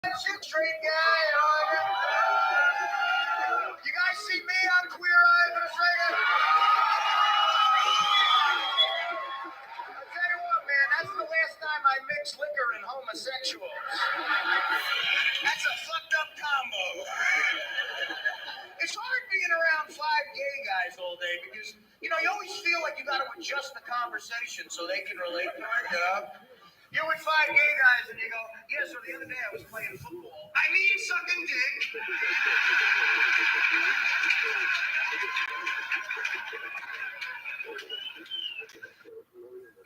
Straight guy, you guys see me? I'm queer-eyed, but straight. I'll tell you what, man, that's the last time I mixed liquor and homosexuals. That's a fucked up combo. It's hard being around 5 gay guys all day because, you always feel like you got to adjust the conversation so they can relate to it, You're with 5 gay guys and you go, yeah, so the other day I was playing football. I mean sucking dick.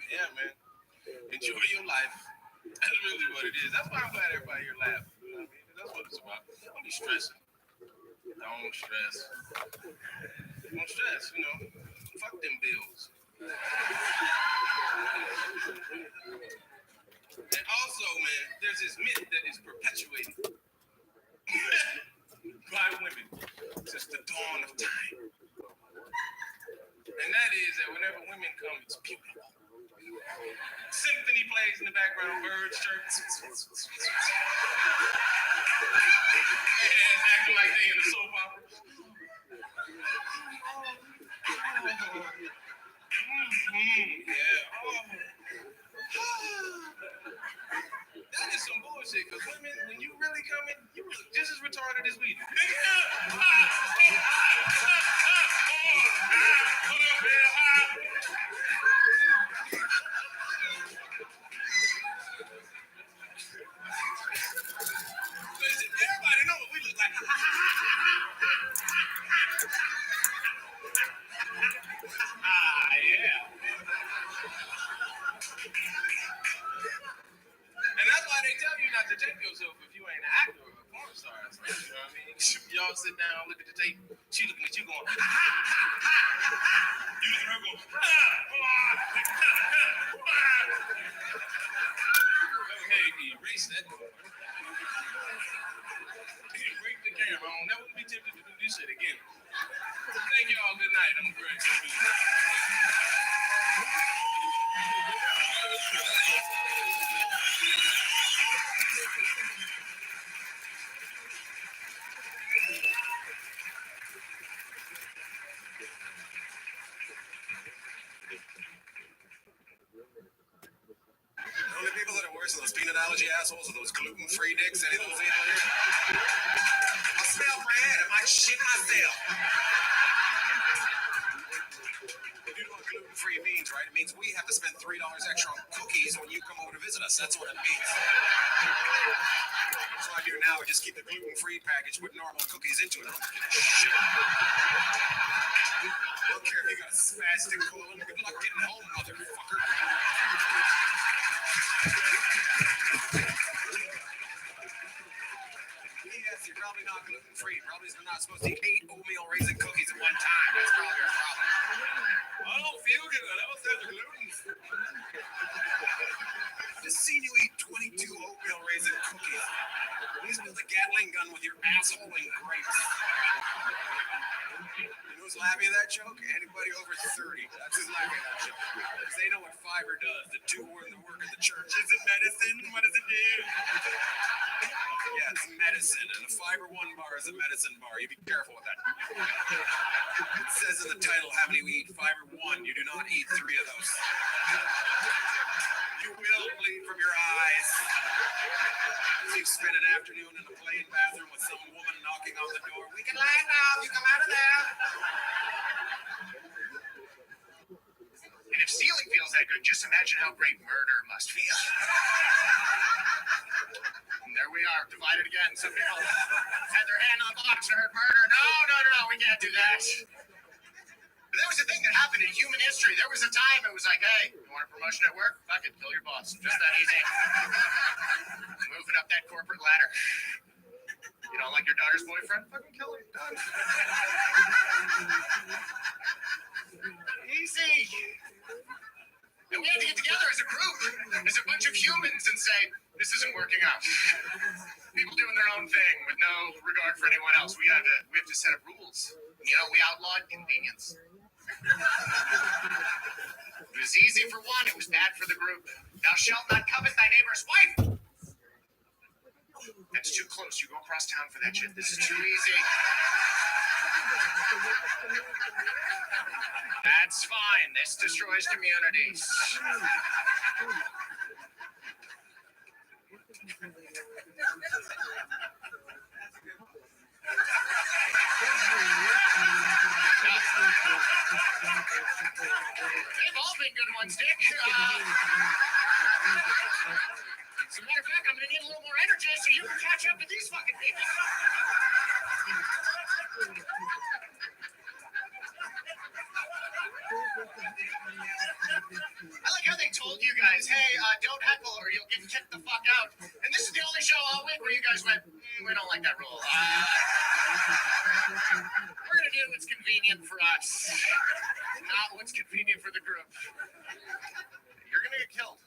Yeah, man. Enjoy your life. That's really what it is. That's why I'm glad everybody here laughs. You know what I mean? That's what it's about. Don't be stressing. Don't stress. Don't stress, Fuck them bills. And also, man, there's this myth that is perpetuated by women since the dawn of time. And that is that whenever women come, it's beautiful. Symphony plays in the background, birds chirp. And acting like they in a soap opera. That is some bullshit, because women, when you really come in, you really just as retarded as we do. Listen, everybody know what we look like. Yeah. And that's why they tell you not to tape yourself if you ain't an actor or a porn star. You know what I mean? Y'all sit down, look at the tape. She looking at you going, ha, ha, ha, ha, ha. You look at her going, ha, ha, ha. Hey, erase that. Break the camera. I'll never be tempted to do this shit again. Thank y'all. Good night. I'm Greg. The only people that are worse are those peanut allergy assholes or those gluten-free dicks. Any of those in here? I smell red. I might shit myself. You know what gluten-free means, right? It means we have to spend $3 extra on cookies when you come over to visit us. That's what it means. That's what I do now. I just keep the gluten-free package, put normal cookies into it. I don't give a shit. I don't care if you got a spastic colon. Good luck getting home, motherfucker. Yes, you're probably not gluten-free. Probably not supposed to eat 8 oatmeal raisin cookies at one time. That's probably your problem. I don't feel good. I don't have the gluten. I've just seen you eat 22 oatmeal raisin cookies. Please build a Gatling gun with your asshole and grapes. You know who's laughing at that joke? Anybody over 30. That's who's laughing at that joke. Because they know what fiber does. The 2 were in the work of the church. Is it medicine? What does it do? Yeah, it's medicine. And a fiber 1 bar is a medicine bar. You be careful with that. It says in the title, how many we eat fiber 1. You do not eat 3 of those. You will bleed from your eyes. You spend an afternoon in a plain bathroom with some woman knocking on the door. We can lie now. You come out of there. And if stealing feels that good, just imagine how great murder must feel. And there we are, divided again. Some people had their hand on the box and heard murder. No, we can't do that. But there was a thing that happened in human history. There was a time it was like, hey, you want a promotion at work? Fuck it, kill your boss. Just that easy. Moving up that corporate ladder. You don't like your daughter's boyfriend? Fucking kill him. Done. Easy. And we had to get together as a group, as a bunch of humans, and say, this isn't working out. People doing their own thing with no regard for anyone else. We have to set up rules. We outlawed convenience. It was easy for one, it was bad for the group. Thou shalt not covet thy neighbor's wife. That's too close. You go across town for that shit. This is too easy. That's fine. This destroys communities. They've all been good ones, Dick. As a matter of fact, I'm going to need a little more energy so you can catch up to these fucking people. I like how they told you guys, hey, don't heckle or you'll get kicked the fuck out. And this is the only show all week where you guys went, we don't like that rule. We're going to do what's convenient for us, not what's convenient for the group. You're going to get killed.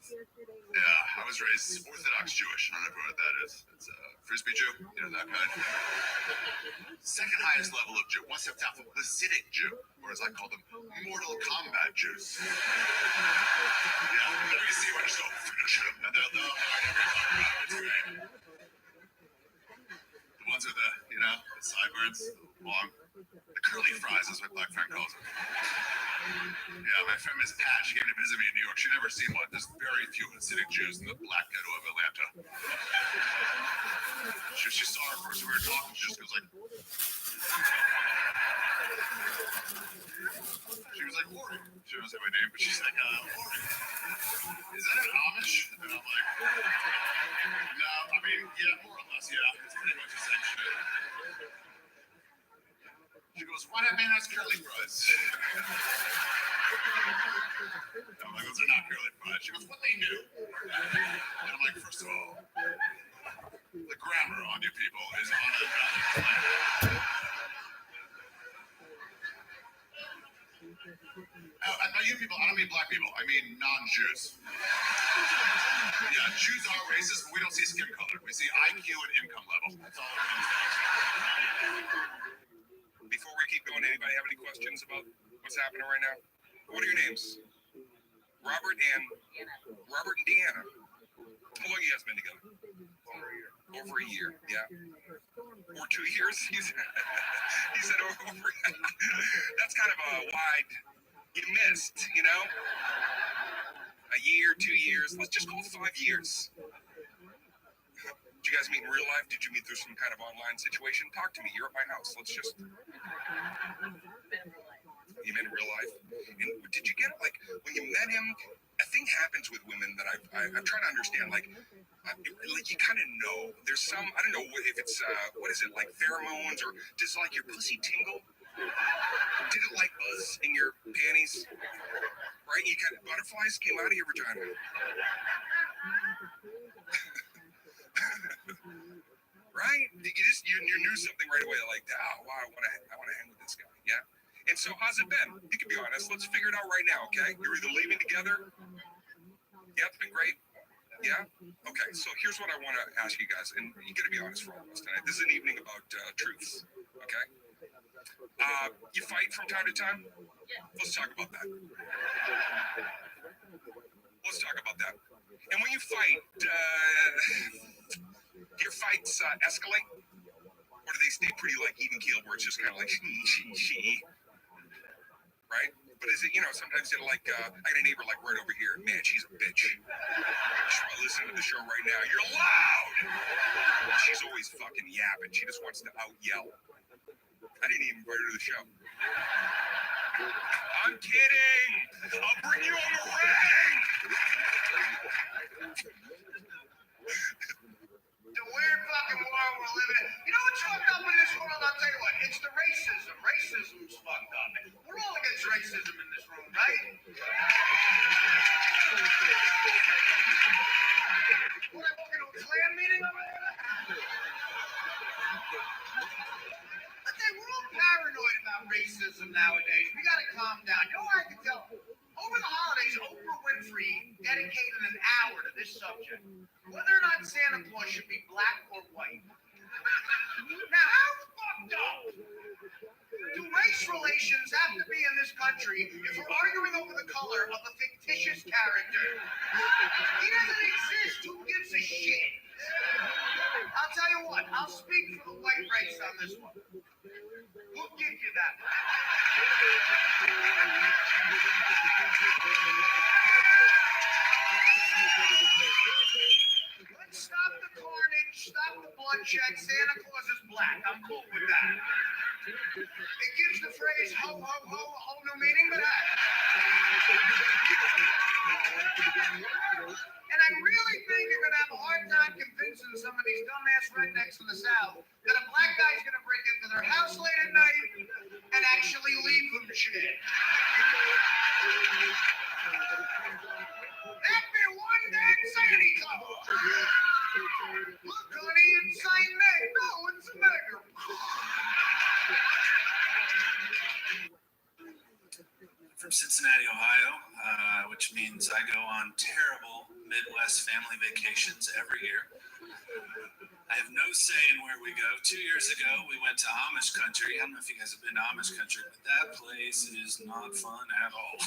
Yeah, I was raised Orthodox Jewish. I don't know what that is. It's a Frisbee Jew, you know, that kind. Second highest level of Jew. One step down from Hasidic Jew, or as I call them, Mortal Kombat Jews. Yeah, whenever you see one, just go, finish him. And they'll it's great. The ones with the, you know, the sideburns, long. The curly fries is what Black Frank calls them. Yeah, my friend Miss Pat, she came to visit me in New York. She never seen one. There's very few Hasidic Jews in the black ghetto of Atlanta. She saw her first. We were talking. She just goes like, she was like, Ori. She don't say my name, but she's like, Ori. Is that an Amish? And I'm like, no, I mean, yeah, more or less, yeah. It's pretty much the same shit. She goes, why that man has curly fries? I'm like, those are not curly fries. She goes, what they do? And I'm like, first of all, the grammar on you people is on another planet. By you people, I don't mean black people. I mean non-Jews. Yeah, Jews are racist, but we don't see skin color. We see IQ and income level. That's all I'm saying. Before we keep going, anybody have any questions about what's happening right now? What are your names? Robert and Deanna. How long you guys been together? Over a year, yeah. Or 2 years? He said over. That's kind of a wide, you missed, you know? A year, 2 years, let's just call it 5 years. Did you guys meet in real life? Did you meet through some kind of online situation? Talk to me. You're at my house. Let's just. You met in real life? And did you get it? Like, when you met him, a thing happens with women that I'm trying to understand. Like you kind of know. There's some, I don't know if it's, what is it, like pheromones, or does like your pussy tingle? Did it like buzz in your panties? Right? You kind of, butterflies came out of your vagina. Right? You knew something right away, like, oh wow, I want to hang with this guy, yeah. And so, how's it been? You can be honest. Let's figure it out right now, okay? You're either leaving together. Yeah, it's been great. Yeah. Okay. So here's what I want to ask you guys, and you got to be honest for all of us tonight. This is an evening about truths. Okay. You fight from time to time. Let's talk about that. Let's talk about that. And when you fight, do your fights escalate? Or do they stay pretty like even keel where it's just kind of like she, right? But is it, sometimes they're like, I got a neighbor like right over here. Man, she's a bitch. She's probably listening to the show right now. You're loud! She's always fucking yapping. She just wants to out-yell. I didn't even invite her to the show. I'm kidding! I'll bring you on the ring! The weird fucking world we're living in. You know what's fucked up in this world? I'll tell you what. It's the racism. Racism's fucked up. We're all against racism in this room, right? What, I walk into a Klan meeting over there? Okay, we're all paranoid about racism nowadays. We gotta calm down. You know what I can tell? Over the holidays, Oprah Winfrey dedicated an hour to this subject. Whether or not Santa Claus should be black or white. Now, how fucked up do race relations have to be in this country if we're arguing over the color of a fictitious character. He doesn't exist. Who gives a shit? I'll tell you what. I'll speak for the white race on this one. We'll give you that one. Let's stop the carnage, stop the bloodshed. Santa Claus is black. I'm cool with that. It gives the phrase ho, ho, ho, a whole new meaning, but and I really think you're going to have a hard time convincing some of these dumbass rednecks in the South that a black guy's going to break into their house late at night and actually leave them shit. That'd be one damn Santa Claus. Look, honey, it's Saint Nick. No, it's a nigger. From Cincinnati, Ohio, which means I go on terrible Midwest family vacations every year. I have no say in where we go. 2 years ago, we went to Amish country. I don't know if you guys have been to Amish country, but that place is not fun at all.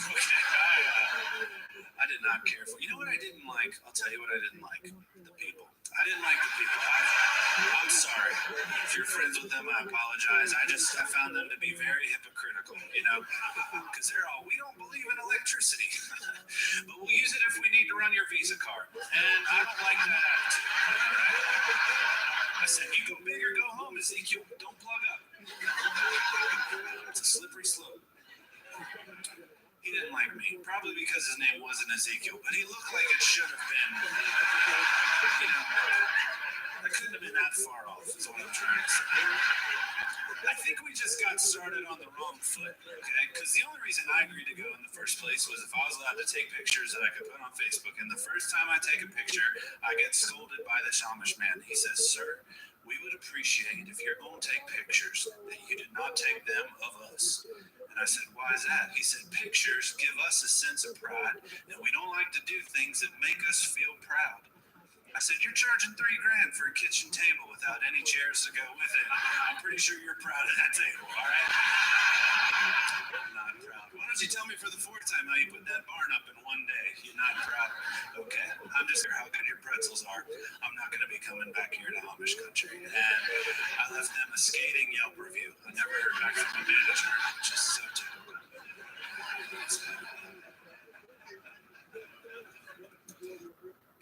I did not care for. You know what I didn't like? I'll tell you what I didn't like. The people. I didn't like the people. I'm sorry. If you're friends with them, I apologize. I found them to be very hypocritical, you know, because they're all, we don't believe in electricity, but we'll use it if we need to run your Visa card. And I don't like that attitude. I said, you go big or go home, Ezekiel. Don't plug up. It's a slippery slope. He didn't like me, probably because his name wasn't Ezekiel, but he looked like it should have been. You know, I couldn't have been that far off, is what I'm trying to say. I think we just got started on the wrong foot, okay? Because the only reason I agreed to go in the first place was if I was allowed to take pictures that I could put on Facebook. And the first time I take a picture, I get scolded by the Amish man. He says, sir, we would appreciate if you're going to take pictures that you did not take them of us. And I said, why is that? He said, pictures give us a sense of pride, and we don't like to do things that make us feel proud. I said, you're charging $3,000 for a kitchen table without any chairs to go with it. I'm pretty sure you're proud of that table, all right? I'm not proud. Why don't you tell me for the fourth time how you put that barn up in one day? You're not proud. Okay, I'm just here how good your pretzels are. I'm not going to be coming back here to Amish country. And I left them a scathing Yelp review. I never heard back from the manager, which is so typical.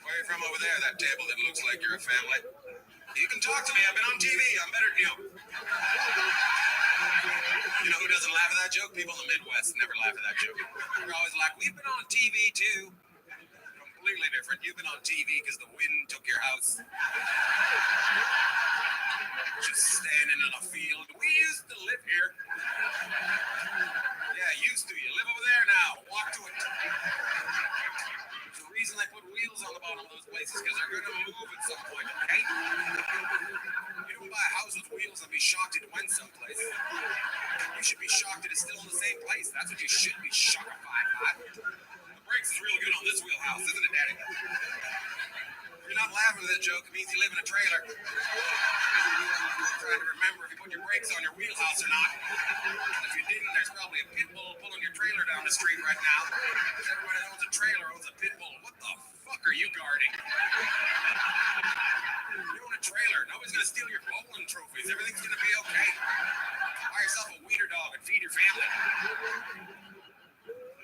Where are you from over there, that table that looks like you're a family? You can talk to me. I've been on TV. I'm better than you. You know who doesn't laugh at that joke? People in the Midwest never laugh at that joke. They're always like, we've been on TV too. Completely different. You've been on TV because the wind took your house. Just standing in a field. We used to live here. Yeah, used to. You live over there now. Walk to it. The reason they put wheels on the bottom of those places because they're going to move at some point, okay? You don't buy a house with wheels and be shocked it went someplace. You should be shocked that it's still in the same place. That's what you should be shocked by. The brakes is real good on this wheelhouse, isn't it, Daddy? If you're not laughing at that joke, it means you live in a trailer. I'm trying to remember if you put your brakes on your wheelhouse or not. And if you didn't, there's probably a pit bull pulling your trailer down the street right now. Because everybody that owns a trailer owns a pit bull. What the fuck are you guarding? You own a trailer. Nobody's going to steal your bowling trophies. Everything's going to be okay. Buy yourself a wiener dog and feed your family.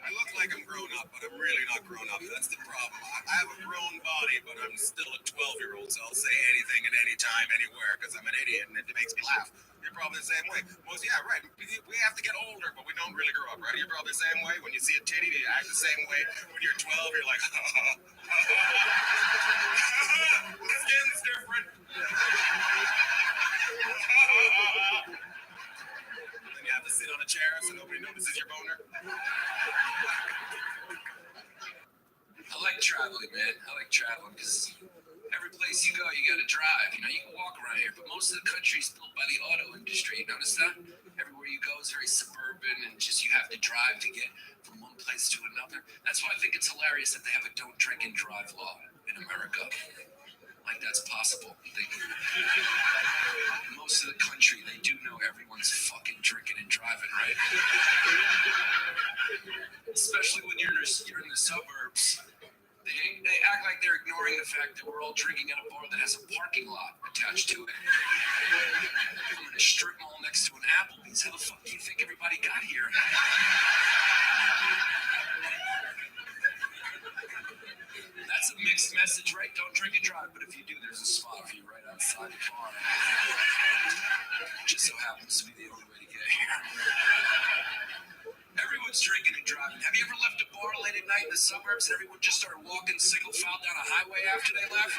I look like I'm grown up, but I'm really not grown up. That's the problem. I have a grown body, but I'm still a 12-year-old, so I'll say anything at any time, anywhere, because I'm an idiot, and it makes me laugh. You're probably the same way. Most, yeah, right. We have to get older, but we don't really grow up, right? You're probably the same way. When you see a titty, you act the same way. When you're 12, you're like, the skin's different. Then you have to sit on a chair so nobody notices your boner. I like traveling, man. I like traveling because every place you go, you got to drive. You know, you can walk around here, but most of the country is built by the auto industry. You notice that? Everywhere you go is very suburban, and just you have to drive to get from one place to another. That's why I think it's hilarious that they have a don't drink and drive law in America. like that's possible. Most of the country, they do know everyone's fucking drinking and driving, right? Especially when you're in the suburbs. They act like they're ignoring the fact that we're all drinking at a bar that has a parking lot attached to it. I'm in a strip mall next to an Applebee's. How the fuck do you think everybody got here? That's a mixed message, right? Don't drink and drive, but if you do, there's a spot for you right outside the bar. Just so happens to be the only way to get here. Everyone's drinking and driving. Have you ever left a bar late at night in the suburbs and everyone just started walking single file down a highway after they left?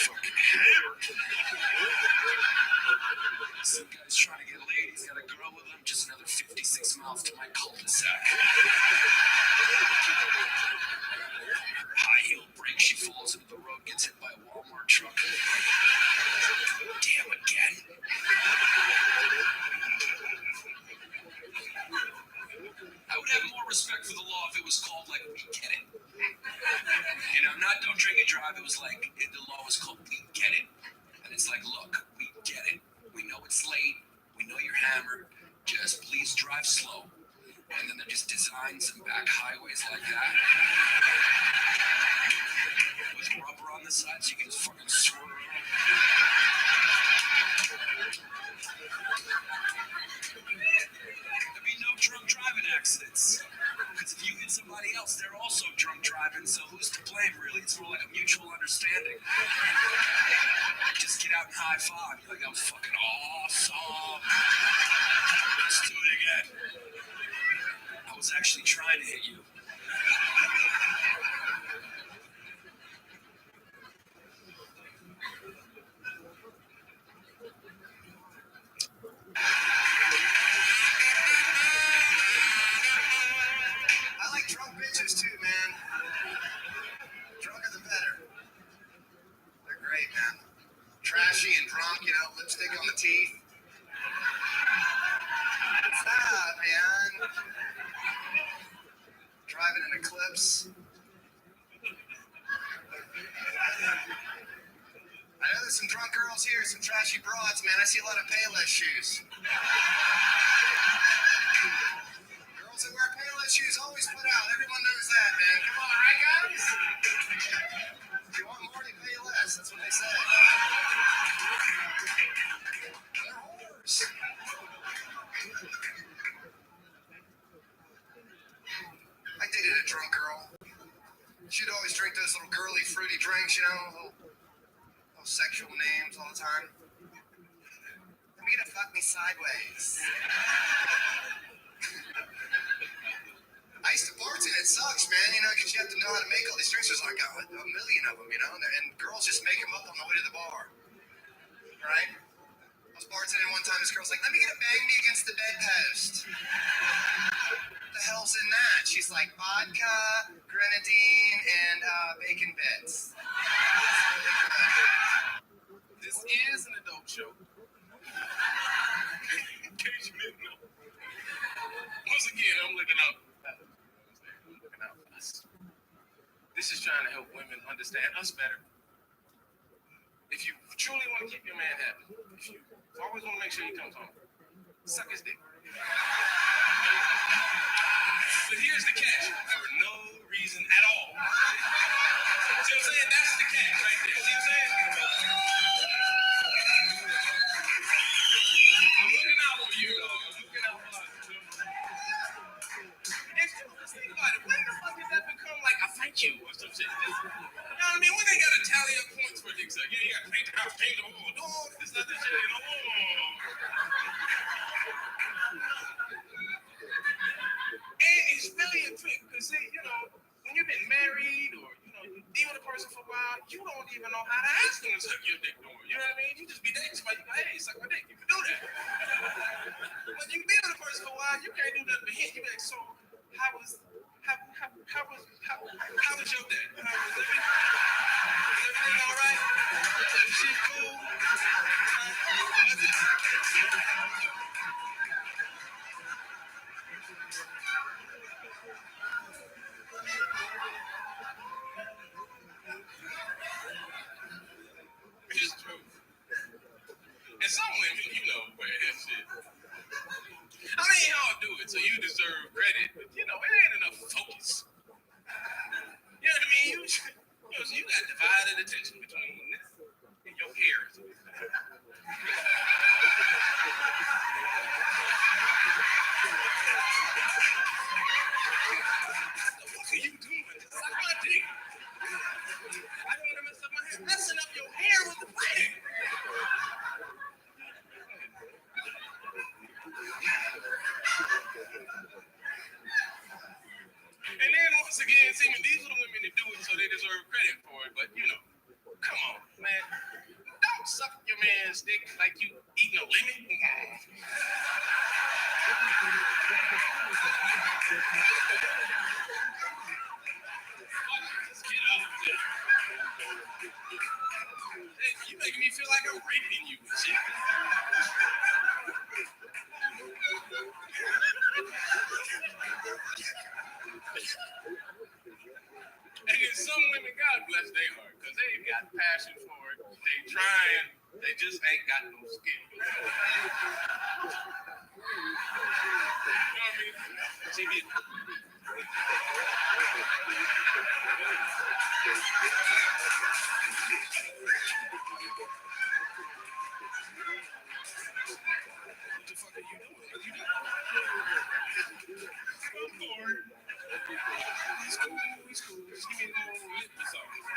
Fucking hammered. Some guy's trying to get laid. He's got a girl with him. Just another 56 miles to my cul-de-sac. Her high heel breaks. She falls into the road, gets hit by a Walmart truck. Damn again. I would have more respect for the law if it was called like We Get It. You know, not Don't Drink and Drive. It was like the law was called We Get It. And it's like, look, we get it. We know it's late. We know you're hammered. Just please drive slow. And then they just design some back highways like that. With rubber on the sides, so you can just fucking swerve. There'd be no drunk driving accidents. Because if you hit somebody else, they're also drunk driving, so who's to blame, really? It's more like a mutual understanding. Just get out and high five. You're like, that was fucking awesome. Let's do it again. I was actually trying to hit you. I like drunk bitches too, man. Drunker the better. They're great, man. Trashy and drunk, you know, lipstick on the teeth. What's that, man? Driving an Eclipse. I know there's some drunk girls here, some trashy broads, man. I see a lot of Payless shoes. Girls that wear Payless shoes always put out. Everyone knows that, man. Come on, right, guys? If you want more, you pay less. That's what they say. They're whores. I dated a drunk girl. She'd always drink those little girly, fruity drinks, you know, little sexual names all the time. I'm gonna fuck me sideways. I used to bartend. It sucks, man, you know, because you have to know how to make all these drinks. There's like a million of them, you know, and girls just make them up on the way to the bar, right? I was bartending one time. This girl's like, let me get a bang me against the bedpost. What the hell's in that? She's like, vodka, grenadine, and bacon bits. This is an adult show. In case you didn't know. Once again, I'm looking out for us. This is trying to help women understand us better. If you truly want to keep your man happy, if you always want to make sure he comes home, suck his dick. But here's the catch, for no reason at all. See what I'm saying? That's the catch right there. See what I'm saying? I'm looking out for you, though. I'm looking out for us. And just think about it. When the fuck did that become like a thank you or some shit? You know what I mean? When they got to tally up points for things like, yeah, you got to paint the house, paint the wall, dog, this, that, this shit, you know? And it's really a trick, because, you know, when you've been married or, you know, you deal with a person for a while, you don't even know how to ask them to suck your dick no more. You know what I mean? You just be dating somebody, you go, hey, suck my dick. You can do that. But you be with a person for a while, you can't do nothing but hit. You be like, so, how was your day? Is everything all right? Is shit cool? seeming these are the women that do it, so they deserve credit for it. But you know, come on, man. Don't suck your man's dick like you eating a lemon. Just get up there. Hey, you making me feel like I'm raping you and shit. And then some women, God bless their heart, because they ain't got passion for it. They trying, they just ain't got no skin. You know what I mean? See, what the fuck are you doing? What you doing? I'm sorry. It's cool. It's cool. Just give me a little lip or something. Like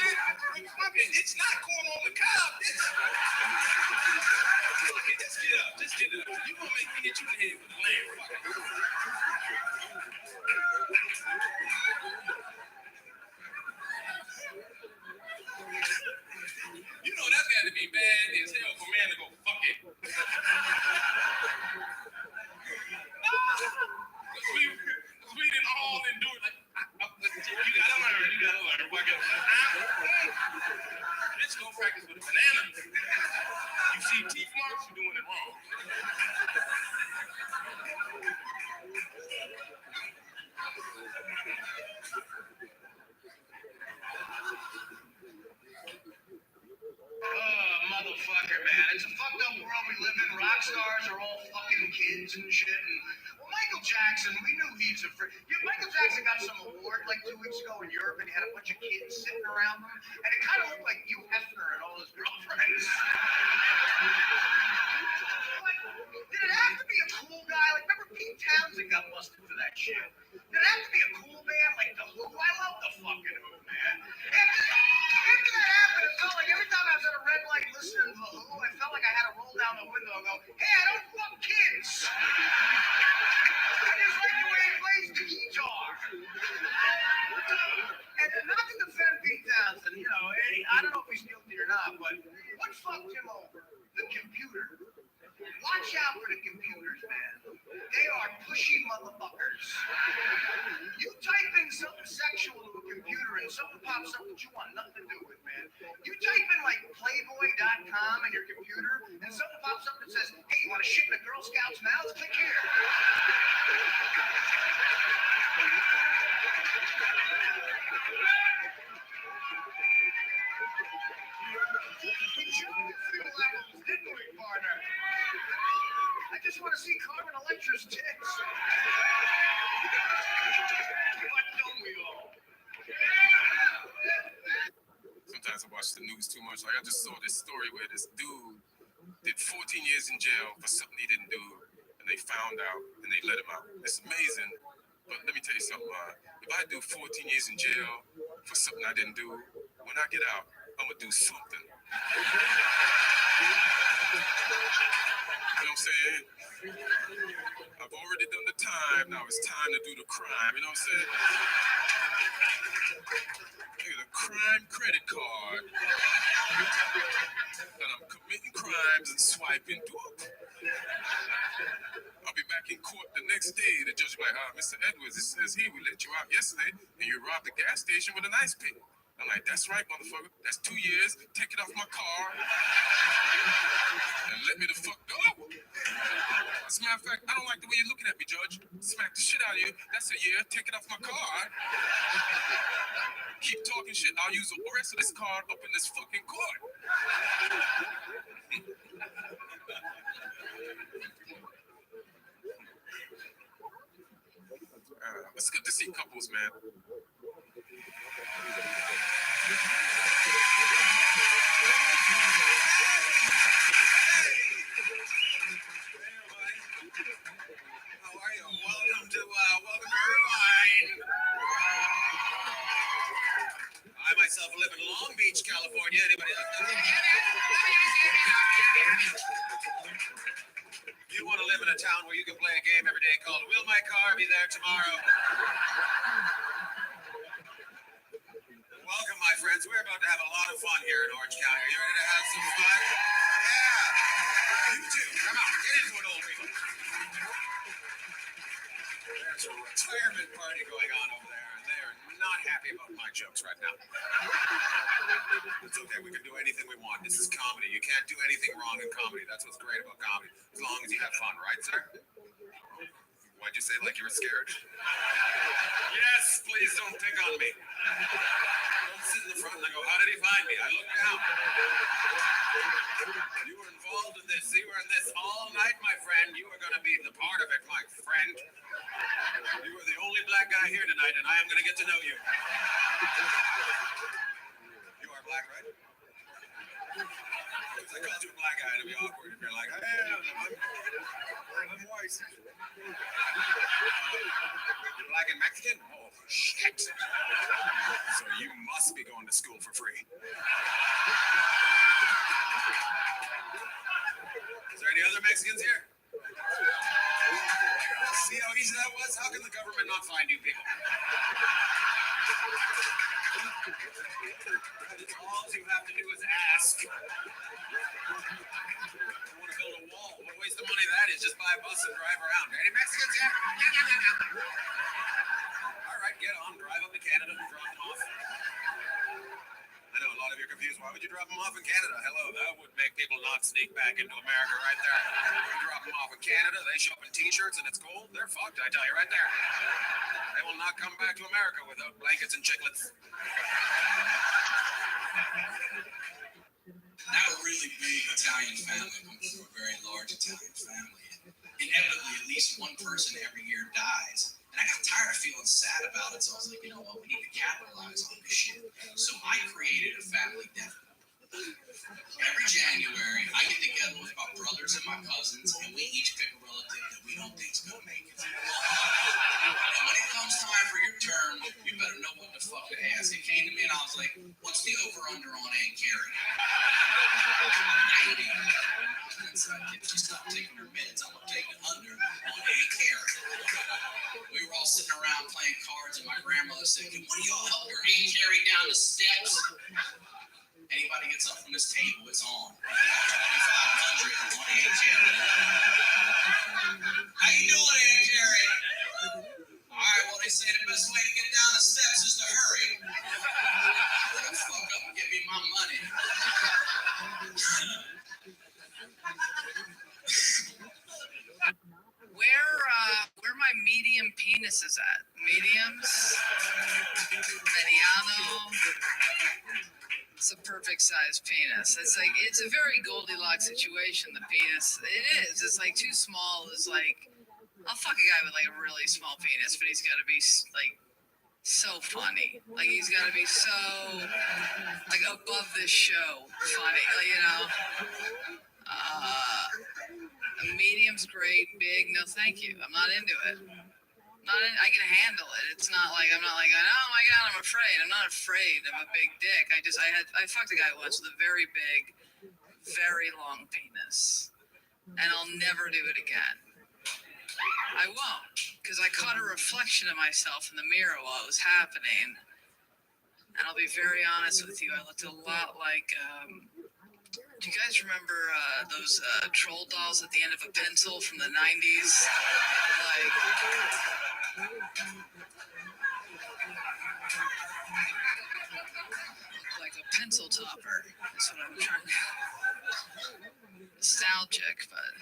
that, it's not corn on the cob. Just get up. Just get up. You gonna make me hit you in the head with a lamb. You know that's got to be bad as hell for man to go fuck it. We didn't all endure like you gotta learn. Let's go practice with a banana. You see teeth marks, you're doing it wrong. Motherfucker, man. It's a fucked up world we live in. Rock stars are all fucking kids and shit. And, well, Michael Jackson, we knew he's a freak. Michael Jackson got some award like 2 weeks ago in Europe, and he had a bunch of kids sitting around him. And it kind of looked like Hugh Hefner and all his girlfriends. Like, did it have to be a cool guy? Like, remember Pete Townsend got busted for that shit? Did it have to be a cool band like The Who? I love the fucking Who, man. After that happened, it felt like every time I was at a red light listening to The Who, I felt like I had to roll down the window and go, hey, I don't fuck kids. I just like the way he plays the guitar. And not to defend Pete Townsend, you know, I don't know if he's guilty or not, but what fucked him over? The computer. Watch out for the computers, man. They are pushy motherfuckers. You type in something sexual to a computer and something pops up that you want nothing to do with, man. You type in like Playboy.com in your computer and something pops up that says, hey, you want to shit in a Girl Scout's mouth? Click here. Didn't we, partner? I just want to see Carmen Electra's tits. What don't we all? Sometimes I watch the news too much. Like I just saw this story where this dude did 14 years in jail for something he didn't do, and they found out and they let him out. It's amazing. But let me tell you something. If I do 14 years in jail for something I didn't do, when I get out, I'm gonna do something. You know what I'm saying? I've already done the time. Now it's time to do the crime. You know what I'm saying? Look at the crime credit card. And I'm committing crimes and swiping dope. I'll be back in court the next day. The judge will be like, Mr. Edwards, it says here we let you out yesterday and you robbed the gas station with an ice pick. I'm like, that's right, motherfucker. That's 2 years. Take it off my car and let me the fuck go. As a matter of fact, I don't like the way you're looking at me, Judge. Smack the shit out of you. That's a year. Take it off my car. Keep talking shit. I'll use the rest of this card up in this fucking court. It's good to see couples, man. How are you? Welcome to Irvine. I myself live in Long Beach, California. Anybody else? You want to live in a town where you can play a game every day called Will My Car Be There Tomorrow? Welcome, my friends. We're about to have a lot of fun here in Orange County. Are you ready to have some fun? Yeah. You too. Come on, get into it, old people. There's a retirement party going on over there, and they are not happy about my jokes right now. It's okay. We can do anything we want. This is comedy. You can't do anything wrong in comedy. That's what's great about comedy. As long as you have fun, right, sir? Why'd you say like you were scared? Yes, please don't pick on me. Don't sit in the front and I go, how did he find me? I looked down. You were involved in this. You were in this all night, my friend. You were going to be the part of it, my friend. You were the only black guy here tonight, and I am going to get to know you. You are black, right? Because I called you a black guy, it'd be awkward if you're like, hey, I'm white. You're black and Mexican? Oh, shit. So you must be going to school for free. Is there any other Mexicans here? See how easy that was? How can the government not find you people? All you have to do is ask. You want to build a wall? What a waste of money that is. Just buy a bus and drive around. Any Mexicans here? All right, get on. Drive up to Canada and drop them off. I know a lot of you are confused. Why would you drop them off in Canada? Hello, that would make people not sneak back into America right there. You drop them off in Canada, they show up in t-shirts and it's cold. They're fucked, I tell you right there. They will not come back to America without blankets and chiclets. Not a really big Italian family, but we're a very large Italian family. Inevitably, at least one person every year dies. And I got tired of feeling sad about it, so I was like, you know what, we need to capitalize on this shit. So I created a family death pool. Every January, I get together with my brothers and my cousins, and we each pick a relative that we don't think is going to make it. And when it comes time for your turn, you better know what the fuck to ask. It came to me, and I was like, what's the over-under on Aunt Carrie? 90. And so if she stopped taking her meds, I'm going to take it under on Aunt Carrie. We were all sitting around playing cards, and my grandmother said, "Can one of y'all help your Aunt Carrie down the steps?" Anybody gets up from this table, it's on. 2,500 on Aunt Carrie. How you doing, Aunt Carrie? All right, well, they say the best way to get down the steps is to hurry. Well, fuck up and give me my money. Where my medium penis is at? Mediums? Mediano? It's a perfect size penis. It's like, it's a very Goldilocks situation, the penis. It is. It's like too small. It's like, I'll fuck a guy with like a really small penis, but he's got to be like so funny. Like he's got to be so like above this show funny, like, you know. Medium's great, big, no thank you. I'm not into it. I can handle it. It's not like I'm not like, oh my god, I'm afraid. I'm not afraid of a big dick. I fucked a guy once with a very big, very long penis, and I'll never do it again. I won't, because I caught a reflection of myself in the mirror while it was happening, and I'll be very honest with you. I looked a lot like. Do you guys remember those troll dolls at the end of a pencil from the 90s? Like a pencil topper. That's what I'm trying to. Nostalgic, but.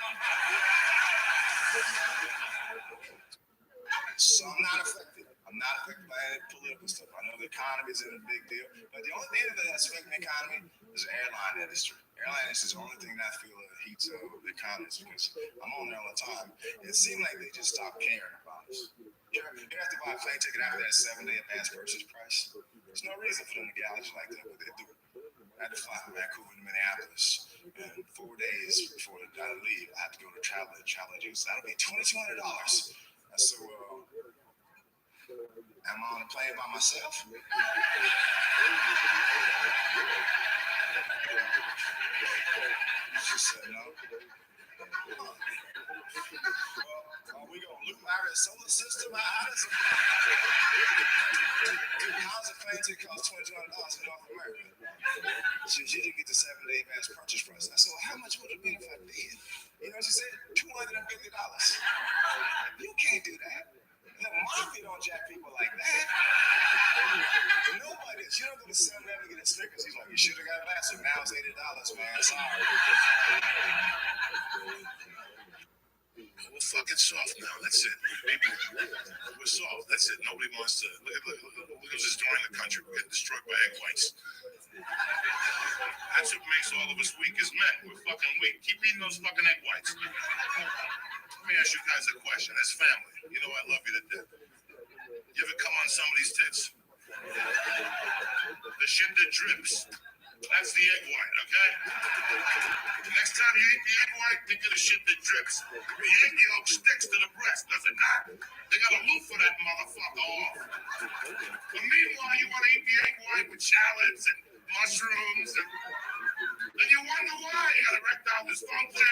So I'm not affected. I'm not affected by any political stuff. I know the economy isn't a big deal, but the only thing that's affecting the economy is the airline industry. Airline industry is the only thing that I feel heats the economy because I'm on there all the time. It seemed like they just stopped caring about us. You have to buy a plane ticket after that 7-day advance purchase price. There's no reason for them to gouge like that, but they do. I had to fly from Vancouver to Minneapolis, and 4 days before I leave, I had to go to travel juice. That'll be $2,200. So, am I on a plane by myself? She said no. We gonna loot our solar system? How's a plane ticket cost $2,200 in North America? She didn't get the 7-day advance purchase price. I said, well, how much would it be if I did? You know what she said? $250. You can't do that. The mafia don't jack people like that. Nobody. She don't go to 7-Eleven and get a Snickers. He's like, you should have got that. So now it's $80, man. Sorry. We're fucking soft now. That's it. Maybe we're soft. That's it. Nobody wants to. Look at us destroying the country. We're getting destroyed by egg whites. That's what makes all of us weak as men. We're fucking weak. Keep eating those fucking egg whites. Let me ask you guys a question. As family, you know I love you to death. You ever come on somebody's tits? The shit that drips. That's the egg white, okay? Next time you eat the egg white, think of the shit that drips. The egg yolk sticks to the breast, does it not? They got a loofah that motherfucker off. But meanwhile, you want to eat the egg white with shallots and mushrooms and you wonder why you got erectile dysfunction.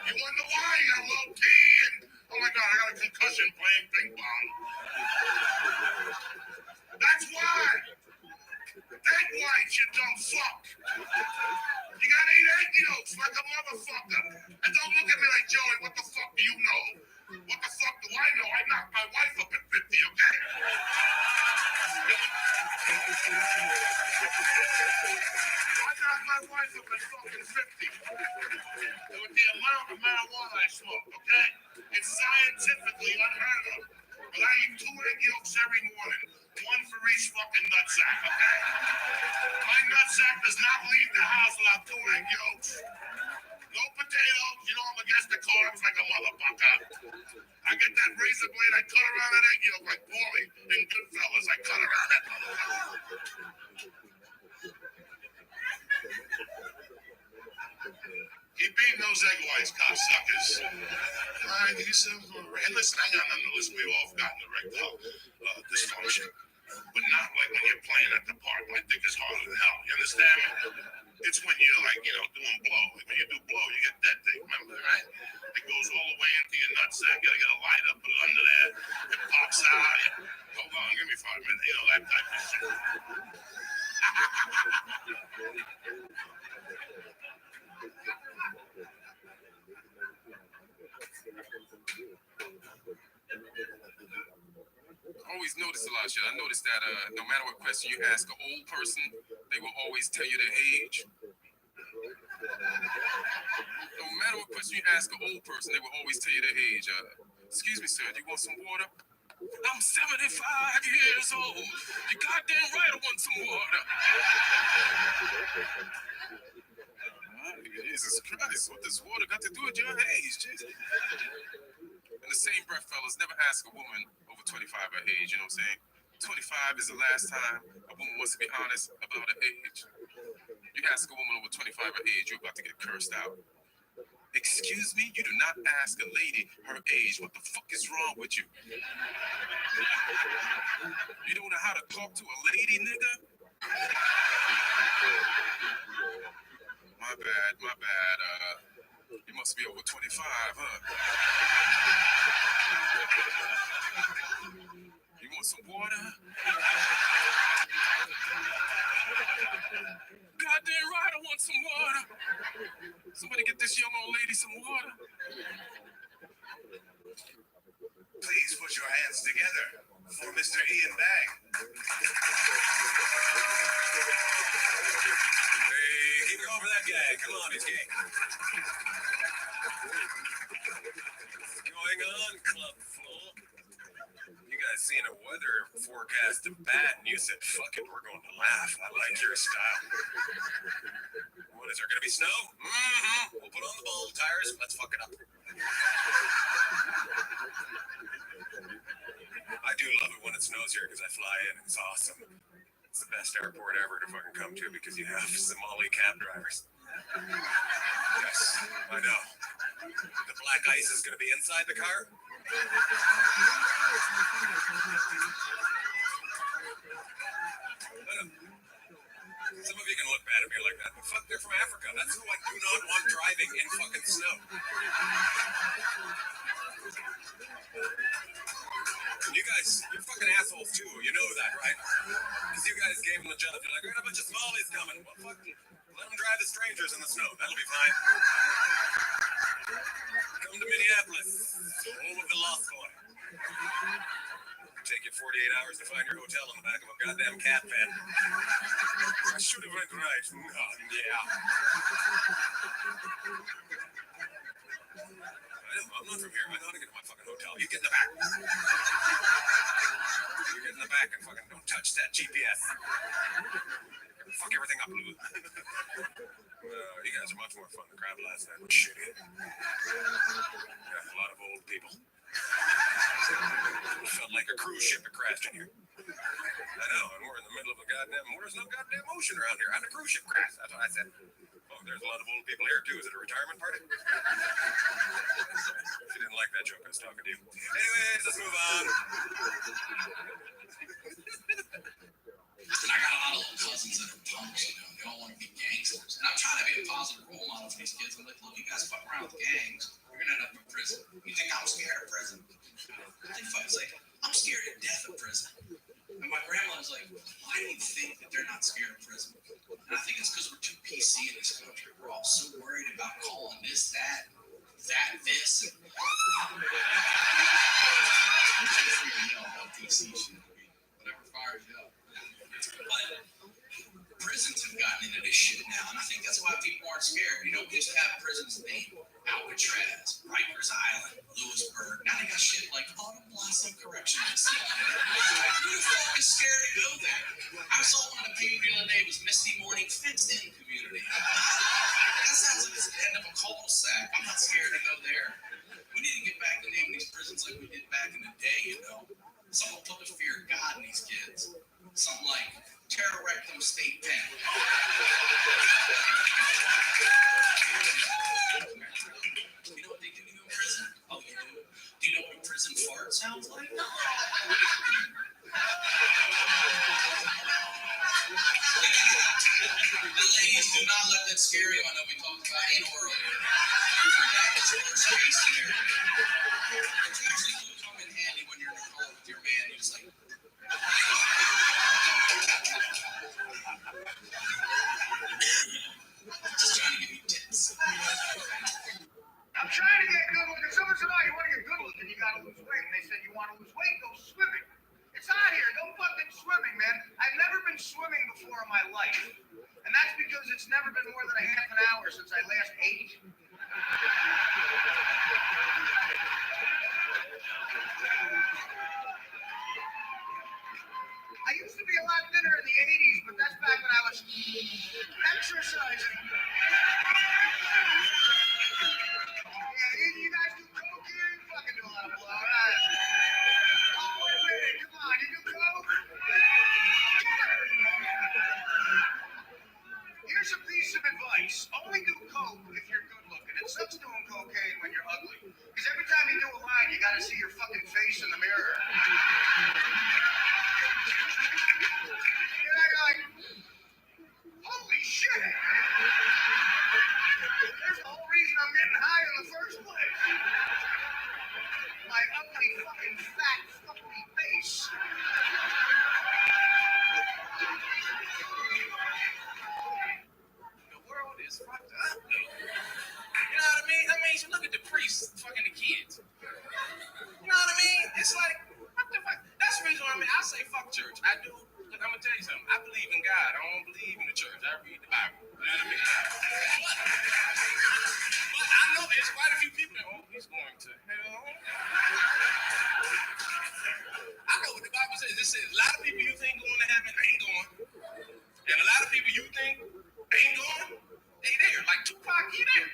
You wonder why you got low T and oh my God, I got a concussion playing ping pong. That's why. Egg whites, you dumb fuck. You gotta eat egg yolks like a motherfucker. And don't look at me like, Joey, what the fuck do you know? What the fuck do I know? I knocked my wife up at 50, okay? I knocked my wife up at fucking 50. With the amount of marijuana I smoke, okay? It's scientifically unheard of. But I eat 2 egg yolks every morning. 1 for each fucking nutsack, okay? My nutsack does not leave the house without 2 egg yolks. No potatoes, you know I'm against the carbs like a motherfucker. I get that razor blade, I cut around that egg yolk like Paulie in Goodfellas. I cut around that motherfucker. Keep eating those egg whites, cocksuckers. And listen, I got nothing to listen. We've all gotten erectile dysfunction. But not like when you're playing at the park. My dick is harder than hell. You understand me? It's when you're like, doing blow. When you do blow, you get that thing, remember, right? It goes all the way into your nutsack. You gotta get a light up, put it under there. It pops out. Hold on, give me 5 minutes. That type of shit. Always notice a lot of shit. I noticed that no matter what question you ask an old person, they will always tell you their age. No matter what question you ask an old person, they will always tell you their age. Excuse me, sir, do you want some water? I'm 75 years old. You goddamn right I want some water. Jesus Christ, what does water got to do with your age? Jesus. In the same breath, fellas, never ask a woman over 25 her age, you know what I'm saying? 25 is the last time a woman wants to be honest about her age. You ask a woman over 25 her age, you're about to get cursed out. Excuse me? You do not ask a lady her age. What the fuck is wrong with you? You don't know how to talk to a lady, nigga? My bad. You must be over 25, huh? You want some water? Goddamn right, I want some water. Somebody get this young old lady some water. Please put your hands together for Mr. Ian Bag. Hey, keep it over that guy. Come on, he's gay. What's going on, club full? You guys seen a weather forecast of bad, and you said, fuck it, we're going to laugh. I like your style. What, is there going to be snow? Mm-hmm. We'll put on the ball tires. Let's fuck it up. I do love it when it snows here because I fly in. It's awesome. It's the best airport ever to fucking come to because you have Somali cab drivers. Yes, I know. The black ice is going to be inside the car? Some of you can look bad at me like that, but fuck, they're from Africa. That's who I do not want driving in fucking snow. You guys, you're fucking assholes too. You know that, right? Because you guys gave them a job. You're like, I got a bunch of smallies coming. Well, fuck, let them drive the strangers in the snow. That'll be fine. Come to Minneapolis, home of the Lost Boy. Take you 48 hours to find your hotel in the back of a goddamn cat van. I should have went right. Oh, yeah. I'm not from here. I know how to get to my fucking hotel. You get in the back. You get in the back and fucking don't touch that GPS. Fuck everything up, Lou. You guys are much more fun. The crowd last night was shitty. Yeah, a lot of old people. It felt like a cruise ship that crashed in here. I know, and we're in the middle of a goddamn... There's no goddamn ocean around here. And a cruise ship crashed. That's what I said. Oh, there's a lot of old people here, too. Is it a retirement party? If you didn't like that joke, I was talking to you. Anyways, let's move on. And I got a lot of little cousins that are punks, you know. They all want to be gangsters. And I'm trying to be a positive role model for these kids. I'm like, look, you guys fuck around with gangs, you're going to end up in prison. You think I'm scared of prison? It's like, I'm scared to death of prison. And my grandma was like, why do you think that they're not scared of prison? And I think it's because we're too PC in this country. We're all so worried about calling this, that, this. And how PC should be. Whatever fires you up. But prisons have gotten into this shit now, and I think that's why people aren't scared. You know, we used to have prisons named Alcatraz, Rikers Island, Lewisburg. Now they got shit like Autumn Blossom Correctional Facility. Who the fuck is scared to go there? I saw one of the people the other day was Misty Morning Fenced-In Community. That sounds like it's the end of a cul-de-sac. I'm not scared to go there. We need to get back to naming these prisons like we did back in the day, you know? Someone put the fear of God in these kids. Something like Terror Rectum State Pen. You know what they do to you in prison? Oh, you do? Do you know what a prison fart sounds like? The ladies, do not let that scare you. I know we talked about anal earlier. That is the worst case scenario. It's actually do come in handy when you're in a car with your man. You're just like... Just trying to give you tips. I'm trying to get good looking. Someone said, oh, you want to get good looking, you got to lose weight. And they said, you want to lose weight, go swimming. It's hot here. Go fucking swimming, man. I've never been swimming before in my life. And that's because it's never been more than a half an hour since I last ate. I used to be a lot thinner in the 80s, but that's back when I was exercising. Yeah, you guys do coke here? You fucking do a lot of blow. Right? Oh, wait a minute. Come on, you do coke? Here's a piece of advice. Only do coke if you're good looking. It sucks doing cocaine when you're ugly. Because every time you do a line, you gotta see your fucking face in the mirror. You're like, holy shit! There's the whole reason I'm getting high in the first place. My ugly fucking fat fucking face. The world is fucked up. You know what I mean? You look at the priests fucking the kids. You know what I mean? It's like, what the fuck? That's the reason why I say fuck church. I do. Look, I'm gonna tell you something. I believe in God. I don't believe in the church. I read the Bible. You know what I mean? But I know there's quite a few people that, oh, he's going to hell. I know what the Bible says. It says a lot of people you think going to heaven ain't going. And a lot of people you think ain't going, they there. Like Tupac, he there.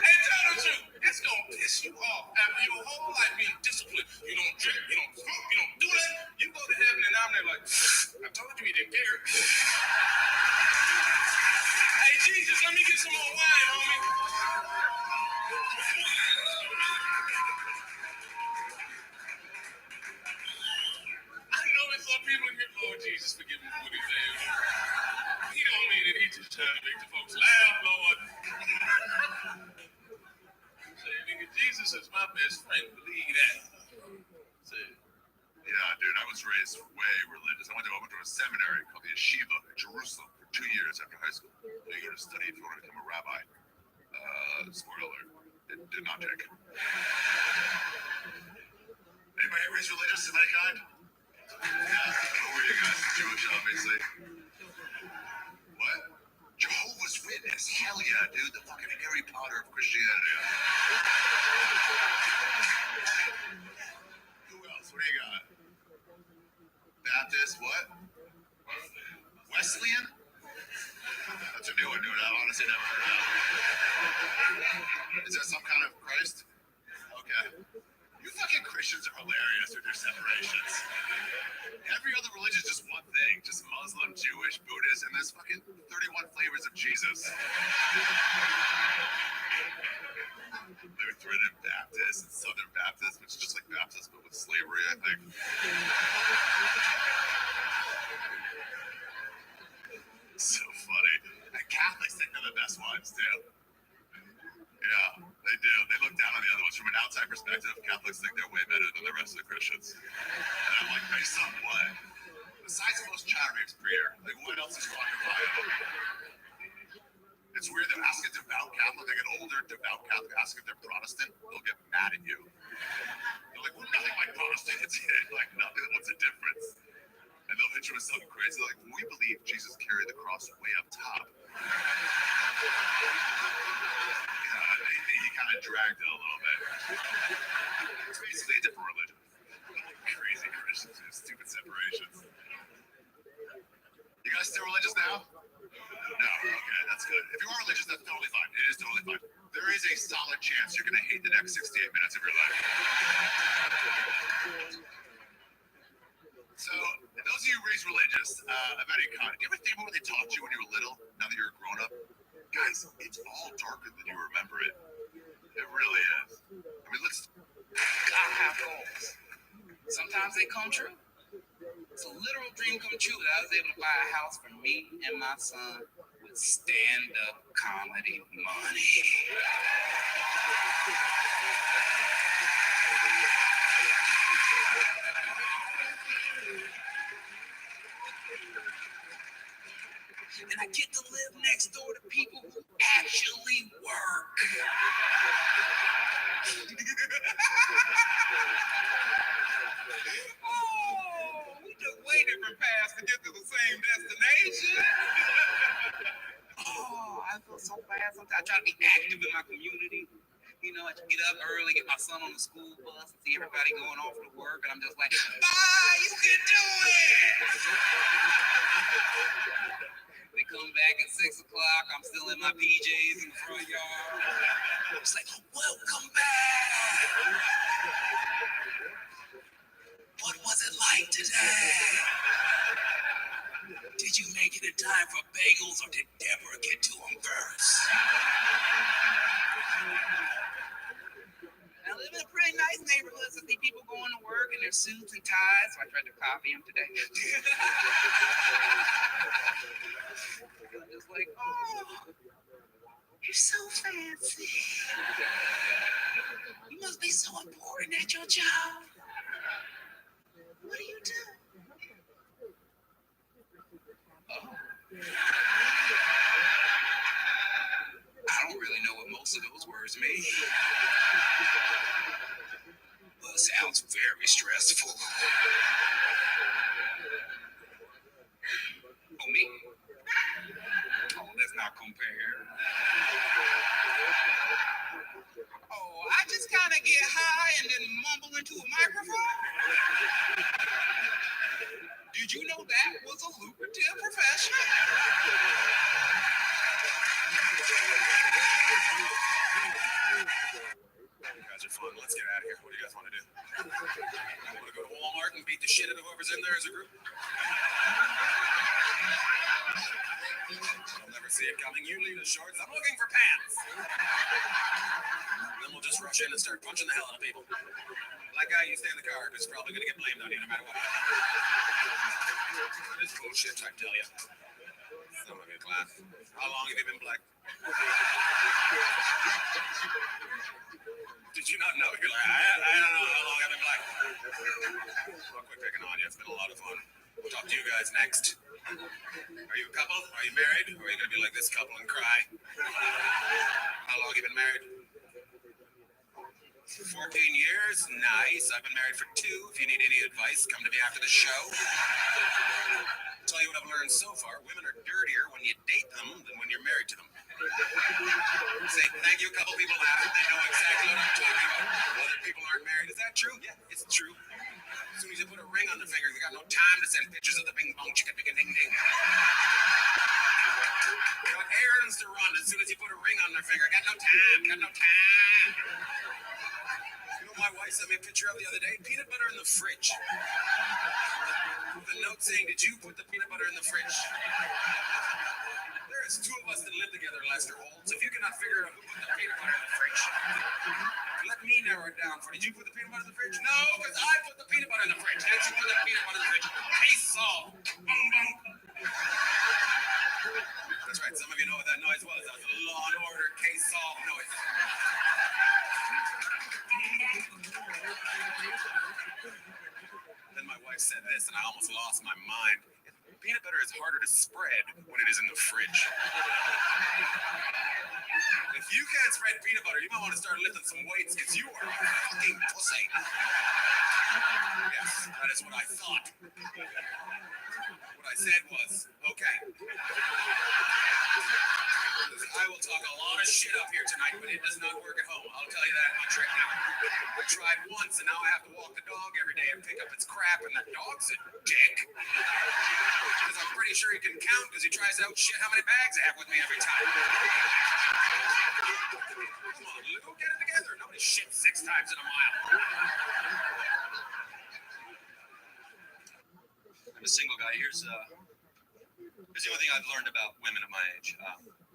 Hey, tell the truth. It's gonna piss you off after your whole life being disciplined. You don't drink, you don't smoke, you don't do that. You go to heaven and I'm there like, I told you he didn't care. Hey, Jesus, let me get some more wine, homie. I know it's some people in here, Lord Jesus. Jesus forgive him for what he said. He don't mean it. He just trying to make the folks laugh, Lord. Say, nigga, Jesus is my best friend. Believe that. Say, Yeah, dude, I was raised way religious. I went to a seminary called the Yeshiva in Jerusalem for 2 years after high school. So you go to study if you want to become a rabbi. Spoiler alert, it did not take. Anybody raised religious of any kind? Yeah, what were you guys? Jewish, obviously. What? Jehovah's Witness? Hell yeah, dude. The fucking Harry Potter of Christianity. Who else? What do you got? Baptist, what? Wesleyan? That's a new one, dude. I've honestly never heard of that. Is that some kind of Christ? Okay. You fucking Christians are hilarious with your separations. Every other religion is just one thing. Just Muslim, Jewish, Buddhist, and there's fucking 31 flavors of Jesus. Lutheran and Baptist and Southern Baptist, which is just like Baptist, but with slavery, I think. So funny. And Catholics think they're the best ones, too. Yeah, they do. They look down on the other ones. From an outside perspective, Catholics think they're way better than the rest of the Christians. And I'm like, based on what? Besides most child rapes per year, like what else is quantifiable? It's weird. They'll ask a devout Catholic, they get older, devout Catholic, ask if they're Protestant, they'll get mad at you. They're like, well, nothing like Protestants. Like, nothing. What's the difference? And they'll hit you with something crazy. They're like, well, we believe Jesus carried the cross way up top. He kind of dragged it a little bit. It's basically a different religion. Crazy Christians and stupid separations. You guys still religious now? No, okay, that's good. If you are religious, that's totally fine. It is totally fine. There is a solid chance you're going to hate the next 68 minutes of your life. So, those of you raised religious, of any kind, do you ever think about what they taught you when you were little, now that you're a grown-up? Guys, it's all darker than you remember it. It really is. I mean, I have goals. Sometimes they come true. It's a literal dream come true that I was able to buy a house for me and my son with stand-up comedy money. And I get to live next door to people who actually work. Oh, we took way different paths to get to the same destination. Oh, I feel so bad sometimes. I try to be active in my community. You know, I get up early, get my son on the school bus, and see everybody going off to work, and I'm just like, bye, you can do it! They come back at 6 o'clock, I'm still in my PJs in the front yard. It's like, welcome back! What was it like today? Did you make it in time for bagels, or did Deborah get to them first? I live in a pretty nice neighborhood, so I see people going to work in their suits and ties, so I tried to copy them today. I'm just like, oh, you're so fancy. You must be so important at your job. What do you do? Oh. I don't really know what most of those words mean. Well, it sounds very stressful. Oh, me? Oh, let's not compare. Oh, I just kind of get high and then mumble into a microphone? Did you know that was a lucrative profession? You guys are fun. Let's get out of here. What do you guys want to do? I want to go to Walmart and beat the shit out of whoever's in there as a group. I'll never see it coming. You leave the shorts. I'm looking for pants. Then we'll just rush in and start punching the hell out of people. Black guy, you stay in the car, because it's probably going to get blamed on you no matter what. This bullshit, I tell you. Some of you class. How long have you been black? Did you not know? You're like, I don't know how long I've been black. Well, quit picking on you. It's been a lot of fun. We'll talk to you guys next. Are you a couple? Are you married? Or are you going to be like this couple and cry? How long have you been married? 14 years? Nice. I've been married for 2. If you need any advice, come to me after the show. I'll tell you what I've learned so far. Women are dirtier when you date them than when you're married to them. Say, thank you, a couple people laugh. They know exactly what I'm talking about. Other people aren't married. Is that true? Yeah, it's true. As soon as you put a ring on the finger, they got no time to send pictures of the bing bong chicken ding ding ding. Got errands to run as soon as you put a ring on their finger. Got no time. You know my wife sent me a picture of the other day? Peanut butter in the fridge. With a note saying, did you put the peanut butter in the fridge? There's 2 of us that live together, Lester Holtz. If you cannot figure out who put the peanut butter in the fridge, let me narrow it down for you. Did you put the peanut butter in the fridge? No, because I put the peanut butter in the fridge. Did you put the peanut butter in the fridge? Case solved. Boom, boom. That's right. Some of you know what that noise was. That was a Law and Order case solved noise. Then my wife said this, and I almost lost my mind. Peanut butter is harder to spread when it is in the fridge. If you can't spread peanut butter, you might want to start lifting some weights, because you are a fucking pussy. Yes, that is what I thought. What I said was, okay. I will talk a lot of shit up here tonight, but it does not work at home. I'll tell you that much right now. I tried once, and now I have to walk the dog every day and pick up its crap, and the dog's a dick. Because I'm pretty sure he can count, because he tries to outshit how many bags I have with me every time. Come on, Lou, get it together. Nobody shit 6 times in a mile. I'm a single guy. Here's the only thing I've learned about women at my age.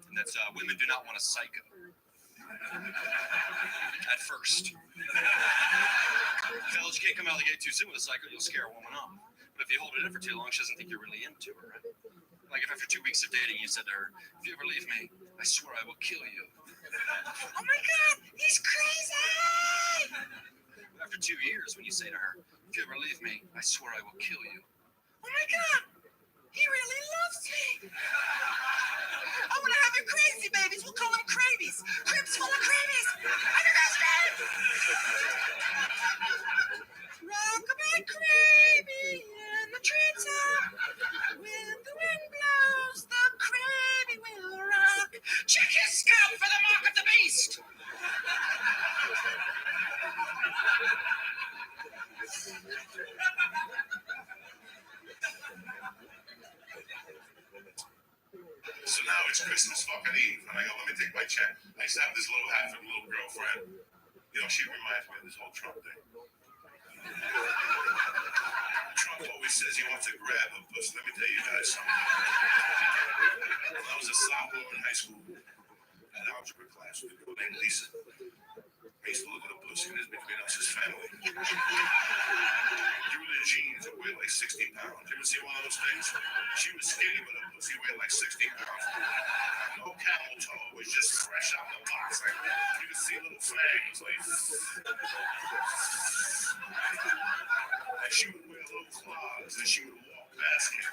And that's women do not want a psycho. At first. Fellas, you can't come out of the gate too soon with a psycho. You'll scare a woman off. But if you hold it in for too long, she doesn't think you're really into her. Right? Like if after 2 weeks of dating, you said to her, if you ever leave me, I swear I will kill you. Oh my God, he's crazy! But after 2 years, when you say to her, if you ever leave me, I swear I will kill you. Oh my God, he really loves me. I want to have your crazy babies. We'll call them crabies. Cribs full of crabies. Rock-a-bye cravy in the treetop. When the wind blows, the cravy will rock. Check his scalp for the mark of the beast. So now it's Christmas fucking Eve, and I go, let me take my check. I used to have this little hat for the little girlfriend. You know, she reminds me of this whole Trump thing. Trump always says he wants to grab a pussy. Let me tell you guys something. When I was a sophomore in high school, I had algebra class with a girl named Lisa. I used to look at a pussy, and it's between us as family. You were in jeans that weighed like 60 pounds. You ever see one of those things? She was skinny, but her pussy weighed like 60 pounds. No camel toe, it was just fresh out the box. Like, you could see little fangs, like. And she would wear little claws, and she would walk past me.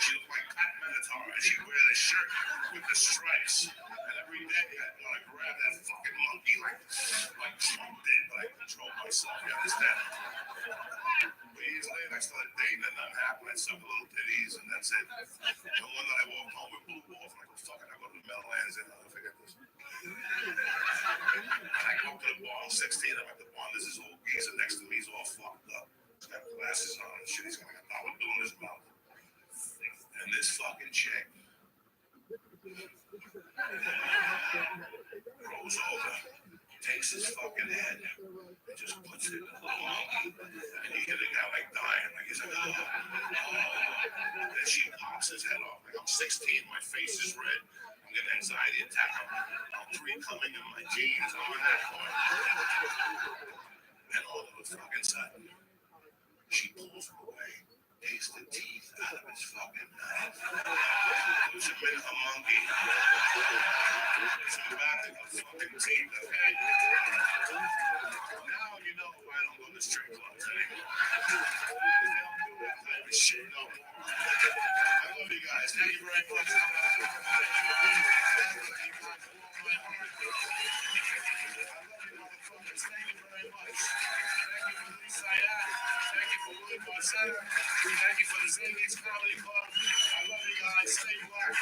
She looked like Pat Benatar, and she'd wear the shirt with the stripes. And every day I'd want to grab that fucking monkey like Trump did, but I controlled myself, you understand? But years later, I started dating, and I'm happy. I sucked little titties, and that's it. And one night I walked home with blue balls, and I go, fuck it, I go to the Meadowlands, and I'll forget this. And I go up to the bar, I'm 16, I'm at the bar, there's this old geezer next to me, he's all fucked up. He's got glasses on and shit, he's got like a dollar bill in his mouth. And this fucking chick rolls over, takes his fucking head, and just puts it in the monkey. And you hear the guy like dying, like he's like, oh. Then she pops his head off. Like I'm 16, my face is red. I'm getting anxiety attack. I'm 3 coming in my jeans. I'm on that point. And all of a fucking Submit a monkey. Some back to the fucking team, okay? Now you know why I don't go to strip clubs anymore. They don't do that type of shit no more. I love you guys. Thank you very much. Thank you for the Zingix Comedy Club. I love you guys. Stay black.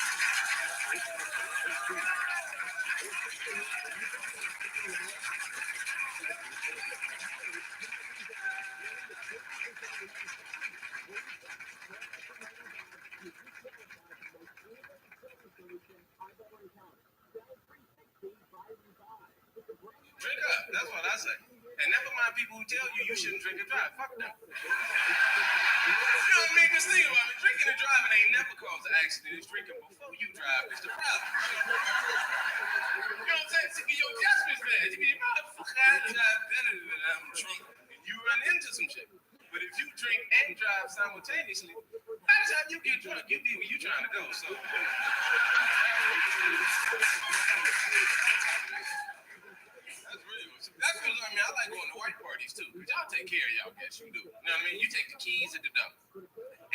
Drink up. That's what I say. And never mind people who tell you shouldn't drink and drive. Fuck them. You know what I mean? Just think about it. Drinking and driving ain't never caused an accident. It's drinking before you drive. It's the problem. You know what I'm saying? See, your judgment's bad. You mean, motherfucker, I drive better than I'm drunk. And you run into some shit. But if you drink and drive simultaneously, by the time you get drunk, you be where you trying to go. So. That's real. I mean, I like going to white parties too. But y'all take care of y'all guests. You do. You know what I mean? You take the keys at the door.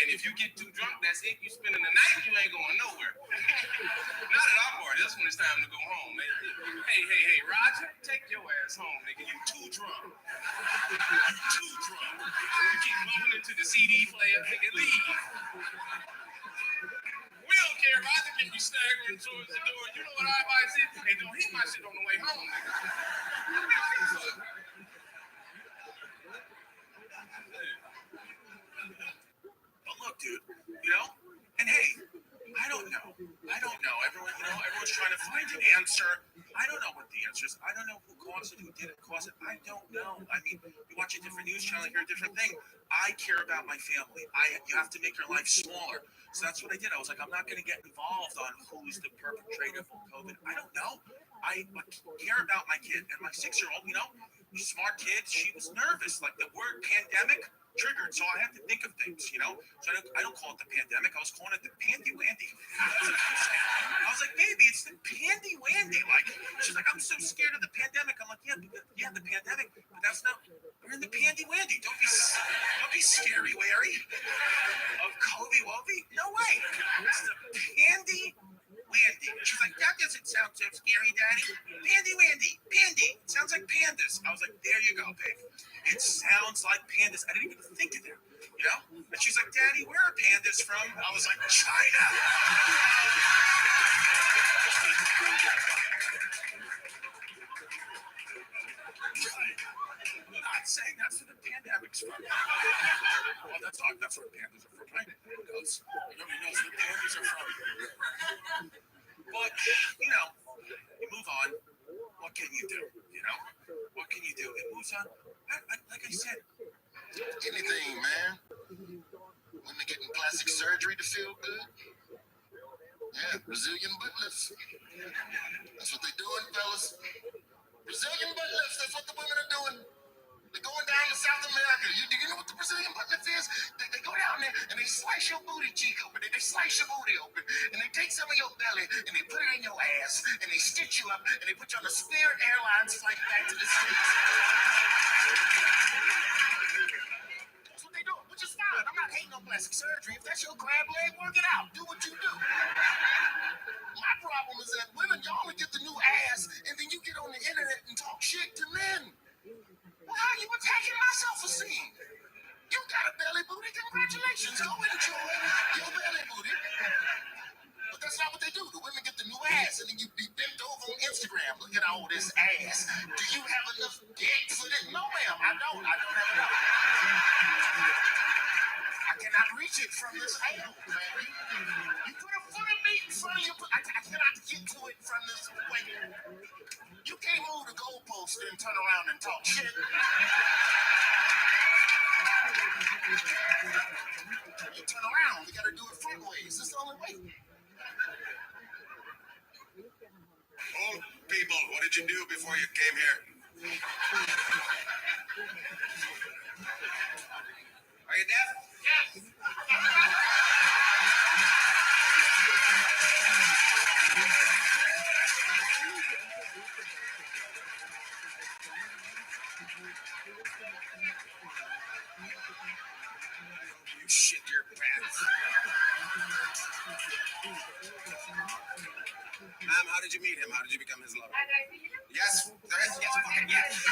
And if you get too drunk, that's it. You spending the night, you ain't going nowhere. Not at our party. That's when it's time to go home, man. Hey, Roger, take your ass home, nigga. You too drunk. You too drunk. You keep moving into the CD player, nigga. Leave. We don't care. Roger can be staggering towards the door. You know what I advise is? Hey, don't hit my shit on the way home, nigga. But look, dude, you know, and hey, I don't know. Everyone's trying to find an answer. I don't know what the answer is. I don't know who caused it, who didn't cause it. I don't know. I mean, you watch a different news channel, hear a different thing. I care about my family. You have to make your life smaller. So that's what I did. I was like, I'm not going to get involved on who's the perpetrator of COVID. I don't know. I care about my kid and my 6-year-old, you know, smart kid. She was nervous. Like the word pandemic triggered. So I have to think of things, you know. So I don't call it the pandemic. I was calling it the pandy-wandy. That's what I was saying. I was like, baby, it's the pandy-wandy. Like, she's like, I'm so scared of the pandemic. I'm like, yeah, the pandemic. But that's not, we're in the pandy-wandy. Don't be scary, wary of COVID-wobby. No way. It's the pandy-wandy. She's like, that doesn't sound so scary, Daddy. Pandy-wandy. Pandy. It sounds like pandas. I was like, there you go, babe. It sounds like pandas. I didn't even think of that, you know? And she's like, Daddy, where are pandas from? I was like, China. I'm not saying that's where the pandemic's from. Well, that's where pandas are from, right? Nobody knows where pandas are from. But, you know, you move on. What can you do, you know? What can you do? It moves on. Like I said, Anything, man. Women getting plastic surgery to feel good. Yeah, Brazilian butt lifts. That's what they're doing, fellas. Brazilian butt lifts, that's what the women are doing. They're going down to South America. Do you know what the Brazilian butt lift is? They go down there and they slice your booty cheek open. They slice your booty open. And they take some of your belly and they put it in your ass and they stitch you up and they put you on a Spirit Airlines flight back to the States. That's what they do, which is fine. I'm not hating on plastic surgery. If that's your crab leg, work it out. Do what you do. My problem is that women, y'all only get the new ass and then you get on the internet and talk shit to men. Well, how are you attacking my self-esteem? You got a belly booty. Congratulations. Go enjoy your belly booty. But that's not what they do. The women get the new ass, and then you be bent over on Instagram. Look at all this ass. Do you have enough dick for this? No, ma'am. I don't have enough. I cannot reach it from this angle, man. You put a foot of meat in front of you. I cannot get to it from this way. You can't move the goalpost and turn around and talk shit. You turn around. We gotta do it front ways. This is the only way. Old people, what did you do before you came here? Are you deaf? Yes. You shit your pants. Ma'am, how did you meet him? How did you become his lover? Yes, there is. Yes, fucking yes.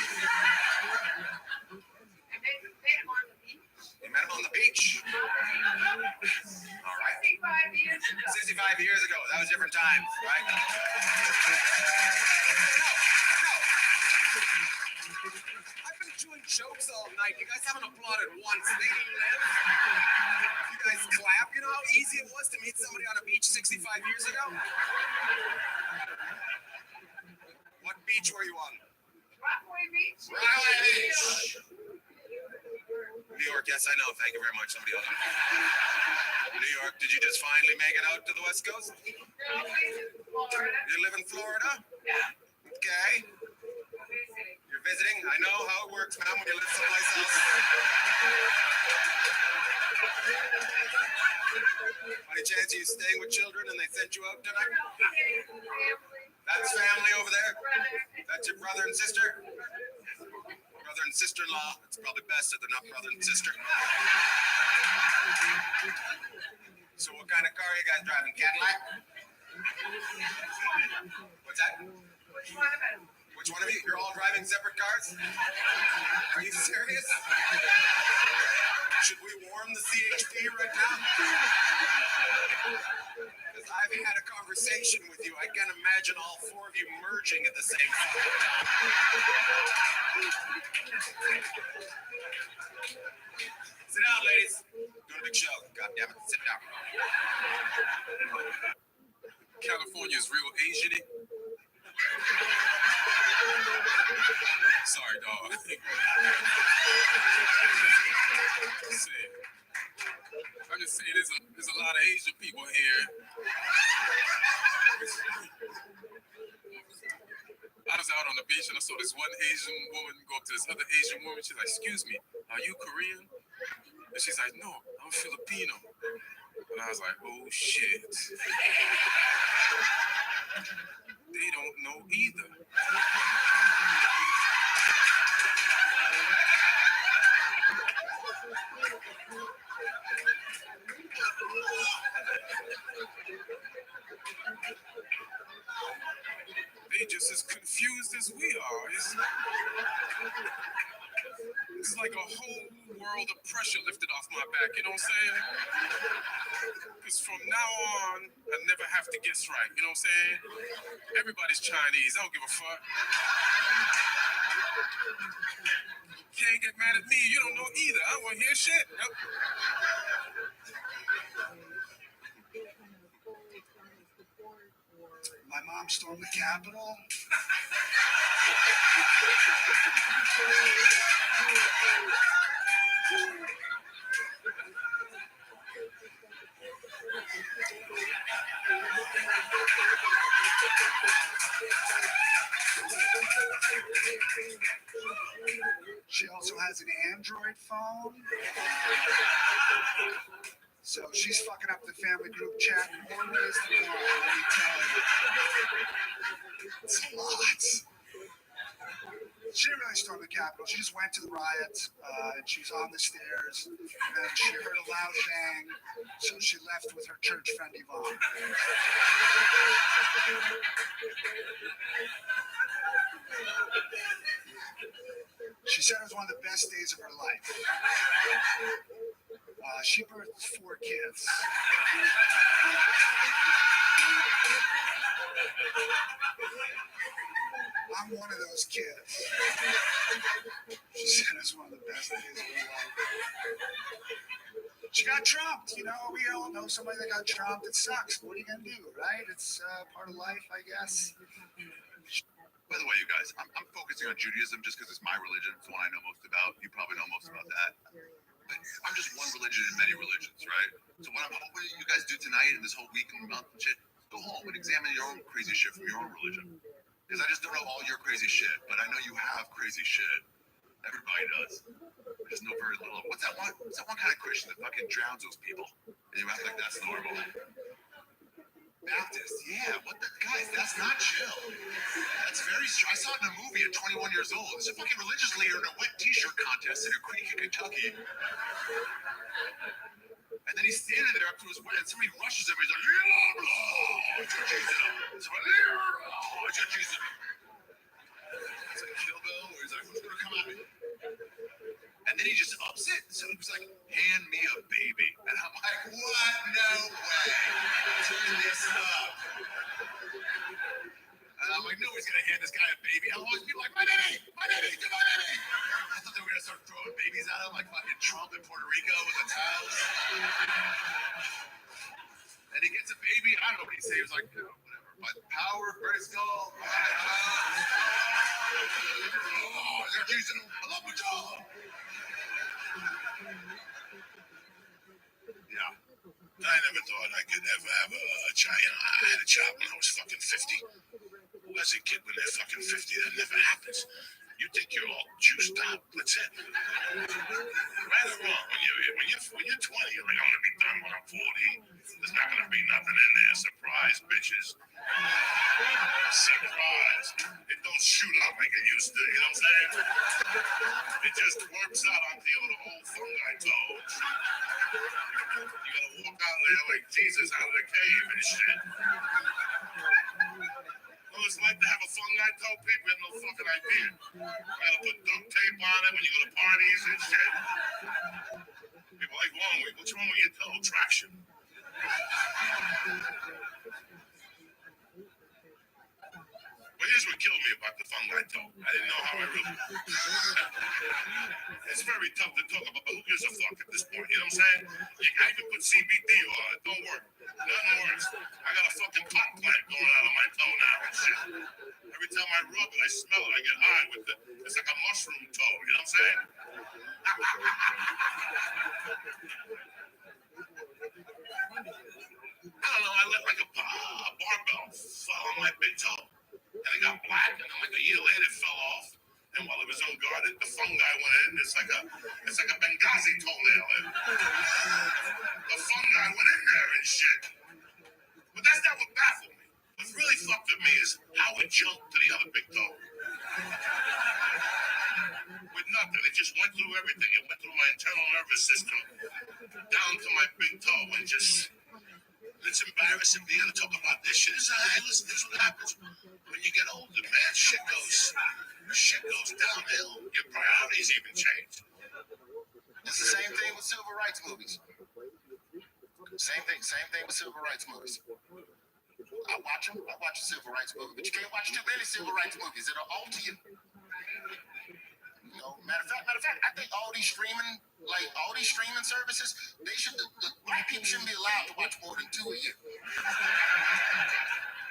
You met him on the beach? All right. 65 years ago. That was different times, right? No. I've been doing jokes all night. You guys haven't applauded once. They live. You guys clap. You know how easy it was to meet somebody on a beach 65 years ago? What beach were you on? Rockaway Beach. New York, yes, I know. Thank you very much. Somebody else. New York, did you just finally make it out to the West Coast? You live in Florida? Yeah. Okay. You're visiting? I know how it works, ma'am, when you live someplace else. Any chance you staying with children and they sent you out tonight? That's family over there? That's your brother and sister? Brother and sister-in-law. It's probably best that they're not brother and sister. So what kind of car are you guys driving? Cadillac? What's that? Which one of you? You're all driving separate cars? Are you serious? Should we warm the CHP right now? Because I've had a conversation with you. I can't imagine all four of you merging at the same time. Sit down, ladies. Doing a big show. God damn it. Sit down. California's real Asian-y. Sorry, dog. I'm just saying there's a lot of Asian people here. I was out on the beach and I saw this one Asian woman go up to this other Asian woman. She's like, "Excuse me, are you Korean?" And she's like, "No, I'm Filipino." And I was like, "Oh shit." They don't know either. They just as confused as we are. It's like a whole world of pressure lifted off my back, you know what I'm saying? Because from now on, I never have to guess right, you know what I'm saying? Everybody's Chinese, I don't give a fuck. Can't get mad at me, you don't know either. I don't want to hear shit. Nope. My mom stormed the Capitol. She also has an Android phone. So she's fucking up the family group chat in more ways than one, let me tell you. It's a lot. She didn't really storm the Capitol. She just went to the riot, and she was on the stairs, and then she heard a loud bang, so she left with her church friend Yvonne. She said it was one of the best days of her life. She birthed 4 kids. I'm one of those kids. She said it was one of the best days of her life. She got trumped, you know. We all know somebody that got trumped. It sucks. What are you gonna do, right? It's part of life, I guess. By the way, you guys, I'm focusing on Judaism just because it's my religion. It's the one I know most about. You probably know most about that. But I'm just one religion in many religions, right? So what I'm hoping you guys do tonight and this whole week and month and shit, go home and examine your own crazy shit from your own religion. Because I just don't know all your crazy shit, but I know you have crazy shit. Everybody does. I just know very little. What's that one kind of Christian that fucking drowns those people? And you act like that's normal. Baptist, yeah. What the guys? That's not chill. That's very strange. I saw it in a movie at 21 years old. It's a fucking religious leader in a wet T-shirt contest in a creek in Kentucky. And then he's standing there up to his wedding, and somebody rushes him. He's like, yeah, Jesus. Jesus. It's like Kill Bill, where he's like, who's gonna come at me? And then he just ups it. So he was like, hand me a baby. And I'm like, what? No way. Turn this up. And I'm like, nobody's gonna hand this guy a baby. I'll always be like, my baby, come on, baby. I thought they were gonna start throwing babies at him like fucking Trump in Puerto Rico with the towels. And he gets a baby. I don't know what he says. He was like, you know, whatever. But power, praise God. Oh, Jesus, I love my job. Yeah. I never thought I could ever have a child. I had a child when I was fucking 50. As a kid, when they're fucking 50, that never happens. You think you're all juiced up. That's it. Right or wrong, when you're 20, you're like, I'm gonna be done when I'm 40. There's not gonna be nothing in there. Surprise, bitches. Surprise. It don't shoot up like it used to, you know what I'm saying? It just works out onto your little old fungi toes. You gotta walk out there like Jesus out of the cave and shit. Well, it's like to have a fungi toe pig. We have no fucking idea. You gotta put duct tape on it when you go to parties and shit. People like, what's wrong with your toe? Traction. But here's what killed me about the fungi toe. I didn't know how I really. It's very tough to talk about, but who gives a fuck at this point? You know what I'm saying? I can put CBD on it. Don't work. Nothing works. I got a fucking pot plant going out of my toe now and shit. Every time I rub it, I smell it. I get high with it. It's like a mushroom toe. You know what I'm saying? I don't know. I let like a barbell fall on my big toe. And it got black, and then like a year later it fell off. And while it was unguarded, the fungi went in. It's like a Benghazi toenail. And the fungi went in there and shit. But that's not what baffled me. What really fucked with me is how it jumped to the other big toe. With nothing. It just went through everything. It went through my internal nervous system, down to my big toe, and just... It's embarrassing being to talk about this shit. Hey, listen, this is what happens when you get older, man. Shit goes downhill. Your priorities even change. It's the same thing with civil rights movies. Same thing with civil rights movies. I watch them. I watch a civil rights movie, but you can't watch too many civil rights movies. It'll alter you. You know, matter of fact, I think all these streaming services, the white people shouldn't be allowed to watch more than 2 a year.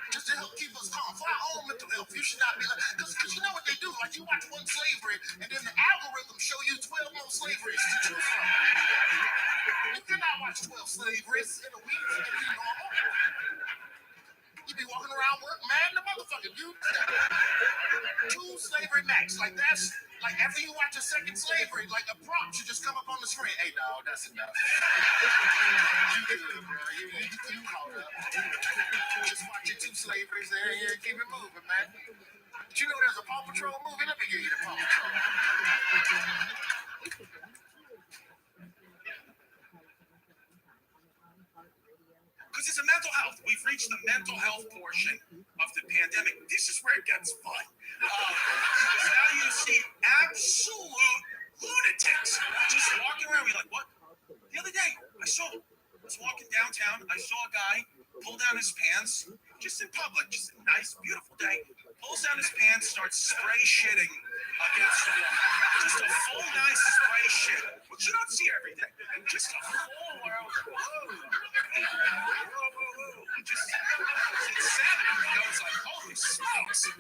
Just to help keep us calm. For our own mental health, you should not be like, because you know what they do, like you watch one slavery, and then the algorithm show you 12 more slaveries to choose from. You cannot watch 12 slaveries in a week and be normal. You be walking around work, man, the motherfucker, you 2 slavery max, like that's, like after you watch a second slavery, like a prompt should just come up on the screen. Hey, no, that's enough. You good, bro. You caught up. Just watch your 2 slaveries there and keep it moving, man. But you know there's a Paw Patrol movie? Let me give you the Paw Patrol. Because it's a mental health. We've reached the mental health portion of the pandemic. This is where it gets fun. Because now you see absolute lunatics just walking around. We're like, what? The other day, I was walking downtown. I saw a guy pull down his pants, just in public, just a nice, beautiful day. Pulls down his pants, starts spray shitting against the wall. Just a full, nice spray shit, which you don't see every day. Just a full world. Just it's Saturday. I was like, holy smokes.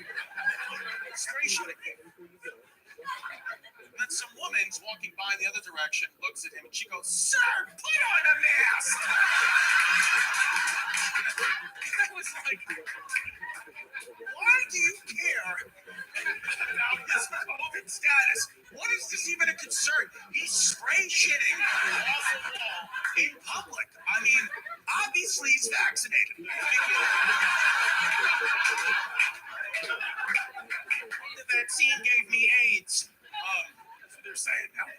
Spray shitting. And then some woman's walking by in the other direction, looks at him, and she goes, "Sir, put on a mask!" I was like, why do you care about this COVID American status. What is this even a concern? He's spray shitting off the wall in public. I mean, obviously he's vaccinated. The vaccine gave me AIDS. That's what they're saying now.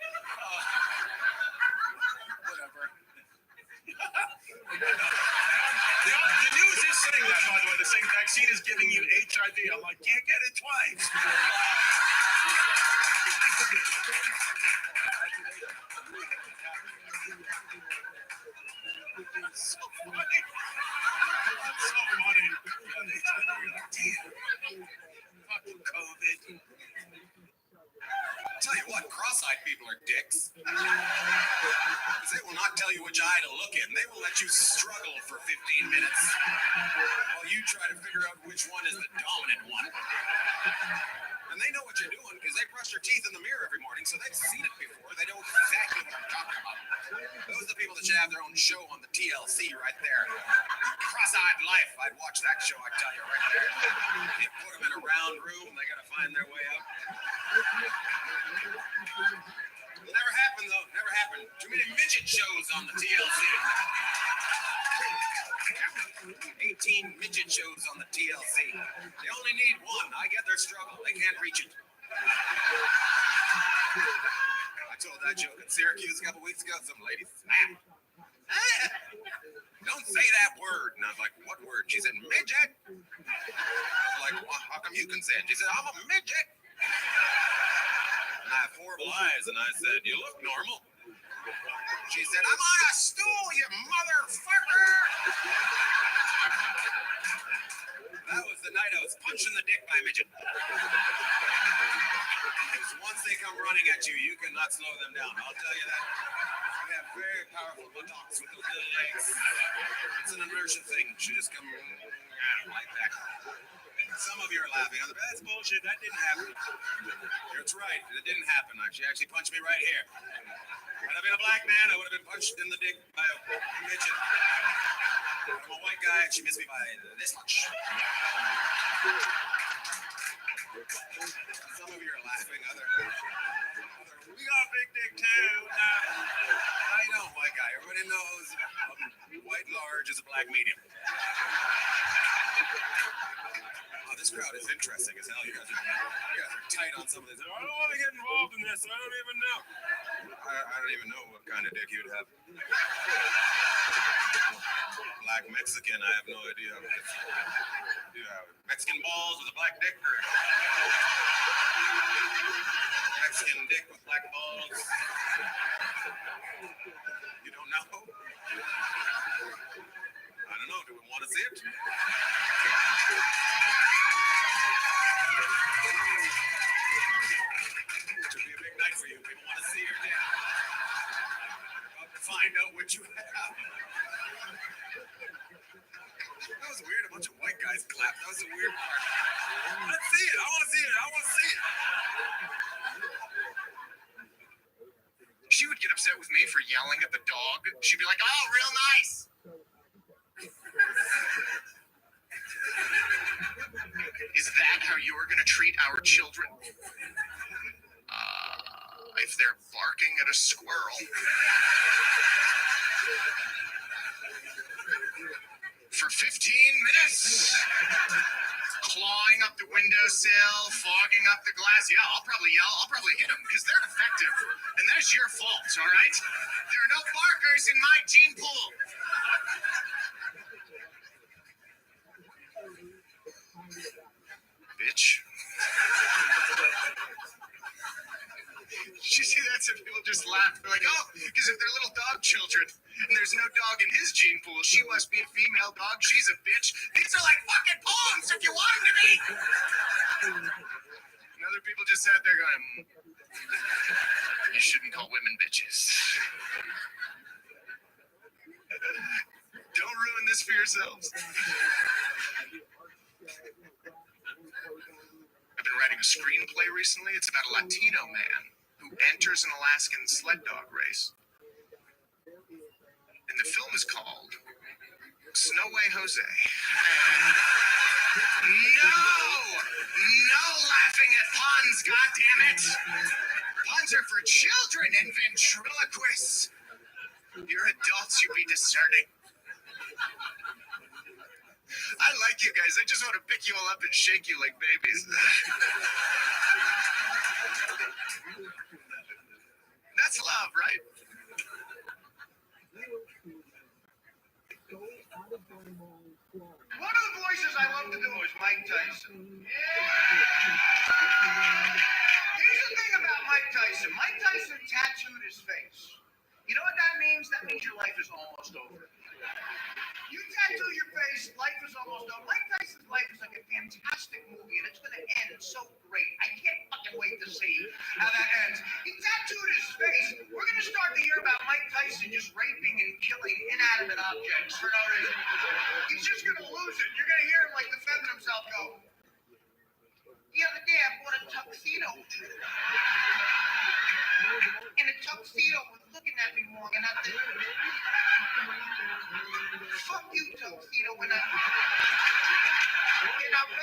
Whatever. The news is saying that, by the way. They're saying vaccine is giving you HIV. I'm like, can't get it twice. So funny. That's so funny. Damn. Fucking COVID. I'll tell you what, cross-eyed people are dicks. Because they will not tell you which eye to look in. They will let you struggle for 15 minutes while you try to figure out which one is the dominant one. And they know what you're doing because they brush their teeth in the mirror every morning, so they've seen it before. They know exactly what I'm talking about. Those are the people that should have their own show on the TLC right there. Cross-eyed Life. I'd watch that show, I tell you, right there. You put them in a round room, they got to find their way out. Never happened, though. Never happened. Too many midget shows on the TLC. 18 midget shows on the TLC. They only need one. I get their struggle. They can't reach it. I told that joke in Syracuse a couple weeks ago. Some lady snapped. Don't say that word. And I was like, what word? She said, midget. I was like, well, how come you can say it? She said, I'm a midget. And I have horrible eyes. And I said, you look normal. She said, I'm on a stool, you motherfucker. That was the night I was punching the dick by a midget. Because once they come running at you, you cannot slow them down. I'll tell you that. They have very powerful buttocks with those little legs. It's an inertia thing. She just come like that. Some of you are laughing. That's bullshit. That didn't happen. That's right. It didn't happen. She actually punched me right here. Had I been a black man, I would have been punched in the dick by a midget. I'm a white guy, and she missed me by this much. Some of you are laughing. We got a big dick too. I know, white guy. Everybody knows white large is a black medium. Oh, this crowd is interesting as hell. You guys are tight on some of this. I don't want to get involved in this. I don't even know. I don't even know what kind of dick you'd have. Black Mexican, I have no idea. Mexican balls with a black dick or Mexican dick with black balls. You don't know? I don't know. Do we want to see it? It should be a big night for you. People want to see your dick. About to find out what you have. That was weird. A bunch of white guys clapped. That was the weird part. Let's see it. I want to see it. I want to see it. She would get upset with me for yelling at the dog. She'd be like, oh, real nice. Is that how you're going to treat our children? If they're barking at a squirrel. For 15 minutes. Clawing up the windowsill, fogging up the glass. Yeah, I'll probably yell. I'll probably hit them because they're defective. And that is your fault, all right? There are no barkers in my gene pool. Bitch. You see that? Some people just laugh. They're like, oh, because if they're little dog children and there's no dog in his gene pool, she must be a female dog. She's a bitch. These are like fucking poems if you want them to be. And other people just sat there going, you shouldn't call women bitches. Don't ruin this for yourselves. I've been writing a screenplay recently. It's about a Latino man who enters an Alaskan sled dog race. And the film is called Snow Way Jose. And No laughing at puns, goddammit! Puns are for children and ventriloquists. You're adults, you be discerning. I like you guys. I just want to pick you all up and shake you like babies. That's love, right? One of the voices I love to do is Mike Tyson. Here's the thing about Mike Tyson. Mike Tyson tattooed his face. You know what that means? That means your life is almost over. You tattoo your face, life is almost over. Mike Tyson's life is like a fantastic movie, and it's going to end so great. I can't fucking wait to see how that ends. He tattooed his face. We're going to start to hear about Mike Tyson just raping and killing inanimate objects for no reason. He's just going to lose it. You're going to hear him like defending himself go, the other day I bought a tuxedo. And the tuxedo was looking at me more, and I said, fuck you, tuxedo, and I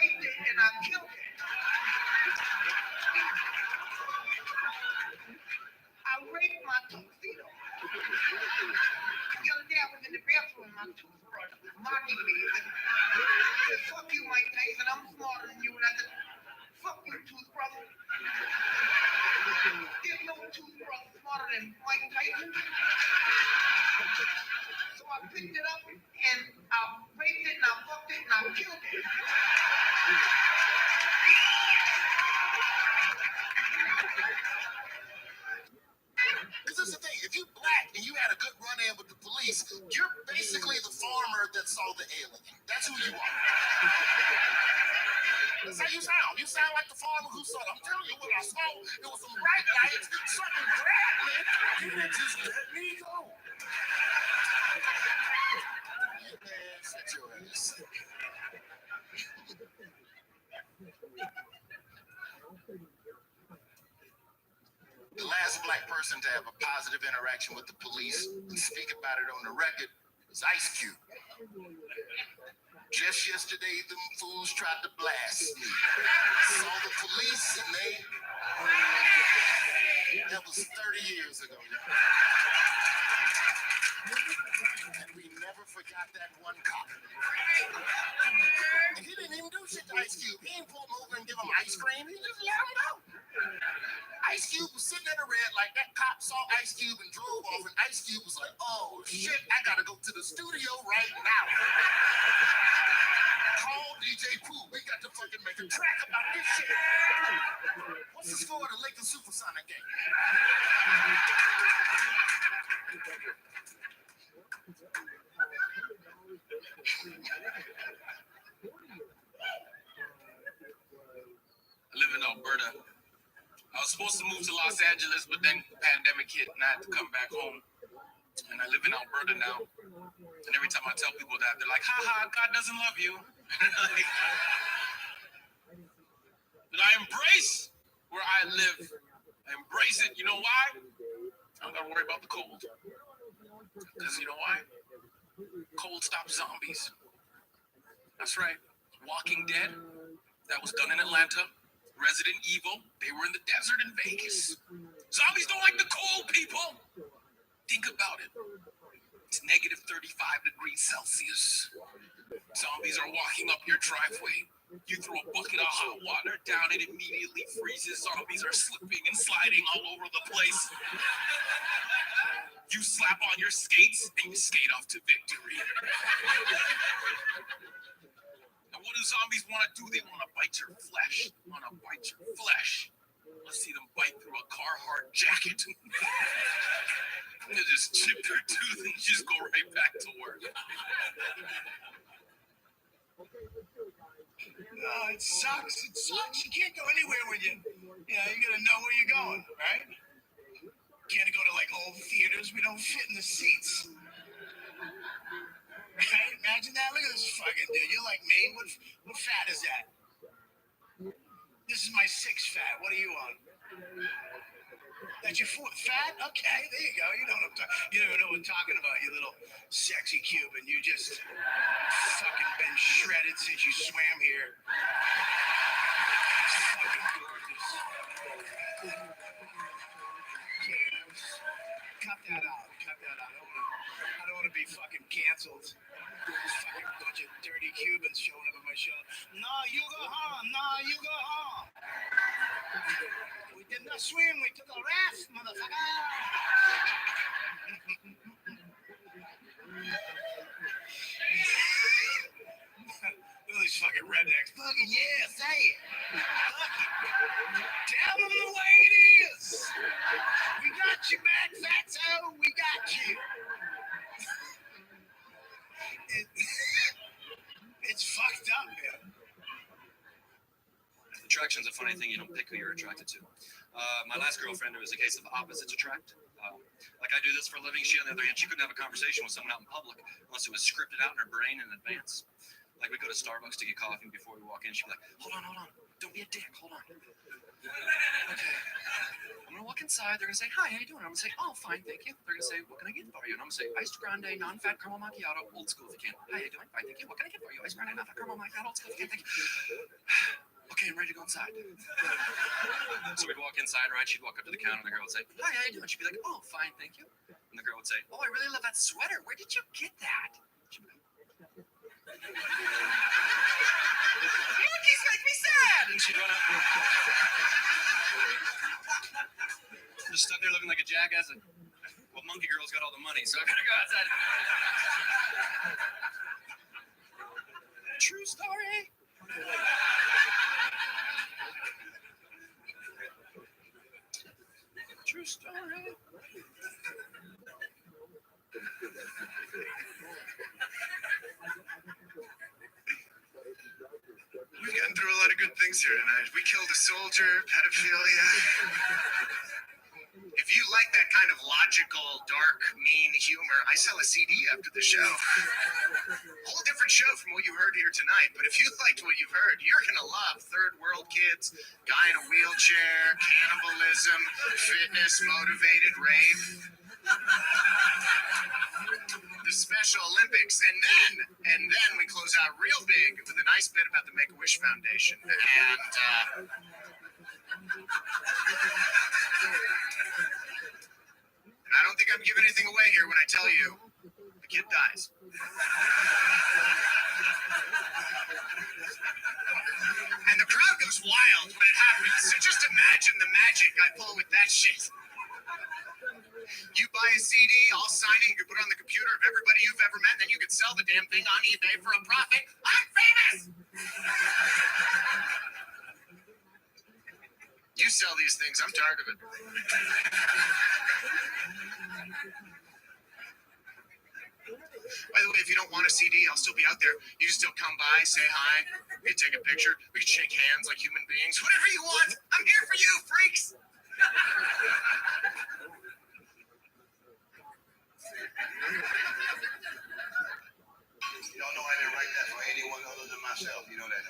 raped it and I killed it. I raped my tuxedo. The other day I was in the bathroom and my toothbrush was mocking me. He said, fuck you, Mike Tyson, I'm smarter than you. And I said, fuck you, toothbrush. There's no toothbrush smarter than Mike Tyson. So I picked it up and I raped it and I fucked it and I killed it. Because that's the thing, if you black and you had a good run-in with the police, you're basically the farmer that saw the alien. That's who you are. That's how you sound. You sound like the farmer who saw it. I'm telling you what I saw. It was some bright lights, something grabbed me, and it just let me go. Man, shut your ass. The last black person to have a positive interaction with the police and speak about it on the record is Ice Cube. Just yesterday, them fools tried to blast me. Saw the police and that was 30 years ago. And we never forgot that one cop. And he didn't even do shit to Ice Cube. He didn't pull him over and give him ice cream. He just let him go. Ice Cube was sitting at a red light. That cop saw Ice Cube and drove off. And Ice Cube was like, oh, shit, I got to go to the studio right now. Call DJ Pooh. We got to fucking make a track about this shit. What's the score of the Lakers Supersonic game? I live in Alberta. I was supposed to move to Los Angeles, but then the pandemic hit and I had to come back home. And I live in Alberta now. And every time I tell people that, they're like, haha, God doesn't love you. But I embrace where I live. I embrace it. You know why? I don't gotta worry about the cold. Because you know why? Cold stops zombies. That's right. Walking Dead, that was done in Atlanta. Resident Evil, they were in the desert in Vegas. Zombies don't like the cold, people. Think about it. It's negative 35 degrees Celsius. Zombies are walking up your driveway. You throw a bucket of hot water down, it immediately freezes. Zombies are slipping and sliding all over the place. You slap on your skates and you skate off to victory. And what do zombies want to do? They want to bite your flesh. They want to bite your flesh. Let's see them bite through a Carhartt jacket. They just chip their tooth and just go right back to work. No, it sucks. It sucks. You can't go anywhere when you gotta know where you're going, right? Can't go to like old theaters. We don't fit in the seats. Right? Imagine that. Look at this fucking dude. You're like me. What fat is that? This is my 6 fat. What are you on? That your foot fat? Okay, there you go. You know what I'm talking. You never know what I'm talking about. You little sexy Cuban. You just fucking been shredded since you swam here. Fucking gorgeous. Cut that out. Cut that out. I don't want to be fucking canceled. This fucking bunch of dirty Cubans showing up at my show. No, you go home. No, you go home. We did not swim. We took a raft, motherfucker. Look at these fucking rednecks. Fucking yeah, say it. Tell them the way it is. We got you back, fatso. We got you. It's fucked up, man. Attraction's a funny thing. You don't pick who you're attracted to. My last girlfriend, it was a case of opposites attract. Like I do this for a living. She, on the other hand, she couldn't have a conversation with someone out in public unless it was scripted out in her brain in advance. Like we go to Starbucks to get coffee, and before we walk in, she'd be like, hold on. Don't be a dick. Hold on. Okay. I'm going to walk inside. They're going to say, hi, how you doing? I'm going to say, oh, fine, thank you. They're going to say, what can I get for you? And I'm going to say, iced grande, non-fat caramel macchiato, old school if you can. How you doing? Fine, thank you. What can I get for you? Iced grande, non-fat caramel macchiato, old school if you can. Thank you. Okay, I'm ready to go inside. So we'd walk inside, right? She'd walk up to the counter, and the girl would say, hi, how you doing? She'd be like, oh, fine, thank you. And the girl would say, oh, I really love that sweater. Where did you get that? She'd be like, monkeys make me sad! And she'd run up. Just stuck there looking like a jackass. And, well, Monkey Girl's got all the money, so I gotta go outside. True story. True story. We've gotten through a lot of good things here tonight. We killed a soldier, pedophilia. If you like that kind of logical, dark, mean humor, I sell a CD after the show. A whole different show from what you heard here tonight. But if you liked what you've heard, you're going to love Third World Kids, Guy in a Wheelchair, Cannibalism, Fitness, Motivated Rape, the Special Olympics, and then we close out real big with a nice bit about the Make-A-Wish Foundation. And I don't think I'm giving anything away here when I tell you the kid dies. And the crowd goes wild when it happens. So just imagine the magic I pull with that shit. You buy a CD, I'll sign it, you can put it on the computer of everybody you've ever met, and then you can sell the damn thing on eBay for a profit. I'm famous! You sell these things, I'm tired of it. By the way, if you don't want a CD, I'll still be out there. You can still come by, say hi, we can take a picture, we can shake hands like human beings, whatever you want. I'm here for you, freaks! Y'all know I didn't write that for anyone other than myself. You know that.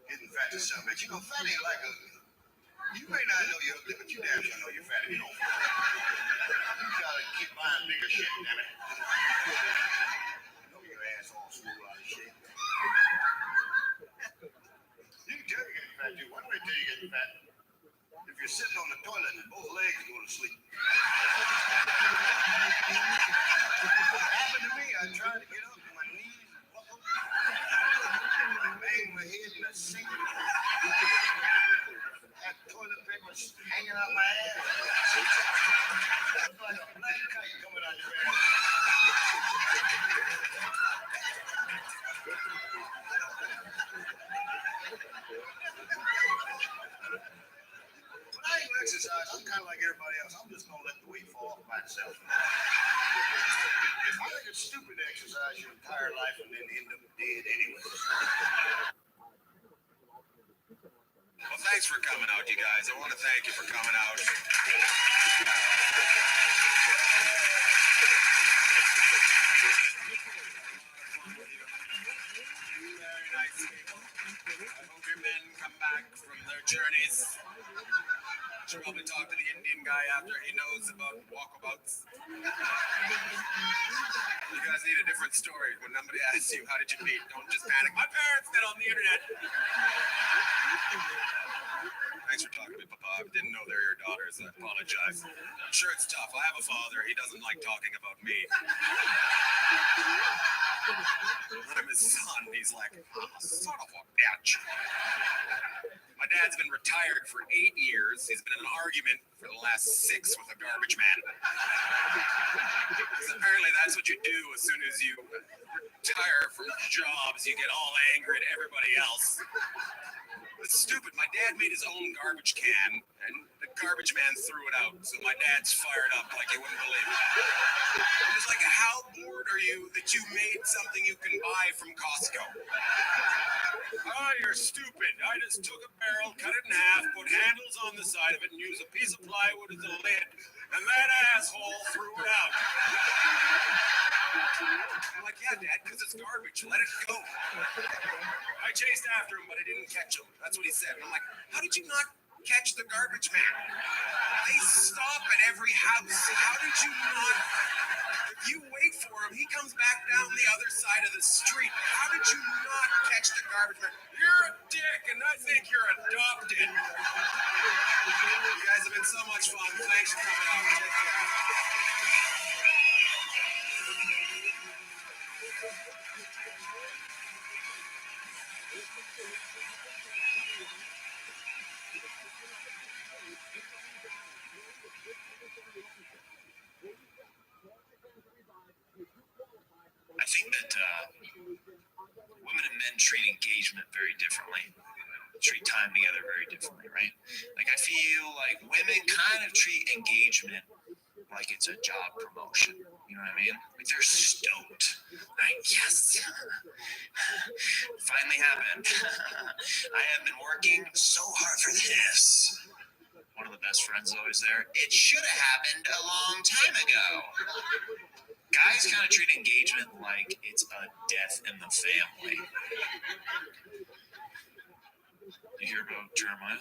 Getting fat to some bitch. You know, fat ain't like a. You may not know you're ugly, but you damn sure know you're fat if you don't. You gotta keep buying bigger shit, damn it. Know your ass all screwed out of shit. You can tell you're getting fat too. One way to tell you're getting fat. If you're sitting on the toilet and both legs go to sleep. Happened to me. I tried to get up and my knees buckled. Banged my head in the sink. Had toilet paper hanging out my ass. That's like a black kite coming out your ass. When I ain't exercise, I'm kind of like everybody else. I'm just going to let the weight fall off by itself. I think it's stupid to exercise your entire life and then end up dead anyway. Well, thanks for coming out, you guys. I want to thank you for coming out. Very nice people. I hope your men come back from their journeys Should probably talk to the Indian guy after he knows about walkabouts. You guys need a different story. When somebody asks you, how did you meet? Don't just panic. My parents met on the internet. Thanks for talking to me, Papa. I didn't know they're your daughters. I apologize. I'm sure it's tough. I have a father. He doesn't like talking about me. I'm his son. He's like, oh, son of a bitch. My dad's been retired for 8 years. He's been in an argument for the last 6 with a garbage man. Apparently that's what you do as soon as you retire from jobs. You get all angry at everybody else. It's stupid. My dad made his own garbage can, and the garbage man threw it out. So my dad's fired up like you wouldn't believe it. I'm just like, how bored are you that you made something you can buy from Costco? Oh, you're stupid. I just took a barrel, cut it in half, put handles on the side of it, and used a piece of plywood as a lid. And that asshole threw it out. I'm like, yeah, Dad, because it's garbage. Let it go. I chased after him, but I didn't catch him. That's what he said. And I'm like, how did you not catch the garbage man? They stop at every house. How did you not? If you wait for him, he comes back down the other side of the street. How did you not catch the garbage man? You're a dick, and I think you're adopted. You guys have been so much fun. Thanks for coming out. Take care. I think that women and men treat engagement very differently, treat time together very differently, right? Like, I feel like women kind of treat engagement like it's a job promotion. You know what I mean? Like, they're stoked. Like, yes, finally happened. I have been working so hard for this. One of the best friends is always there. It should have happened a long time ago. Guys kind of treat engagement like it's a death in the family. You hear about Jeremiah?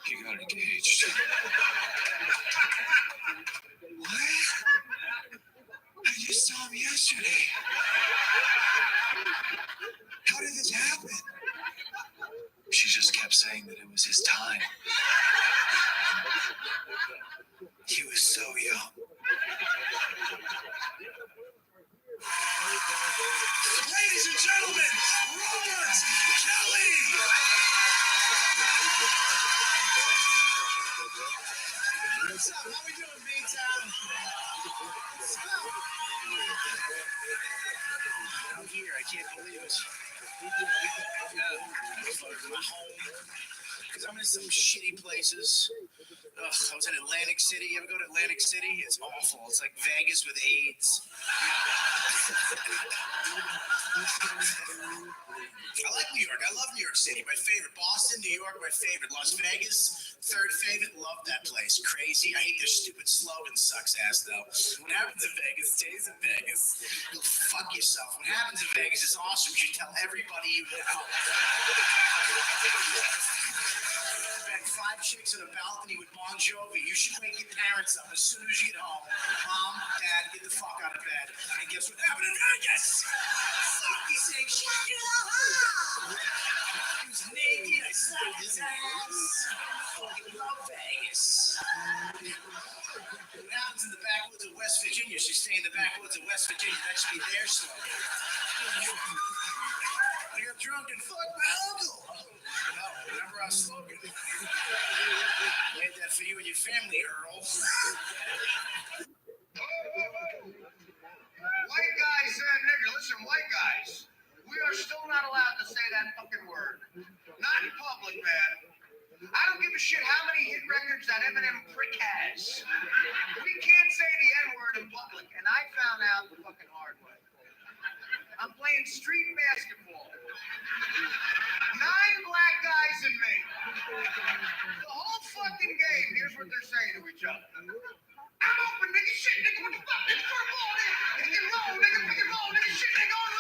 He got engaged. What? I just saw him yesterday. How did this happen? She just kept saying that it was his time. He was so young. Ladies and gentlemen, Robert Kelly! What's up? How we doing, B-Town? I'm here. I can't believe it. My home. Because I'm in some shitty places. Ugh, I was in Atlantic City. You ever go to Atlantic City? It's awful. It's like Vegas with AIDS. I like New York. I love New York City. My favorite. Boston, New York, my favorite. Las Vegas, third favorite. Love that place. Crazy. I hate their stupid slogan. Sucks ass, though. What happens in Vegas stays in Vegas. Go fuck yourself. What happens in Vegas is awesome. You tell everybody you know. Back 5 chicks on a balcony with Bon Jovi. You should wake your parents up as soon as you get home. Mom, Dad, get the fuck out of bed. And guess what happened in Vegas? He sang, shut your hole. He was naked. I slapped his ass. Fucking love Vegas. What happens in the backwoods of West Virginia? You stay in the backwoods of West Virginia. That should be their slogan. I got drunk and fucked my uncle. Remember our slogan? Made that for you and your family, Earl. White guys, nigger, listen, white guys. We are still not allowed to say that fucking word. Not in public, man. I don't give a shit how many hit records that Eminem prick has. We can't say the N-word in public, and I found out the fucking hard way. I'm playing street basketball. 9 black guys and me. The whole fucking game, here's what they're saying to each other. I'm open, nigga, shit, nigga, what the fuck? Nigga, throw a ball, nigga, pick and roll, nigga, shit, nigga, on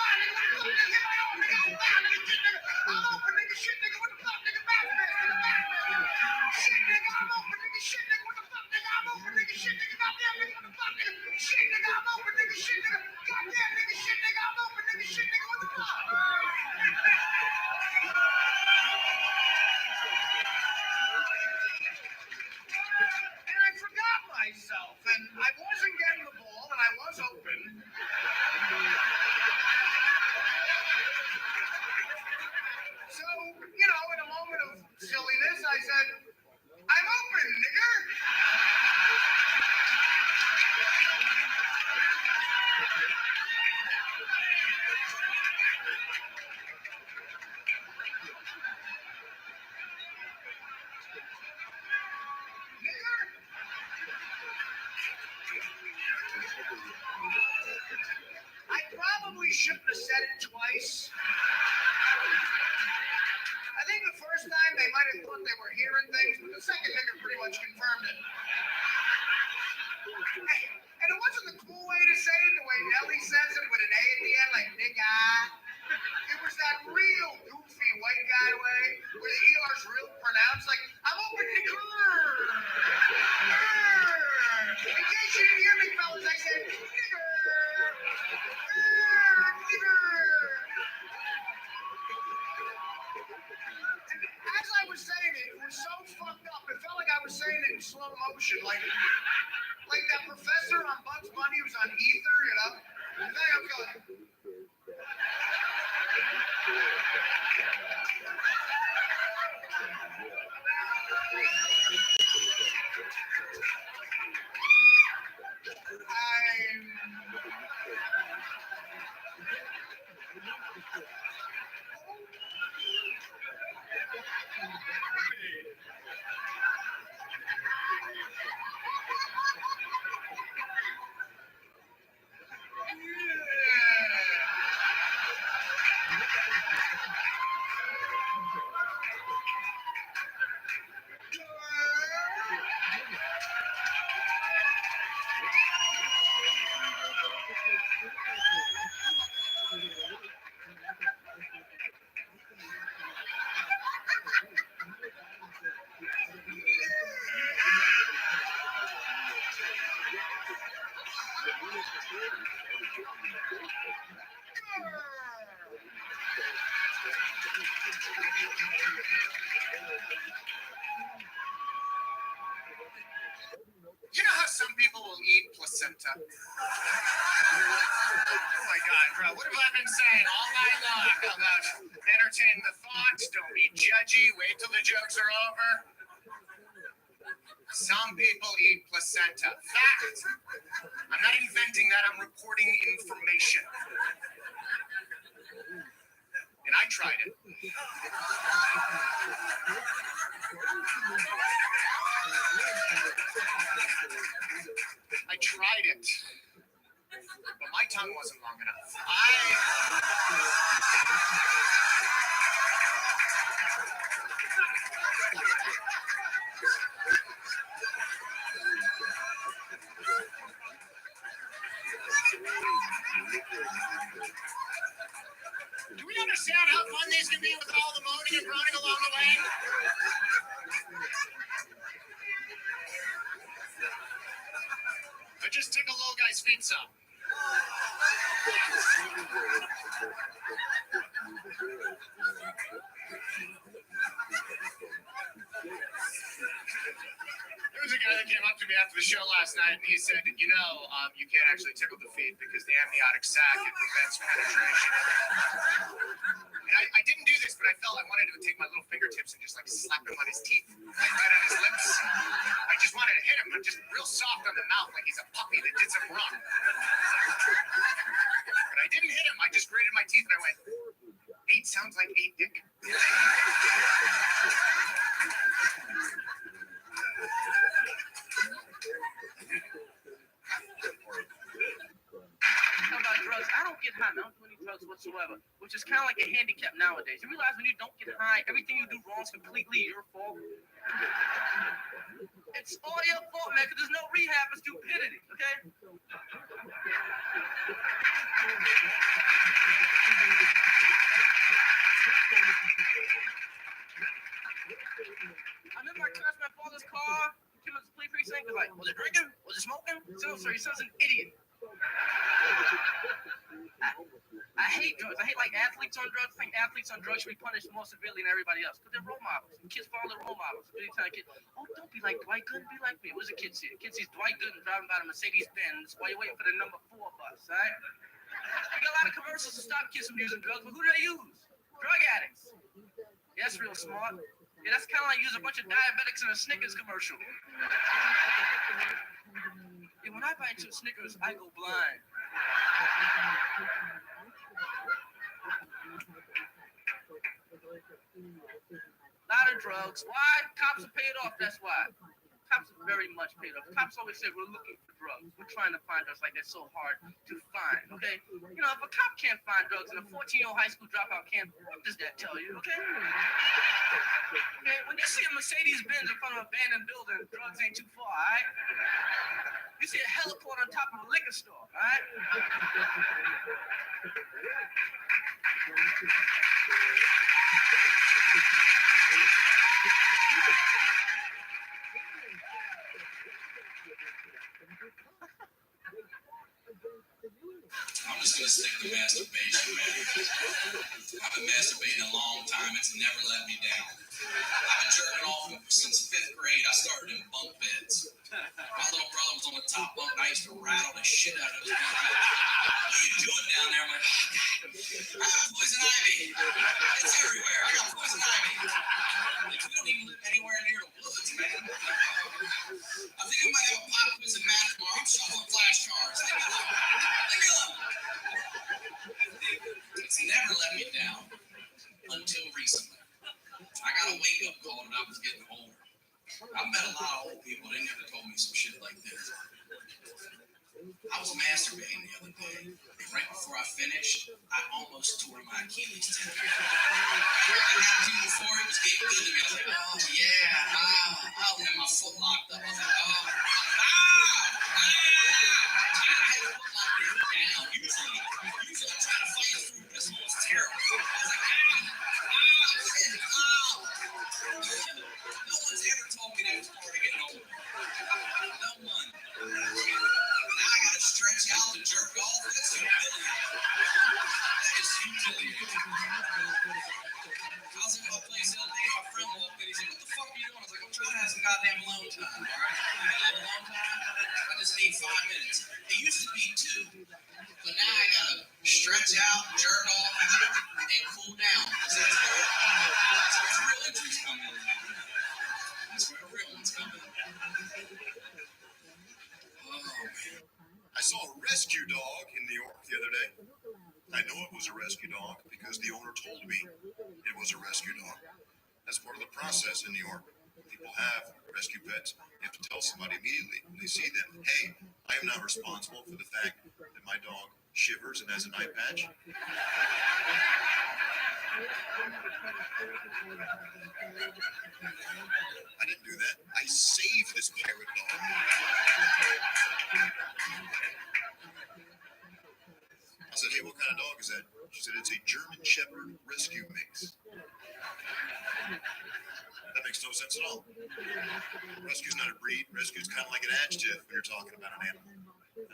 said it twice. I think the first time they might have thought they were hearing things, but the second nigga pretty much confirmed it. And it wasn't the cool way to say it, the way Nelly says it with an A at the end, like nigga. It was that real goofy white guy way, where the ER's real pronounced, like, I'm opening the car. In case you didn't hear me, fellas, I said nigger. As I was saying it, it was so fucked up. It felt like I was saying it in slow motion, like that professor on Bugs Bunny who's on ether, you know? And then I'm going. You know how some people will eat placenta? Oh my God, bro. What have I been saying all night long about entertain the thoughts, don't be judgy, wait till the jokes are over? Some people eat placenta. Fact. I'm not inventing that, I'm reporting information. And I tried it. I tried it, but my tongue wasn't long enough. Do we understand how fun these can be with all the moaning and groaning along the way? Or just tickle little guy's feet some. There was a guy that came up to me after the show last night and he said, you can't actually tickle the feet because the amniotic sac, it prevents penetration. And I didn't do this, but I felt I wanted to take my little fingertips and just like slap him on his teeth, like right on his lips. I just wanted to hit him, but just real soft on the mouth, like he's a puppy that did something wrong. But I didn't hit him. I just grated my teeth and I went, 8 sounds like 8 dick. About drugs, I don't get high. I don't do any drugs whatsoever, which is kind of like a handicap nowadays. You realize when you don't get high, everything you do wrong is completely your fault. It's all your fault, man, because there's no rehab for stupidity, okay? I remember I crashed my father's car. Came up to the police precinct. Was like, was it drinking? Was it smoking? So, sir, your son's an idiot. I hate drugs. I hate like athletes on drugs. I think athletes on drugs should be punished more severely than everybody else because they're role models. And kids follow their role models. They tell kids, oh, don't be like Dwight Gooden, be like me. What does a kid see? A kid sees Dwight Gooden driving by a Mercedes-Benz while you're waiting for the number 4 bus, right? You got a lot of commercials to stop kids from using drugs, but who do they use? Drug addicts. Yeah, that's real smart. Yeah, that's kind of like using a bunch of diabetics in a Snickers commercial. Yeah, when I bite into Snickers, I go blind. A lot of drugs. Why? Cops are paid off, that's why. Cops are very much paid off. Cops always say we're looking for drugs. We're trying to find drugs. Like they're so hard to find. Okay, you know, if a cop can't find drugs and a 14-year-old high school dropout can't, what does that tell you? Okay. Okay, when you see a Mercedes-Benz in front of an abandoned building, drugs ain't too far. All right. You see a heliport on top of a liquor store. All right. I'm just gonna stick to masturbation, man. I've been masturbating a long time. It's never let me down. I've been jerking off since 5th grade. I started in bunk beds. My little brother was on the top bunk, and I used to rattle the shit out of his bunk bed. What are you doing down there? I'm like, I got poison ivy. It's everywhere. I got poison ivy. Like, we don't even live anywhere near the woods, man. I think I might have a pop quiz in math tomorrow. I'm shuffling flashcards. Leave me alone. Leave me alone. It's never let me down until recently. I got a wake-up call when I was getting older. I've met a lot of old people. They never told me some shit like this. I was masturbating the other day. Right before I finished, I almost tore my Achilles tendon. I had to before it was getting good to me. I was like, oh yeah, and then my foot locked up. I was like, oh, I had to put my foot down. Usually I'm trying to fight through this. It was terrible. I was like, no one's ever told me that it was part of getting older. No one. Now I gotta stretch out and jerk off. That's humiliating. That is humiliating. I was in my place the other day, my friend walked in, he said, what the fuck are you doing? I was like, I'm trying to have some goddamn alone time, alright? Alone time? I just need 5 minutes. It used to be 2, but now I gotta stretch out, jerk off, and cool down. That's where real injuries come in. That's where the real ones come in. Oh, man. I saw a rescue dog in New York the other day. I know it was a rescue dog because the owner told me it was a rescue dog. That's part of the process in New York. People have rescue pets. You have to tell somebody immediately when they see them, hey, I am not responsible for the fact that my dog shivers and has an eye patch. I didn't do that. I saved this pirate dog. I said, hey, what kind of dog is that? She said, it's a German Shepherd rescue mix. That makes no sense at all. Rescue's not a breed. Rescue's kind of like an adjective when you're talking about an animal.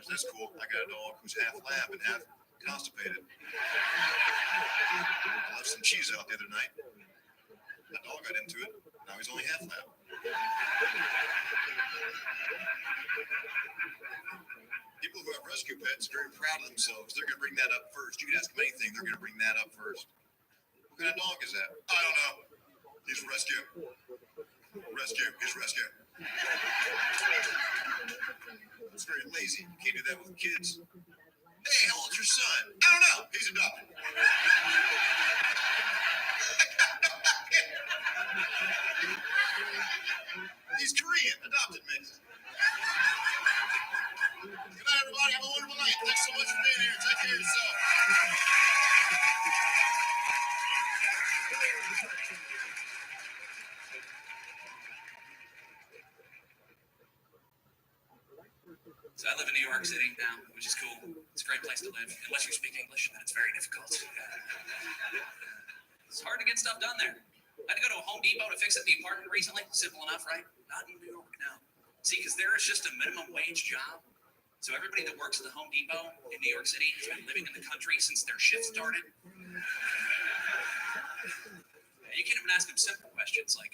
That's cool. I got a dog who's half lab and half constipated. I left some cheese out the other night. The dog got into it. Now he's only half lab. People who have rescue pets are very proud of themselves. They're going to bring that up first. You can ask them anything, they're going to bring that up first. What kind of dog is that? I don't know. He's rescue. Rescue. He's rescue. It's very lazy. You can't do that with kids. Hey, how old's your son? I don't know. He's adopted. He's Korean. Adopted mix. Good night, everybody. Have a wonderful night. Thanks so much for being here. Take care of yourself. So I live in New York City now, which is cool. It's a great place to live. Unless you speak English, then it's very difficult. It's hard to get stuff done there. I had to go to a Home Depot to fix up the apartment recently. Simple enough, right? Not in New York now. See, because there is just a minimum wage job. So everybody that works at the Home Depot in New York City has been living in the country since their shift started. You can't even ask them simple questions like,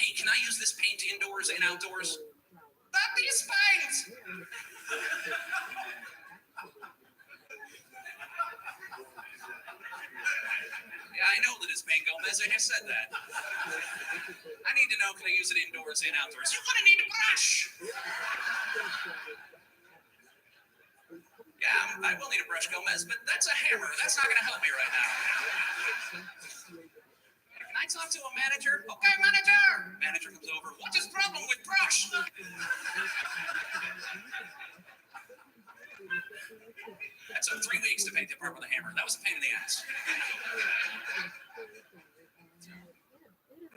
hey, can I use this paint indoors and outdoors? Not these paints! Yeah, I know that it's paint, Gomez. I just said that. I need to know, can I use it indoors and outdoors? You're gonna need a brush! Yeah, I will need a brush, Gomez, but that's a hammer. That's not gonna help me right now. Can I I talk to a manager? Okay, manager. Manager comes over. What's his problem with brush? That took 3 weeks to paint the apartment with a hammer. That was a pain in the ass.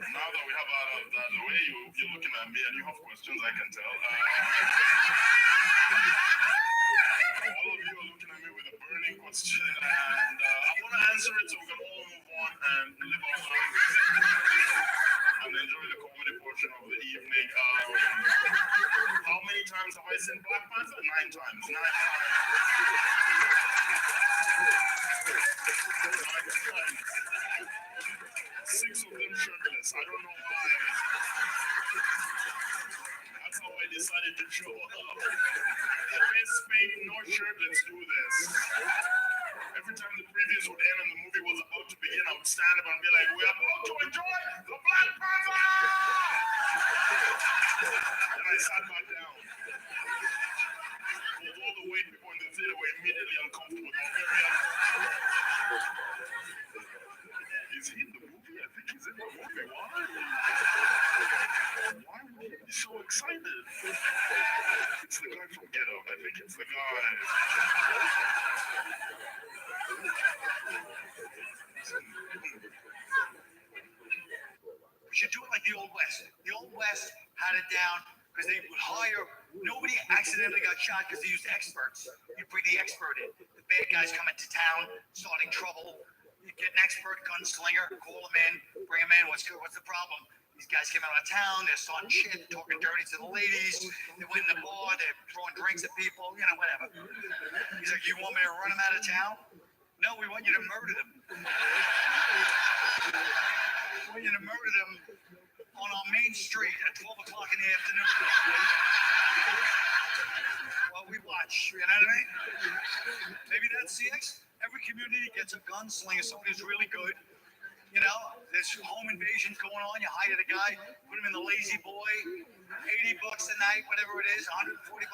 Now that we have out of that the way, you're looking at me and you have questions, I can tell. All of you are looking at me with a burning question, and I want to answer it so we can all move on and live our lives and enjoy the comedy portion of the evening. How many times have I seen Black Panther? 9 times. 9 times. 9 times. 6 of them shirtless. I don't know why. That's how I decided to show up. The best Spain, no shirt, let's do this. Every time the previews would end and the movie was about to begin, I would stand up and be like, we're about to enjoy the Black Panther! And I sat back down. Because all the white people in the theater were immediately uncomfortable. They were very uncomfortable. Is he in the movie? I think he's in the movie. Why? Why would he be so excited? It's the guy from Get Out. I think it's the guy. We should do it like the Old West. The Old West had it down because they would hire. Nobody accidentally got shot because they used experts. You bring the expert in. The bad guys come into town, starting trouble. You get an expert gunslinger, call him in, bring him in. What's good? What's the problem? These guys came out of town. They're starting shit, talking dirty to the ladies. They went in the bar. They're throwing drinks at people. You know, whatever. He's like, you want me to run them out of town? No, we want you to murder them. We want you to murder them on our main street at 12 o'clock in the afternoon. Well, we watch. You know what I mean? Maybe that's CX. Every community gets a gunslinger, somebody who's really good. You know, there's home invasions going on. You hire the guy, put him in the lazy boy, $80 a night, whatever it is, $140.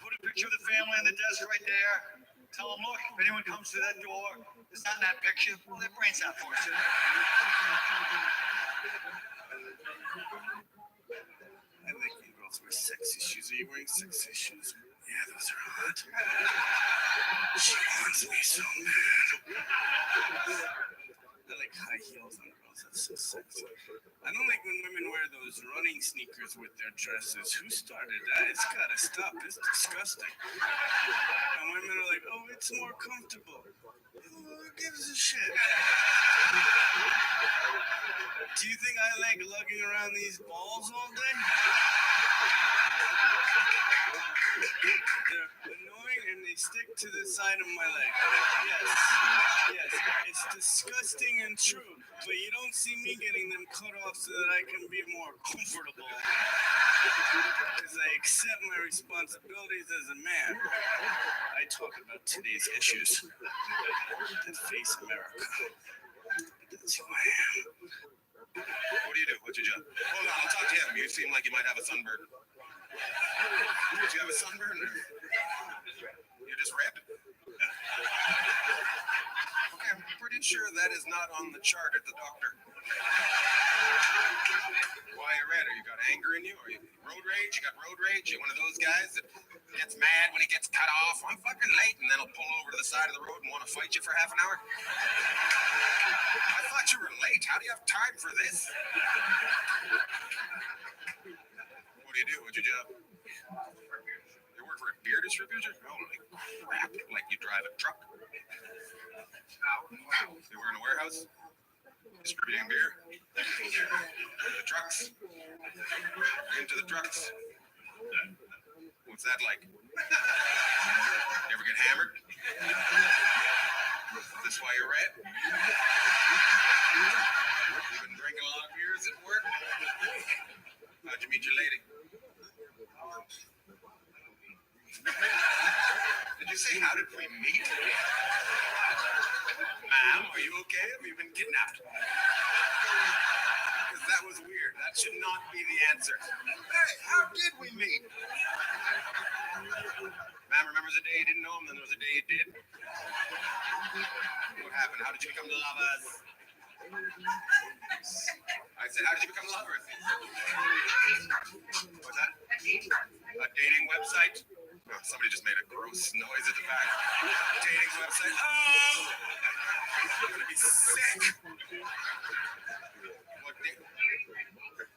Put a picture of the family on the desk right there. Tell them, look, if anyone comes to that door, it's not in that picture. Well, their brain's not for it. I like when girls wear sexy shoes. Are you wearing sexy shoes? Yeah, those are hot. She wants me so bad. I like high heels on girls. That's so sexy. I don't like when women wear those running sneakers with their dresses. Who started that? It's gotta stop. It's disgusting. And women are like, oh, it's more comfortable. Who gives a shit? Do you think I like lugging around these balls all day? They're annoying and they stick to the side of my leg. Yes, it's disgusting and true, but you don't see me getting them cut off so that I can be more comfortable. Because I accept my responsibilities as a man. I talk about today's issues that face America. That's who I am. What do you do? What's your job? Hold on, I'll talk to him. You seem like you might have a sunburn. Do you have a sunburn? Or you're just red? Okay, I'm pretty sure that is not on the chart at the doctor. Why are you red? Are you got anger in you? Are you road rage? You got road rage? You one of those guys that gets mad when he gets cut off? I'm fucking late, and then he'll pull over to the side of the road and want to fight you for half an hour? I thought you were late. How do you have time for this? What do you do? What's your job? You work for a beer distributor? Holy crap. Like you drive a truck? You work in a warehouse? Distributing beer? The trucks? Into the trucks? What's that like? You ever get hammered? Is this why you're red? You've been drinking a lot of beers at work? How'd you meet your lady? Did you say, how did we meet? Ma'am, are you okay? Have you been kidnapped? Because that was weird. That should not be the answer. Hey, how did we meet? Ma'am remembers a day you didn't know him, then there was a day you did. What happened? How did you become lovers? I said, how did you become lovers? What's that? A dating website? Oh, somebody just made a gross noise at the back. Dating website. Oh! I'm gonna be sick. What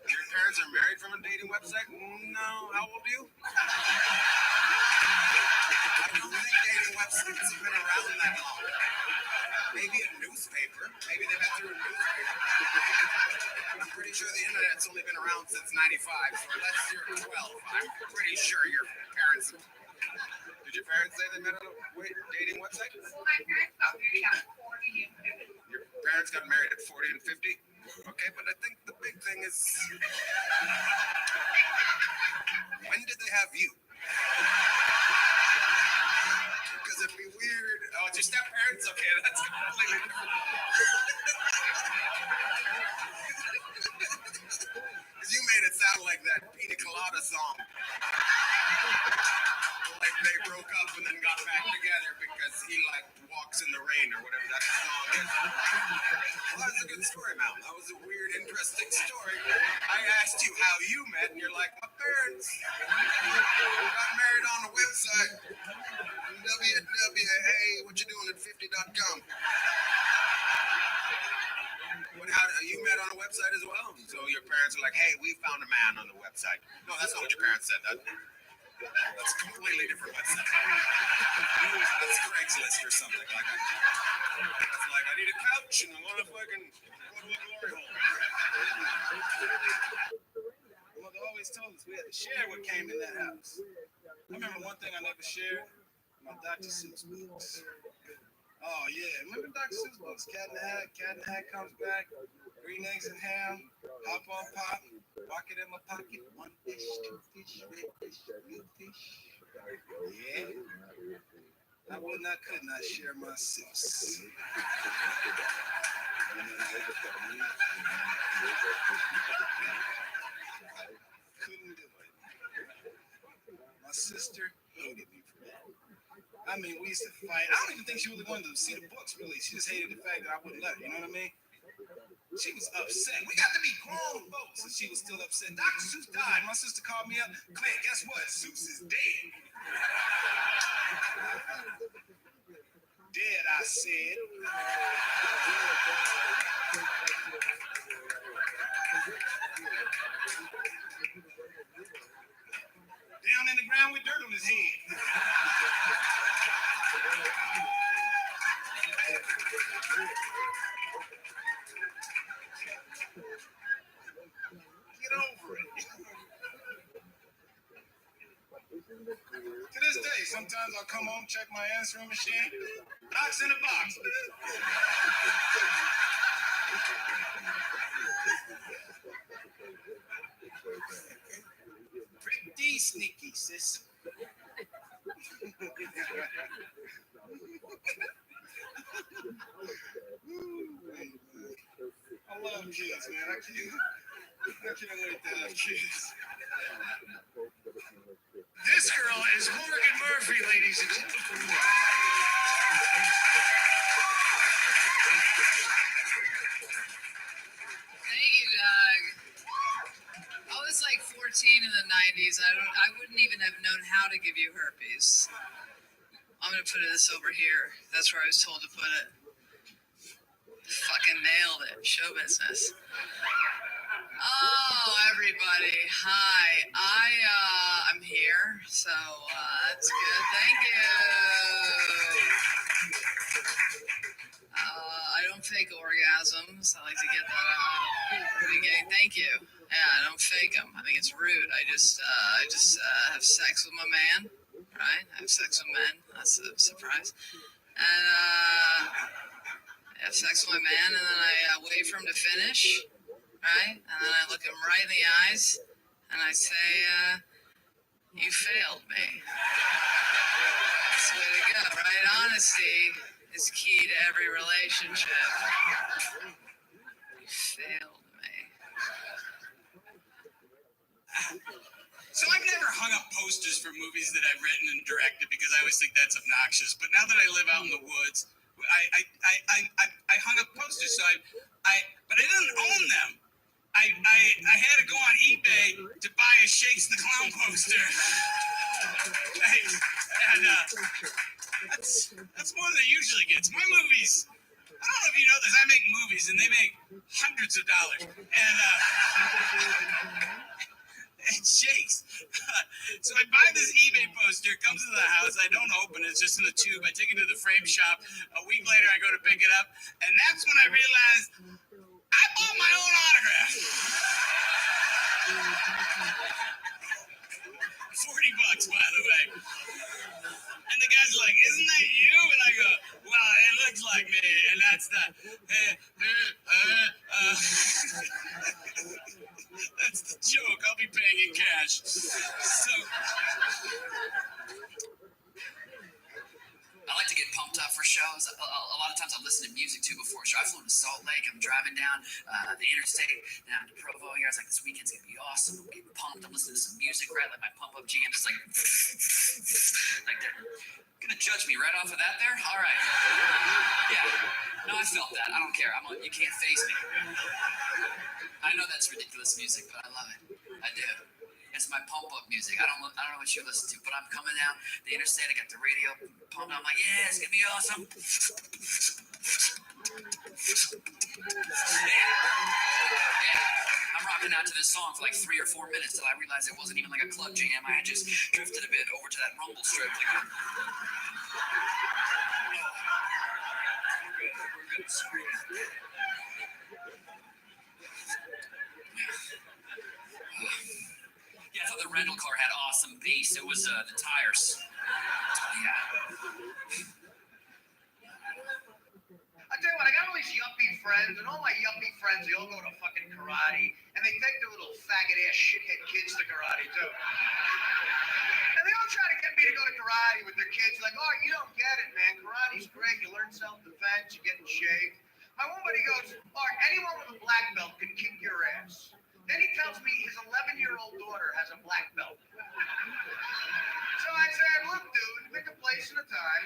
your parents are married from a dating website? No. How old are you? I don't think dating websites have been around that long. Maybe a newspaper. Maybe they met through a newspaper. I'm pretty sure the internet's only been around since '95, so unless you're 12, I'm pretty sure your parents. Did your parents say they met on a dating website? Well, my parents got married at 40 and 50. Your parents got married at 40 and 50? Okay, but I think the big thing is, when did they have you? Because it'd be weird. Oh, it's your step parents? Okay, that's completely different. Because you made it sound like that Pina Colada song. Like they broke up and then got back together because he like walks in the rain or whatever that song is. Well, that was a good story, Mal. That was a weird, interesting story. I asked you how you met, and you're like, my parents got married on a website. www.whatyoudooing@50.com. How you met on a website as well? So your parents are like, hey, we found a man on the website. No, that's not what your parents said. That's a completely different website. That's Craigslist or something. Like that's like, I need a couch and I want to fucking go to a glory hole. My mother always told us we had to share what came in that house. I remember one thing I never shared, my Dr. Seuss books. Oh yeah, remember Dr. Seuss books? Cat in the Hat comes back, green eggs and ham, hop on pop, rocket in my pocket, one fish, two fish, red fish, blue fish. Yeah, I would not, could not share my Seuss. Couldn't do it. My sister hated me for that. I mean, we used to fight. I don't even think she really wanted to see the books, really. She just hated the fact that I wouldn't let her, you know what I mean? She was upset. We got to be grown folks, and she was still upset. Dr. Seuss died. My sister called me up. Clint, guess what? Seuss is dead. Dead, I said. Down in the ground with dirt on his head. Get over it. To this day, sometimes I'll come home, check my answering machine. Doc's in the box. Pretty sneaky, sis. I love kids, man. I can't wait to have kids. This girl is Morgan Murphy, ladies and gentlemen. Thank you, Doug. I was like 14 in the 90s. I wouldn't even have known how to give you herpes. I'm gonna put this over here. That's where I was told to put it. Fucking nailed it. Show business. Oh, everybody. Hi. I'm here. So that's good. Thank you. I don't fake orgasms. I like to get that out. Thank you. Yeah, I don't fake them. I think it's rude. I just have sex with my man. Right? I have sex with men. That's a surprise. And I have sex with my man, and then I wait for him to finish. Right? And then I look him right in the eyes, and I say, you failed me. That's the way to go, right? Honesty is key to every relationship. You failed me. So I've never hung up posters for movies that I've written and directed because I always think that's obnoxious. But now that I live out in the woods I hung up posters, so but I didn't own them. I had to go on eBay to buy a Shakes the Clown poster. And that's more than it usually gets. My movies, I don't know if you know this, I make movies and they make hundreds of dollars. And it shakes. So I buy this eBay poster, it comes to the house, I don't open it, it's just in the tube. I take it to the frame shop. A week later, I go to pick it up, and that's when I realized I bought my own autograph. $40, by the way. And the guy's like, "Isn't that you?" And I go, "Well, it looks like me." And that's the that's the joke. I'll be paying in cash. So I like to get pumped up for shows. A lot of times I listen to music too before a show. I flew to Salt Lake. I'm driving down the interstate down to Provo here. I was like, this weekend's gonna be awesome. I'm getting pumped. I'm listening to some music, right? Like my pump up jam is like they're gonna judge me right off of that there. All right. Yeah. No, I felt that. I don't care. You can't face me. I know that's ridiculous music, but I love it. I do. It's my pump-up music. I don't know what you listen to, but I'm coming down the interstate. I got the radio pumped. I'm like, yeah, it's gonna be awesome. Yeah. I'm rocking out to this song for like 3 or 4 minutes till I realized it wasn't even like a club jam. I had just drifted a bit over to that rumble strip. We're good. Sorry. Yeah, I thought the rental car had awesome bass. It was the tires. Yeah. I tell you what, I got all these yuppie friends, and all my yuppie friends, they all go to fucking karate, and they take their little faggot-ass shithead kids to karate, too. And they all try to get me to go to karate with their kids. Like, oh, you don't get it, man. Karate's great. You learn self-defense. You get in shape. My one buddy goes, oh, anyone with a black belt can kick your ass. Then he tells me his 11-year-old daughter has a black belt. So I said, look, dude, pick a place and a time.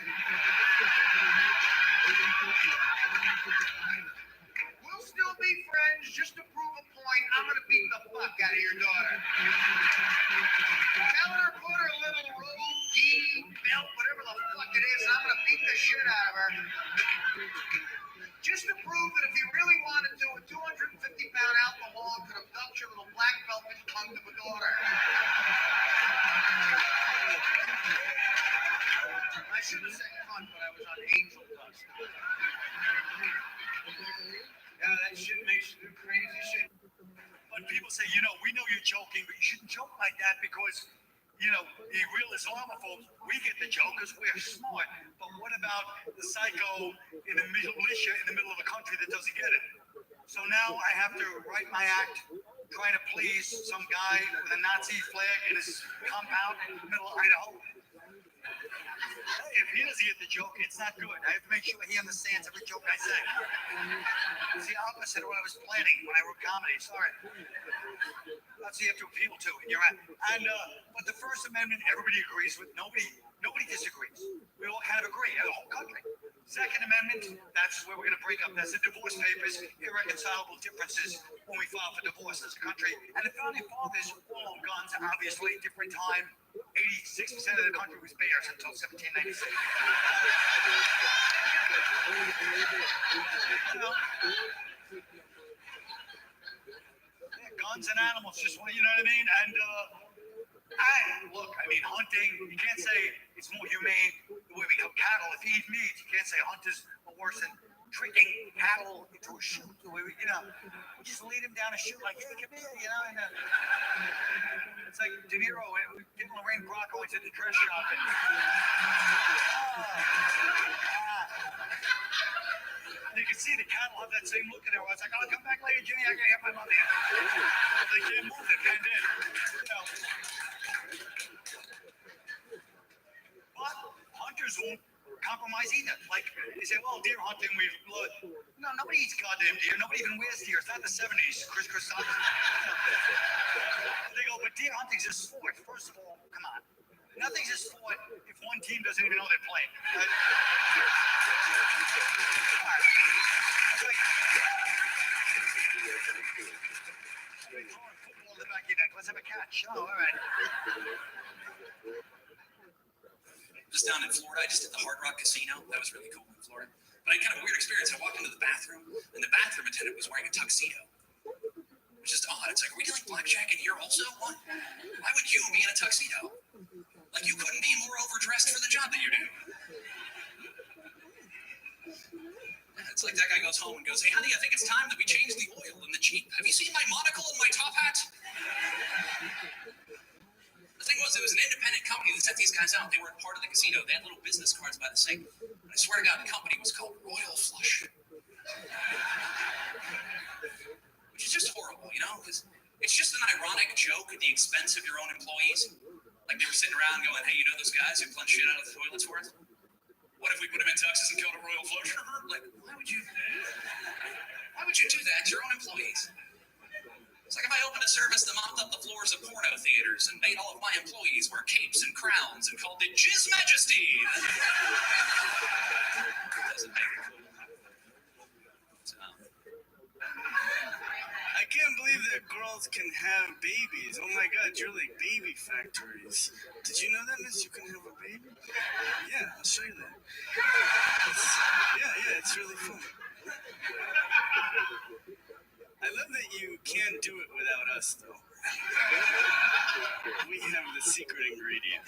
We'll still be friends just to prove a point. I'm going to beat the fuck out of your daughter. Tell her to put her little robe, belt, whatever the fuck it is, and I'm going to beat the shit out of her. Just to prove that if you really wanted to, a 250-pound alcoholic could abduct your little black belt and come to a daughter. I should have said cunt, but I was on angel dust. Yeah, that shit makes you do crazy shit. But people say, we know you're joking, but you shouldn't joke like that because, the real Islamophobes, we get the joke because we're smart. But what about the psycho in the militia in the middle of the country that doesn't get it? So now I have to write my act trying to please some guy with a Nazi flag in his compound in the middle of Idaho. If he doesn't get the joke, it's not good. I have to make sure he understands every joke I say. It's the opposite of what I was planning when I wrote comedy. Sorry. That's what you have to appeal to in your act. But the First Amendment, everybody agrees with. Nobody disagrees. We all kind of agree, the whole country. Second Amendment, that's where we're going to break up. That's the divorce papers, irreconcilable differences when we file for divorce as a country. And the Founding Fathers all owned guns, obviously, different time. 86% of the country was bears until 1796. Guns and animals, just want, you know what I mean? And hunting, you can't say it's more humane the way we kill cattle. If you eat meat, you can't say hunters are worse than tricking cattle into a chute. The way we just lead them down a chute like, hey, come here, and it's like De Niro getting Lorraine Bracco into the dress shop. You can see the cattle have that same look in their eyes. Like, come back later, Jimmy. I gotta get my money. They can't move it, and then, But hunters won't compromise either. Like, they say, well, deer hunting, we've blood. No, nobody eats goddamn deer. Nobody even wears deer. It's not the 70s. Chris Christopher. They go, but deer hunting's a sport. First of all, come on. Nothing's a sport if one team doesn't even know they're playing. Let's have a catch. Oh, all right. Just down in Florida, I just did the Hard Rock Casino. That was really cool in Florida. But I had kind of a weird experience. I walked into the bathroom, and the bathroom attendant was wearing a tuxedo. It was just odd. It's like, are we doing blackjack in here also? What? Why would you be in a tuxedo? Like, you couldn't be more overdressed for the job that you do. Yeah, it's like that guy goes home and goes, hey, honey, I think it's time that we change the oil in the Jeep. Have you seen my monocle and my top hat? The thing was, it was an independent company that sent these guys out. They weren't part of the casino. They had little business cards by the sink. And I swear to God, the company was called Royal Flush. Which is just horrible, you know? Because it's just an ironic joke at the expense of your own employees. Like they were sitting around going, hey, you know those guys who plunge shit out of the toilets for us? What if we put them in tuxes and killed a Royal Flusher? Like, why would you do that to your own employees? It's like if I opened a service that mopped up the floors of porno theaters and made all of my employees wear capes and crowns and called it Jizz Majesty. Doesn't make it cool. I can't believe that girls can have babies. Oh my God, you're like baby factories. Did you know that, miss? You can have a baby? Yeah, I'll show you that. Yeah, it's really fun. I love that you can't do it without us, though. We have the secret ingredient.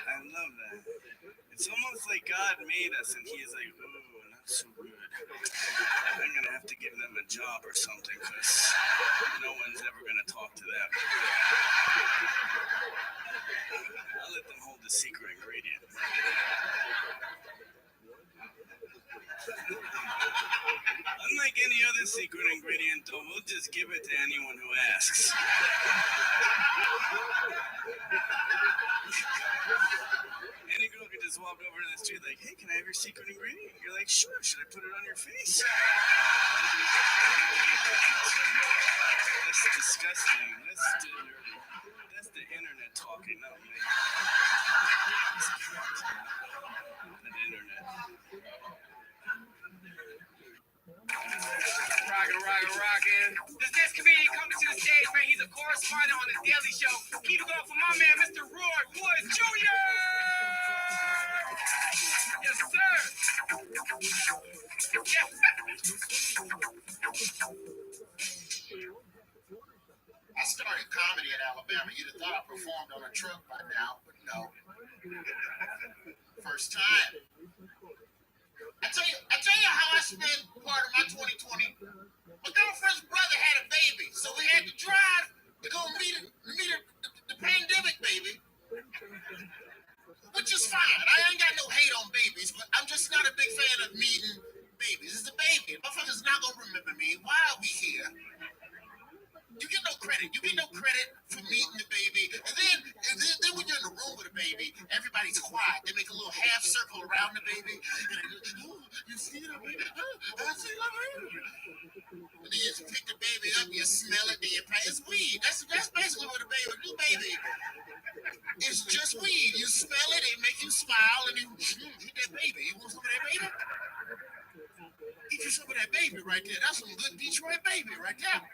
I love that. It's almost like God made us, and He is like, ooh, not so good. I'm going to have to give them a job or something, because no one's ever going to talk to them. I'll let them hold the secret ingredient. Unlike any other secret ingredient, though, we'll just give it to anyone who asks. Any girl could just walk over to the street like, hey, can I have your secret ingredient? You're like, sure, should I put it on your face? That's disgusting. That's the internet talking, not me. The internet. Rockin'. This next comedian coming to the stage, man, he's a correspondent on The Daily Show. Keep it going for my man, Mr. Roy Woods Jr. Yes, sir. Yes. I started comedy in Alabama. You'd have thought I performed on a truck by now, but no. First time. I tell you how I spent part of my 2020. My girlfriend's brother had a baby, so we had to drive to go meet the pandemic baby, which is fine. I ain't got no hate on babies, but I'm just not a big fan of meeting babies. It's a baby. Motherfuckers not gonna remember me. Why are we here? You get no credit. You get no credit for meeting the baby. And then when you're in the room with a baby, everybody's quiet. They make a little half circle around the baby. And they go, oh, you see the baby? Oh, I see the baby. And then you just pick the baby up, you smell it, then you pay. It's weed. That's basically what a new baby. It's just weed. You smell it, it makes you smile, and you eat that baby. You want some of that baby? Eat you some of that baby right there. That's some good Detroit baby right there.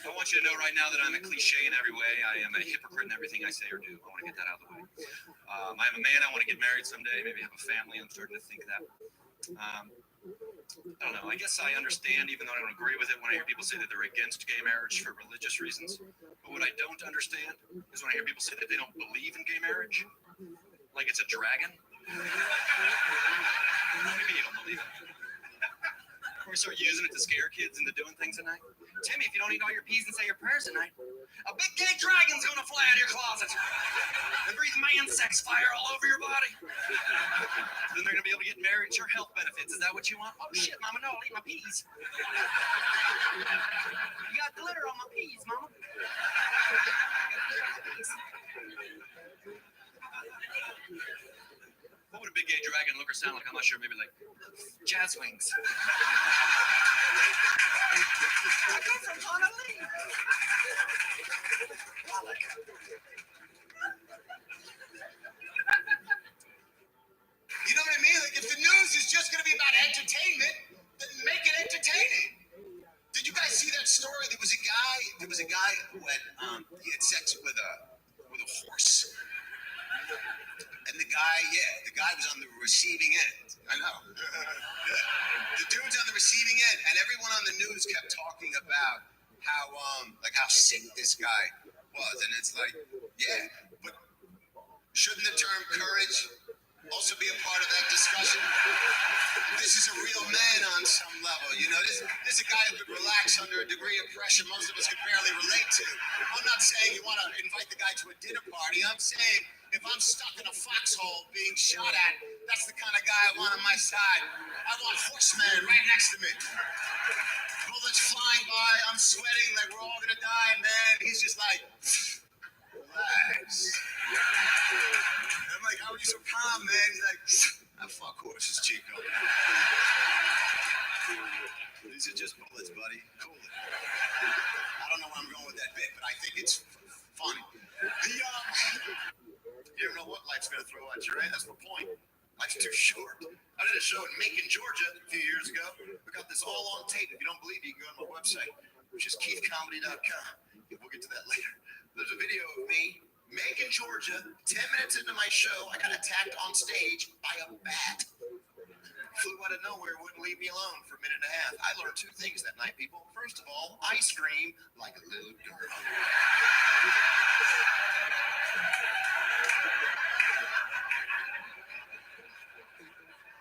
I want you to know right now that I'm a cliche in every way. I am a hypocrite in everything I say or do. I want to get that out of the way. I'm a man. I want to get married someday, maybe have a family. I'm starting to think that. I don't know. I guess I understand, even though I don't agree with it, when I hear people say that they're against gay marriage for religious reasons. But what I don't understand is when I hear people say that they don't believe in gay marriage, like it's a dragon. What do you mean you don't believe it? We start using it to scare kids into doing things at night. Timmy, if you don't eat all your peas and say your prayers at night, a big gay dragon's gonna fly out of your closet and breathe man sex fire all over your body. Then they're gonna be able to get married, your health benefits. Is that what you want? Oh shit, Mama, no, I'll eat my peas. You got glitter on my peas, Mama. What would a big gay dragon look or sound like? I'm not sure. Maybe like jazz wings. I come from Honolulu. guy was on the receiving end. I know. The dude's on the receiving end, and everyone on the news kept talking about how sick this guy was, and it's like, yeah, but shouldn't the term courage also be a part of that discussion? This is a real man on some level, you know. This is a guy who could relax under a degree of pressure most of us could barely relate to. I'm not saying you want to invite the guy to a dinner party. I'm saying if I'm stuck in a foxhole being shot at, that's the kind of guy I want on my side. I want Horseman right next to me. Bullets flying by, I'm sweating like we're all gonna die, man. He's just like, relax. And I'm like, how are you so calm, man? He's like, fuck horses, Chico. These are just bullets, buddy. Cool it. I don't know where I'm going with that bit, but I think it's funny. You never know what life's gonna throw at you, right? That's the point. Life's too short. I did a show in Macon, Georgia a few years ago. We got this all on tape. If you don't believe me, you can go on my website, which is keithcomedy.com. We'll get to that later. There's a video of me, Macon, Georgia. 10 minutes into my show, I got attacked on stage by a bat. Flew out of nowhere, wouldn't leave me alone for a minute and a half. I learned two things that night, people. First of all, I scream like a little girl.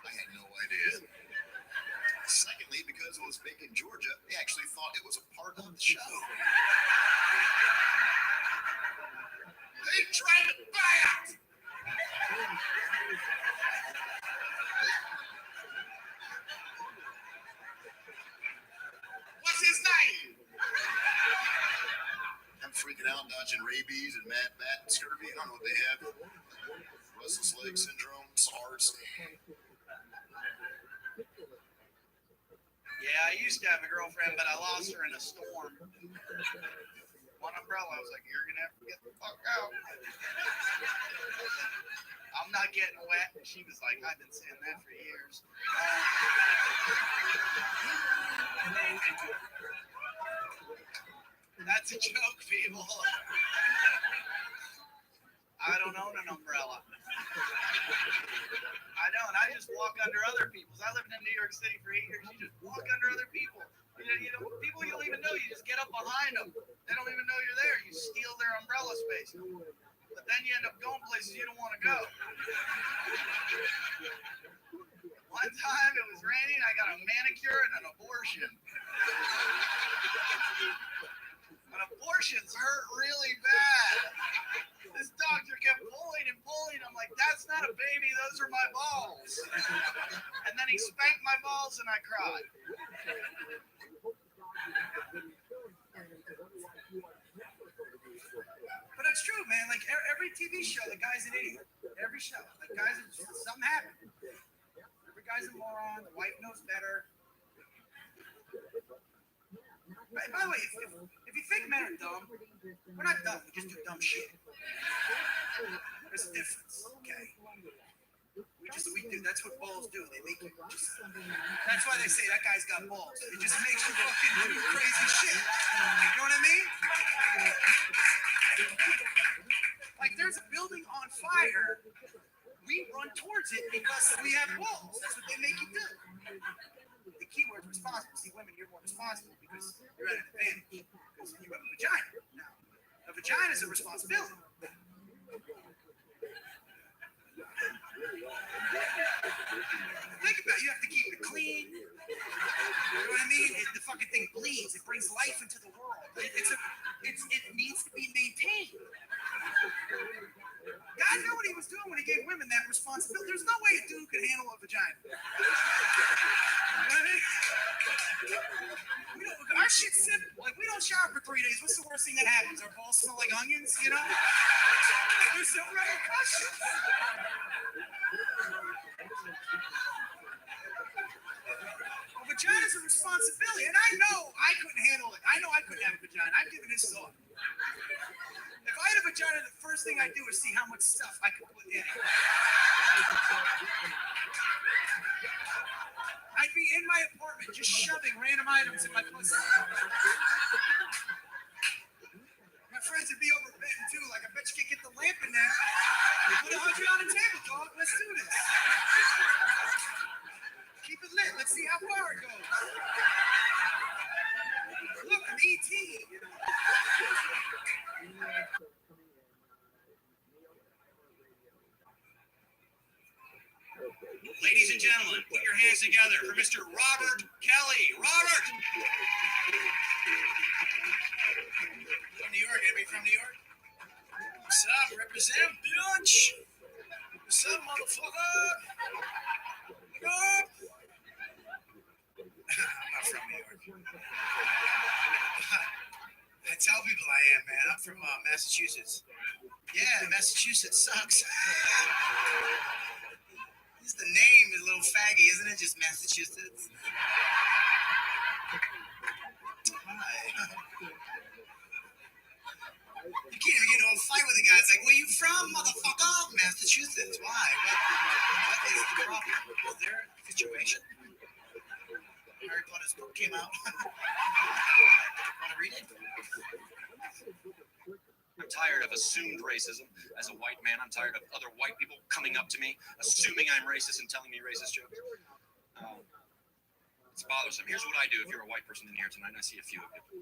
I had no idea. Secondly, because it was Macon, Georgia, they actually thought it was a part of the show. They tried to buy it! What's his name? I'm freaking out, dodging rabies and bat and scurvy. I don't know what they have. Restless leg syndrome, SARS. Yeah, I used to have a girlfriend, but I lost her in a storm. One umbrella, I was like, you're gonna have to get the fuck out. I'm not getting wet. And she was like, I've been saying that for years. That's a joke, people. I don't own an umbrella. I don't. I just walk under other people's. I lived in New York City for 8 years. You just walk under other people. You know, people you don't even know. You just get up behind them. They don't even know you're there. You steal their umbrella space. But then you end up going places you don't want to go. One time it was raining. I got a manicure and an abortion. And abortions hurt really bad. This doctor kept pulling and pulling. I'm like, that's not a baby. Those are my balls. And then he spanked my balls and I cried. But it's true, man. Like every TV show, the guy's an idiot. Every show, like guys, something happened. Every guy's a moron. The wife knows better. By the way, if you think men are dumb, we're not dumb. We just do dumb shit. There's a difference, okay? We do. That's what balls do. They make you just. That's why they say that guy's got balls. It just makes you fucking do crazy shit. You know what I mean? Like there's a building on fire. We run towards it because we have balls. That's what they make you do. The key word is responsible. See, women, you're more responsible because you're at an advantage because you have a vagina. Now, a vagina is a responsibility. Think about it. You have to keep it clean. You know what I mean? The fucking thing bleeds. It brings life into the world. It needs to be maintained. God knew what he was doing when he gave women that responsibility. There's no way a dude could handle a vagina. You know what I mean? Our shit's simple. Like, we don't shower for 3 days. What's the worst thing that happens? Our balls smell like onions, you know? There's no repercussions. A vagina's a responsibility. And I know I couldn't handle it. I know I couldn't have a vagina. I've given this thought. If I had a vagina, the first thing I do is see how much stuff I can put in it. I'd be in my apartment just shoving random items in my pussy. My friends would be over betting too. Like, I bet you can get the lamp in there. Put 100 on the table, dog. Let's do this. Keep it lit. Let's see how far it goes. Look, I'm ET. You know? Ladies and gentlemen, put your hands together for Mr. Robert Kelly. Robert! From New York. Anybody from New York? What's up? Represent, bitch. What's up, motherfucker? What up? I'm not from New York. I tell people I am, man. I'm from Massachusetts. Yeah, Massachusetts sucks. Just the name is a little faggy, isn't it? Just Massachusetts. Hi. You can't even get into a fight with a guy. It's like, where you from, motherfucker? Massachusetts. Why? What is the problem? Is there a situation? Harry Potter's book came out. Want to read it? I'm tired of assumed racism. As a white man, I'm tired of other white people coming up to me, assuming I'm racist and telling me racist jokes. It's bothersome. Here's what I do if you're a white person in here tonight, and I see a few of you.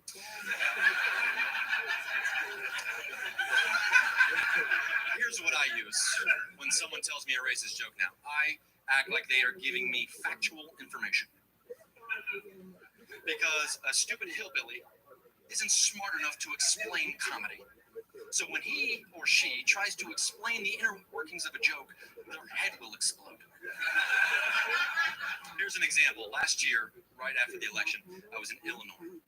Here's what I use when someone tells me a racist joke now. I act like they are giving me factual information. Because a stupid hillbilly isn't smart enough to explain comedy. So when he or she tries to explain the inner workings of a joke, their head will explode. Here's an example. Last year, right after the election, I was in Illinois.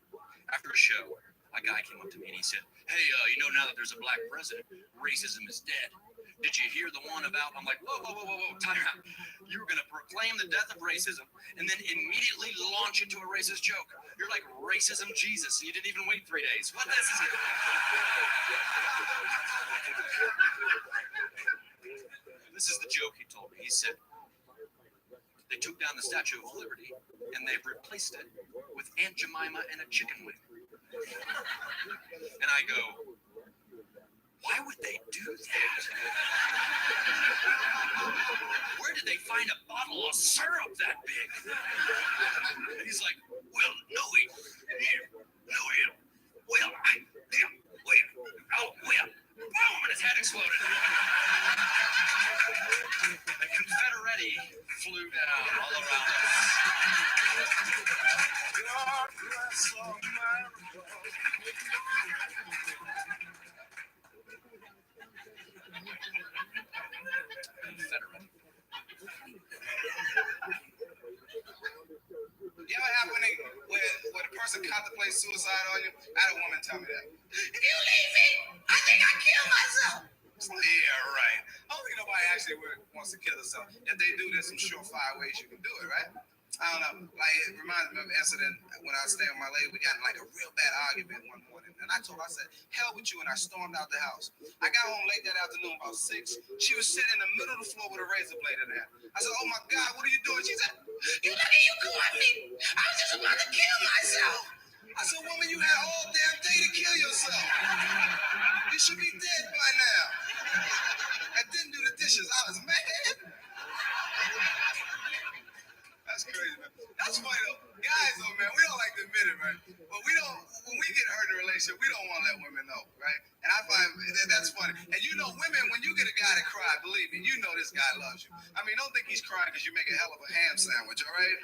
After a show, a guy came up to me and he said, hey, you know, now that there's a black president, racism is dead. Did you hear the one about, I'm like, whoa, time out. You were going to proclaim the death of racism and then immediately launch into a racist joke. You're like racism Jesus. You didn't even wait 3 days. What this is? This is the joke he told me. He said, they took down the Statue of Liberty and they've replaced it with Aunt Jemima and a chicken wing. And I go, why would they do that? Where did they find a bottle of syrup that big? And he's like, well, no, boom, and his head exploded. The confetti flew down all around us. God bless America. Confederate. You ever have when a person contemplates suicide on you? I had a woman tell me that. If you leave me, I think I'll kill myself. Yeah, right. I don't think nobody actually wants to kill themselves. If they do, there's some surefire ways you can do it, right? I don't know. Like, it reminds me of an incident when I was staying with my lady. We got in like a real bad argument one morning. And I told her, I said, hell with you. And I stormed out the house. I got home late that afternoon, about 6. She was sitting in the middle of the floor with a razor blade in her. I said, oh my God, what are you doing? She said, you lucky you caught me. I was just about to kill myself. I said, woman, you had all damn day to kill yourself. You should be dead by now. I didn't do the dishes. I was mad. That's crazy, man. That's funny though. Guys though, man, we don't like to admit it, man. But we don't, when we get hurt in a relationship, we don't want to let women know, right? And I find that's funny. And you know, women, when you get a guy to cry, believe me, you know this guy loves you. I mean, don't think he's crying because you make a hell of a ham sandwich, all right?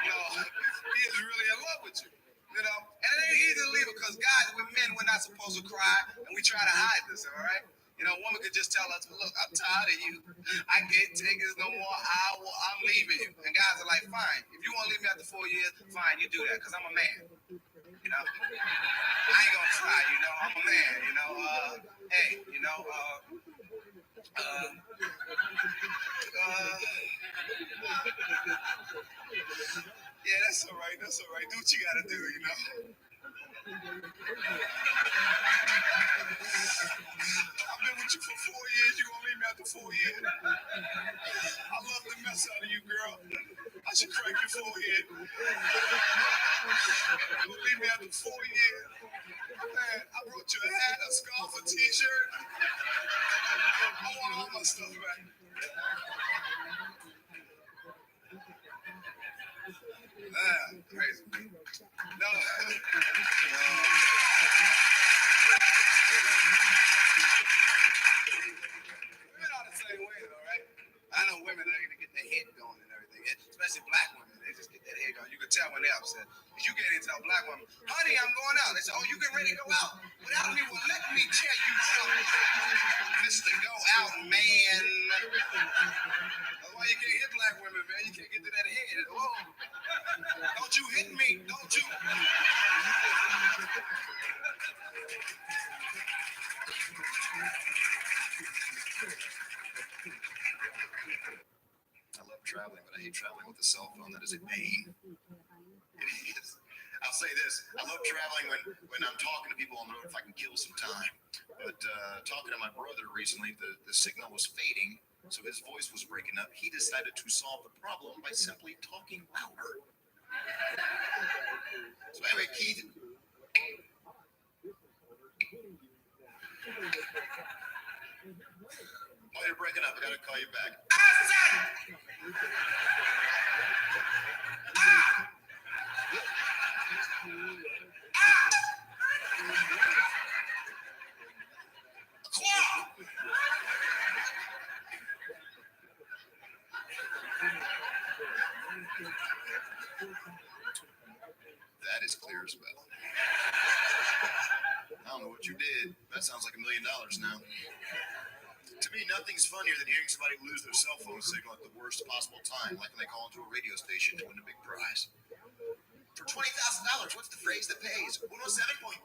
No, he is really in love with you. You know? And it ain't easy to leave it because guys, with men, we're not supposed to cry, and we try to hide this, all right? You know, a woman could just tell us, look, I'm tired of you. I can't take this no more. I'm leaving you. And guys are like, fine. If you want to leave me after 4 years, fine, you do that, because I'm a man. You know? I ain't going to try, you know? I'm a man, you know? Hey, you know, yeah, that's all right. That's all right. Do what you got to do, you know? I've been with you for 4 years. You gonna leave me after 4 years? I love the mess out of you, girl. I should crack your forehead. You leave me after 4 years. Man, I brought you a hat, a scarf, a t-shirt. Crazy. No. Women are the same way, though, right? I know women that are gonna get their head going and everything, especially black women. They just get that head going. You can tell when they're upset. Cause you can't even tell a black woman, honey, I'm going out. They say, oh, you get ready to go out without me? Well, let me tell you something, Mr. Go Out Man. That's why you can't hit black women, man. You can't get to that head. Oh, don't you hit me? Don't you? I love traveling, but I hate traveling with a cell phone. That is a pain. It is. I'll say this. I love traveling when I'm talking to people on the road if I can kill some time. But talking to my brother recently, the signal was fading, so his voice was breaking up. He decided to solve the problem by simply talking louder. So anyway, Keith. Oh, you're breaking up. I gotta call you back. That is clear as bell. I don't know what you did. That sounds like $1 million now. To me, nothing's funnier than hearing somebody lose their cell phone signal at the worst possible time, like when they call into a radio station to win a big prize. For $20,000, what's the phrase that pays? 107 point.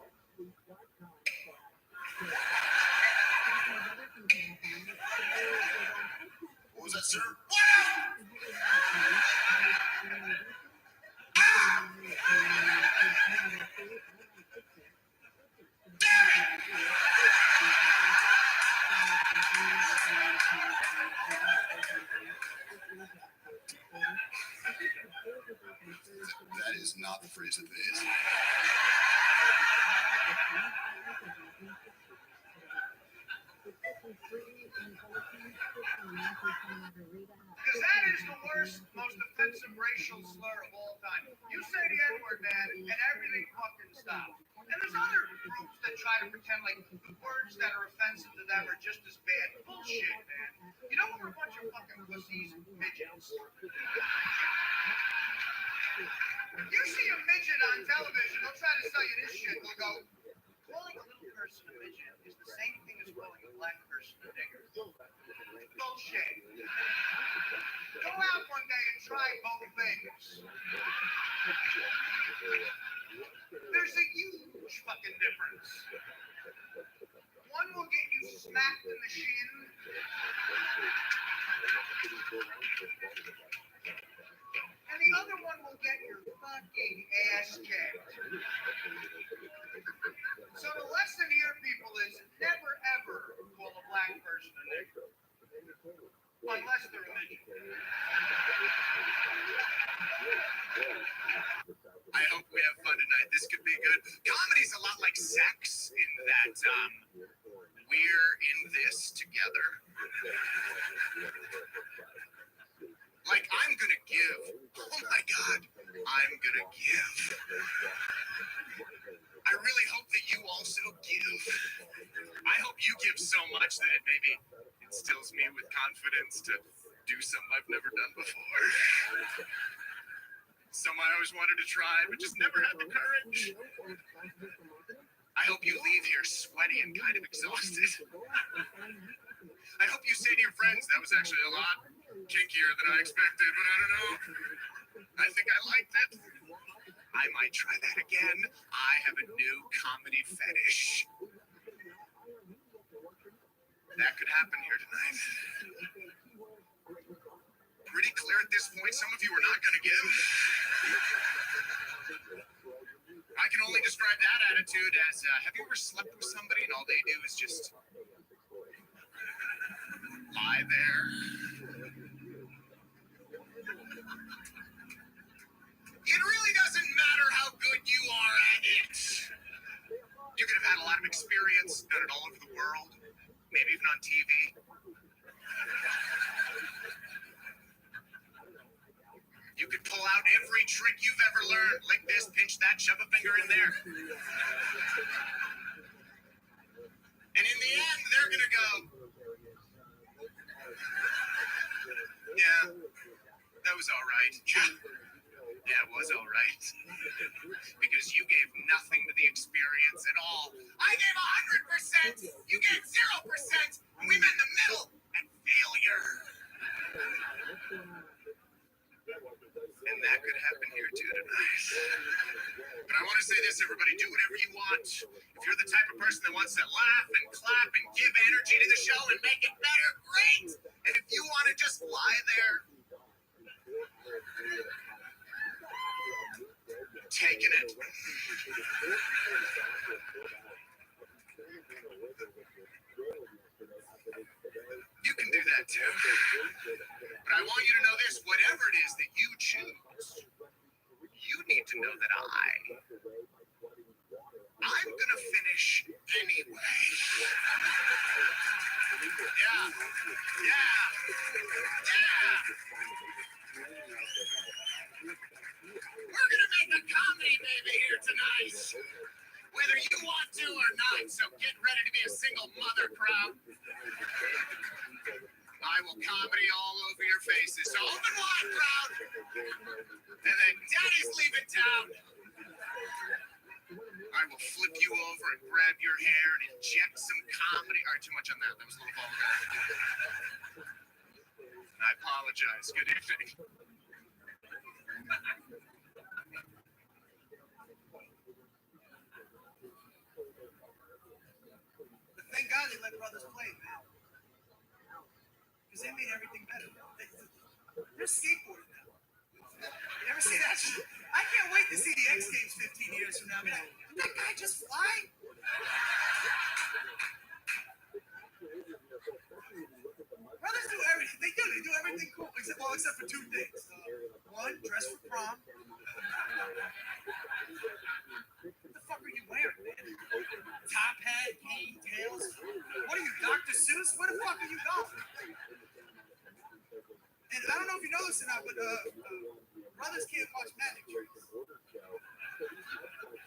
What was that, sir? What up? Damn it! That is not the phrase that pays. Because that is the worst, most offensive racial slur of all time. You say the N-word, man, and everything fucking stops. And there's other groups that try to pretend like words that are offensive to them are just as bad. Bullshit, man. You know we're a bunch of fucking pussies, midgets. You see a midget on television, they'll try to sell you this shit. They'll go, calling a little person a midget is the same thing as calling a black person a nigger. Bullshit. Go out one day and try both things. There's a huge fucking difference. One will get you smacked in the shin. And the other one will get your fucking ass kicked. So the lesson here, people, is never ever call a black person a nigger. Unless they're a midget. I hope we have fun tonight. This could be good. Comedy's a lot like sex in that we're in this together. Like, I'm gonna give. Oh my God, I'm gonna give. I really hope that you also give. I hope you give so much that it maybe instills me with confidence to do something I've never done before. Something I always wanted to try, but just never had the courage. I hope you leave here sweaty and kind of exhausted. I hope you say to your friends, that was actually a lot kinkier than I expected, but I don't know. I think I liked it. I might try that again. I have a new comedy fetish. That could happen here tonight. Pretty clear at this point, some of you are not going to give. I can only describe that attitude as, have you ever slept with somebody and all they do is just lie there? It really doesn't matter how good you are at it. You could have had a lot of experience, done it all over the world, maybe even on TV. You could pull out every trick you've ever learned. Lick this, pinch that, shove a finger in there. And in the end, they're going to go, yeah, that was all right. Yeah, it was all right. Because you gave nothing to the experience at all. I gave 100%. You gave 0%. And we met in the middle at failure. And that could happen here too tonight. But I want to say this, everybody, do whatever you want. If you're the type of person that wants to laugh and clap and give energy to the show and make it better, great. And if you want to just lie there, taking it. You can do that too. But I want you to know this, whatever it is that you choose, you need to know that I'm gonna finish anyway. Yeah. We're gonna make a comedy baby here tonight, whether you want to or not, so get ready to be a single mother crowd. I will comedy all over your faces, so open wide, crowd. And then daddy's leaving town. I will flip you over and grab your hair and inject some comedy. All right, too much on that. That was a little vulgar. I apologize. Good evening. But thank God they let brothers play, man. Because they made everything better. They're skateboarding now. You ever see that shit? I can't wait to see the X Games 15 years from now. I mean, did that guy just fly? Brothers do everything. They do everything cool. Except for two things. One, dress for prom. What the fuck are you wearing, man? Top hat, tails. What are you, Dr. Seuss? Where the fuck are you going? And I don't know if you know this or not, but brothers can't watch magic tricks.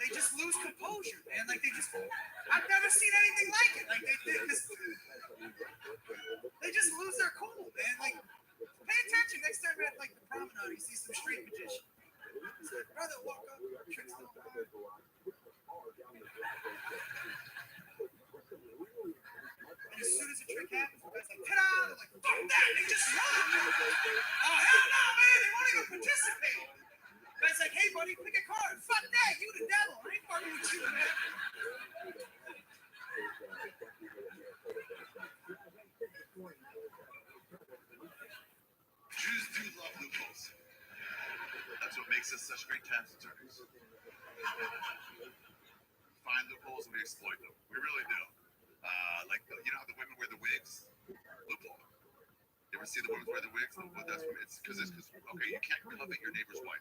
They just lose composure, man. Like I've never seen anything like it. Like they just lose their cool, man. Like, pay attention next time you're at like the promenade, you see some street magician. Brother, walk up, tricks don't work. And as soon as the trick happens, the guy's like, ta-da! They're like, fuck that! They just run! Oh, hell no, man! They won't even participate! The guy's like, hey, buddy, pick a card. Fuck that! You the devil! I ain't fucking with you, man! Jews do love loopholes. That's what makes us such great tax attorneys. Find loopholes and we exploit them. We really do. Like, you know how the women wear the wigs? Loophole. You ever see the women wear the wigs? Well, that's what it's because okay, you can't covet your neighbor's wife.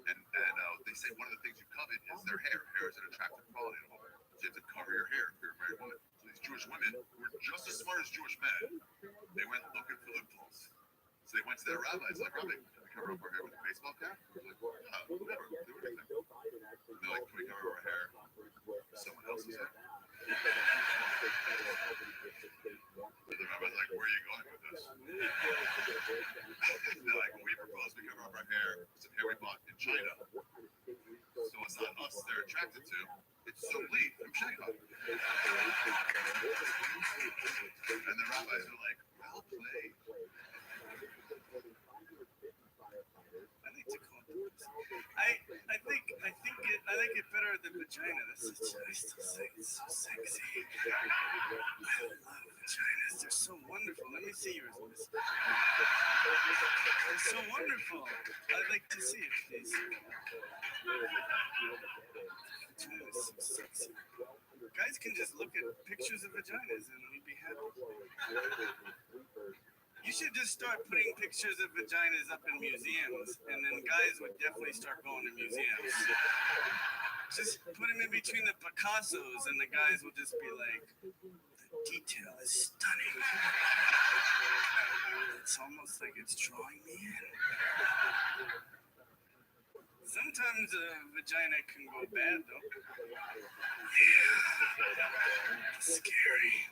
And they say one of the things you covet is their hair. Hair is an attractive quality to a woman. So you have to cover your hair if you're a married woman. So these Jewish women who are just as smart as Jewish men, they went looking for loopholes. So they went to their rabbis, like, Rabbi, can we cover up our hair with a baseball cap? They're like, well, yeah, whatever, do anything. And they're like, can we cover our hair with someone else's hair? But the rabbi's like, where are you going with this? They're like, well, we propose we cover up our hair with some hair we bought in China. So it's not us they're attracted to, it's Soleil from China. And the rabbis are like, well played. I like it better than vagina. That's such nice to say. It's so sexy. I love vaginas. They're so wonderful. Let me see yours. They're so wonderful. I'd like to see it, please. Vagina is so sexy. Guys can just look at pictures of vaginas and we'd be happy. You should just start putting pictures of vaginas up in museums, and then guys would definitely start going to museums. Just put them in between the Picassos, and the guys will just be like, the detail is stunning. It's almost like it's drawing me in. Sometimes a vagina can go bad, though. Scary.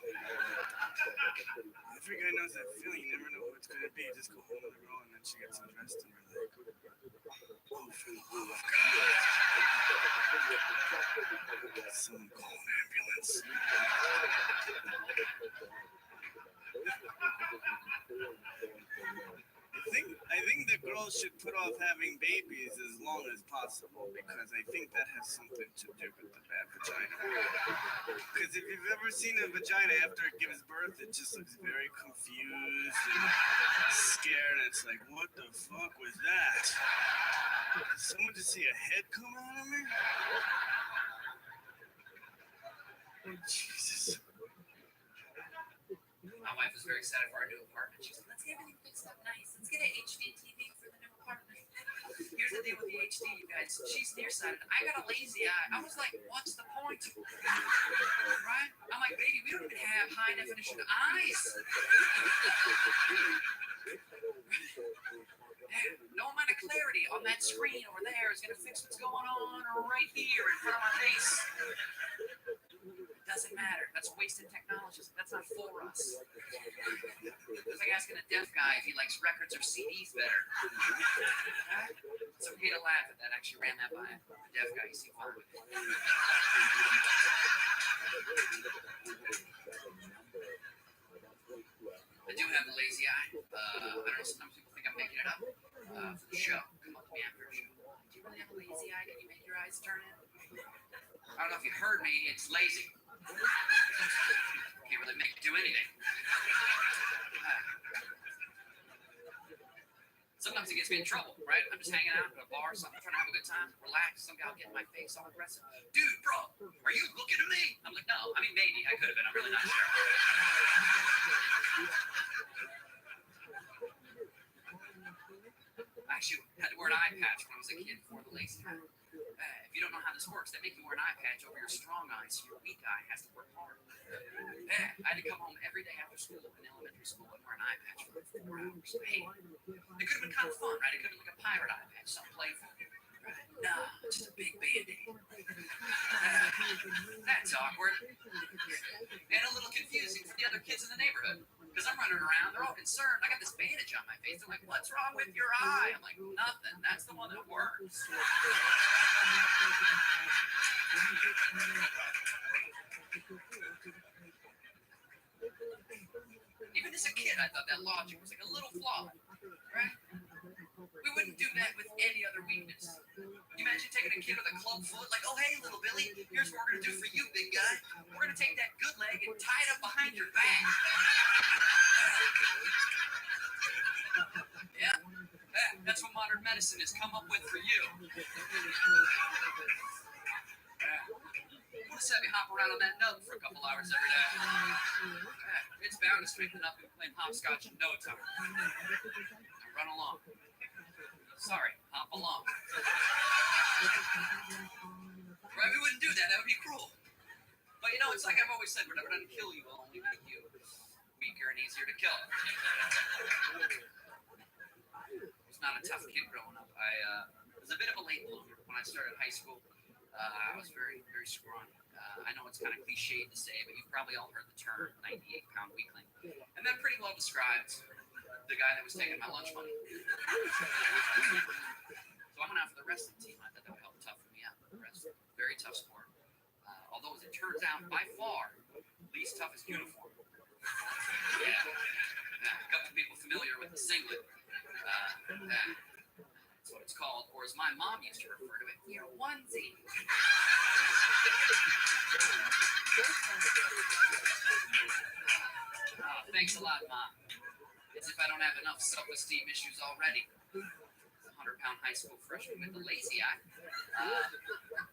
Every guy knows that feeling. You never know who it's going to be. You just go home with a girl and then she gets undressed and you're like, oh, for the love of God. Someone call an ambulance. I think the girls should put off having babies as long as possible because I think that has something to do with the bad vagina. Because if you've ever seen a vagina after it gives birth, it just looks very confused and scared. It's like, what the fuck was that? Did someone just see a head come out of me? Oh, Jesus. My wife was very excited for our new apartment. She's like, let's get everything fixed up nice. Let's get an HD TV for the new apartment. Here's the deal with the HD, you guys. She's nearsighted. I got a lazy eye. I was like, what's the point? Right? I'm like, baby, we don't even have high definition eyes. No amount of clarity on that screen over there is going to fix what's going on right here in front of my face. Doesn't matter. That's wasted technology. That's not for us. It's like asking a deaf guy if he likes records or CDs better. It's okay to laugh at that. I actually ran that by a deaf guy. You see fine. I do have a lazy eye. I don't know. Sometimes people think I'm making it up for the show. Come up to me after a show. Do you really have a lazy eye? Can you make your eyes turn in? I don't know if you heard me. It's lazy. Can't really make it do anything. Sometimes it gets me in trouble, right? I'm just hanging out at a bar, so I'm trying to have a good time, relax. Some guy will get in my face all aggressive. Dude, bro, are you looking at me? I'm like, no. I mean, maybe. I could have been. I'm really not sure. I actually had to wear an eye patch when I was a kid for the lazy eye. If you don't know how this works, they make you wear an eye patch over your strong eye, so your weak eye has to work hard. I had to come home every day after school in elementary school and wear an eye patch for like 4 hours. Hey, it could have been kind of fun, right? It could have been like a pirate eye patch, something playful. No, just a big Band-Aid. That's awkward. And a little confusing for the other kids in the neighborhood. Because I'm running around, they're all concerned. I got this bandage on my face. They're like, what's wrong with your eye? I'm like, nothing. That's the one that works. Even as a kid, I thought that logic was like a little flawed, right? We wouldn't do that with any other weakness. You imagine taking a kid with a club foot, like, oh, hey, little Billy, here's what we're going to do for you, big guy. We're going to take that good leg and tie it up behind your back. Yeah, that's what modern medicine has come up with for you. We'll just have you hop around on that nub for a couple hours every day. It's bound to straighten up and playing hopscotch in no time. Now run along. Sorry, hop along. Right, we wouldn't do that. That would be cruel. But you know, it's like I've always said, whatever doesn't kill you will only make you weaker and easier to kill. I was not a tough kid growing up. I was a bit of a late bloomer. When I started high school, I was very, very scrawny. I know it's kind of cliche to say, but you've probably all heard the term 98-pound weakling. And that pretty well describes the guy that was taking my lunch money. So I went out for the wrestling team. I thought that would help toughen me up. Wrestling, very tough sport. Although, as it turns out, by far, least toughest uniform. Yeah. A couple people familiar with the singlet. That's what it's called, or as my mom used to refer to it, your onesie. Thanks a lot, Mom. As if I don't have enough self-esteem issues already. As a 100-pound high school freshman with a lazy eye,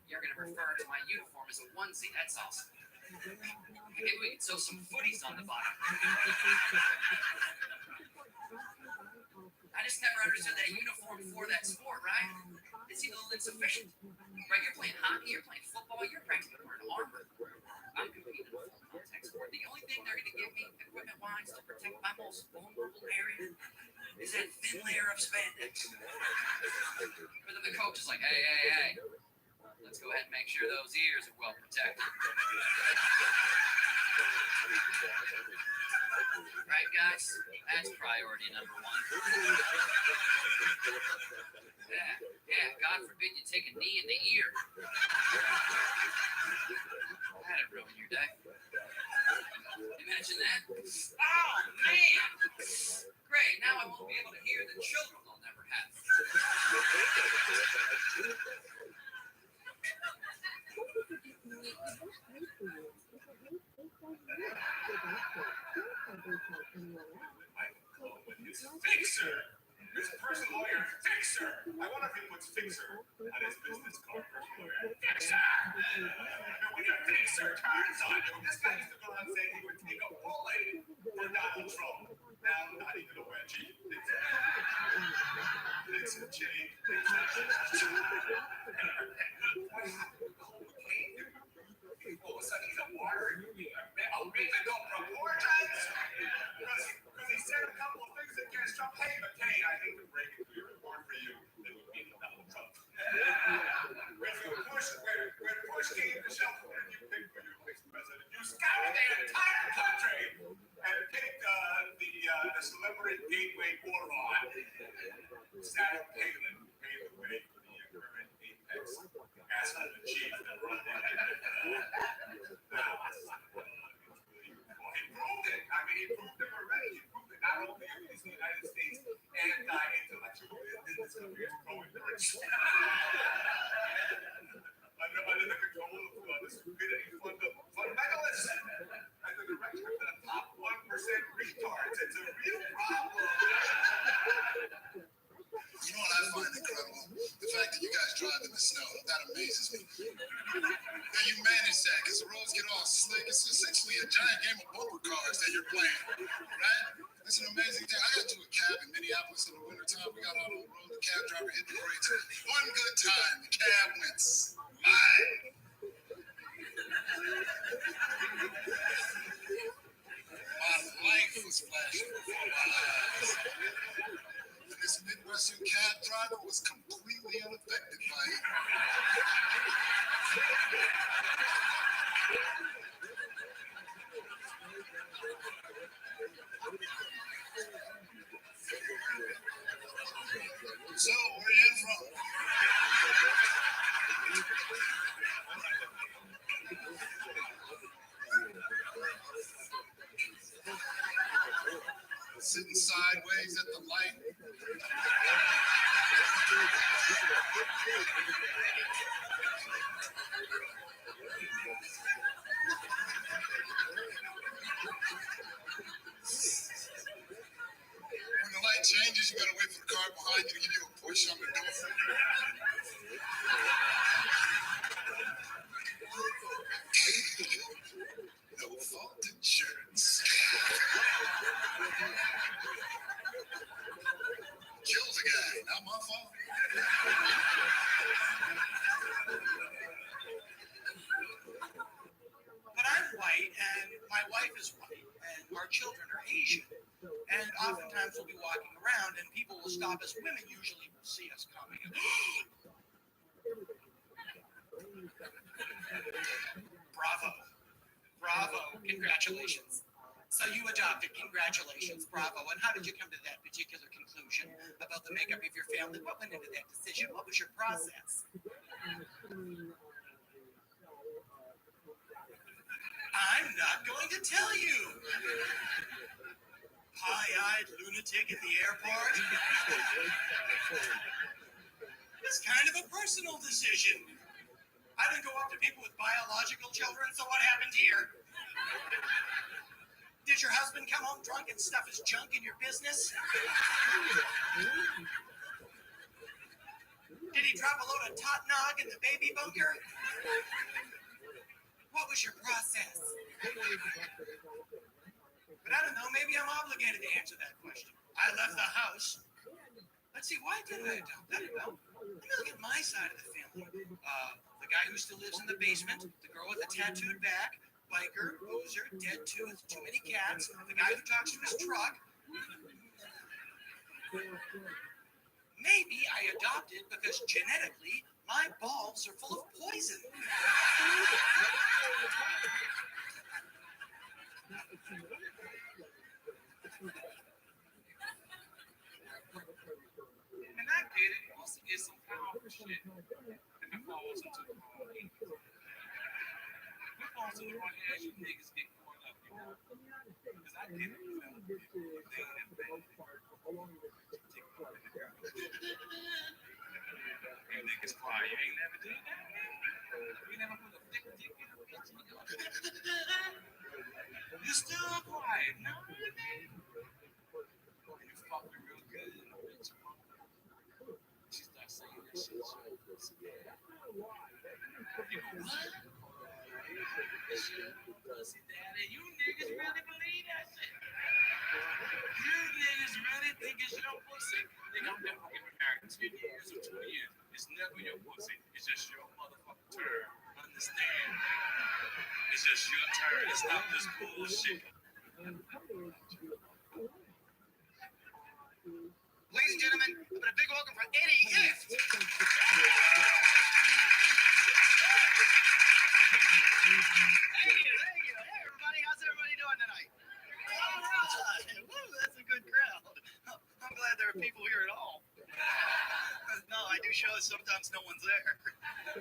you're going to refer to my uniform as a onesie. That's awesome. Maybe we can sew some footies on the bottom. I just never understood that uniform for that sport, right? It seemed a little insufficient. Right, you're playing hockey, you're playing football, you're practically wearing armor. I'm competing in a full contact sport. The only thing they're going to give me equipment wines to protect my most vulnerable area is that thin layer of spandex. But then the coach is like, hey, let's go ahead and make sure those ears are well protected. Right, guys? That's priority number one. Yeah, God forbid you take a knee in the ear. That'd ruin your day. Imagine that. Oh, man! Great, now I won't be able to hear the children I'll never have. Fixer. This person lawyer, fixer. I wonder if he puts fixer on his business card. Person lawyer, fixer. When your fixer turns on you, this guy used to go around saying he would take a bullet for Donald Trump. Now, not even a wedgie. It's a chain. All of a sudden, he's a martyr. A reason to apologize? Because he said a couple of things against Trump. Hey, McCain, I hate to break it to you. It's hard for you. It would be Donald Trump. When Bush came to shove, who did you pick for your next president? You scoured the entire country and picked the celebrity gateway moron. Sarah Palin paved the way for the current apex asshole chief that run it. He proved it. I mean, he proved it already. He proved it not only in the United States anti-intellectual business careers pro-immigrants. Under the control of the stupidity fundamentalists and the direction of the top 1% retards. It's a real problem. You know what I find incredible? The fact that you guys drive in the snow. That amazes me. That you manage that because the roads get all slick. It's essentially a giant game of bumper cars that you're playing, right? It's an amazing thing. I got to a cab in Minneapolis in the wintertime. We got out on the road. The cab driver hit the brakes. One good time. The cab went slide. My life was flashing before my eyes. And this Midwestern cab driver was completely unaffected by it. So, where are you from? Sitting sideways at the light. When the light changes, you gotta wait for the car behind you to give you a push on the door. No fault insurance. Kills a guy, not my fault. But I'm white, and my wife is white, and our children are Asian. And oftentimes we'll be walking around, and people will stop us. Women usually will see us coming. Bravo. Congratulations. So you adopted. Congratulations. Bravo. And how did you come to that particular conclusion about the makeup of your family? What went into that decision? What was your process? I'm not going to tell you. High-eyed lunatic at the airport. It's kind of a personal decision. I didn't go up to people with biological children, so what happened here? Did your husband come home drunk and stuff his junk in your business? Did he drop a load of tot nog in the baby bunker? What was your process? But I don't know, maybe I'm obligated to answer that question. I left the house. Let's see, why did I adopt? I don't know. Let me look at my side of the family. The guy who still lives in the basement, the girl with the tattooed back, biker, loser, dead tooth, too many cats, the guy who talks to his truck. Maybe I adopted because genetically my balls are full of poison. And I get it. Once it gets some powerful shit, and it falls into the wrong hands. It falls into the wrong hands, you niggas get caught up, you know? Because I get it, you know? They ain't that bad. You niggas quiet. You ain't never did that, man. You never put a thick dick in a bitch, nigga. You still quiet, no, man. You fuck her real good in a bitch. She starts saying that shit. You go, what? It's your pussy, daddy. You niggas really believe that shit? You niggas really think it's your pussy? Nigga, I'm never gonna get married in 10 years or 20 years. It's never your pussy. It's just your motherfucking turn. Understand? It's just your turn to stop this bullshit. Ladies and gentlemen, a big welcome for Eddie Gift. Thank you. Hey, everybody. How's everybody doing tonight? All right. Woo, that's a good crowd. I'm glad there are people here at all. No, I do shows, sometimes no one's there.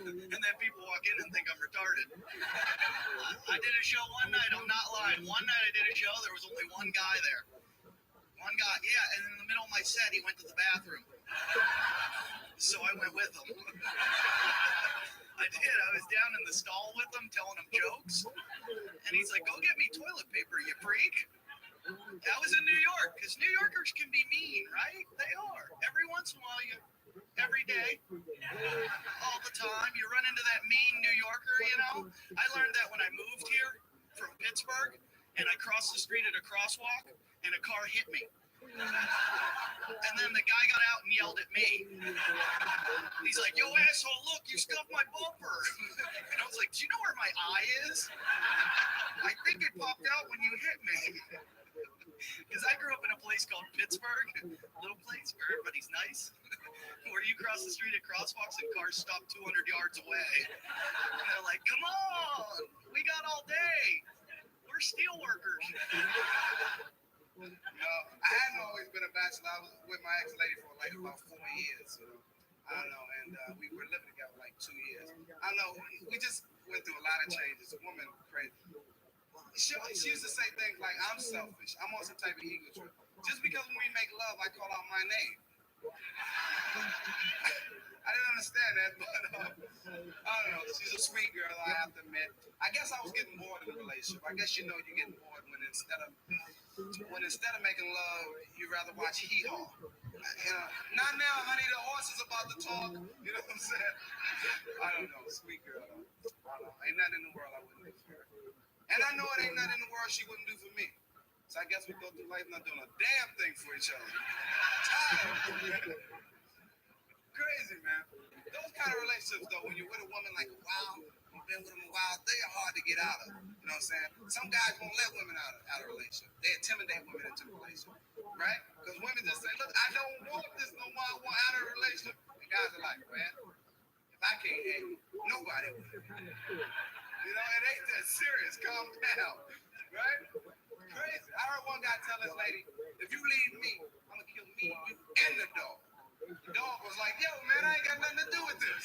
And then people walk in and think I'm retarded. I did a show one night, I'm not lying. One night I did a show, there was only one guy there. One guy, yeah, and in the middle of my set, he went to the bathroom. So I went with him. I did, I was down in the stall with him, telling him jokes. And he's like, go get me toilet paper, you freak. That was in New York, because New Yorkers can be mean, right? They are. Every once in a while, every day, all the time, you run into that mean New Yorker, you know? I learned that when I moved here from Pittsburgh, and I crossed the street at a crosswalk, and a car hit me. And then the guy got out and yelled at me. He's like, yo, asshole, look, you scuffed my bumper. And I was like, do you know where my eye is? I think it popped out when you hit me. Because I grew up in a place called Pittsburgh, little place where everybody's nice, where you cross the street at crosswalks and cars stop 200 yards away. And they're like, come on, we got all day. We're steel workers. You know, I hadn't always been a bachelor. I was with my ex-lady for like about 4 years, you know. I don't know, and we were living together like 2 years. I don't know, we just went through a lot of changes. A woman crazy. She used to say things like, I'm selfish. I'm on some type of ego trip. Just because when we make love, I call out my name. I didn't understand that, but I don't know. She's a sweet girl, I have to admit. I guess I was getting bored in the relationship. I guess you know you're getting bored when instead of making love, you'd rather watch hee-haw. You know, not now, honey, the horse is about to talk. You know what I'm saying? I don't know, sweet girl. I don't know. Ain't nothing in the world I wouldn't do for her. And I know it ain't nothing in the world she wouldn't do for me. So I guess we go through life not doing a damn thing for each other. Crazy, man. Those kind of relationships, though, when you're with a woman like a while, you've been with them a while, they are hard to get out of. You know what I'm saying? Some guys won't let women out of a relationship. They intimidate women into a relationship, right? Because women just say, look, I don't want this no more. I want out of a relationship. And guys are like, man, if I can't hang, nobody will. You know, it ain't that serious. Calm down, right? Crazy. I heard one guy tell this lady, if you leave me, I'm going to kill me, you, and the dog. The dog was like, yo, man, I ain't got nothing to do with this.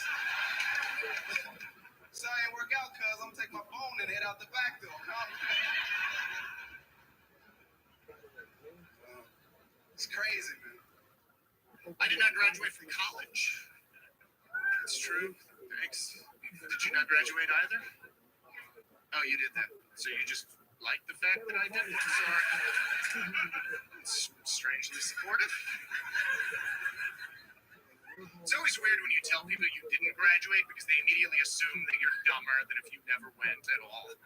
So I ain't work out, cuz I'm going to take my phone and head out the back door. It's crazy, man. I did not graduate from college. That's true. Thanks. Did you not graduate either? Oh, you did that. So you just like the fact that I didn't? Sorry. It's strangely supportive. It's always weird when you tell people you didn't graduate because they immediately assume that you're dumber than if you never went at all.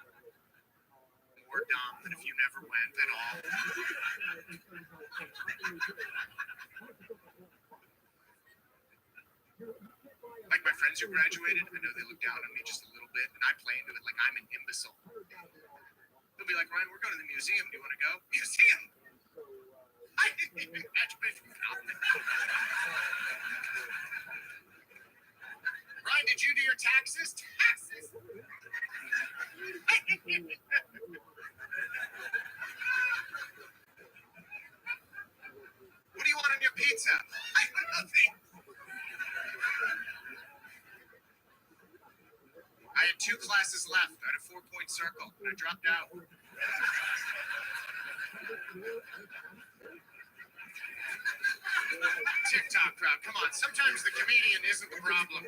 More dumb than if you never went at all. Like my friends who graduated, I know they look down on me just a little bit, and I play into it like I'm an imbecile. They'll be like, Ryan, we're going to the museum. Do you want to go? Museum? I didn't even graduate from college. Ryan, did you do your taxes? Taxes? What do you want on your pizza? I have nothing. I had 2 classes left. I had a 4-point circle, and I dropped out. TikTok crowd, come on. Sometimes the comedian isn't the problem.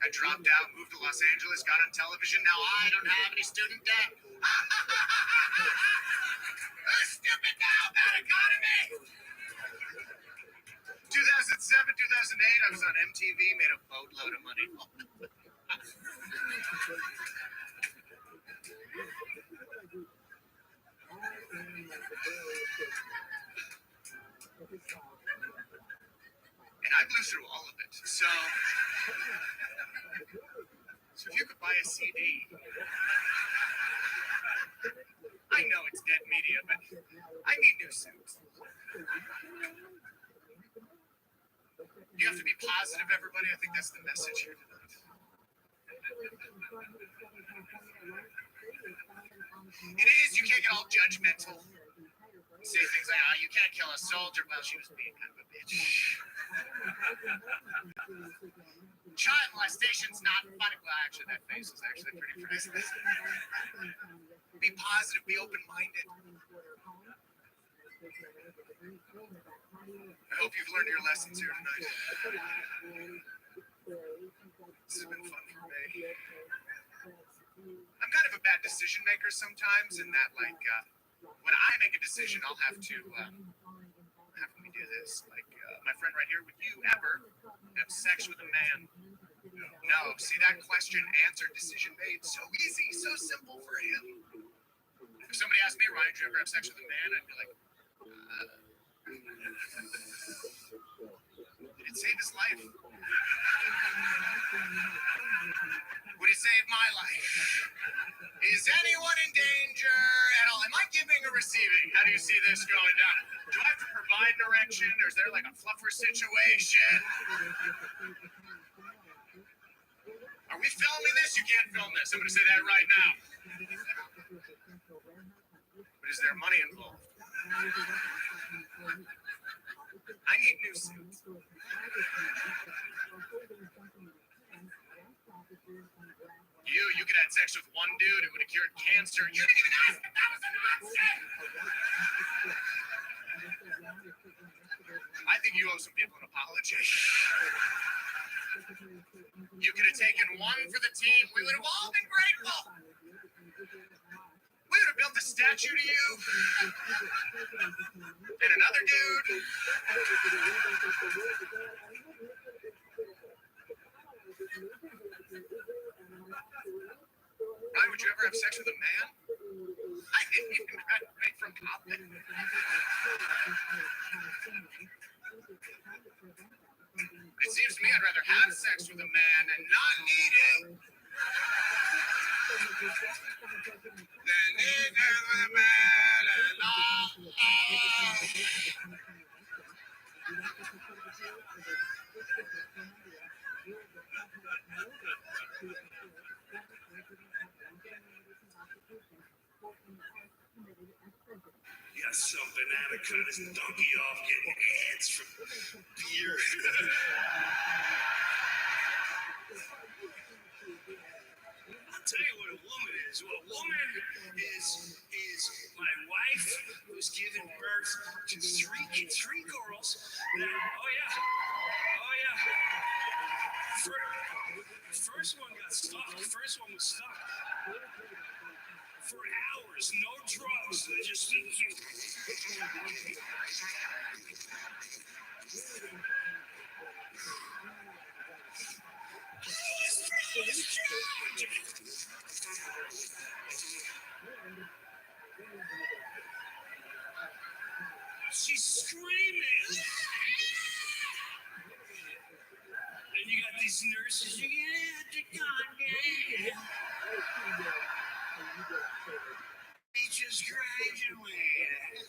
I dropped out, moved to Los Angeles, got on television. Now I don't have any student debt. Stupid now, bad economy. 2007, 2008, I was on MTV, made a boatload of money. And I blew through all of it. So if you could buy a CD, I know it's dead media, but I need new suits. You have to be positive, everybody. I think that's the message here tonight. It is. You can't get all judgmental. Say things like, oh, you can't kill a soldier. Well, she was being kind of a bitch. Child molestation's not funny. Well, actually, that face was actually pretty priceless. Be positive. Be open-minded. I hope you've learned your lessons here tonight. This has been fun for me. I'm kind of a bad decision maker sometimes, in that, like, when I make a decision, I'll have to have me do this. Like, my friend right here, would you ever have sex with a man? No. See, that question answered, decision made, so easy, so simple for him. If somebody asked me, Ryan, did you ever have sex with a man? I'd be like, did it save his life? Would it save my life? Is anyone in danger at all? Am I giving or receiving? How do you see this going down? Do I have to provide an erection, or is there like a fluffer situation? Are we filming this? You can't film this. I'm going to say that right now. But is there money involved? I need new suits. You could have sex with one dude, it would have cured cancer. You didn't even ask if that was an option! I think you owe some people an apology. You could have taken one for the team. We would have all been grateful. We would have built a statue to you. And another dude. Why would you ever have sex with a man? I didn't even graduate from college. It seems to me I'd rather have sex with a man and not need it than need sex with a man and not. Yeah, some banana cut his donkey off getting heads from beer. I'll tell you what a woman is. Well, a woman is my wife who's given birth to three girls. That, oh yeah. First one got stuck. First one was stuck. For hours, no drugs. They just she's screaming. And you got these nurses, you get Kanye. He just graduated.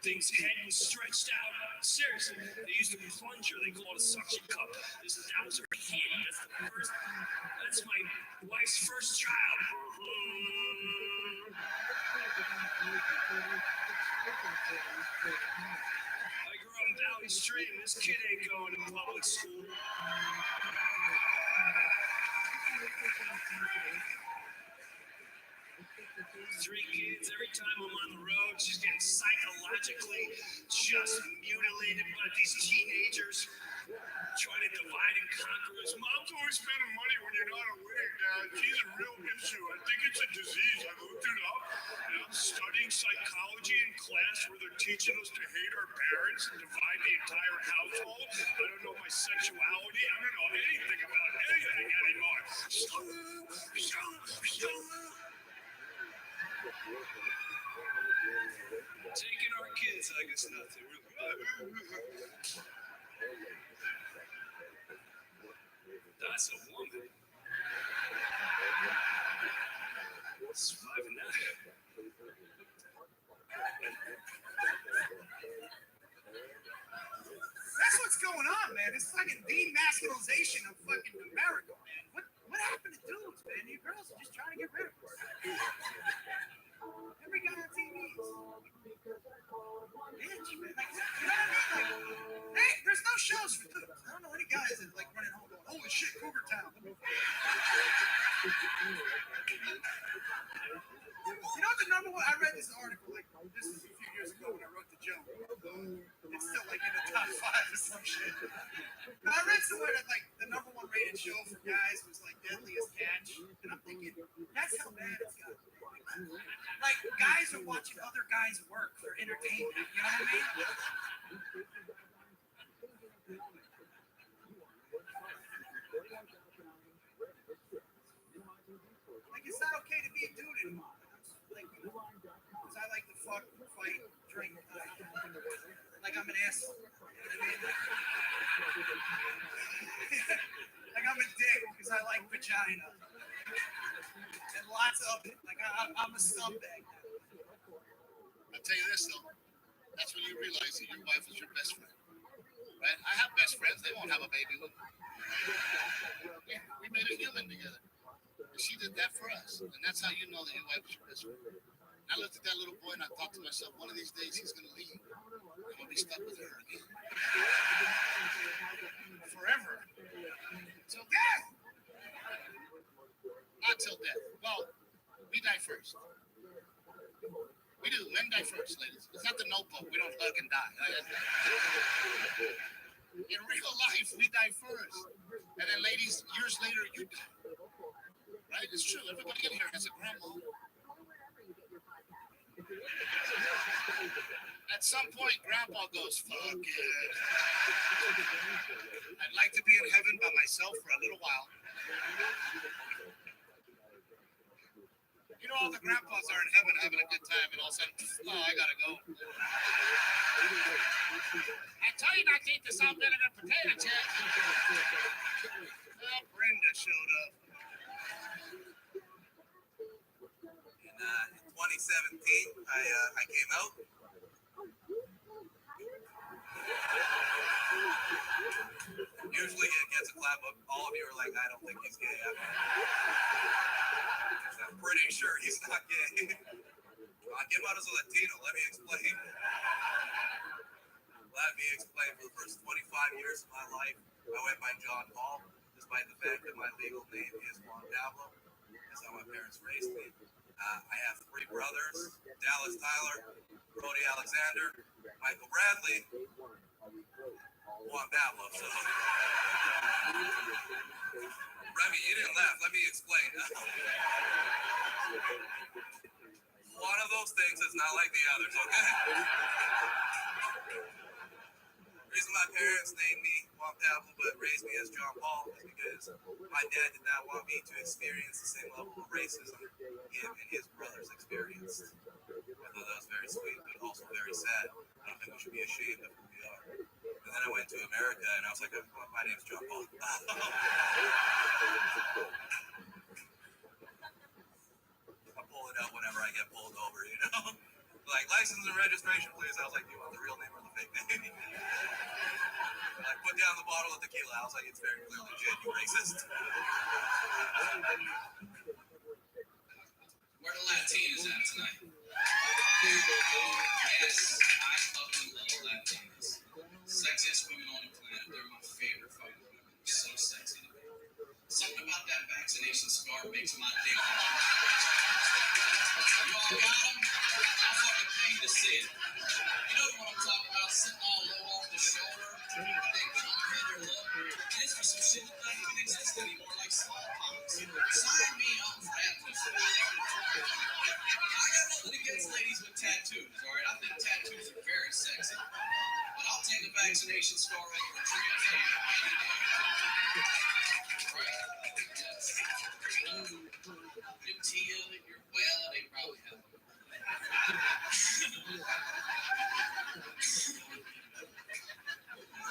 Thing's head was stretched out. Seriously, they used a plunger they called a suction cup. That was her kid. That's my wife's first child. I grew up in Valley Stream. This kid ain't going to public school. Three kids. Every time I'm on the road, she's getting psychologically just mutilated by these teenagers trying to divide and conquer us. Mom's always spending money when you're not aware, Dad. She's a real issue. I think it's a disease. I looked it up, and I'm studying psychology in class where they're teaching us to hate our parents and divide the entire household. I don't know my sexuality. I don't know anything about anything anymore. Taking our kids like it's nothing. That's a woman. Surviving that. That's what's going on, man. It's fucking demasculization of fucking America, man. What happened to dudes, man? You girls are just trying to get rid of us. Every guy on TV is bitch, man. Like, you know what I mean? Like, hey, there's no shows for dudes. I don't know any guys that like running home going, holy shit, Cougar Town. You know what the number one? I read this article, like, this is a few years ago when I wrote the joke. It's still like in the top 5 or some shit. Now, I read somewhere that like the number one rated show for guys was like Deadliest Catch, and I'm thinking that's how bad it's got. Like guys are watching other guys work for entertainment. You know what I mean? Like it's not okay to be a dude anymore. Like, because I like to fuck, fight, drink, like I'm an asshole. You know what I mean? Like I'm a dick because I like vagina. And lots of it. Like I'm a scumbag. I'll tell you this though. That's when you realize that your wife is your best friend. Right? I have best friends. They won't have a baby with me. Yeah, we made a human together. And she did that for us. And that's how you know that your wife is your best friend. And I looked at that little boy and I thought to myself, one of these days he's going to leave. I'm going to be stuck with her again. Forever. Till death. Not till death. Well, we die first. We do. Men die first, ladies. It's not the Notebook. We don't fucking die. In real life, we die first. And then, ladies, years later, you die. Right? It's true. Everybody in here has a grandma. At some point, Grandpa goes, fuck it. I'd like to be in heaven by myself for a little while. You know, all the grandpas are in heaven having a good time, and all of a sudden, oh, I gotta go. I tell you not to eat the salt vinegar potato chips. Oh, Brenda showed up. In 2017, I came out. Usually it gets a clap, but all of you are like, I don't think he's gay. I'm pretty sure he's not gay. I came out as a Latino. Let me explain. Let me explain. For the first 25 years of my life, I went by John Paul, despite the fact that my legal name is Juan Pablo. That's how my parents raised me. I have 3 brothers, Dallas Tyler, Brody Alexander, Michael Bradley, Juan Pablo. So, Rabbi, you didn't laugh. Let me explain. One of those things is not like the others, okay? The reason my parents named me Juan Pablo but raised me as John Paul is because my dad did not want me to experience the same level of racism him and his brothers experienced. I thought that was very sweet, but also very sad. I don't think we should be ashamed of who we are. And then I went to America and I was like, my name's John Paul. I pull it out whenever I get pulled over, you know? Like, license and registration, please. I was like, do you want the real name or the fake name? Like, put down the bottle of tequila. I was like, it's very clearly Jed, you racist. Where the Latinas at tonight? Yes, I fucking love Latinas. Sexiest women on the planet. They're my favorite fucking women. They're so sexy to me. Something about that vaccination scar makes my dick. You all got them? I'll fucking pay you to see it. You know what I'm talking about? Sitting all low off the shoulder. They come hit her lip. And it's for some shit that doesn't even exist anymore, like smallpox. Sign me up for that. I got nothing against ladies with tattoos, alright? I think tattoos are very sexy. But I'll take a vaccination scar over a trans hair. Right? Yes. Your Tia, your well, they probably have them.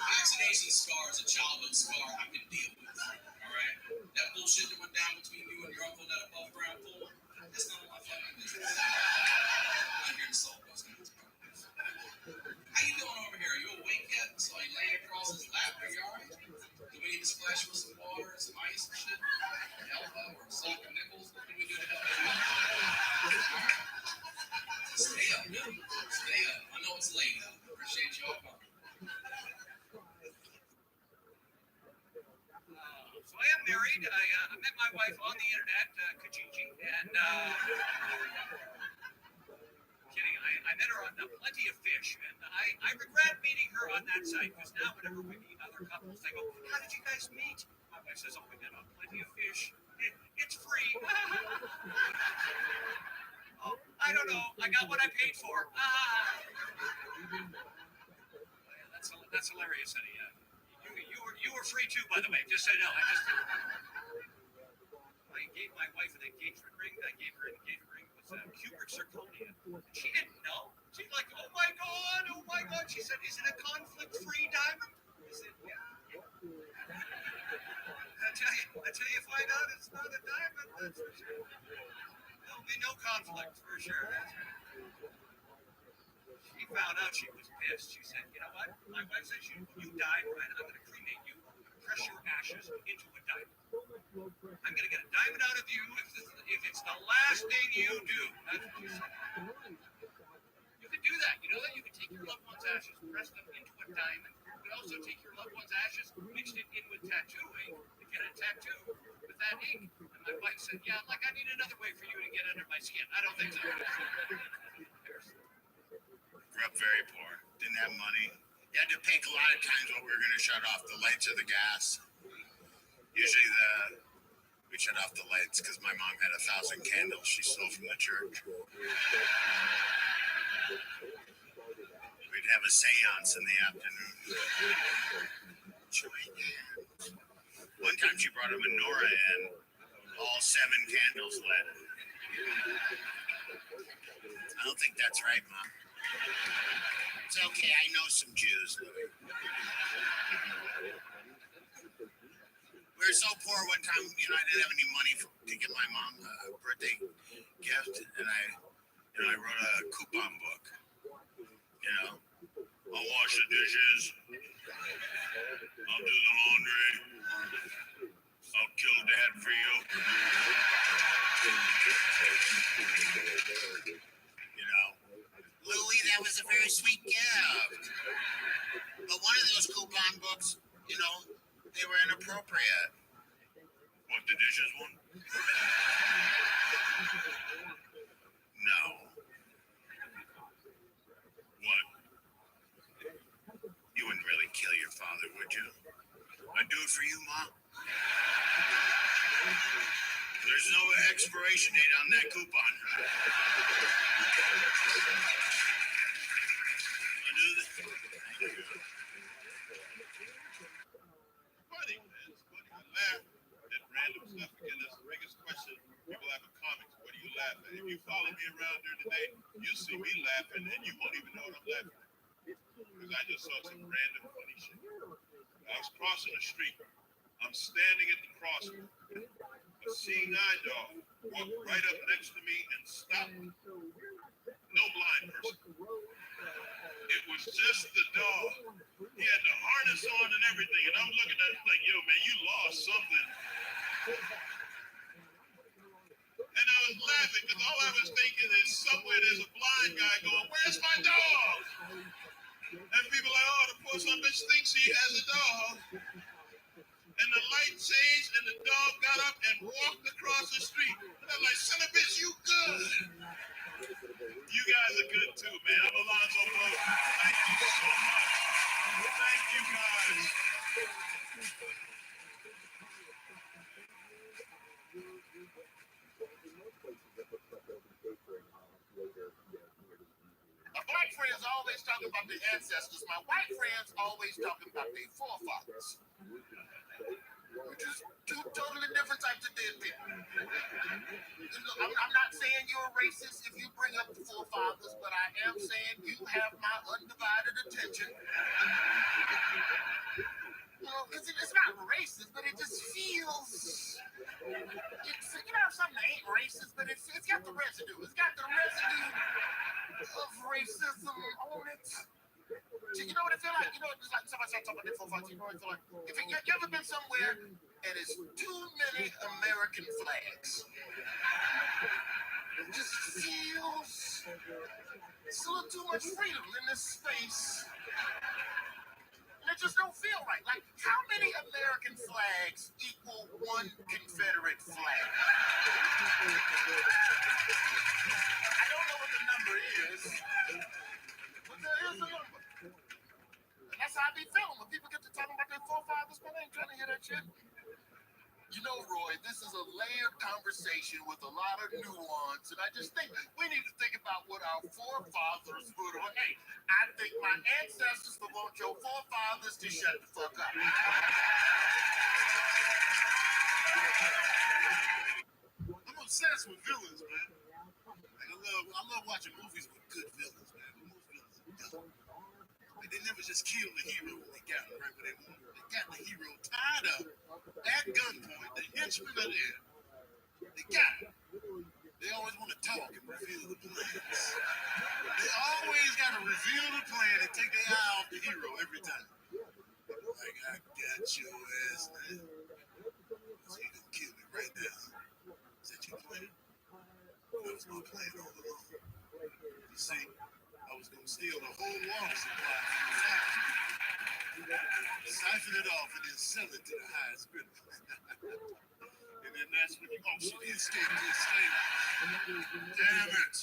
Vaccination scar is a childhood scar I can deal with. Alright? That bullshit that went down between you and your uncle, that above ground pool, that's none of my fucking business. I'm here to solve those kinds of problems. How you doing over here? Are you awake yet? So you laying across his lap? Are you alright? Do we need to splash with some water and some ice and shit? An elbow or a sock of nickels? What can we do to help you? Stay up, man. Stay up. I know it's late. I appreciate y'all coming. So I am married. I met my wife on the internet, Kijiji, and kidding. I met her on Plenty of Fish, and I regret meeting her on that site because now whenever we meet other couples, they go, "How did you guys meet?" My wife says, "Oh, we met on Plenty of Fish. It's free." Oh, I don't know. I got what I paid for. That's hilarious, Eddie. You were free too, by the way. Just so you know. I gave my wife an engagement ring. I gave her an engagement ring with cubic zirconia. She didn't know. She's like, "Oh my god!" She said, "Is it a conflict-free diamond?" I said, "Yeah." Until you find out it's not a diamond, that's for sure. There'll be no conflict for sure. She found out, she was pissed. She said, "You know what? My wife says you died, right? I'm going to cremate you, press your ashes into a diamond. I'm going to get a diamond out of you if it's the last thing you do." That's what she said. You can do that. You know that? You can take your loved one's ashes, press them into a diamond. You can also take your loved one's ashes, mix it in with tattooing, and get a tattoo with that ink. And my wife said, "Yeah, like I need another way for you to get under my skin." I don't think so. Grew up very poor. Didn't have money. You had to pick a lot of times when we were going to shut off the lights or the gas. Usually we shut off the lights because my mom had 1,000 candles she stole from the church. We'd have a seance in the afternoon. One time she brought a menorah in, all 7 candles lit. I don't think that's right, Mom. It's okay, I know some Jews, Louis. We were so poor one time, I didn't have any money to get my mom a birthday gift, and I wrote a coupon book. I'll wash the dishes, I'll do the laundry, I'll kill Dad for you. Louis, that was a very sweet gift. But one of those coupon books, they were inappropriate. What, the dishes one? No. What? You wouldn't really kill your father, would you? I'd do it for you, Mom. There's no expiration date on that coupon. if you follow me around during the day, you'll see me laughing and you won't even know what I'm laughing at. Because I just saw some random funny shit. I was crossing the street. I'm standing at the crossing. A seeing eye dog walked right up next to me and stopped. No blind person. It was just the dog. He had the harness on and everything. And I'm looking at him like, yo, man, you lost something. And I was laughing because all I was thinking is somewhere there's a blind guy going, where's my dog? And people are like, oh, the poor son of a bitch thinks he has a dog. And the light changed and the dog got up and walked across the street. And I'm like, son of a bitch, you good. You guys are good too, man. I'm Alonzo Blow. Thank you so much. Thank you guys. My black friends always talking about their ancestors. My white friends always talking about their forefathers. Which is two totally different types of dead people. I'm not saying you're a racist if you bring up the forefathers, but I am saying you have my undivided attention. You know, because it's not racist, but it just feels... something that ain't racist, but it's got the residue. It's got the residue of racism on it. You know what it feel like? You know, it's like somebody started talking about their forefathers. You know what it feel like? If you ever been somewhere and it's too many American flags, it just feels it's a little too much freedom in this space. And it just don't feel right. Like, how many American flags equal one Confederate flag? I don't know what the number is, but there is a number. And that's how I be feeling when people get to talking about their forefathers, man. I ain't trying to hear that shit. You know, Roy, this is a layered conversation with a lot of nuance, and I just think we need to think about what our forefathers would have. Hey, I think my ancestors would want your forefathers to shut the fuck up. I'm obsessed with villains, man. Like, I love watching movies with good villains, man. Most villains are dumb. Like, they never just kill the hero when they got him right where they want him. They got the hero tied up at gunpoint. The henchmen are there. They got him. They always want to talk and reveal the plans. They always got to reveal the plan and take their eye off the hero every time. Like, I got your ass, man. So you gonna kill me right now. Is that your plan? That was my plan all along. You see, I was gonna steal the whole water supply from the factory, siphon it off, and then sell it to the highest bidder. And then that's when you actually escape the escape. Damn it.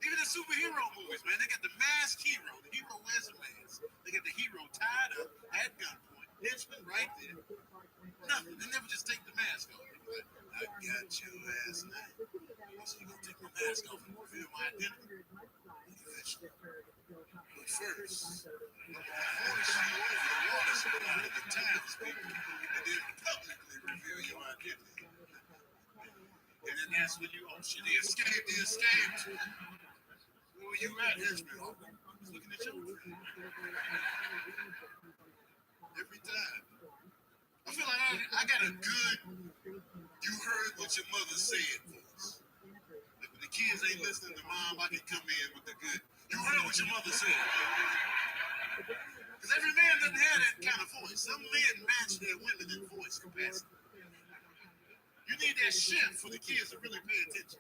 Even the superhero movies, man, they got the masked hero. The hero wears a mask. They got the hero tied up at gunpoint. Henchman right there. Nothing. They never just take the mask off. Like, I got your ass now. So you gonna take my mask off and reveal my identity? Eventually. But first, I'm gonna force you over the water supply to the townspeople and then publicly reveal your identity. And then that's when you the escape. Where were you at, Henchman? I was looking at your friend. Every time. I feel like I got a good you heard what your mother said voice. Like when the kids ain't listening to mom, I can come in with the good you heard what your mother said. Because every man doesn't have that kind of voice. Some men match their women in voice capacity. You need that shift for the kids to really pay attention.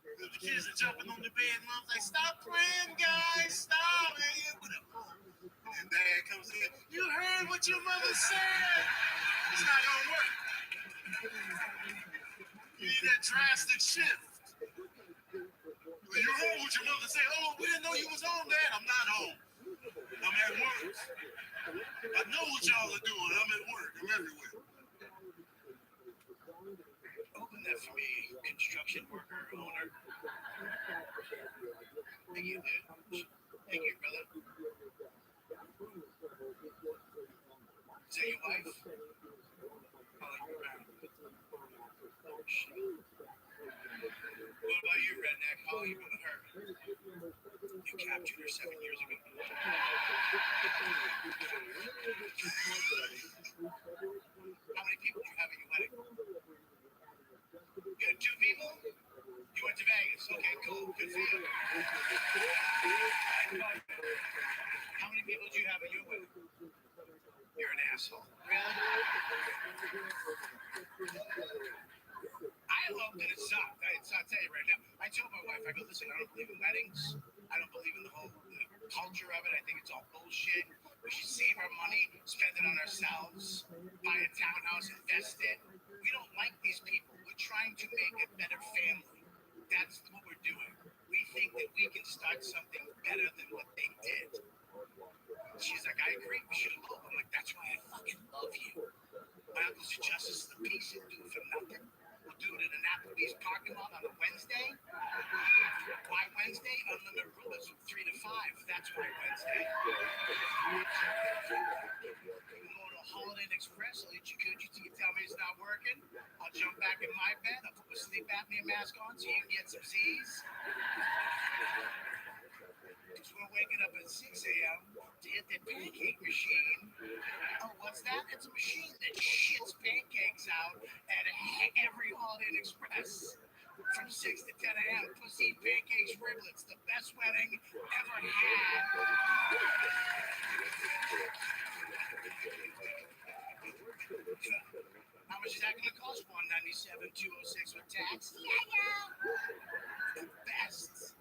Because the kids are jumping on the bed and mom's like, stop playing, guys, stop, man, whatever. And dad comes in, you heard what your mother said. It's not gonna work. You need that drastic shift. You heard what your mother said. Oh, we didn't know you was on that. I'm not home. I'm at work. I know what y'all are doing. I'm at work. I'm everywhere. Open that for me, construction worker owner. Thank you, dude. Thank you, brother. Is that your wife? Calling you around. Oh, shit. 7 years ago. How many people do you have at your wedding? You had 2 people? You went to Vegas. Okay, cool. Good for you. How many people do you have at your wedding? You're an asshole. Really? I hope that it sucked. I'll tell you right now. I told my wife, I go, listen, I don't believe in weddings. I don't believe in the whole culture of it. I think it's all bullshit. We should save our money, spend it on ourselves, buy a townhouse, invest it. We don't like these people. We're trying to make a better family. That's what we're doing. We think that we can start something better than what they did. She's like, I agree, we should elope. I'm like, that's why I fucking love you. My uncle's a justice of the peace. He'll do it for nothing. We'll do it in an Applebee's parking lot on a Wednesday. Why Wednesday? Unlimited rulers from 3 to 5. That's why Wednesday. We'll go to a Holiday Inn Express. I'll eat your coochie till you tell me it's not working. I'll jump back in my bed. I'll put my sleep apnea mask on so you can get some Z's. Because we're waking up at 6 a.m. to hit the pancake machine. Oh, what's that? It's a machine that shits pancakes out at every Holiday Inn Express. From 6 to 10 a.m. Pussy pancakes riblets. The best wedding ever had. How much is that going to cost? $197, $206 with tax. Yeah. The best.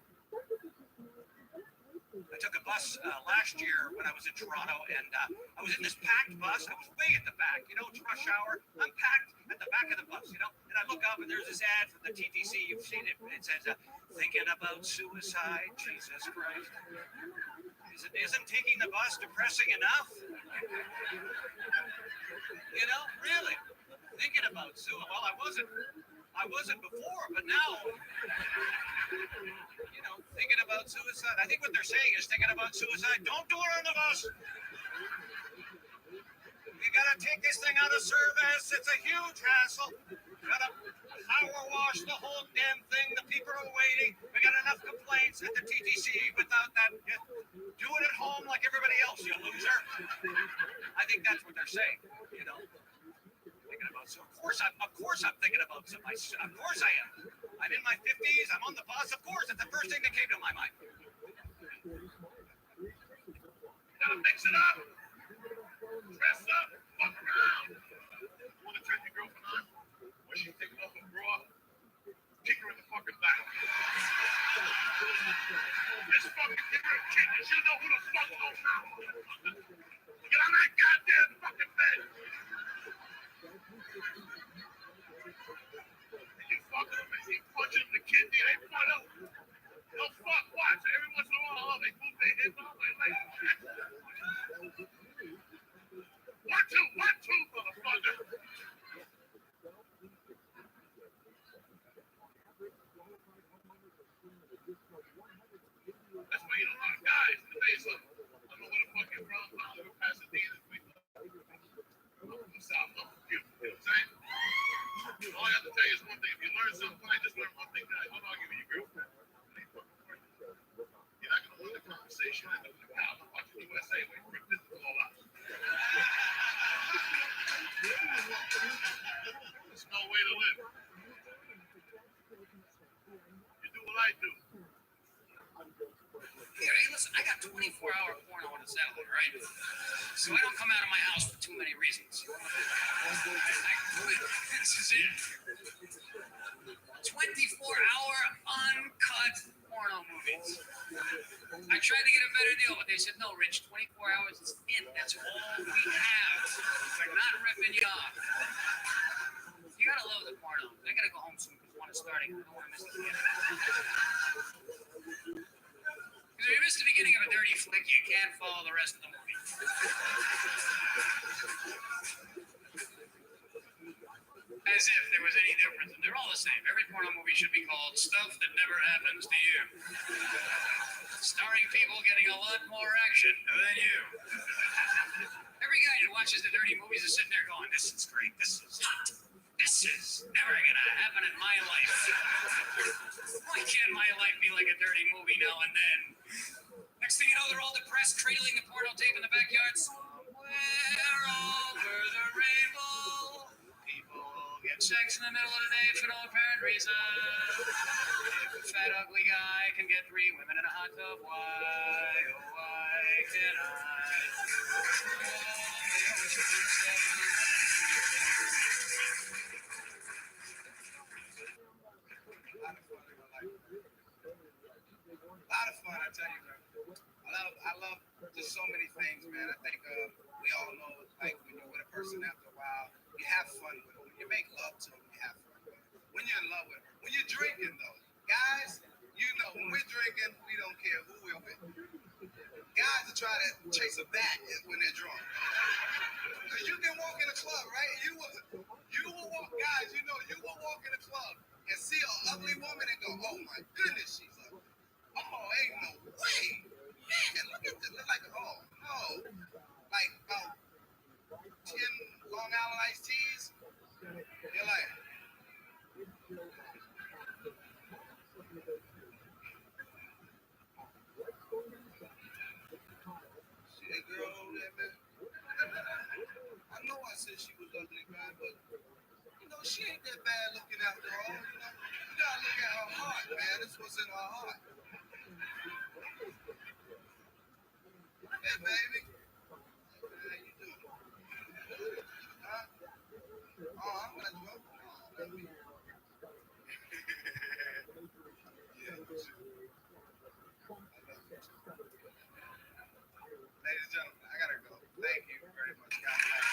I took a bus last year when I was in Toronto, and I was in this packed bus. I was way at the back, you know, it's rush hour. I'm packed at the back of the bus, you know, and I look up and there's this ad from the TTC. You've seen it. It says, thinking about suicide, Jesus Christ. Isn't taking the bus depressing enough? You know, really, thinking about suicide. Well, I wasn't before, but now, you know, thinking about suicide. I think what they're saying is thinking about suicide. Don't do it on the bus. You gotta take this thing out of service. It's a huge hassle. You gotta power wash the whole damn thing. The people are waiting. We got enough complaints at the TTC without that. Do it at home like everybody else, you loser. I think that's what they're saying, you know. Thinking about, so of course I'm thinking about myself. Of course I am. I'm in my 50s. I'm on the bus. Of course, it's the first thing that came to my mind. Gotta mix it up. Dress up. Fuck around. Want to turn your girlfriend on? When she take off her bra, kick her in the fucking back. Just fucking give her a kick and she'll know who the fuck goes now. Get on that goddamn fucking bed. You fucking him and you punch him in the kidney, they put him. No fuck, watch. Every once in a while, they move their hip on their leg. 1, 2, motherfucker. That's why you don't want guys in the base of, I don't know what the fuck you're from, we're Pasadena, I'm from South, I'm from Cuba, you know what I'm saying? All I have to tell you is one thing, if you learn something, just learn one thing, guys, don't argue with your girlfriend. You're not going to win the conversation and the cow. I'm watching USA when you rip this all out. There's no way to live. You do what I do. Here, hey, listen, I got 24-hour porno on a satellite, right? So I don't come out of my house for too many reasons. This is it. 24-hour uncut porno movies. I tried to get a better deal, but they said, no, Rich, 24 hours is it. That's all we have. We're not ripping you off. You gotta love the porno. I gotta go home soon because one is starting. I don't want to miss the beginning. Because if you miss the beginning of a dirty flick, you can't follow the rest of the movie. As if there was any difference. And they're all the same. Every porno movie should be called Stuff That Never Happens to You. Starring people getting a lot more action than you. Every guy who watches the dirty movies is sitting there going, this is great, this is hot. This is never gonna happen in my life. Why can't my life be like a dirty movie now and then? Next thing you know, they're all depressed, cradling the porno tape in the backyard. Somewhere over the rainbow, people get sex in the middle of the day for no apparent reason. If a fat, ugly guy can get 3 women in a hot tub, why, oh, why can't A lot of fun, I tell you, man. I love just so many things, man. I think we all know, like, when you're with a person after a while, you have fun with them. When you make love to them, you have fun with them. When you're in love with them. When you're drinking, though, guys, you know, when we're drinking, we don't care who we're with. Guys will try to chase a bat when they're drunk. Because you can walk in a club, right? You will walk, guys, you know, you will walk in a club and see an ugly woman and go, oh my goodness, she's ugly. Oh, ain't no way. Man, look at this. Look like, oh, no. Like about 10 Long Island iced teas. You're like, see that girl over there, man? I know I said she was ugly, man, but, you know, she ain't that bad looking after all, you know? You gotta look at her heart, man. That's what's in her heart. Hey, baby. How you doing? Huh? Oh, I'm not drunk. Ladies and gentlemen, I gotta go. Thank you very much. God bless.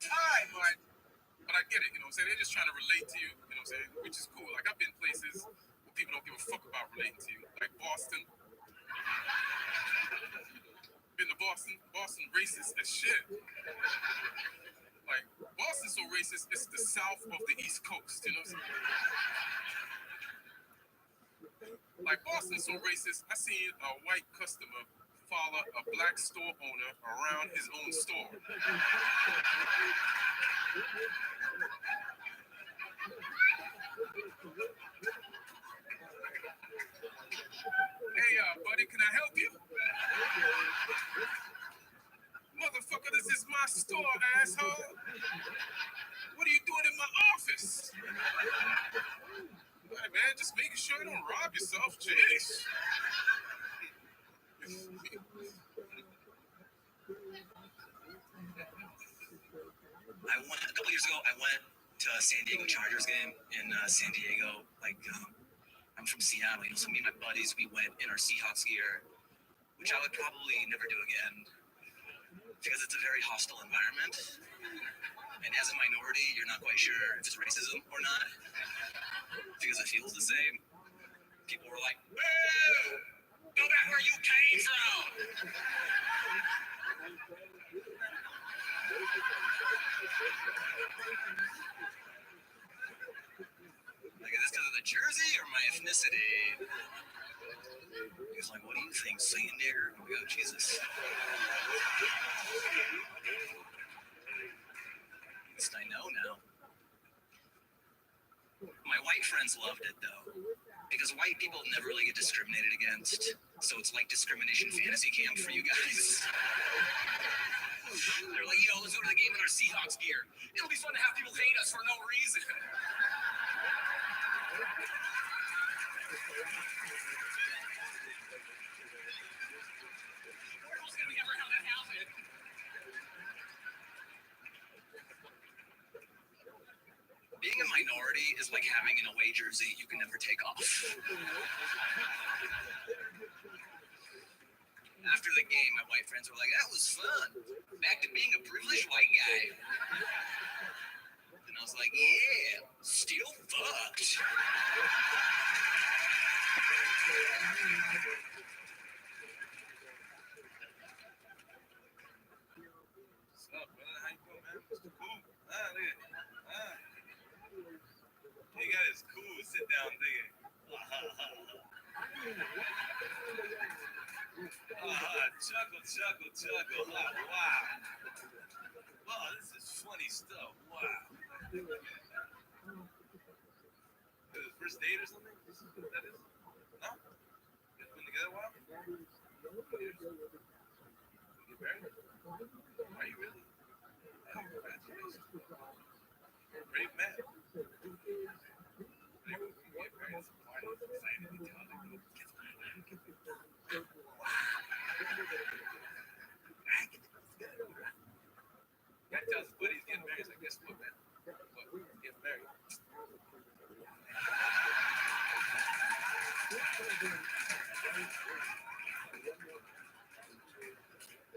All right, Martin. But I get it, you know what I'm saying? They're just trying to relate to you, you know what I'm saying? Which is cool. Like, I've been places where people don't give a fuck about relating to you. Like Boston. Been to Boston. Boston racist as shit. Like, Boston's so racist, it's the south of the East Coast, you know what I'm saying? Like, Boston's so racist, I seen a white customer follow a black store owner around his own store. Hey, buddy, can I help you? Motherfucker, this is my store, asshole. What are you doing in my office? Hey, man, just making sure you don't rob yourself. Jeez. A couple years ago, I went to a San Diego Chargers game in San Diego. Like, I'm from Seattle, you know, so me and my buddies, we went in our Seahawks gear, which I would probably never do again because it's a very hostile environment. And as a minority, you're not quite sure if it's racism or not because it feels the same. People were like, "Boo! Go back where you came from!" Like, is this because of the jersey or my ethnicity? He's like, what do you think, San Diego? Oh, God, Jesus. At least I know now. My white friends loved it, though, because white people never really get discriminated against, so it's like discrimination fantasy camp for you guys. They're like, yo, let's go to the game in our Seahawks gear. It'll be fun to have people hate us for no reason. Where else can we ever have that happen? Being a minority is like having an away jersey you can never take off. After the game, my white friends were like, that was fun. Back to being a privileged white guy. And I was like, yeah, still fucked. What's up, brother? How you doing, man? Mr. Cool. Look at it. He got his cool sit-down thing. Chuckle. Wow. Wow, this is funny stuff. Wow. Is it first date or something? Is this what that is? Get married? Are you really? Oh, congratulations. Brave man. Maybe we can get married at some party. Excited to tell them, kiss my man. Guy tells his buddy he's getting married. He's like, guess what, man? What? He's getting married.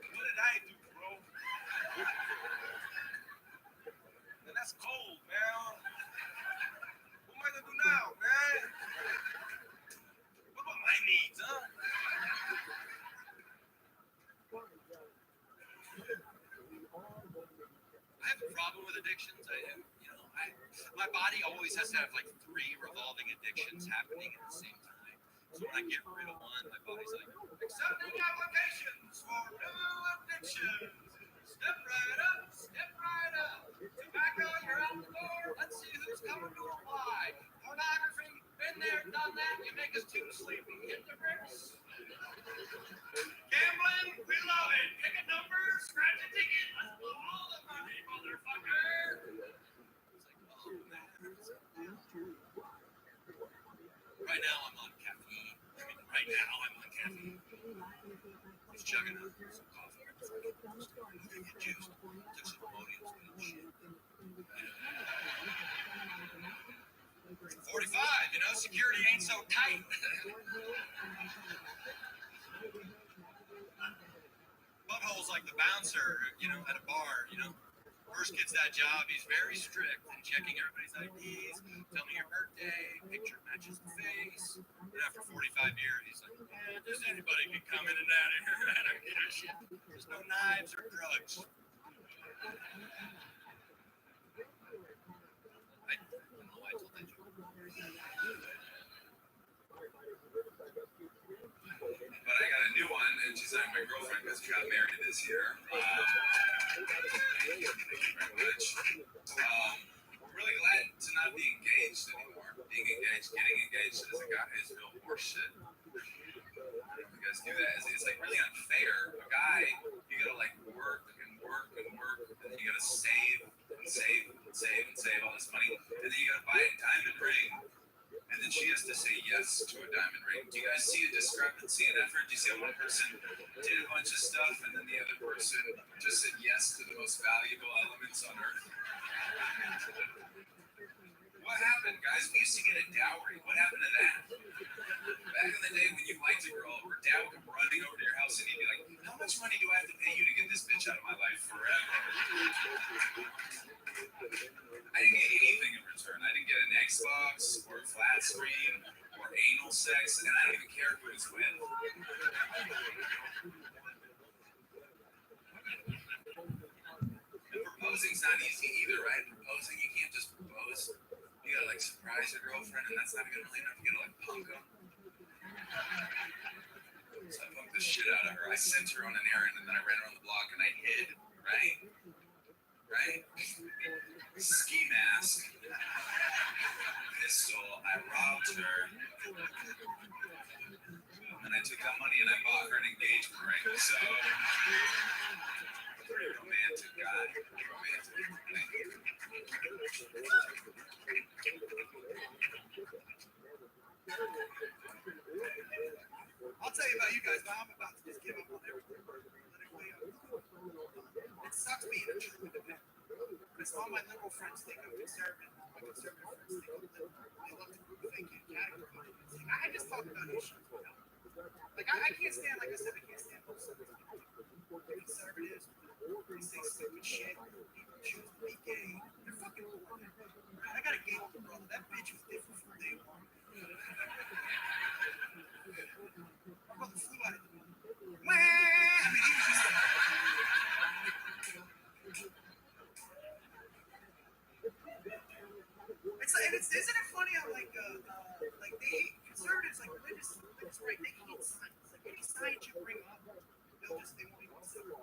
What did I do, bro? Man, that's cold, man. What am I gonna do now, man? What about my needs, huh? I have a problem with addictions. My body always has to have like 3 revolving addictions happening at the same time. So when I get rid of one, my body's like, Accepting applications for new addictions. Step right up, step right up. Tobacco, you're out the door. Let's see who's coming to apply. Pornography, been there, done that. You make us too sleepy. Hit the bricks. Gambling, we love it. Pick a number, scratch a ticket. Let's blow all the money, motherfucker. right now I'm on caffeine. I was chugging some coffee. Juice. Took some Imodiums and shit. 45, security ain't so tight. Butthole's like the bouncer, at a bar, First gets that job, he's very strict in checking everybody's IDs, tell me your birthday, picture matches the face. And after 45 years, he's like, just anybody can come in and out of here. I don't give a shit. There's no knives or drugs. I told that joke. But I got a new one, and she's not my girlfriend because she got married this year. Thank you very much. I'm really glad to not be engaged anymore. Getting engaged as a guy is real horseshit. You guys do that. It's like really unfair. A guy, you gotta like work and work and work, and then you gotta save and save and save and save all this money, and then you gotta buy a diamond ring. And then she has to say yes to a diamond ring. Do you guys see a discrepancy in effort? Do you see how one person did a bunch of stuff and then the other person just said yes to the most valuable elements on earth? What happened, guys? We used to get a dowry. What happened to that? Back in the day when you liked a girl, her dad would come running over to your house and he'd be like, how much money do I have to pay you to get this bitch out of my life forever? I didn't get anything in return. I didn't get an Xbox or a flat screen or anal sex, and I don't even care who it's with. And proposing's not easy either, right? Proposing, you can't just propose. You gotta like surprise your girlfriend, and that's not even really enough. You gotta like punk them. So I punked the shit out of her. I sent her on an errand, and then I ran around the block and I hid, right? Ski mask, pistol, I robbed her, and then I took that money and I bought her an engagement ring. So, pretty romantic guy. I'll tell you about you guys, but I'm about to just give up on everything. It sucks being a true independent. Because all my liberal friends think I'm conservative. My conservative friends think I'm liberal. They love to group think and categorize. I just talk about issues. Like, I can't stand, like I said, I can't stand both sides. Conservatives, they say stupid shit. People choose to be gay. They're fucking cool. I got a gay older brother. That bitch was different from day one. My brother flew out of the I mean, he was just isn't it funny how like they hate conservatives, like religious right? They hate science. Like any science you bring up, they won't even consider it.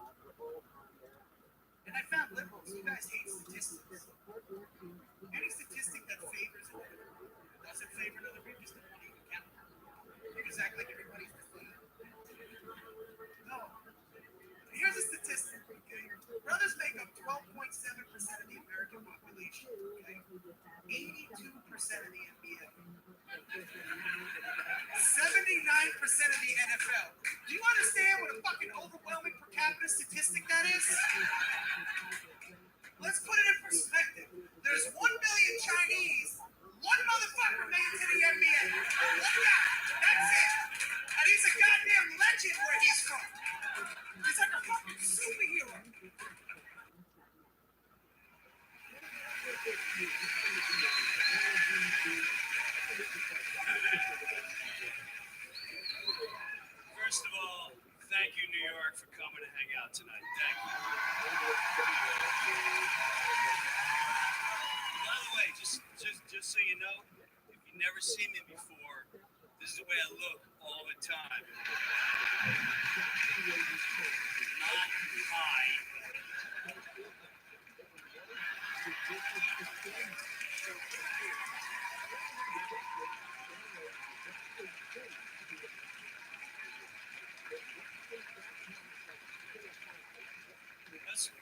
And I found liberals, you guys hate statistics. Any statistic that favors it doesn't favor another group, just don't even count. You just act like everybody's the same. Brothers make up 12.7% of the American population. Okay? 82% of the NBA. 79% of the NFL. Do you understand what a fucking overwhelming per capita statistic that is? Let's put it in perspective. There's 1 million Chinese. One motherfucker made it to the NBA. That's it. And he's a goddamn legend where he's from. He's like a fucking superhero. First of all, thank you, New York, for coming to hang out tonight. Thank you. By the way, just so you know, if you've never seen me before, this is the way I look all the time. Not high.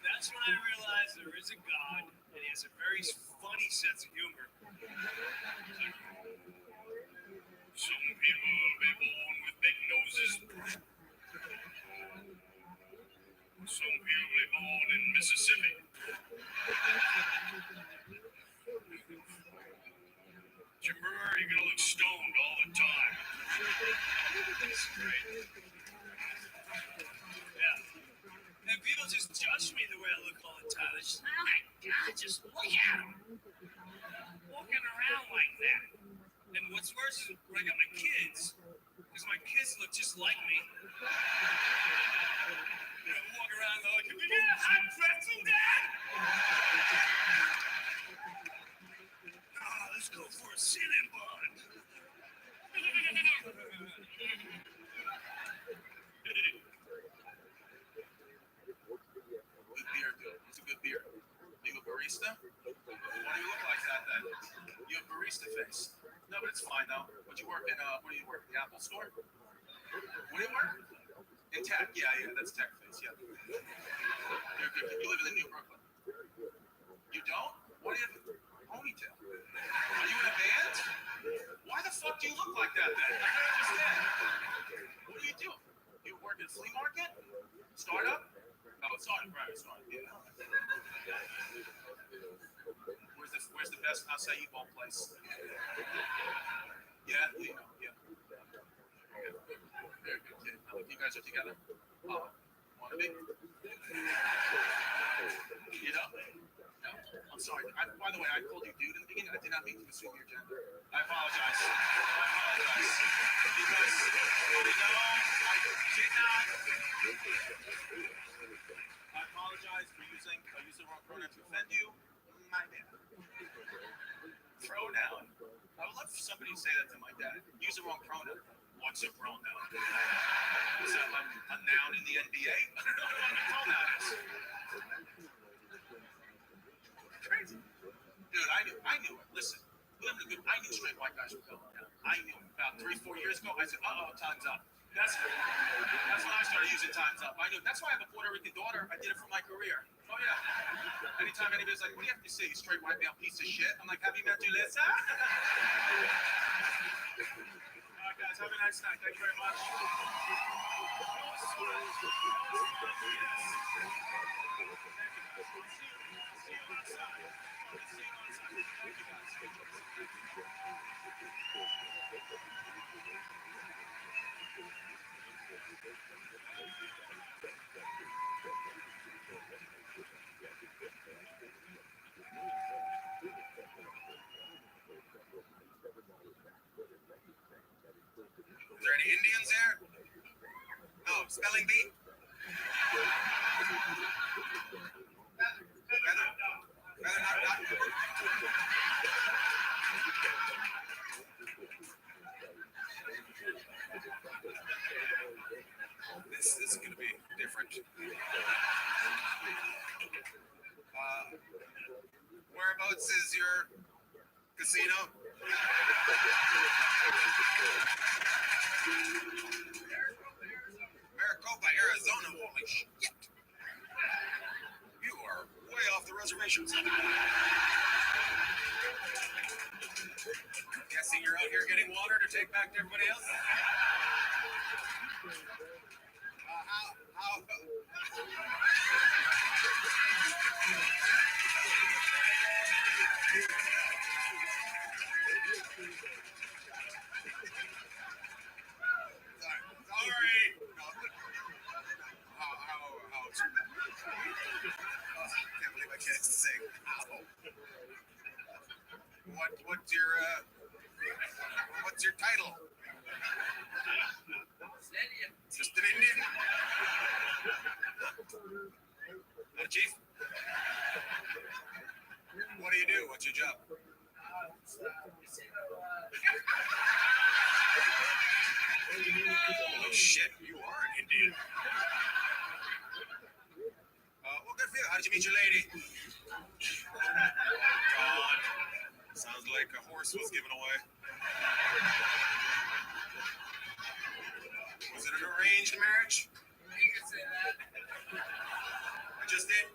That's when I realized there is a God, and he has a very funny sense of humor. Some people will be born with big noses. Some people will be born in Mississippi. Jimmer, you're gonna look stoned all the time. That's great. Yeah. And people just judge me the way I look all the time. They just, oh my God, just look at him. Walking around like that. And what's worse is when I got my kids, because my kids look just like me. You know, walk around like, can we get a hot pretzel, Dad? Let's go for a Cinnabon. Good beer, dude. It's a good beer. You a barista? Why do you look like that then? You have barista face. No, but it's fine though. Would you work in where do you work? The Apple store? Where do you work? In tech, yeah, that's tech face, yeah. You're good. You live in the New Brooklyn. You don't? What do you have? Ponytail. Are you in a band? Why the fuck do you look like that then? I don't understand. What do you do? You work at a flea market? Startup? Oh, startup, right, startup, yeah. Where's the best acai bowl place? Yeah, you know, yeah. Very good kid. You guys are together? Oh, wanna be? You know? No, I'm sorry. By the way, I called you dude in the beginning. I did not mean to assume your gender. I apologize. Because I did not. I apologize for using the wrong pronoun to offend you. My bad. Pronoun. I would love for somebody to say that to my dad. Use the wrong pronoun. What's a pronoun? Is that like a noun in the NBA? I don't know what a pronoun is. Crazy. Dude, I knew it. Listen, I knew straight white guys were going down. I knew it. About 3-4 years ago, I said, time's up. That's when I started using time's up. I knew. That's why I have a Puerto Rican daughter. I did it for my career. Oh, yeah. Anytime anybody's like, what do you have to say, you straight white male piece of shit? I'm like, have you met Julissa? All right, guys, have a nice night. Thank you very much. Is there any Indians there? No, spelling bee? This is going to be different. Whereabouts is your casino? Maricopa, Arizona. Holy shit. observations. Guessing you're out here getting water to take back to everybody else? How? Sorry. No. How TRUMAN? Oh, I can't believe I can't sing. Ow. What's your title? Just an Indian. Not a chief. What do you do? What's your job? Oh shit, you are an Indian. Well, good for you. How did you meet your lady? God, sounds like a horse was given away. Was it an arranged marriage? You could say that. I just did.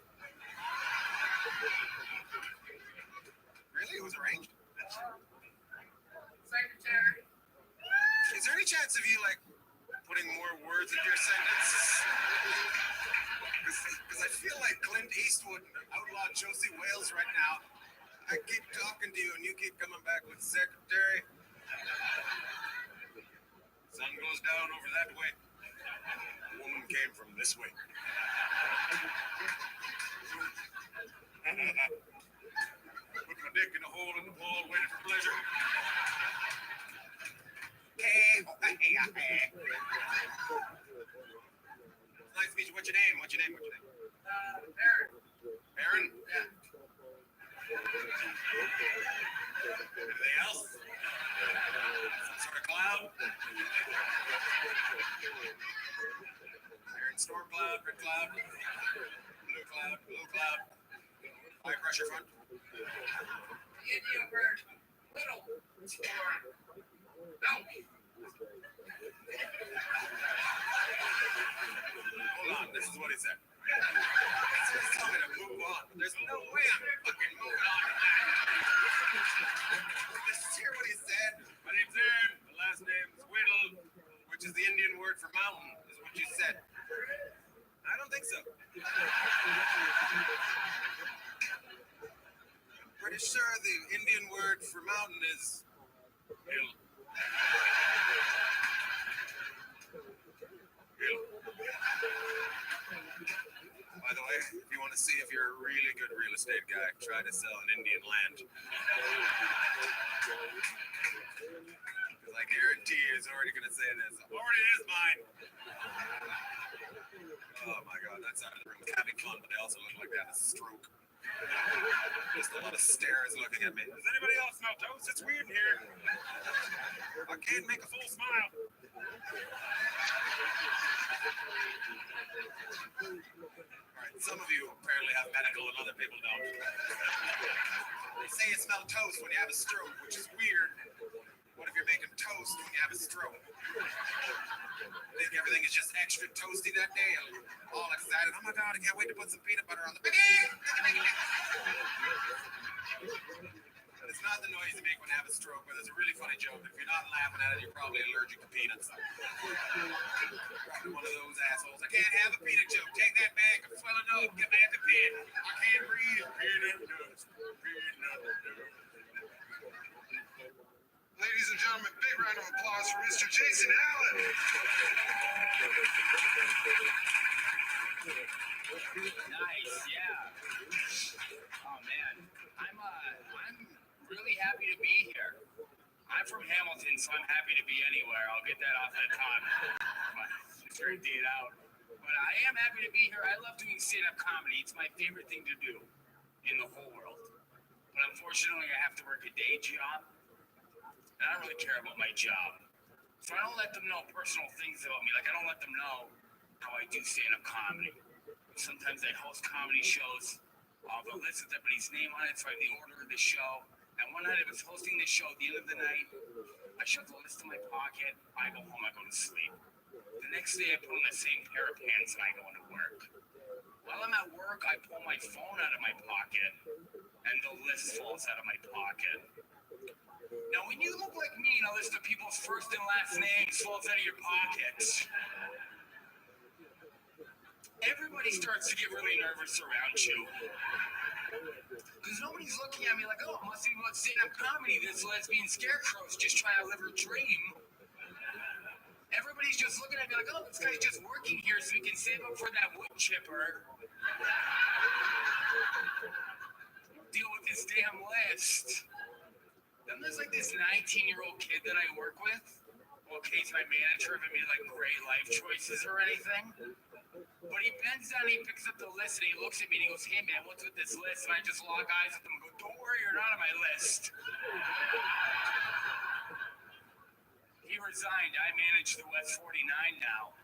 Really? It was arranged? Secretary. Is there any chance of you, like, putting more words into your sentence? Because I feel like Clint Eastwood and outlaw Josie Wales right now. I keep talking to you and you keep coming back with secretary. Sun goes down over that way. A woman came from this way. Put my dick in a hole in the wall, waiting for pleasure. Hey. Nice to meet you. What's your name? Aaron. Aaron? Yeah. Anything else? Some sort of cloud? Aaron, storm cloud, red cloud, blue cloud, high pressure front. Indian bird. Little. No. Hold on, this is what he said. He's telling me to move on, but there's no way I'm fucking moving on from that. Did you hear what he said? My name's Aaron, the last name's Whittle, which is the Indian word for mountain, is what you said. I don't think so. I'm pretty sure the Indian word for mountain is hill. By the way, if you want to see if you're a really good real estate guy, try to sell an Indian land. Because I guarantee you he's already going to say this. Already is mine. Oh my God, that side of the room is having fun, but they also look like they have a stroke. Just a lot of stares looking at me. Does anybody else smell toast? It's weird in here. I can't make a full smile. Alright, some of you apparently have medical and other people don't. They say you smell toast when you have a stroke, which is weird. What if you're making toast when you have a stroke? Think everything is just extra toasty that day and all excited. Oh my God, I can't wait to put some peanut butter on the baguette. But it's not the noise you make when you have a stroke, but it's a really funny joke. If you're not laughing at it, you're probably allergic to peanuts. Probably one of those assholes. I can't have a peanut joke. Take that back. I'm swelling up. Get back to bed. I can't breathe. Peanut nuts. Peanut nuts. Ladies and gentlemen, big round of applause for Mr. Jason Allen. Nice, yeah. Oh man, I'm really happy to be here. I'm from Hamilton, so I'm happy to be anywhere. I'll get that off the top. It's great to get out. But I am happy to be here. I love doing stand-up comedy. It's my favorite thing to do in the whole world. But unfortunately, I have to work a day job. And I don't really care about my job. So I don't let them know personal things about me. Like, I don't let them know how I do stand-up comedy. Sometimes I host comedy shows. They'll list somebody's name on it, so I have the order of the show. And one night I was hosting the show. At the end of the night, I shove the list in my pocket. I go home, I go to sleep. The next day, I put on the same pair of pants and I go into work. While I'm at work, I pull my phone out of my pocket, and the list falls out of my pocket. Now, when you look like me and a list of people's first and last names falls out of your pockets, everybody starts to get really nervous around you. Because nobody's looking at me like, oh, must be about stand-up comedy. This lesbian scarecrow's just trying to live her dream. Everybody's just looking at me like, oh, this guy's just working here so he can save up for that wood chipper. Deal with this damn list. Then there's like this 19-year-old kid that I work with. Well, Kate's my manager, haven't made like great life choices or anything. But he bends down, he picks up the list, and he looks at me and he goes, hey man, what's with this list? And I just lock eyes with him and go, don't worry, you're not on my list. He resigned. I manage the West 49 now.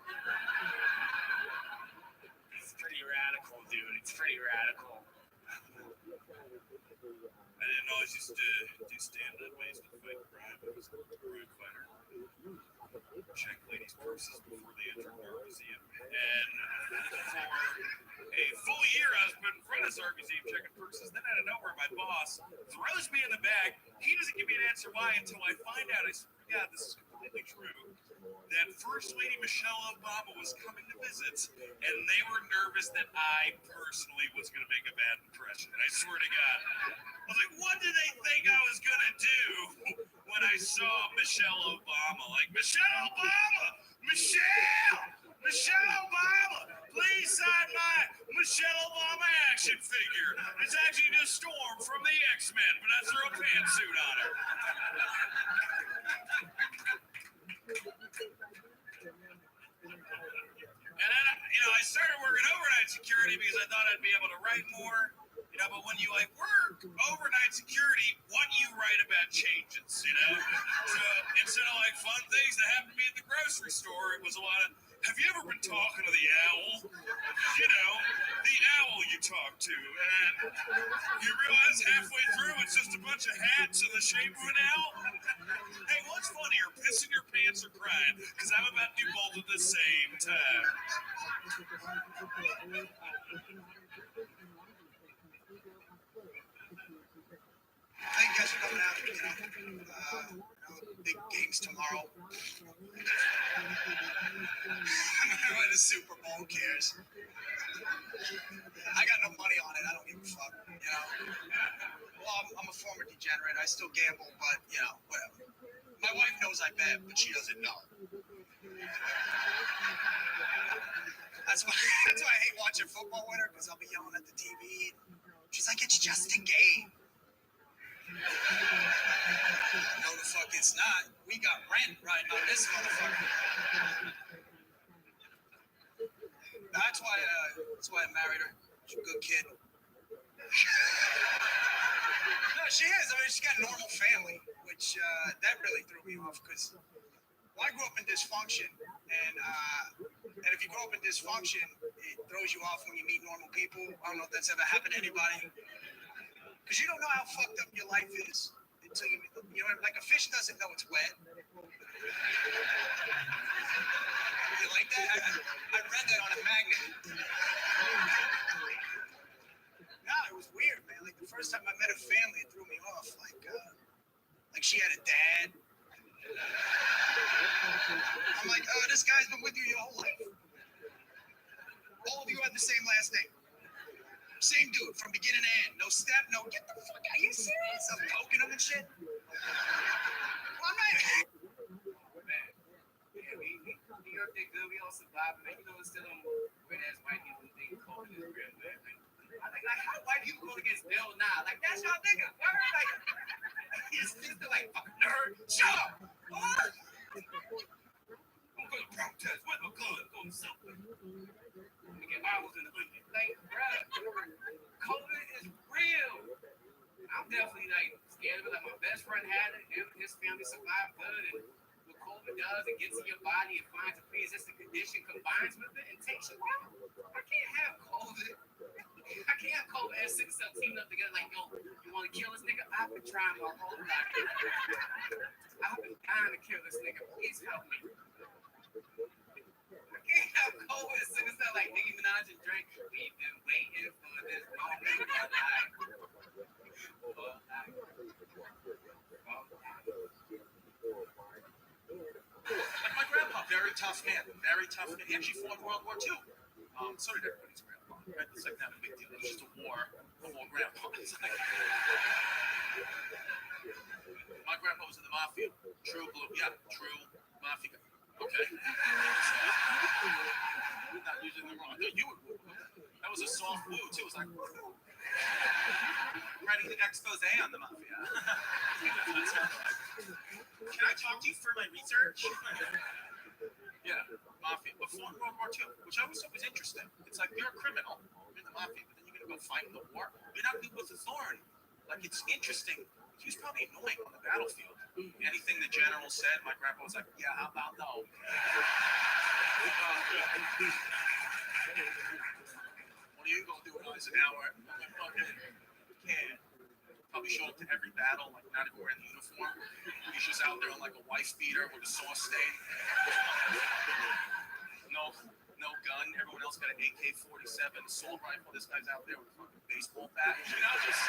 It's pretty radical, dude. It's pretty radical. I didn't always used to do stand-up. I used to fight crime. I was a crime fighter. Check ladies' purses before they enter our museum. And for a full year, I was put in front of this art museum checking purses. Then out of nowhere, my boss throws me in the bag. He doesn't give me an answer why until I find out. I swear to God, this is completely true. That First Lady Michelle Obama was coming to visit, and they were nervous that I personally was going to make a bad impression. I swear to God. I was like, what did they think I was going to do when I saw Michelle Obama? Like, Michelle Obama! Michelle Obama! Please sign my Michelle Obama action figure. It's actually just Storm from the X-Men, but I threw a pantsuit on her. And then, I started working overnight security because I thought I'd be able to write more. But when you work overnight security, what you write about changes, So instead of fun things that happened to me at the grocery store, it was a lot of, have you ever been talking to the owl? The owl you talk to. And you realize halfway through it's just a bunch of hats in the shape of an owl. Hey, what's funnier, pissing your pants or crying? Because I'm about to do both at the same time. Thank you guys for coming out. Big games tomorrow. When the Super Bowl cares. I got no money on it. I don't give a fuck. Well, I'm a former degenerate. I still gamble, but whatever. My wife knows I bet, but she doesn't know. That's why I hate watching football with her, because I'll be yelling at the TV. She's like, it's just a game. No, the fuck it's not. We got rent riding on this motherfucker. That's why I married her. She's a good kid. No, she is. She's got a normal family, which that really threw me off because I grew up in dysfunction, and if you grow up in dysfunction, it throws you off when you meet normal people. I don't know if that's ever happened to anybody. Because you don't know how fucked up your life is until like a fish doesn't know it's wet. You like that? I read that on a magnet. No, it was weird, man. Like the first time I met a family, it threw me off. Like she had a dad. I'm like, this guy's been with you your whole life. All of you had the same last name. Same dude from beginning to end. No step, no. Get the fuck out. Are you serious? I'm poking him and shit. Well, I'm not. Man, we are good. We all survived, man. It's still them weird ass white people think COVID is real, man. I think how white people go against Bill Nye? Like that's y'all nigga. It's just like fucking nerd. Shut up. What? I'm gonna protest. What I'm going to something. We get hours in the hood. Bro, COVID is real. I'm definitely scared of it. My best friend had it. Him and his family survived good. And what COVID does, it gets in your body, it finds a pre-existing condition, combines with it, and takes you out. I can't have COVID. I can't have COVID and 6 up teaming up together like, yo, you want to kill this nigga? I've been trying my whole life. I've been dying to kill this nigga. Please help me. not to drink. We've been waiting for this moment all night. Like my grandpa, very tough man, very tough man. He actually fought in World War II. So did everybody's grandpa. Right? It's like not a big deal. It was just a war grandpa. It's like, my grandpa was in the mafia. True blue. Yeah, true mafia. Okay. Not using the wrong. That was a soft blue too. It was like writing the expose on the mafia. Can I talk to you for my research? Yeah, mafia. Before World War II, which I always thought was interesting. It's like you're a criminal in the mafia, but then you're gonna go fight in the war. You're not good with the thorn. Like it's interesting. He was probably annoying on the battlefield. Anything the general said, my grandpa was like, "Yeah, how about no?" What are you gonna do when I was an hour? Can't. Probably showed up to every battle, like not even wearing the uniform. He's just out there on like a wife beater with a sauce stain. No gun. Everyone else got an AK-47 assault rifle. This guy's out there with a fucking baseball bat. You know, just.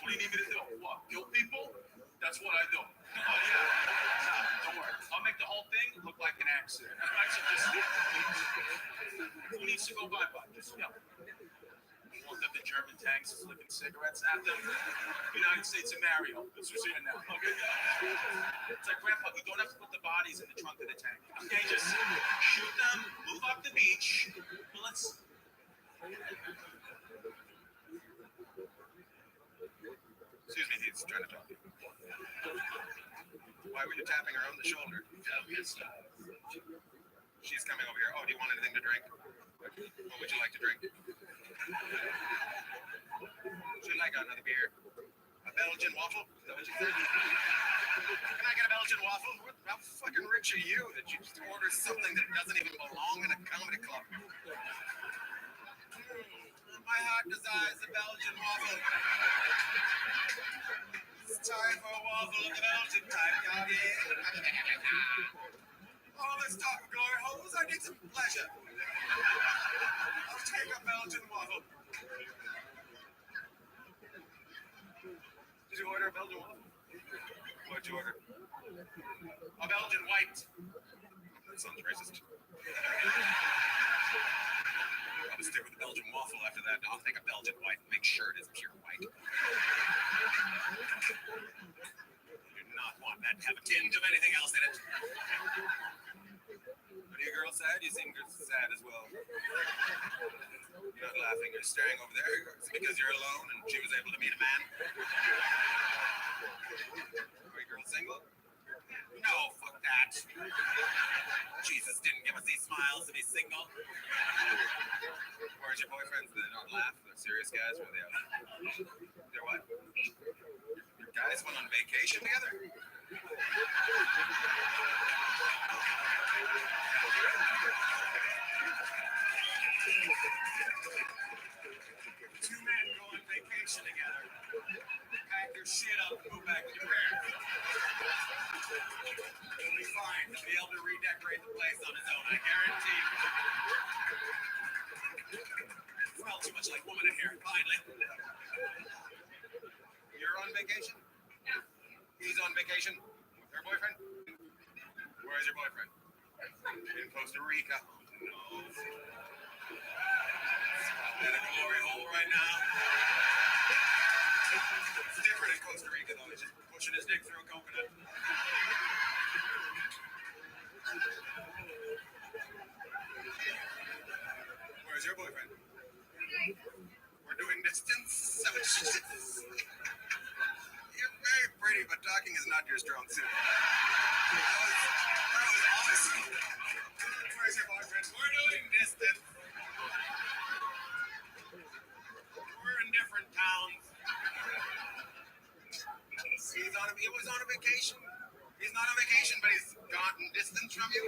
What do you need me to do? What? Kill people? That's what I do. Oh yeah. Nah, don't worry. I'll make the whole thing look like an accident. Who needs to go bye-bye? Just walked up the German tanks flipping cigarettes at them. United States of Mario. This was in now. Okay. It's like, Grandpa, you don't have to put the bodies in the trunk of the tank. Okay, just shoot them, move up the beach. Well, let's. Excuse me, he's trying to talk. Why were you tapping her on the shoulder? She's coming over here. Oh, do you want anything to drink? What would you like to drink? Would you like another beer? A Belgian waffle? Is that what you said? Can I get a Belgian waffle? How fucking rich are you that you just order something that doesn't even belong in a comedy club? My heart desires a Belgian waffle. It's time for a waffle of the Belgian type, doggy. Oh, let's talk glory holes. I need some pleasure. I'll take a Belgian waffle. Did you order a Belgian waffle? What'd you order? A Belgian white. That sounds racist. I'll just stick with the Belgian waffle after that. I'll take a Belgian white and make sure it is pure white. You do not want that to have a tinge of anything else in it. Are you girls sad? You seem sad as well. You're not laughing. You're staring over there. It's because you're alone and she was able to meet a man. Are you girls single? No, fuck that. Jesus didn't give us these smiles to be single. Where's your boyfriends? They don't laugh. They're serious guys. Where are they at? They're what? Your guys went on vacation together? Two men go on vacation together. Pack your shit up and go back to your parents. He'll be fine. He'll be able to redecorate the place on his own, I guarantee. Smell too much like woman in here, finally. You're on vacation? He's on vacation with her boyfriend? Where's your boyfriend? In Costa Rica. No. In a glory hole right now. It's different in Costa Rica, though. He's just pushing his dick through a coconut. Where's your boyfriend? We're doing distance. You're very pretty, but talking is not your strong suit. That was awesome. Where's your boyfriend? We're doing distance. We're in different towns. He was on a vacation. He's not on vacation, but he's gotten distance from you.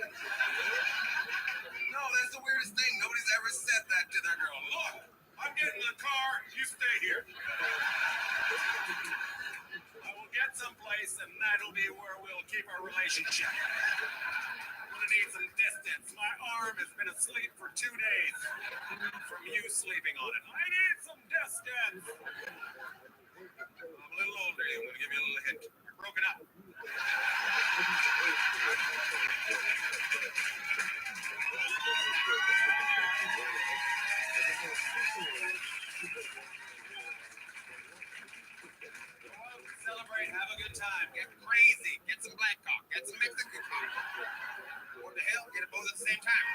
No, that's the weirdest thing. Nobody's ever said that to their girl. Look, I'm getting in the car. You stay here. I will get someplace, and that'll be where we'll keep our relationship. When gonna need some distance. My arm has been asleep for 2 days from you sleeping on it. I need some distance. I'm a little older. I'm gonna give you a little hint. You're broken up. Celebrate, have a good time, get crazy, get some black cock, get some Mexican cock. What the hell? Get it both at the same time.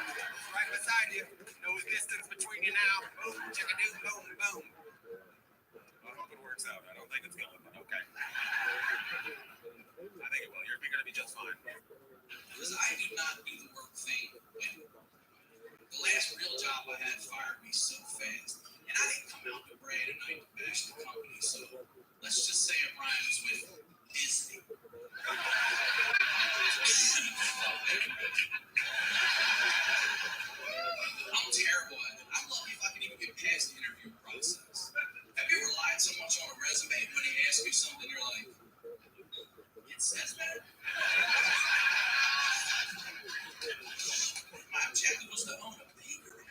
It's right beside you. No distance between you now. Boom, chickadoo, boom, boom. I hope it works out. I don't think it's going, but okay. I think it will. You're gonna be just fine. Because I do not do the work thing. The last real job I had fired me so fast. And I didn't come out to brand a night to bash the company, so let's just say it rhymes with Disney. I'm terrible at it. I'm lucky if I can even get past the interview process. Have you ever lied so much on a resume when they ask you something, you're like, it says that? My objective was to own a bakery.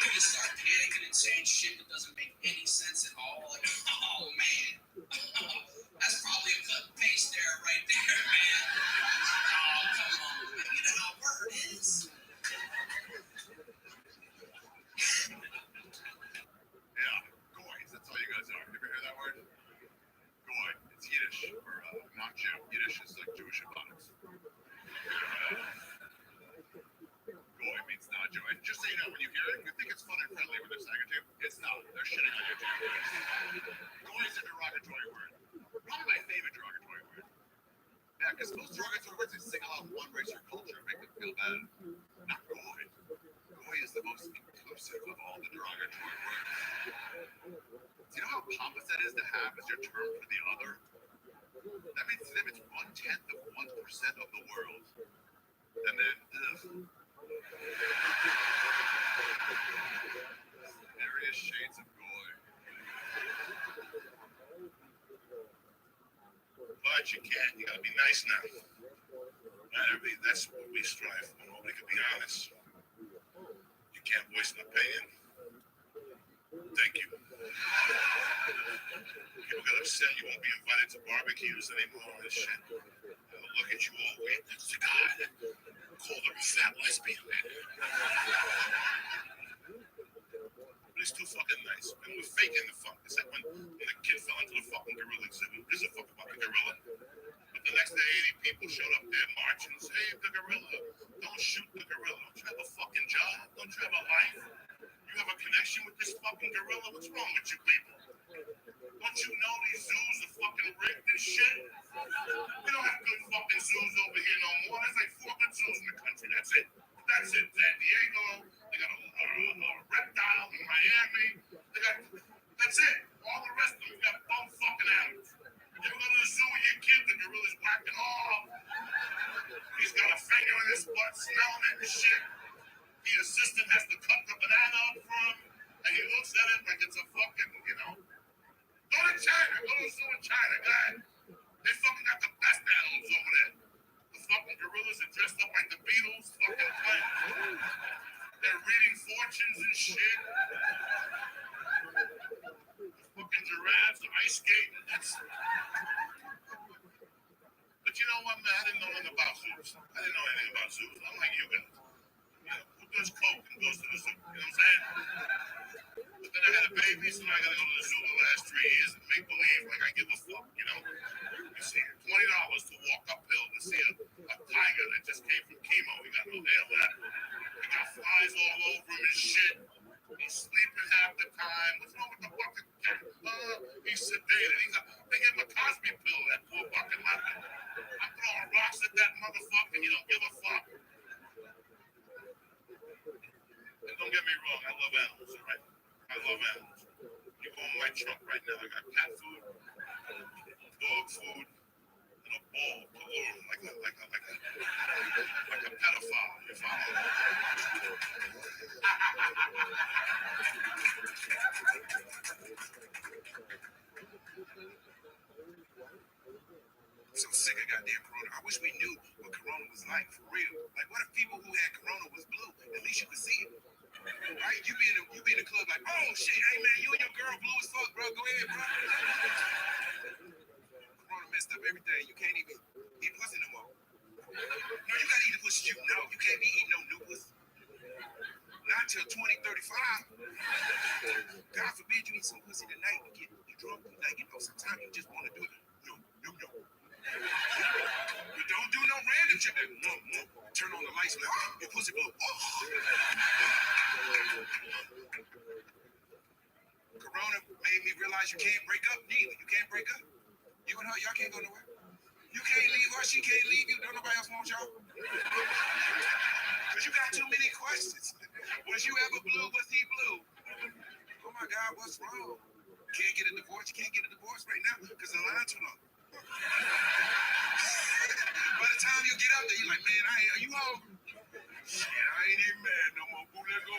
You just start panicking and saying shit that doesn't make any sense at all. Like, oh man, that's probably a cut and paste there right there, man. Oh, come on. You know how word is. Yeah, goys, that's all you guys are. You ever hear that word? Goy. It's Yiddish, or not Jew. Yiddish is like Jewish abundance. Goy means not Jew. And just so you know, when you hear it, you think it's fun and friendly when they're saying it to you. It's not. They're shitting on you too. Goy is a derogatory word. Probably my favorite derogatory word. Yeah, because most derogatory words, they single out one race or culture and make them feel bad. Not goy. Goy is the most inclusive of all the derogatory words. Do you know how pompous that is to have as your term for the other? That means to them it's 1/10 of 1% of the world. And then, various shades of goy. But you can't. You gotta be nice now. That's what we strive for. Nobody can be honest. You can't voice an opinion. Thank you. People get upset you won't be invited to barbecues anymore and shit. They'll look at you all weird. That's the guy that called her a fat lesbian. But he's too fucking nice. And we're faking the fuck. It's like when the kid fell into the fucking gorilla exhibit. There's a fucking gorilla. But the next day, 80 people showed up there marching, save the gorilla. Don't shoot the gorilla. Don't you have a fucking job? Don't you have a life? You have a connection with this fucking gorilla? What's wrong with you people? Don't you know these zoos are fucking rigged and shit? We don't have good fucking zoos over here no more. There's like 4 good zoos in the country. That's it. That's it. San Diego. They got a reptile in Miami. That's it. All the rest of them got bum fucking animals. You ever go to the zoo with your kid, the gorilla's whacking off. He's got a finger in his butt, smelling it and shit. The assistant has to cut the banana up for him, and he looks at it like it's a fucking, Go to China. Go to the zoo in China, guys. They fucking got the best animals over there. The fucking gorillas are dressed up like the Beatles, fucking playing. They're reading fortunes and shit. Fucking giraffes, ice skating. But you know what, man? I didn't know nothing about zoos. I didn't know anything about zoos. I'm like you guys. Who does coke and goes to the zoo? You know what I'm saying? But then I had a baby, so now I gotta go to the zoo the last 3 years and make believe like I give a fuck, You see, $20 to walk uphill to see a tiger that just came from chemo. He got no hair left. He got flies all over him and shit. He's sleeping half the time. What's wrong with the fucking cat? He's sedated. They gave him a Cosby pill, that poor fucking mother. I'm throwing rocks at that motherfucker. You don't give a fuck. And don't get me wrong, I love animals, all right? I love animals. You go in my trunk right now, I got cat food, dog food, and a ball to lure him like a pedophile, you follow? So sick of goddamn corona. I wish we knew what corona was like for real. Like, what if people who had corona was blue? At least you could see it. Right? You be in the club like, oh shit, hey man, you and your girl blue as fuck, bro. Go ahead, bro. Corona messed up everything. You can't even eat pussy no more. No, you gotta eat the pussy you know. You can't be eating no new pussy. Not till 2035. God forbid you eat some pussy tonight and get drunk. Like, you know, sometimes you just want to do it. No. But don't do no random shit. No. Turn on the lights. Like, oh, your pussy blow. Oh. Corona made me realize you can't break up neither. You can't break up. You and her, y'all can't go nowhere. You can't leave her. She can't leave you. Don't nobody else want y'all. Because you got too many questions. Was you ever blue? Was he blue? Oh my God, what's wrong? Can't get a divorce. You can't get a divorce right now because the line too long. By the time you get up there, you're like, man, are you home? Shit, I ain't even mad no more. Boo, let go.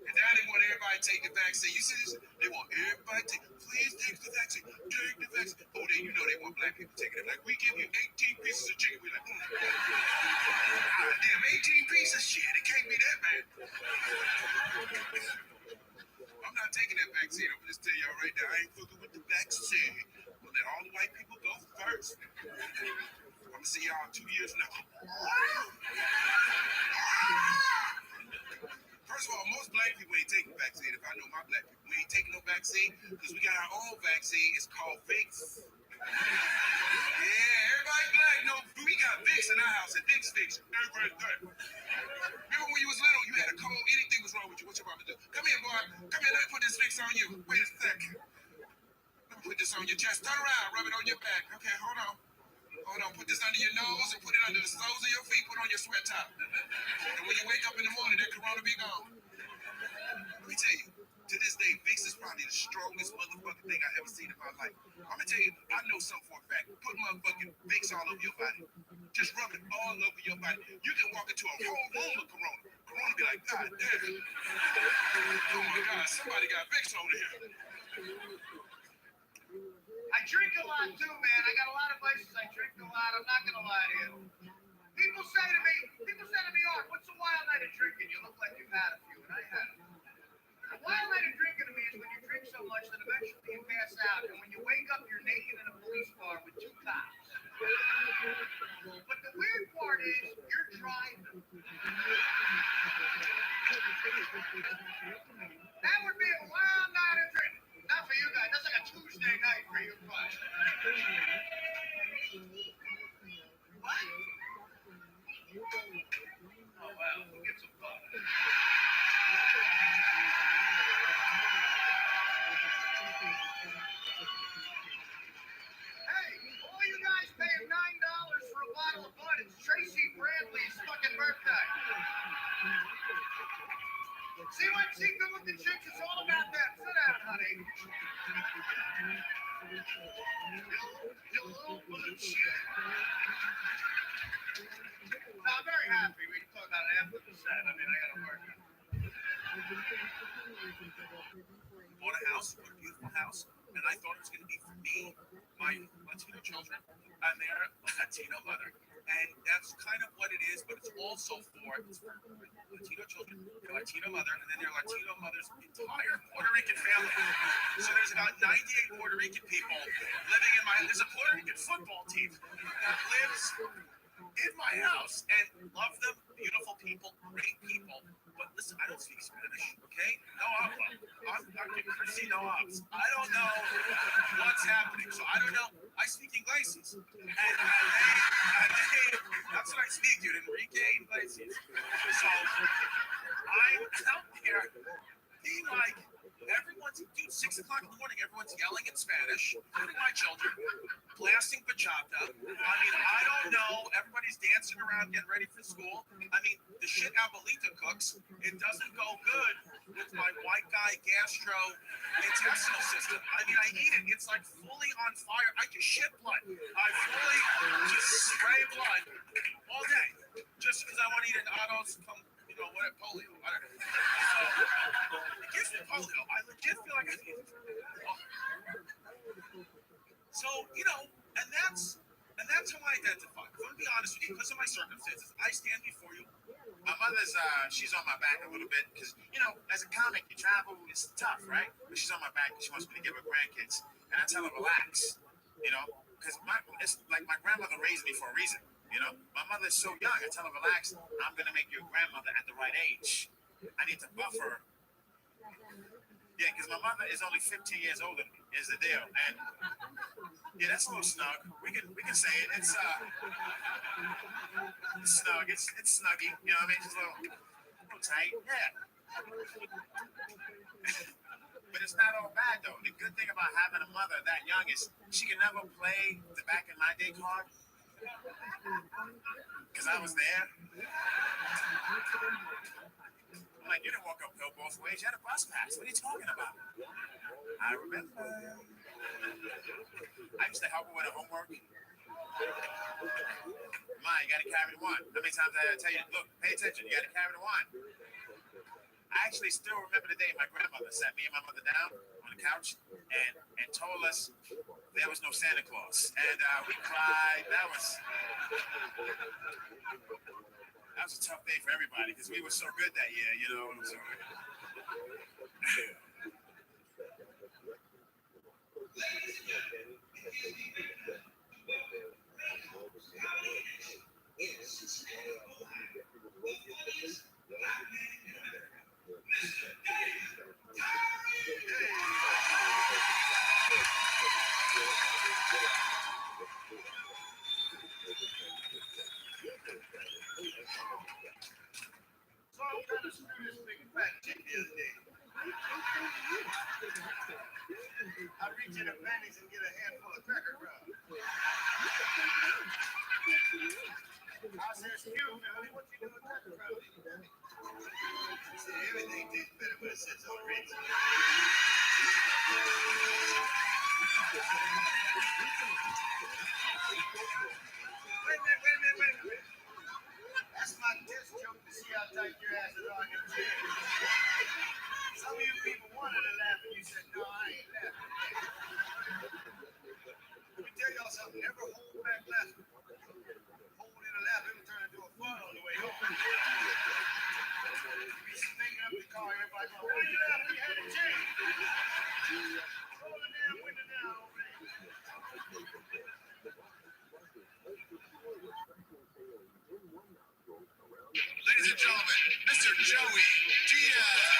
And now they want everybody to take the vaccine. You see this? They want everybody to please take the vaccine. Take the vaccine. Oh, then you know they want black people taking it. Like, we give you 18 pieces of chicken. We're like, damn, 18 pieces of shit. It can't be that bad. I'm not taking that vaccine. I'm just telling y'all right now, I ain't fucking with the vaccine. I'm gonna let all the white people go first. I'm gonna see y'all in 2 years now. First of all, most black people ain't taking the vaccine. If I know my black people, we ain't taking no vaccine because we got our own vaccine. It's called Vicks. Yeah, everybody black know we got Vicks in our house. And Vicks. Everybody good. Remember when you was little, you had a cold, anything was wrong with you. What your mama do? Come here, boy. Come here, let me put this Vicks on you. Wait a second. Let me put this on your chest. Turn around, rub it on your back. Okay, hold on. Put this under your nose and put it under the soles of your feet. Put on your sweat top. And when you wake up in the morning, that corona be gone. Let me tell you, to this day, Vicks is probably the strongest motherfucking thing I ever seen in my life. I'm gonna tell you, I know something for a fact. Put motherfucking Vicks all over your body. Just rub it all over your body. You can walk into a whole room of corona. Corona be like, God damn. Oh my God, somebody got Vicks over here. I drink a lot too, man. I got a lot of vices. I drink a lot. I'm not gonna lie to you. People say to me, Art, what's a wild night of drinking? You look like you've had a few, and I have. A wild night of drinking to me is when you drink so much that eventually you pass out, and when you wake up, you're naked in a police car with two cops. But the weird part is, you're driving. That would be a wild night of drinking. Not for you guys. That's like a Tuesday night for you guys. What? Oh, well, who gives a fuck? Hey, all you guys paying $9 for a bottle of Bud. It's Tracy Bradley's fucking birthday. See good looking chicks? It's all about that. Sit down, honey. You little bullshit. No, I'm very happy. We can talk about it after the set. I mean, I gotta work. Bought a house, a beautiful house, and I thought it was gonna be for me, my Latino children, and their Latino mother. And that's kind of what it is, but it's also for Latino children, their Latino mother, and then their Latino mother's entire Puerto Rican family. So there's about 98 Puerto Rican people living in there's a Puerto Rican football team that lives in my house, and love them, beautiful people, great people. But listen, I don't speak Spanish, okay? No habla. I'm Christy, no habla. I don't know what's happening, so I don't know. I speak Iglesias. And that's what I speak, dude. Enrique Iglesias. So I'm out there being like, dude, 6 o'clock in the morning, everyone's yelling in Spanish, including my children, blasting bachata. I mean, I don't know. Everybody's dancing around, getting ready for school. I mean, the shit Abuelita cooks, it doesn't go good with my white guy gastrointestinal system. I mean, I eat it. It's like fully on fire. I just shit blood. I fully just spray blood all day just because I want to eat an autos what polio. I don't know. So, it gives me polio. I legit feel like I need it. So, and that's how I identify. If I'm gonna be honest with you, because of my circumstances, I stand before you. My mother's, she's on my back a little bit because, as a comic, you travel, it's tough, right? But she's on my back and she wants me to give her grandkids. And I tell her, relax, because it's like my grandmother raised me for a reason, My mother's so young. I tell her, relax, I'm going to make you a grandmother at the right age. I need to buffer. Yeah, because my mother is only 15 years older than me, is the deal. And yeah, that's a little snug. We can say it. It's snug. It's snuggy. You know what I mean? Just a little tight. Yeah. But it's not all bad though. The good thing about having a mother that young is she can never play the back in my day card. Because I was there. I'm like, you didn't walk uphill both ways. You had a bus pass. What are you talking about? I remember. I used to help her with her homework. Ma, you got to carry the one. How many times did I tell you, look, pay attention, you got to carry the one. I actually still remember the day my grandmother sat me and my mother down on the couch and told us there was no Santa Claus. And we cried. That was a tough day for everybody because we were so good that year, So. So I'm trying to screw this big fat chick the other day. I reach in the panties and get a handful of cracker rub. I said, excuse me, honey, what you doing with cracker rub? She said, everything tastes better when it sits on rinse. Wait a minute. That's my test joke to see how tight your ass is on your chair. Some of you people wanted to laugh and you said, no, I ain't laughing. Let me tell y'all something. Never hold back laughing. Hold in a laugh, it'll turn into a fun on the way home. You be sneaking up the car, everybody going, why you laughing? You had a change. Roll the damn window down, over there. Ladies and gentlemen, Mr. Joey Diaz.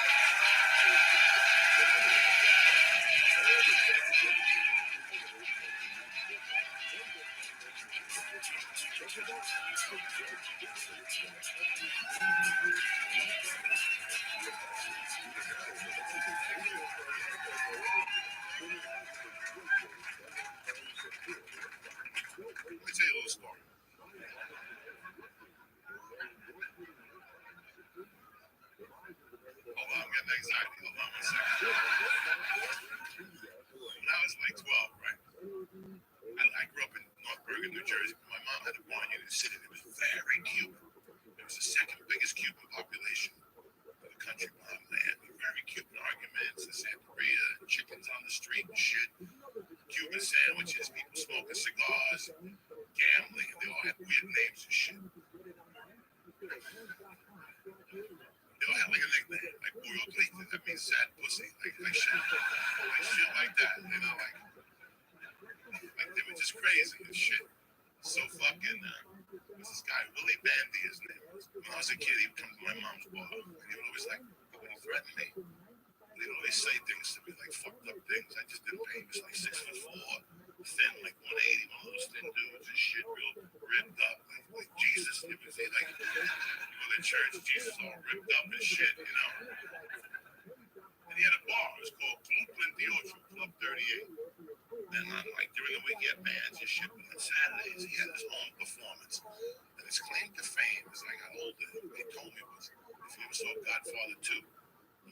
Let me tell you a little story. Hold on, I'm getting anxiety. Hold on 1 second. When I was like 12, right? I grew up in North Bergen, New Jersey. My mom had a barn unit in the city that was very Cuban. It was the second biggest Cuban population of the country behind land. Very Cuban arguments and Santeria, chickens on the street and shit. Cuban sandwiches, people smoking cigars, gambling, and they all had weird names and shit. They all had like a nickname, like Burro Clayton, that means sad pussy, like shit like that, like they were just crazy and shit. So fucking, what's this guy, Willie Bandy, his name was. When I was a kid, he would come to my mom's bar, and he would always threaten me. They would always say things to me, like fucked up things. I just didn't pay. He was like 6'4", thin, like 180, one of those thin dudes and shit, real ripped up, like Jesus. It was like, in church, Jesus all ripped up and shit, And he had a bar. It was called Club 28, Club 38. And like during the week, he had bands and shit. But on Saturdays, he had his own performance. And his claim to fame, as I got older, they told me was if he ever saw Godfather 2.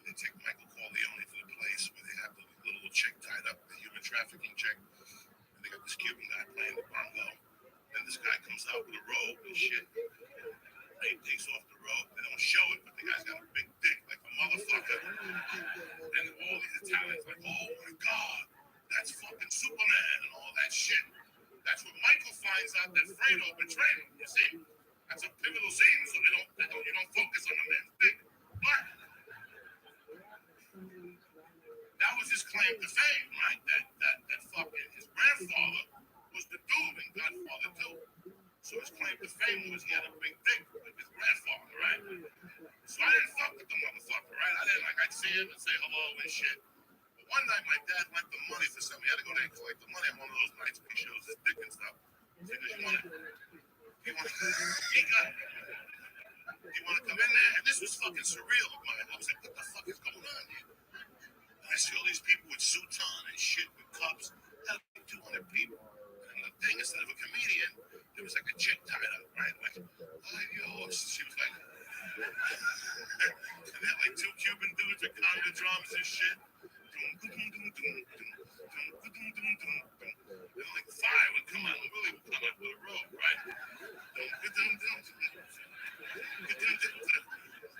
They take Michael Corleone for the place where they have the little chick tied up, the human trafficking chick. And they got this Cuban guy playing the bongo. And this guy comes out with a robe and shit. And he takes off the robe. They don't show it, but the guy's got a big dick like a motherfucker. And all these Italians like, oh my God, that's fucking Superman and all that shit. That's when Michael finds out that Fredo betrayed him, you see? That's a pivotal scene, so you don't focus on the man's dick. But that was his claim to fame, right? That fucking his grandfather was the dude in Godfather 2. So his claim to fame was he had a big dick like his grandfather, right? So I didn't fuck with the motherfucker, right? I didn't I'd see him and say hello and shit. But one night my dad lent the money for something. He had to go there and collect the money on one of those nights when he shows his dick and stuff. Because you want to come in there? And this was fucking surreal. I was like, what the fuck is going on here? And I see all these people with suits on and shit with cups. Had like 200 people. And the thing, instead of a comedian, there was like a chick tied up, right? Like, oh, yo, she was like, and they had like two Cuban dudes with conga drums and shit. And like fire would come out, Willie would come out with a rope, right?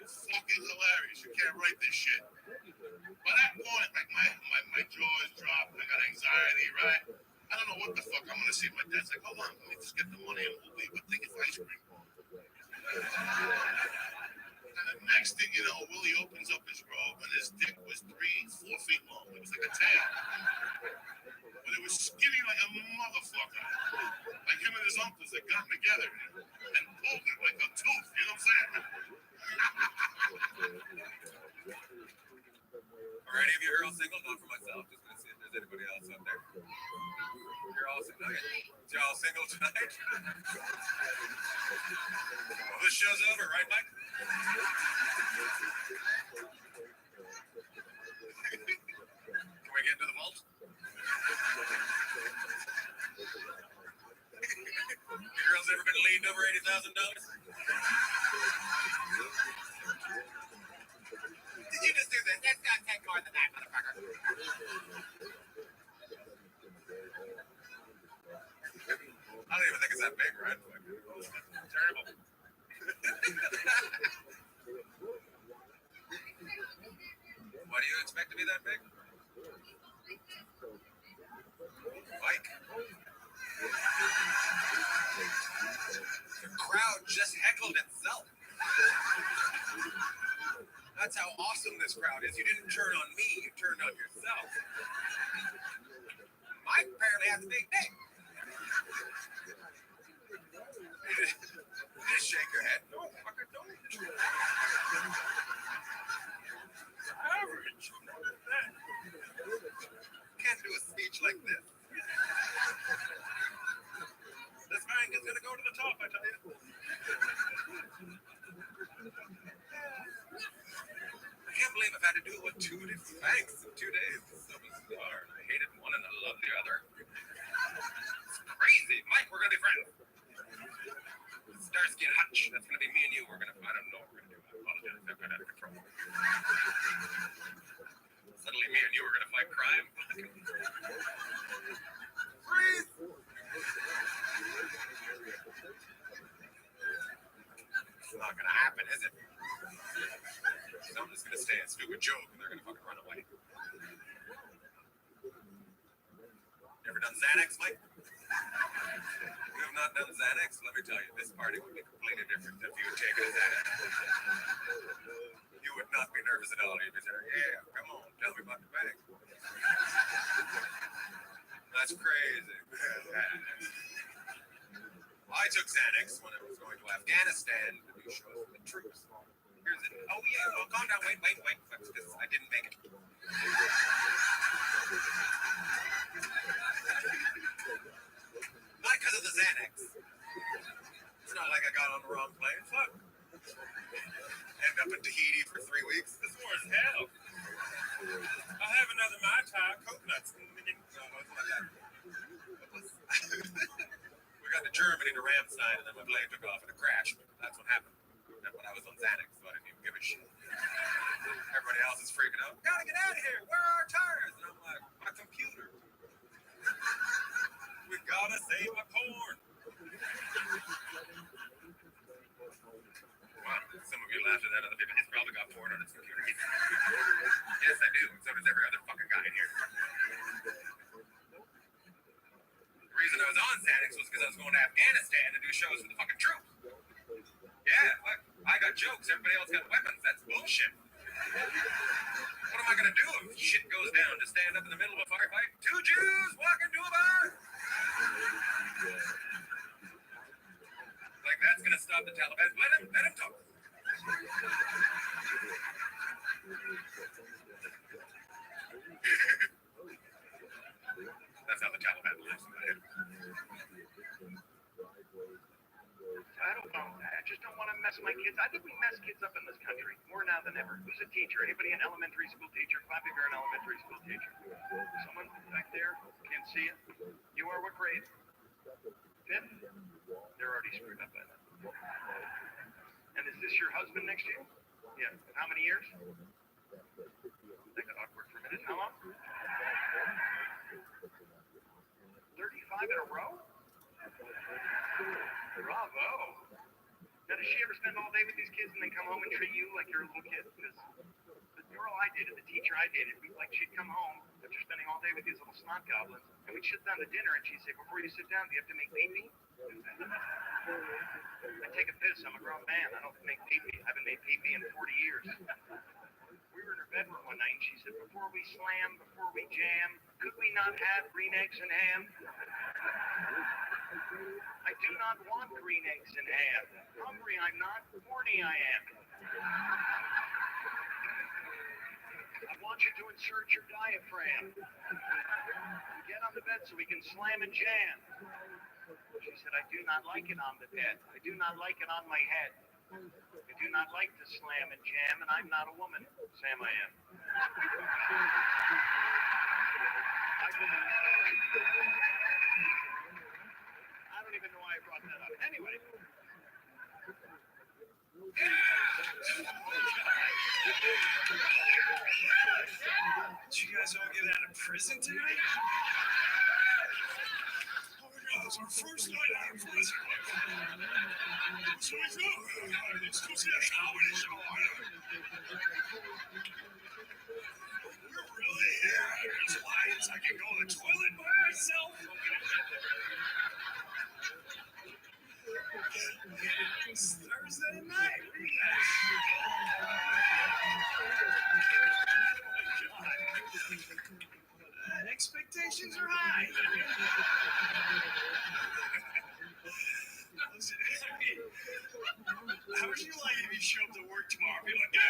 Fucking hilarious. You can't write this shit. By that point, like my jaw is dropped. I got anxiety, right? I don't know what the fuck I'm gonna see. My dad's like, hold on, let me just get the money and we'll leave. But think it's ice cream. And the next thing you know, Willie opens up his robe and his dick was 3-4 feet long. It was like a tail. But it was skinny like a motherfucker. Like him and his uncles that got together and pulled it like a tooth. You know what I'm saying? Are any of you girls single? Not for myself. Just gonna see if there's anybody else up there. You're all single. Okay. So y'all single tonight? Well, this show's over, right, Mike? Can we get into the vault? You girls ever been leaned over $80,000? Did you just do this? That's not 10 more than that, motherfucker. I don't even think it's that big, right? Terrible. Why do you expect to be that big? Mike. The crowd just heckled itself. That's how awesome this crowd is. You didn't turn on me, you turned on yourself. Mike apparently has a big dick. Just shake your head. No, fucker, don't. Average. Can't do a speech like this. This man is gonna go to the top, I tell you. I can't believe I've had to deal with 2 different banks in 2 days. It's so bizarre. I hated one and I love the other. It's crazy. Mike, we're gonna be friends. Starsky and Hutch. That's gonna be me and you. I don't know what we're gonna do. I apologize. I've got out of control. Suddenly me and you are gonna fight crime. Freeze! It's not gonna happen, is it? So I'm just gonna say a stupid joke and they're gonna fucking run away. You ever done Xanax, Mike? You have not done Xanax? Let me tell you, this party would be completely different if you had taken a Xanax. You would not be nervous at all. You'd be saying, yeah, come on, tell me about the bank. That's crazy. I took Xanax when I was going to Afghanistan to do shows with the troops. Here's it. Oh, yeah. Well, calm down. Wait. I didn't make it. Not because of the Xanax. It's not like I got on the wrong plane. Fuck. End up in Tahiti for 3 weeks. This war is hell. I'll have another Mai Tai, coconuts. No, it's not that. We got to Germany to Ramstein, and then my plane took off in a crash. That's what happened. That's when I was on Xanax, so I didn't even give a shit. Everybody else is freaking out. We gotta get out of here. Where are our tires? And I'm like, my computer. We gotta save my porn. Wow, some of you laughed at that. Other people, he's probably got porn on his computer. Yes, I do. So does every other fucking guy in here. athletics was because I was going to Afghanistan to do shows for the fucking troops. Yeah, fuck. I got jokes. Everybody else got weapons. That's bullshit. What am I gonna do if shit goes down? To stand up in the middle of a firefight? 2 Jews walking to a bar? Like that's gonna stop the Taliban. Let him talk. That's how the Taliban lives. I don't know. I just don't want to mess my kids. I think we mess kids up in this country more now than ever. Who's a teacher? Anybody an elementary school teacher? Clap if you're an elementary school teacher. Someone back there? Can't see it. You are what grade? 5th? They're already screwed up by that. And is this your husband next to you? Yeah. How many years? That got awkward for a minute. How long? 35 in a row? Bravo. Now, does she ever spend all day with these kids and then come home and treat you like you're a little kid? Because the girl I dated, the teacher I dated, she'd come home after spending all day with these little snot goblins, and we'd sit down to dinner, and she'd say, before you sit down, do you have to make pee-pee? I take a piss. I'm a grown man. I don't make pee-pee. I haven't made pee-pee in 40 years. We were in her bedroom one night, and she said, before we slam, before we jam, could we not have green eggs and ham? I do not want green eggs and ham. Hungry I'm not, horny I am. I want you to insert your diaphragm. Get on the bed so we can slam and jam. She said, I do not like it on the bed. I do not like it on my head. I do not like to slam and jam, and I'm not a woman. Sam, I am. I don't even know why I brought that up. Anyway. Did you guys all get out of prison tonight? Oh my God, it's our first night out of prison. So we go. Let's go see a comedy show. We're really here. There's lights. I can go to the toilet by myself. It's Thursday night. Look at that. Oh my God. Expectations are high. How would you like if you show up to work tomorrow? Be like, yeah!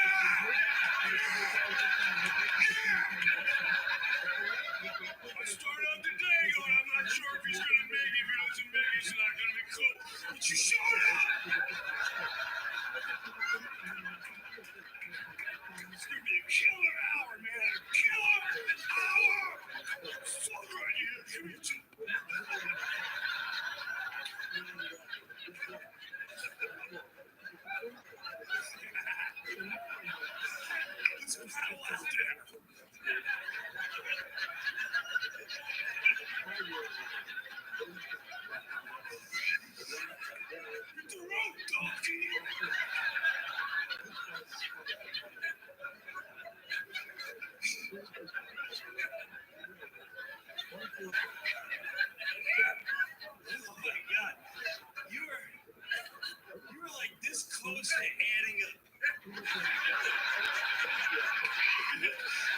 I started out the day going, I'm not sure if he's going to make it. If he doesn't make it, he's not going to be cool. But you showed up! It's going to be a killer hour, man. A killer hour! Fuck right here. Give me two. Let's paddle out there. Hit the road, donkey. Oh my God. You were like this close to adding up.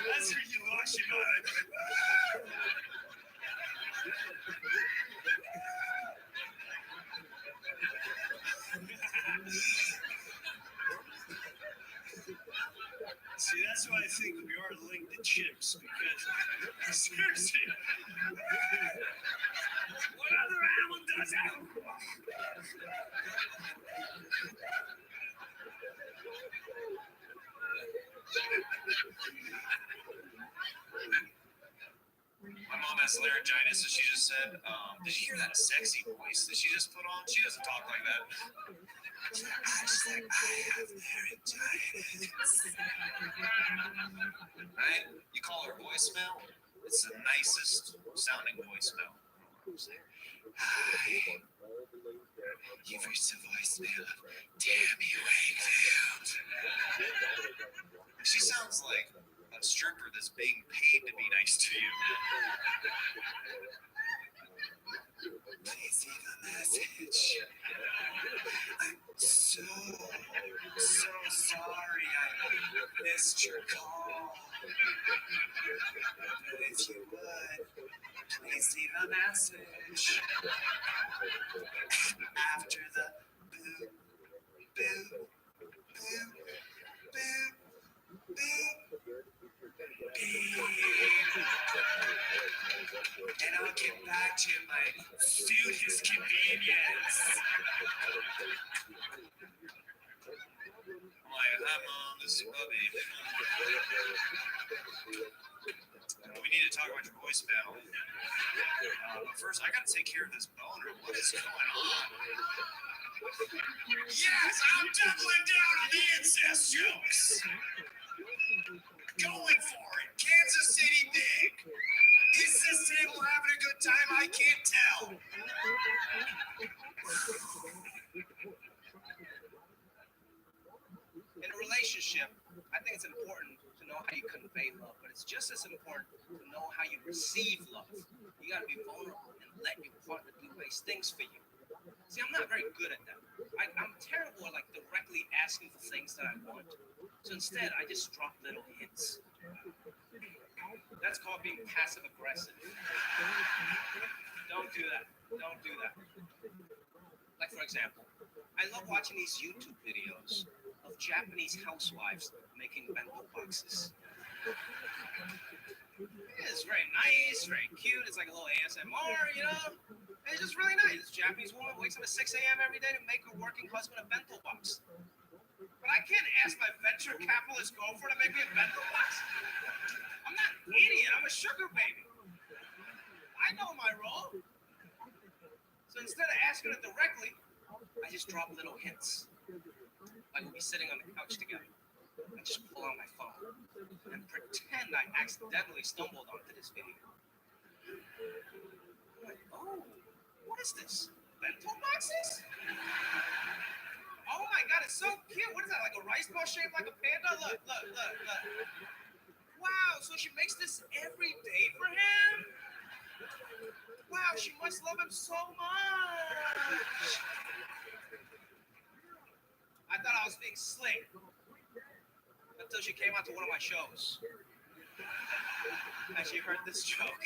That's where you lost your mind. See, that's why I think we are linked to chips, because seriously, what other animal does that? My mom has laryngitis, so she just said, did you hear that sexy voice that she just put on? She doesn't talk like that. She's like, I have laryngitis. Right? You call her voicemail, it's the nicest sounding voicemail. Hi. You've reached the voicemail of Tammy Wakefield. She sounds like a stripper that's being paid to be nice to you. Please leave a message. I'm so sorry I missed your call. But if you would, please leave a message. After the boop, boop, boop, boop, boop, beep. And I'll get back to my suit his convenience. I'm like, hi mom, this is Bubby. We need to talk about your voicemail. But first, I gotta take care of this boner. What is going on? Yes, I'm doubling down on the incest jokes. Going for it. Kansas City big. Is this table having a good time? I can't tell. In a relationship, I think it's important to know how you convey love, but it's just as important to know how you receive love. You gotta be vulnerable and let your partner do nice things for you. See, I'm not very good at that. I'm terrible at like directly asking for things that I want. So instead, I just drop little hints. That's called being passive aggressive. Don't do that. Don't do that. Like for example, I love watching these YouTube videos of Japanese housewives making bento boxes. It's very nice, very cute. It's like a little ASMR, you know? It's just really nice. This Japanese woman wakes up at 6 a.m. every day to make her working husband a bento box. But I can't ask my venture capitalist girlfriend to make me a bento box. I'm not an idiot. I'm a sugar baby. I know my role. So instead of asking it directly, I just drop little hints. Like we'll be sitting on the couch together. I just pull out my phone and pretend I accidentally stumbled onto this video. I'm like, oh, what is this? Bento boxes? Oh my god, it's so cute. What is that, like a rice ball shaped like a panda? Look. Wow, so she makes this every day for him? Wow, she must love him so much. I thought I was being slick until she came out to one of my shows. And she heard this joke.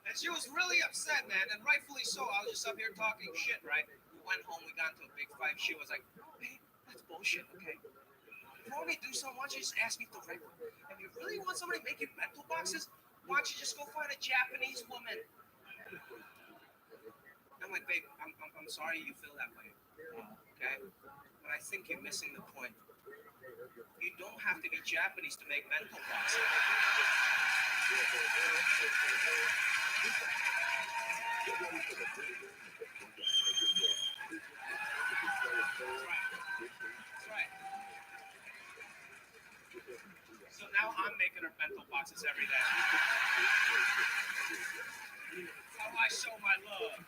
And she was really upset, man, and rightfully so. I was just up here talking shit, right? We went home, we got into a big fight. She was like, hey, that's bullshit, okay? Before we do something, why don't you just ask me directly? If you really want somebody making bento boxes, why don't you just go find a Japanese woman? I'm like, babe, I'm sorry you feel that way, okay? But I think you're missing the point. You don't have to be Japanese to make bento boxes. That's right. So now I'm making her bento boxes every day. That's how I show my love.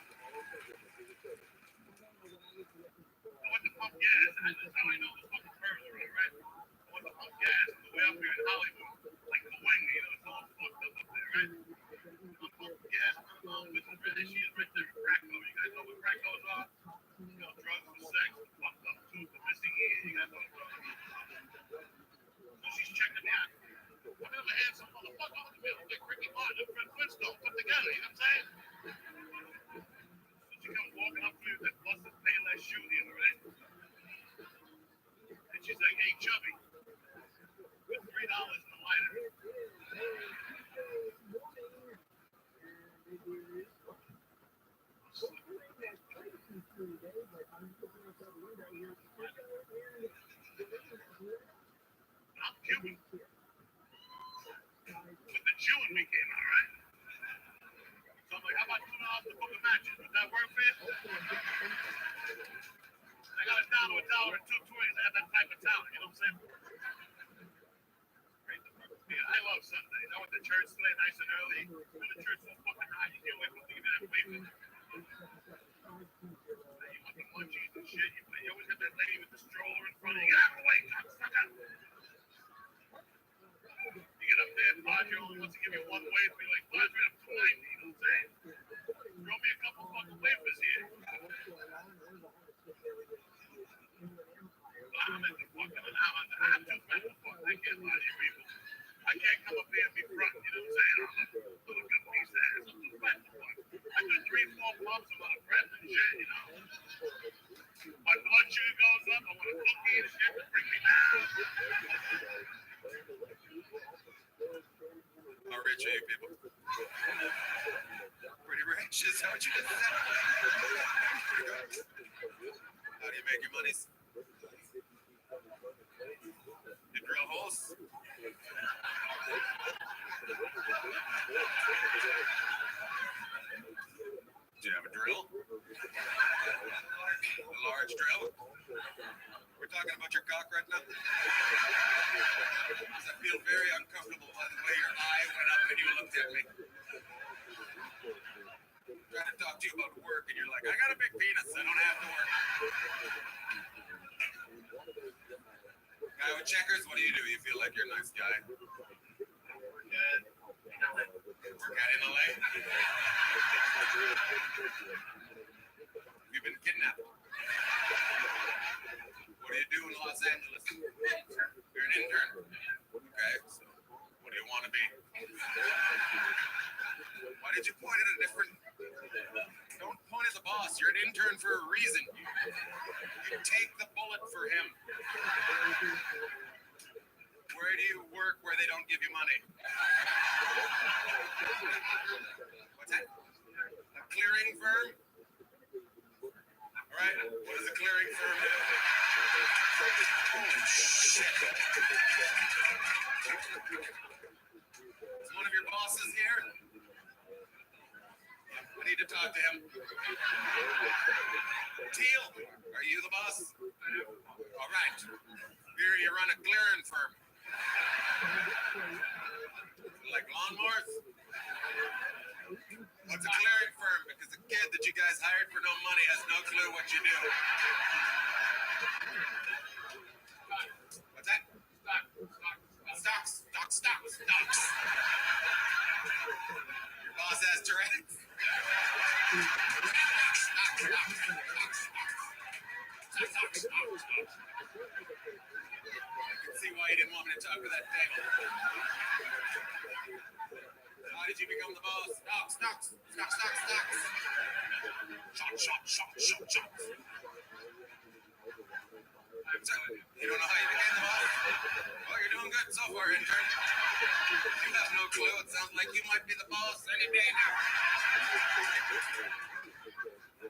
I went to pump gas. That's how I know the fucking birds are right? I went to pump gas on the way up here in Hollywood. Like the wing, you know, it's all fucked up there, right? I'm pumping gas. I'm with her, and she is right there with crack codes. You guys know what crack codes are? You know, drugs and sex, fucked up tooth, the missing ear. You guys know what I'm talking about. So she's checking me out. I never had some motherfucker on the middle like Ricky Martin and Fred Flintstone put together, you know what I'm saying? So she comes walking up to me with that busted Payless shoe dealer, right? And she's like, hey, Chubby, put $3 in the lighter. I'm Cuban. But the Jew in me came out, right? So I'm like, how about $2 to book a matches? Would that work for you? I got it down to $1 and 2 toys. I have that type of talent, you know what I'm saying? Yeah, I love Sundays. I went to church today nice and early. Been to church so fucking high, you can't wait for me to that paper. You want the munchies and shit. You always got that lady with the stroller in front of you. Get out of the way, cocksucker. You get up there, Padre only wants to give you one way. Be like, Padre, I'm 290, you know what I'm saying? bumps with my friends and shit, you know. My blood sugar goes up. I want a cookie and shit to bring me down. How rich are you people? Pretty rich, is that what you just said? Pretty good. How do you make your monies? You drill holes? Do you have a drill? A large drill? We're talking about your cock right now? I feel very uncomfortable by the way your eye went up when you looked at me. I'm trying to talk to you about work and you're like, I got a big penis, I don't have to work. Guy with checkers, what do? You feel like you're a nice guy. Good. Work out in LA? You've been kidnapped. What do you do in Los Angeles? You're an intern. Okay, so what do you want to be? Why did you point at a different... Don't point at the boss. You're an intern for a reason. You take the bullet for him. Where do you work where they don't give you money? What's that? A clearing firm? All right, what does a clearing firm do? Holy shit. Is one of your bosses here? I need to talk to him. Teal, are you the boss? All right. Here you run a clearing firm. Like lawnmowers? What's a clearing firm? Because the kid that you guys hired for no money has no clue what you do. What's that? Stocks. Your boss has Tourette's. Stocks. I can see why you didn't want me to talk to that table. How did you become the boss? Stocks. Shot. You don't know how you became the boss? Well, you're doing good so far, intern. You have no clue. It sounds like you might be the boss any day now.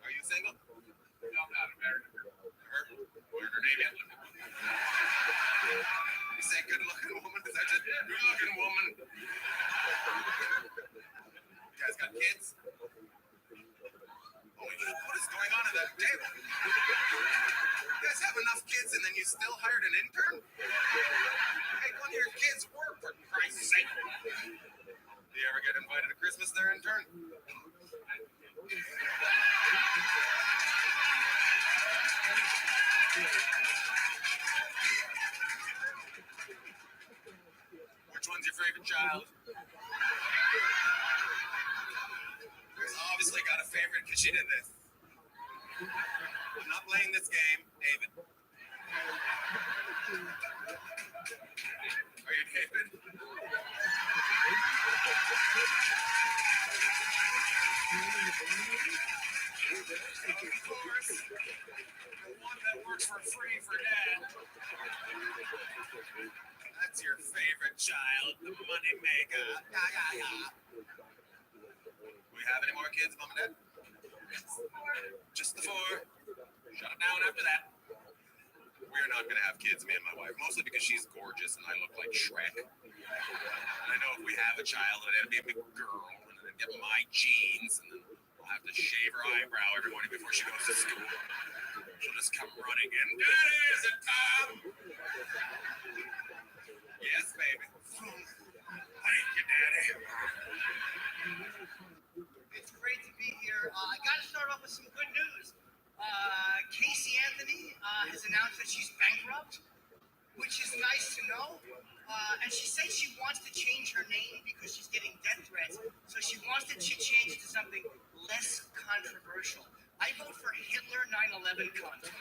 Are you single? No, I'm not married. Her? Learned her name yet? You say good-looking woman? Is that just good-looking woman? You guys got kids? Holy shit, what is going on at that table? You guys have enough kids and then you still hired an intern? Hey, one of your kids work, for Christ's sake. Do you ever get invited to Christmas there, intern? Which one's your favorite child? There's obviously got a favorite because she did this. I'm not playing this game, David. Are you David? Of course. The one that works for free for Dad. That's your favorite child, the money maker. We have any more kids, Mom and Dad? Just the 4. Shut it down after that. We're not going to have kids, me and my wife, mostly because she's gorgeous and I look like Shrek. And I know if we have a child, it'll be a big girl, and then get my genes, and then I'll have to shave her eyebrow every morning before she goes to school. She'll just come running in. Daddy, is it time? Yes, baby. Thank you, Daddy. It's great to be here. I got to start off with some good news. Casey Anthony has announced that she's bankrupt, which is nice to know. And she said she wants to change her name because she's getting death threats. So she wants to change it to something less controversial. I vote for Hitler 9/11 cunt.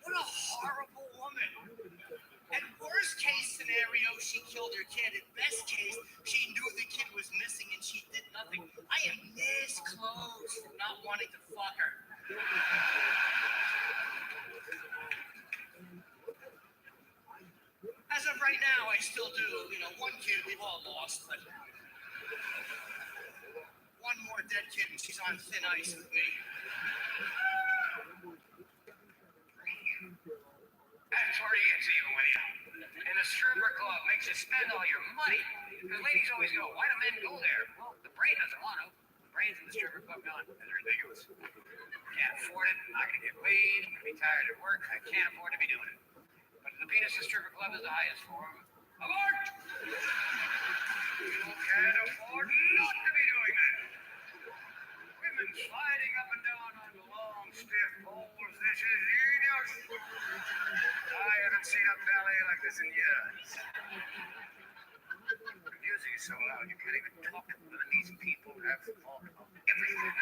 What a horrible woman. And worst case scenario, scenario, she killed her kid. In best case, she knew the kid was missing and she did nothing. I am this close from not wanting to fuck her. As of right now, I still do. One kid we've all lost, but one more dead kid and she's on thin ice with me. That's where he gets even with you. And the stripper club makes you spend all your money. Because ladies always go, why do men go there? Well, the brain doesn't want to. The brain's in the stripper club gone. It's ridiculous. Can't afford it. I'm not going to get laid. I'm going to be tired at work. I can't afford to be doing it. But the penis and stripper club is the highest form of art. You can't afford not to be doing that. Women sliding up and down on the long, stiff poles. This is genius. I haven't seen a ballet like this in years. The music is so loud you can't even talk to them. These people have thought of everything.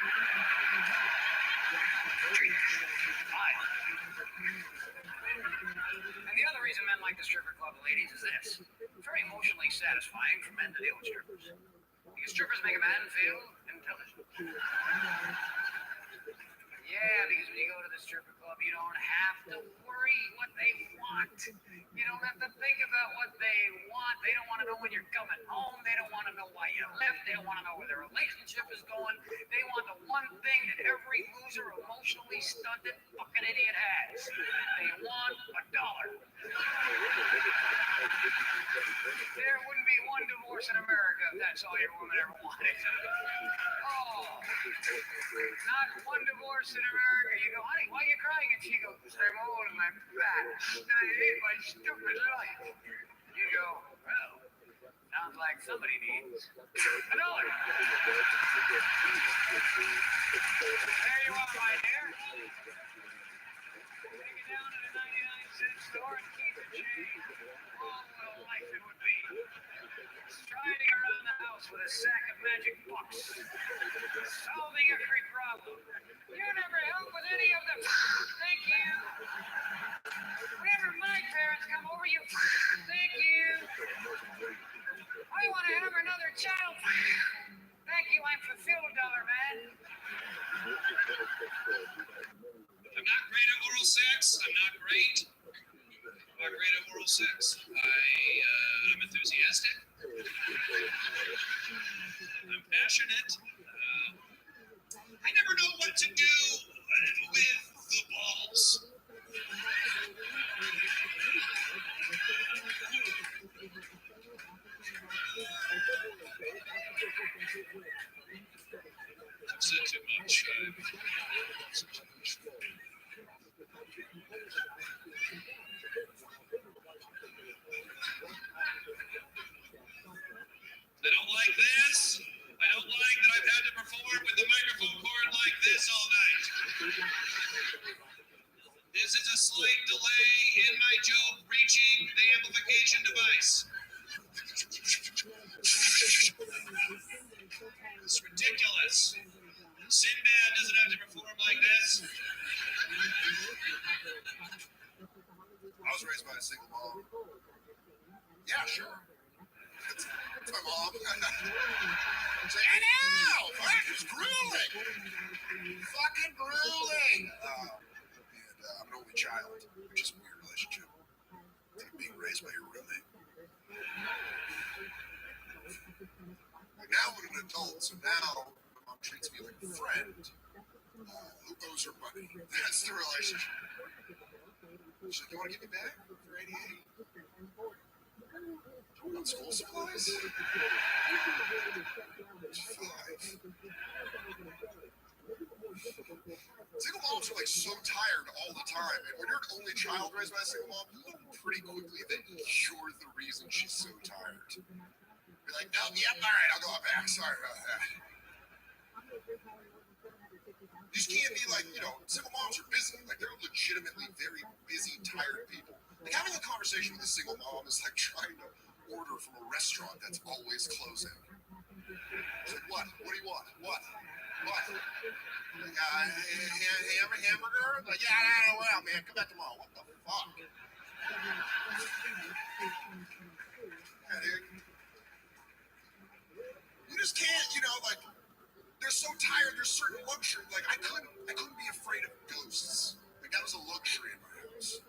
And the other reason men like the stripper club, ladies, is this. It's very emotionally satisfying for men to deal with strippers. Because strippers make a man feel intelligent. Yeah, because when you go to the stripper club, you don't have to worry what they want. You don't have to think about what they want. They don't want to know when you're coming home. They don't want to know why you left. They don't want to know where their relationship is going. They want the one thing that every loser, emotionally stunted fucking idiot has. They want $1. There wouldn't be one divorce in America if that's all your woman ever wanted. Oh, not one divorce in America. You go, honey, why are you crying? And she goes, I'm old and I'm fat. And I hate my stupid life. You go, well, sounds like somebody needs $1. There you are, my dear. Take it down to the 99-cent store and keep the change. Oh, what a life it would be. Striding around the house with a sack of magic bucks. Solving every problem. You never help with any of them. Thank you. Whenever my parents come over, you. Thank you. I want to have another child. Thank you, I'm fulfilled, dollar man. I'm not great at oral sex. I'm not great at oral sex. I'm enthusiastic. I'm passionate. I never know what to do with the balls. I've said too much. I don't like this. I don't like that I've had to perform with the microphone cord like this all night. This is a slight delay in my joke reaching the amplification device. It's ridiculous. Sinbad doesn't have to perform like this. I was raised by a single mom. Yeah, sure. It's my mom. Say, hey now! Fuck, it's grueling! Fucking grueling! I'm an only child, which is a weird relationship. It's like being raised by your roommate. Like now I'm an adult, so now my mom treats me like a friend who owes her money. That's the relationship. She's like, you want to give me back for 88? On school supplies? 5. Single moms are like so tired all the time, and when you're an only child raised by a single mom, you learn pretty quickly that you're the reason she's so tired. You're like, no, yep, all right, I'll go back. Sorry about that. You just can't be like, single moms are busy. Like, they're legitimately very busy, tired people. Like, having a conversation with a single mom is like trying to order from a restaurant that's always closing. It's like, what? What do you want? What? Like, hamburger? Like, yeah, well, man, come back tomorrow. What the fuck? headache. You just can't, you know, like, they're so tired, there's certain luxury. Like, I couldn't be afraid of ghosts. Like, that was a luxury in my house.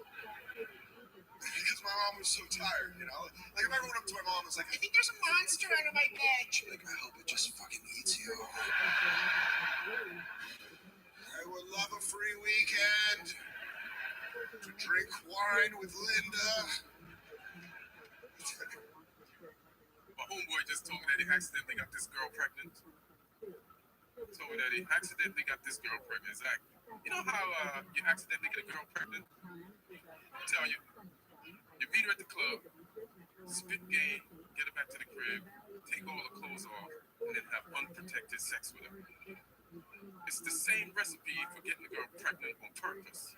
Because my mom was so tired, you know? Like, if I went up to my mom and was like, I think there's a monster under my bed. She'd be like, I hope it just fucking eats you. I would love a free weekend to drink wine with Linda. My homeboy just told me that he accidentally got this girl pregnant. Told me that he accidentally got this girl pregnant. Zach, you know how you accidentally get a girl pregnant? I'll tell you. You meet her at the club, spit game, get her back to the crib, take all the clothes off, and then have unprotected sex with her. It's the same recipe for getting a girl pregnant on purpose.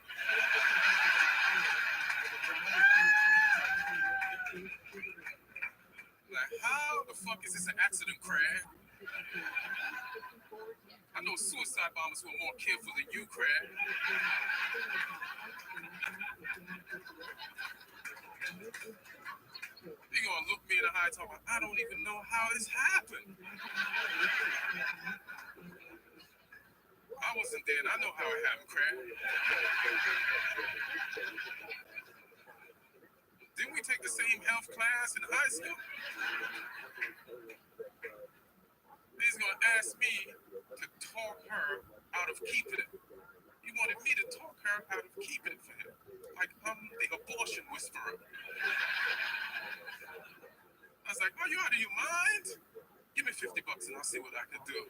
Like, how the fuck is this an accident, Craig? I know suicide bombers who are more careful than you, Craig. You're gonna look me in the eye and talk about, I don't even know how this happened. I wasn't there and I know how it happened, Craig. Didn't we take the same health class in high school? He's gonna ask me to talk her out of keeping it. He wanted me to talk her out of keeping it for him. Like I'm the abortion whisperer. I was like, oh, you out of your mind? Give me $50 and I'll see what I can do.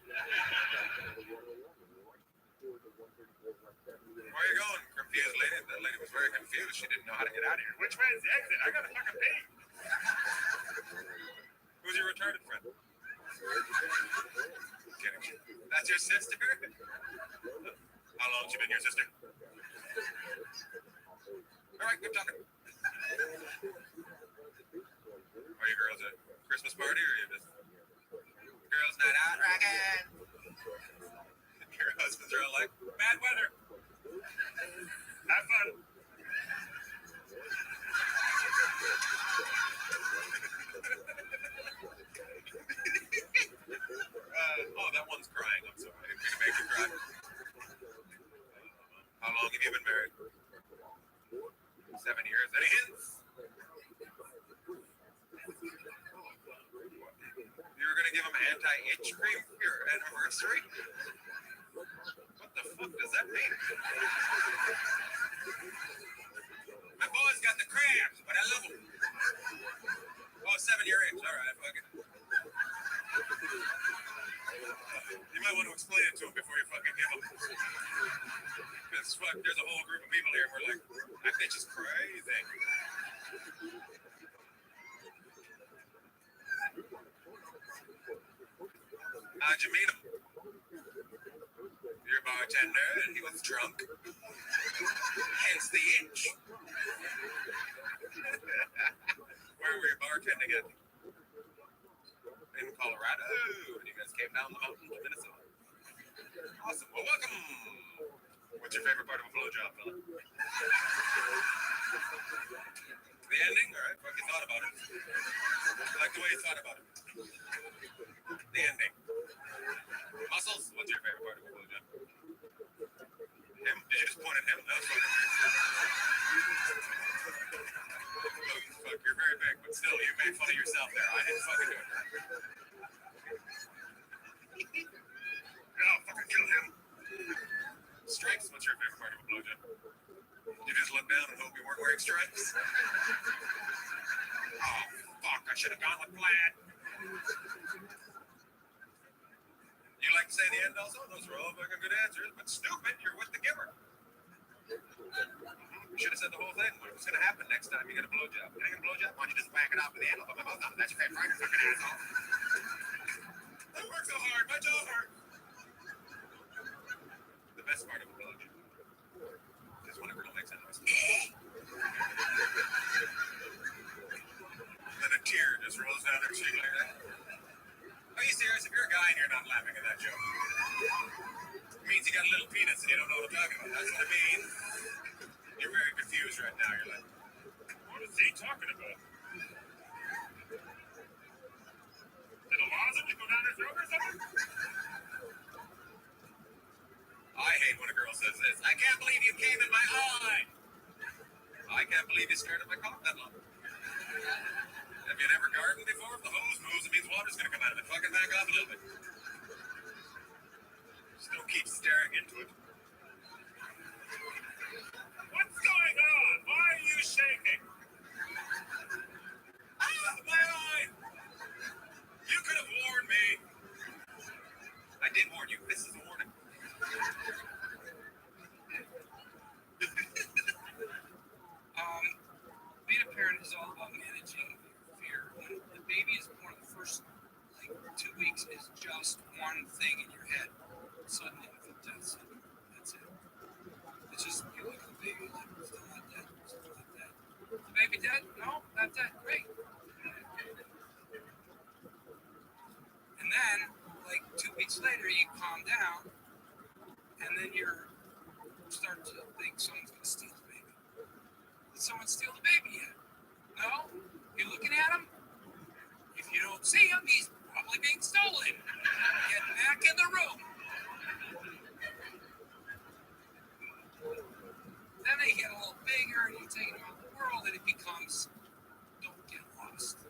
Where are you going, confused lady? That lady was very confused. She didn't know how to get out of here. Which way is the exit? I gotta fucking pay. Who's your retarded friend? Kidding. That's your sister? How long has she been your sister? All right, good talking. Are you girls at Christmas party or are you just girls night out rockin'? Your husbands are all like, bad weather. Have fun. Oh, that one's crying. I'm sorry. I didn't mean to make you cry. How long have you been married? 7 years. Any hints? You were gonna give him anti-itch cream for your anniversary? What the fuck does that mean? My boy's got the cramps, but I love him. Oh, 7 year itch. All right, fuck it. You might want to explain it to him before you fucking give him. Because fuck, there's a whole group of people here and we're like, that bitch is crazy. How'd you meet him? You're a bartender and he was drunk. Hence the itch. Where were you bartending at? In Colorado. And you guys came down the mountain to Minnesota. Awesome. Well, welcome. What's your favorite part of a blowjob, fella? The ending? All right. Fuck, you thought about it. I like the way you thought about it. The ending. Muscles? What's your favorite part of a blowjob? Him? Did you just point at him? That was fucking weird. Fuck, you're very big, but still, you made fun of yourself there. I didn't fucking do it. No, fucking kill him. Stripes? What's your favorite part of a blowjob? You just look down and hope you weren't wearing stripes? Oh, fuck, I should have gone with plaid. You like to say the end also? Those are all fucking good answers, but stupid, you're with the giver. You should have said the whole thing. What's going to happen next time you get a blowjob? You get a blowjob? Why don't you just whack it off with the handle of my mouth? That's your favorite part, you fucking asshole. I work so hard, my jaw hurt. The best part of a blowjob is when a girl makes a noise. Then a tear just rolls down her cheek like that. Are you serious? If you're a guy and you're not laughing at that joke, it means you got a little penis and you don't know what I'm talking about. That's what it means. You're very confused right now. You're like, what is he talking about? get scared if I cough that long. Have you never gardened before? If the hose moves, it means water's gonna come out of it. Fucking back off a little bit. Still keep staring into it. What's going on? Why are you shaking? Ah, my eye! You could have warned me. I did warn you. This is a warning. Being a parent is all about managing fear. When the baby is born, the first 2 weeks is just one thing in your head. Sudden infant death syndrome. That's it. It's just you look at the baby like, still not dead, still not dead. Is the baby dead? No, not dead. Great. And then, 2 weeks later, you calm down, and then you're start to think someone's gonna steal the baby. Did someone steal the baby yet? No? You're looking at him? If you don't see him, he's probably being stolen. Get back in the room. Then they get a little bigger, and you take them out of the world, and it becomes, don't get lost.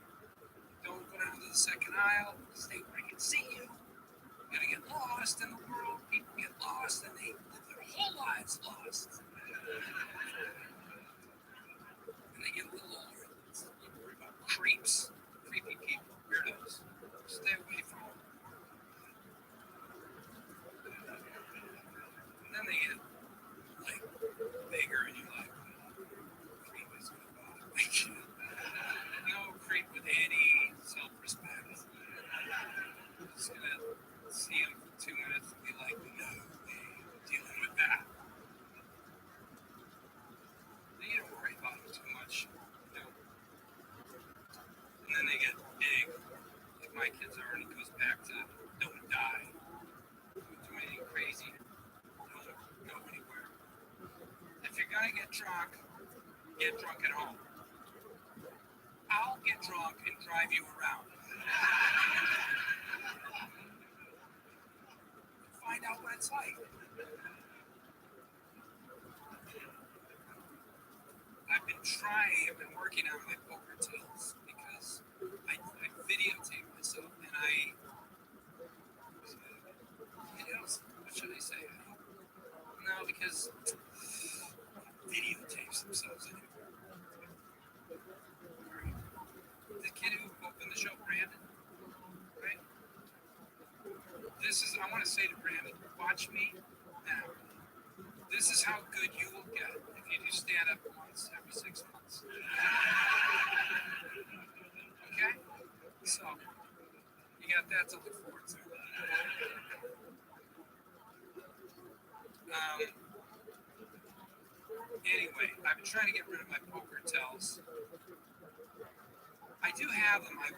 Don't go down to the second aisle. Stay where I can see you. You're gonna get lost in the world. People get lost, and they live their whole lives lost. And they get a little older. You worry about creeps, creepy people, weirdos. Stay away from them. And then they get bigger, and you're like, creep is gonna bother me. No creep with any self-respect. Just gonna see him for 2 minutes and be like, no way, dealing with that. You don't worry about them too much. And then they get big, like my kids are, and it goes back to don't die. Don't do anything crazy. Don't go anywhere. If you're gonna get drunk at home. I'll get drunk and drive you around. Find out what it's like. I've been working on my poker tills because I videotape myself and what should I say? No, because videotapes themselves anymore. The kid who opened the show, Brandon, right? I want to say to Brandon, watch me now. This is how good you will get if you do stand up once every 6 months. Okay? So, you got that to look forward to. Anyway, I've been trying to get rid of my poker tells. I do have them. I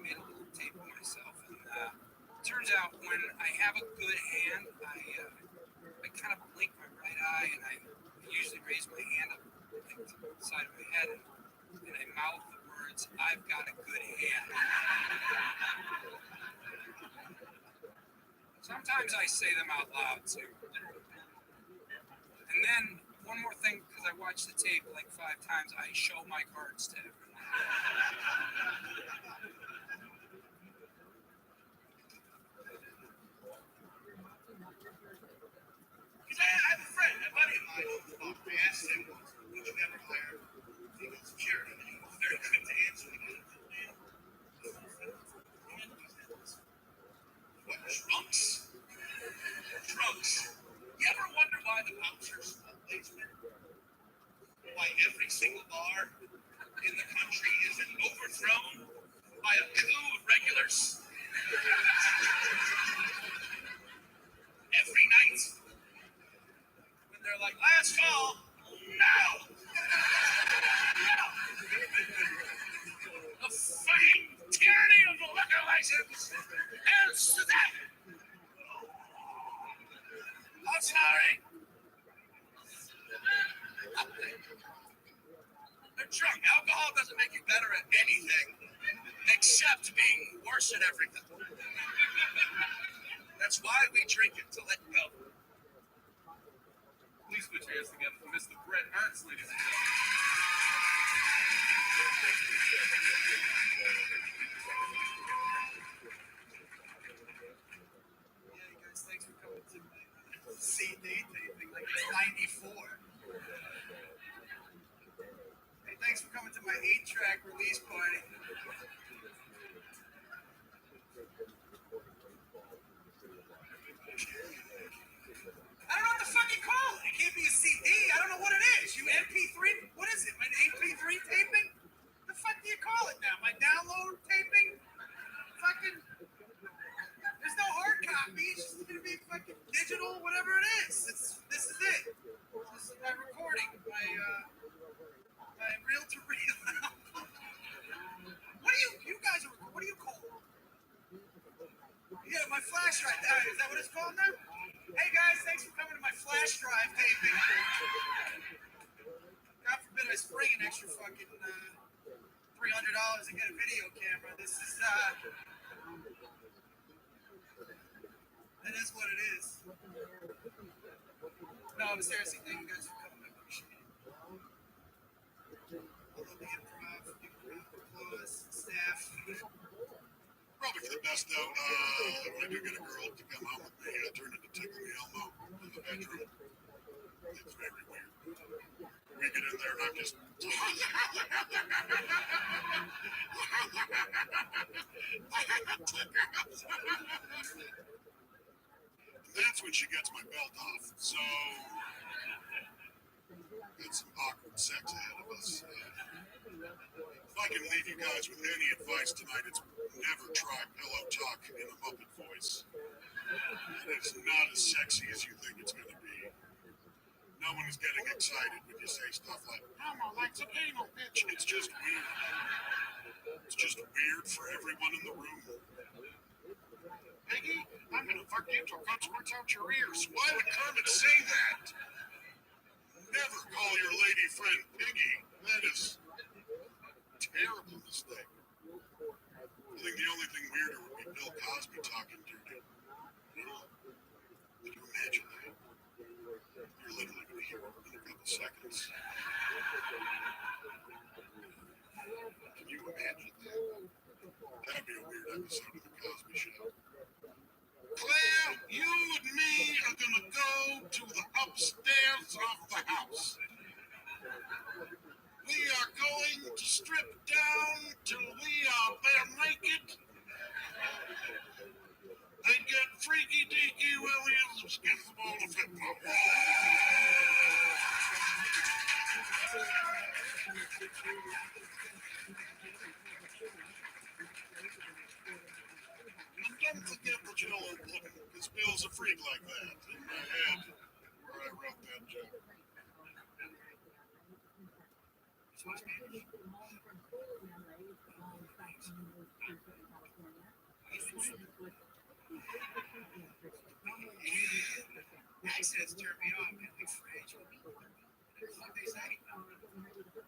made a little tape of myself, and turns out when I have a good hand, I kind of blink my right eye, and I usually raise my hand up to the side of my head, and I mouth the words, "I've got a good hand." Sometimes I say them out loud too. And then one more thing, because I watched the tape 5 times, I show my cards to everyone. Because I have a friend, a buddy of mine, I asked him, would you ever hire female security? And he was very quick to answer. What, drunks? Drunks. You ever wonder why the bouncers are policemen? Why every single bar in the country isn't overthrown by a coup of regulars? Every night, when they're like, last call, now! The fucking tyranny of the liquor license ends today! I'm sorry. They're drunk. Alcohol doesn't make you better at anything except being worse at everything. That's why we drink it, to let go. Please put your hands together for Mr. Bret Ernst, ladies and gentlemen. you guys, thanks for coming to my CD taping like it's 94. Hey, thanks for coming to my 8-track release party. I don't know what to fucking call it. It can't be a CD. I don't know what it is. You MP3? What is it? My MP3 taping? The fuck do you call it now? My download taping? Fucking. There's no hard copy. It's just gonna be fucking digital, whatever it is. This is it. This is my recording. My reel-to-reel album. What do you call it? Yeah, my flash drive. Is that what it's called now? Hey guys, thanks for coming to my flash drive taping. God forbid I spring an extra fucking $300 to get a video camera. This is it is what it is. No, but seriously, thank you guys for coming. I appreciate it. I love the improv, applause, staff. Probably for the best though, when I do get a girl to come home with me, I turn into Tickle Me Elmo in the bedroom. It's very weird. We get in there and I'm just that's when she gets my belt off. So it's some awkward sex ahead of us. If I can leave you guys with any advice tonight, it's never try pillow talk in a Muppet voice. It's not as sexy as you think it's going to be. No one is getting excited when you say stuff like, Mama likes an anal bitch. It's just weird. It's just weird for everyone in the room. Piggy, I'm going to fuck you till God squirts out your ears. Why would Kermit say that? Never call your lady friend Piggy. That is terrible mistake. I think the only thing weirder would be Bill Cosby talking to you. Can you imagine that? You're literally going to hear it in a couple seconds. Can you imagine that? That'd be a weird episode of The Cosby Show. Claire, you and me are going to go to the upstairs of the house. We are going to strip down till we are bare naked and get freaky deaky Williams against the ball of football. And don't forget the Jello pudding, because Bill's a freak like that in my head where I wrote that joke. Accents turn me on, man. Like French. What they say?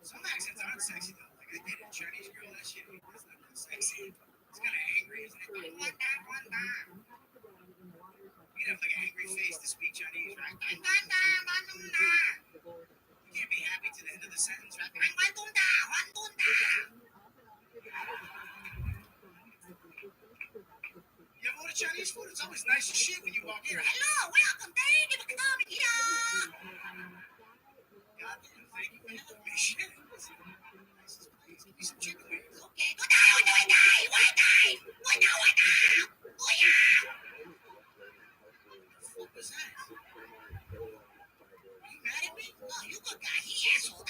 Some accents aren't sexy though. Like I did a Chinese girl, that shit is not that sexy. It's kind of angry, isn't it? You can have like an angry face to speak Chinese, right? You can't be happy to the end of the sentence, right? You ever order Chinese food? It's always nice as shit when you walk in. Hello, welcome, thank you for coming here. God damn, thank you for having me. Shit. Give me some chicken wings. Okay. What was that? Are you mad at me? No, you good guy. He asshole.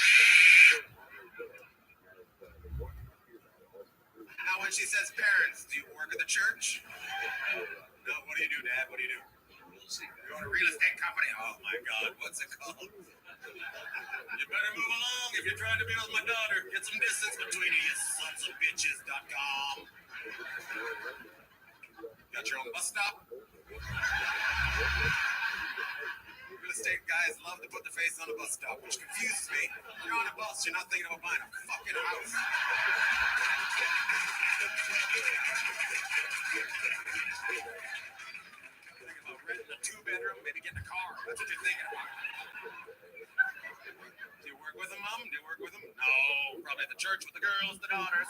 Now, when she says parents, do you work at the church? No, what do you do, Dad? What do you do? You own a real estate company. Oh, my God. What's it called? You better move along if you're trying to be with my daughter. Get some distance between you, sonsofbitches.com. Got your own bus stop? Real estate guys love to put the face on a bus stop, which confuses me. You're on a bus, you're not thinking about buying a fucking house. Thinking about renting a 2-bedroom, maybe getting a car. That's what you're thinking about. Do you work with them, Mom? Do you work with them? No, Oh, probably at the church with the girls, the daughters.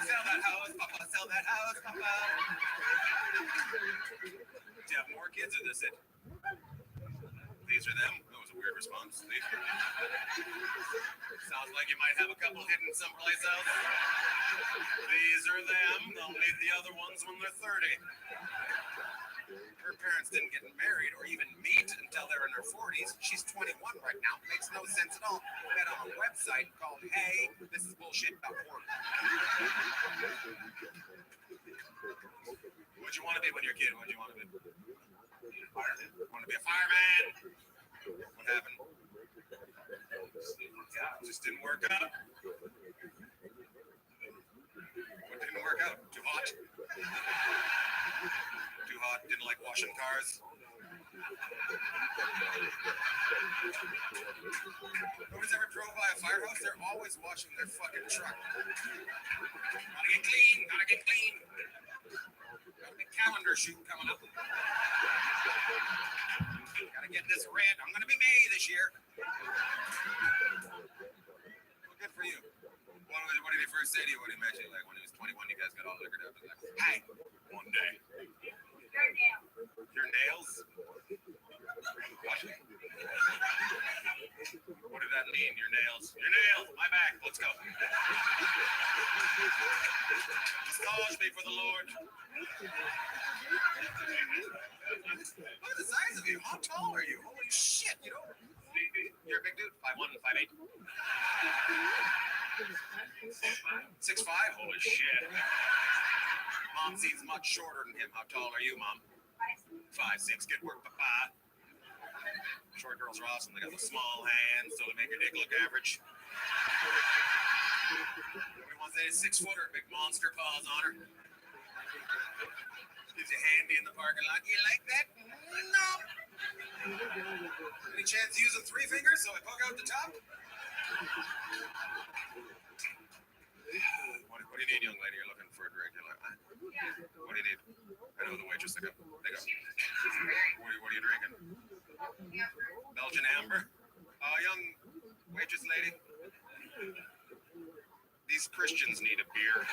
Sell that house, Papa, sell that house, Papa. Do you have more kids or this it? These are them? That was a weird response. Sounds like you might have a couple hidden someplace else. These are them. They'll meet the other ones when they're 30. Her parents didn't get married or even meet until they're in their 40s. She's 21 right now. Makes no sense at all. Met on a website called Hey, This Is Bullshit.org. What'd you want to be when you're a kid? What'd you want to be? Fireman. Want to be a fireman? What happened? Yeah, it just didn't work out. What didn't work out? Too hot? Too hot? Didn't like washing cars? Nobody's ever drove by a firehouse? They're always washing their fucking truck. Gotta get clean, gotta get clean. Got a big calendar shoot coming up. Gotta get this red. I'm gonna be May this year. Well, good for you. What did he first say to you when he met you? Like when he was 21, you guys got all liquored up. He's like, hey, one day. Your nails? What did that mean? Your nails? Your nails. My back. Let's go. Massage me for the Lord. Look at the size of you. How tall are you? Holy shit, you know? You're a big dude. 5'1", 5'8". 6'5". Holy shit. Mom seems much shorter than him. How tall are you, Mom? 5'6". Good work, Papa. Short girls are awesome. They got the small hands, so they make your dick look average. Everyone says 6 footer, big monster paws on her. Gives you handy in the parking lot. You like that? No. Any chance using 3 fingers so I poke out the top? What do you need, young lady? You're looking for a drink. You're like, what do you need? I know the waitress. They go. What are you drinking? Belgian Amber? Young waitress lady. These Christians need a beer.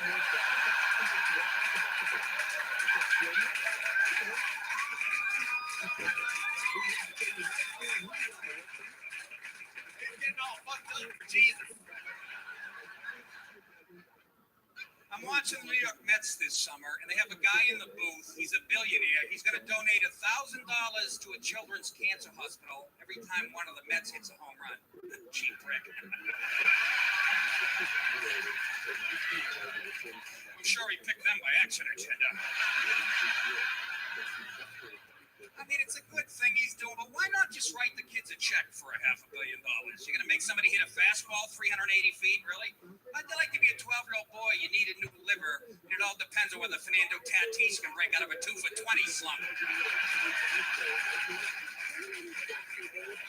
It's getting all fucked up for Jesus. I'm watching the New York Mets this summer, and they have a guy in the booth. He's a billionaire. He's going to donate $1,000 to a children's cancer hospital every time one of the Mets hits a home run. Cheap prick. I'm sure he picked them by accident. I mean, it's a good thing he's doing, but why not just write the kids a check for $500 million? You're going to make somebody hit a fastball 380 feet, really? I'd like to be a 12-year-old boy. You need a new liver. And it all depends on whether Fernando Tatis can break out of a 2-for-20 slump.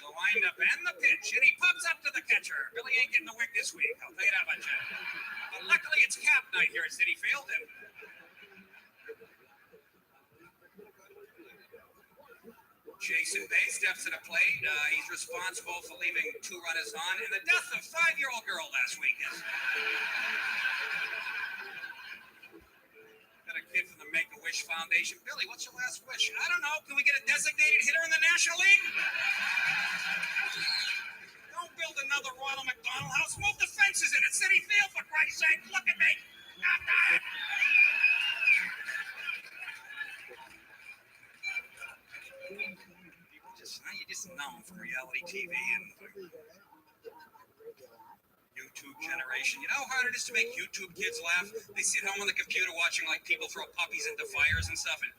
The windup and the pitch, and he pops up to the catcher. Billy ain't getting the wick this week. I'll tell you that much. But luckily, it's cap night here at Citi Field, and Jason Bay steps to the plate. He's responsible for leaving 2 runners on and the death of a 5-year-old girl last weekend. Got a kid from the Make-A-Wish Foundation. Billy, what's your last wish? I don't know. Can we get a designated hitter in the National League? Don't build another Ronald McDonald house. Move the fences in at Citi Field, for Christ's sake. Look at me. You're just numb from reality TV and YouTube generation. You know how hard it is to make YouTube kids laugh? They sit home on the computer watching like people throw puppies into fires and stuff, and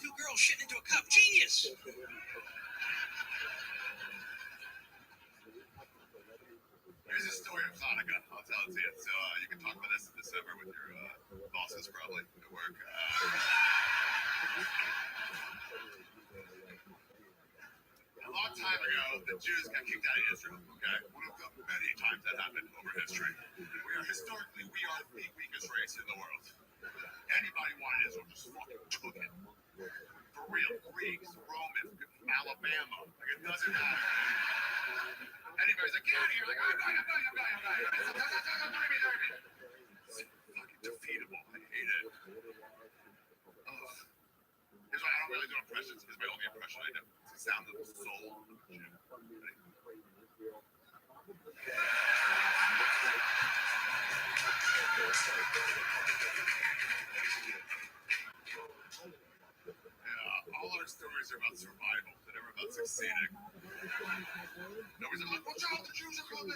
2 girls shitting into a cup. Genius! Here's a story of Hanukkah. I'll tell it to you. So you can talk about this in December with your bosses probably at work. A long time ago, the Jews got kicked out of Israel, okay? One of the many times that happened over history. We are the weakest race in the world. Anybody wanted Israel, just fucking took it. For real. Greeks, Romans, Alabama. Like, it doesn't matter. anybody's like, get out of here. Like, I'm going. It's fucking defeatable. I hate it. Ugh. Here's why I don't really do impressions. Here's my only impression I do. It's the sound of the soul. Yeah, all our stories are about survival. They're never about succeeding. Nobody's like, watch out, the Jews are coming.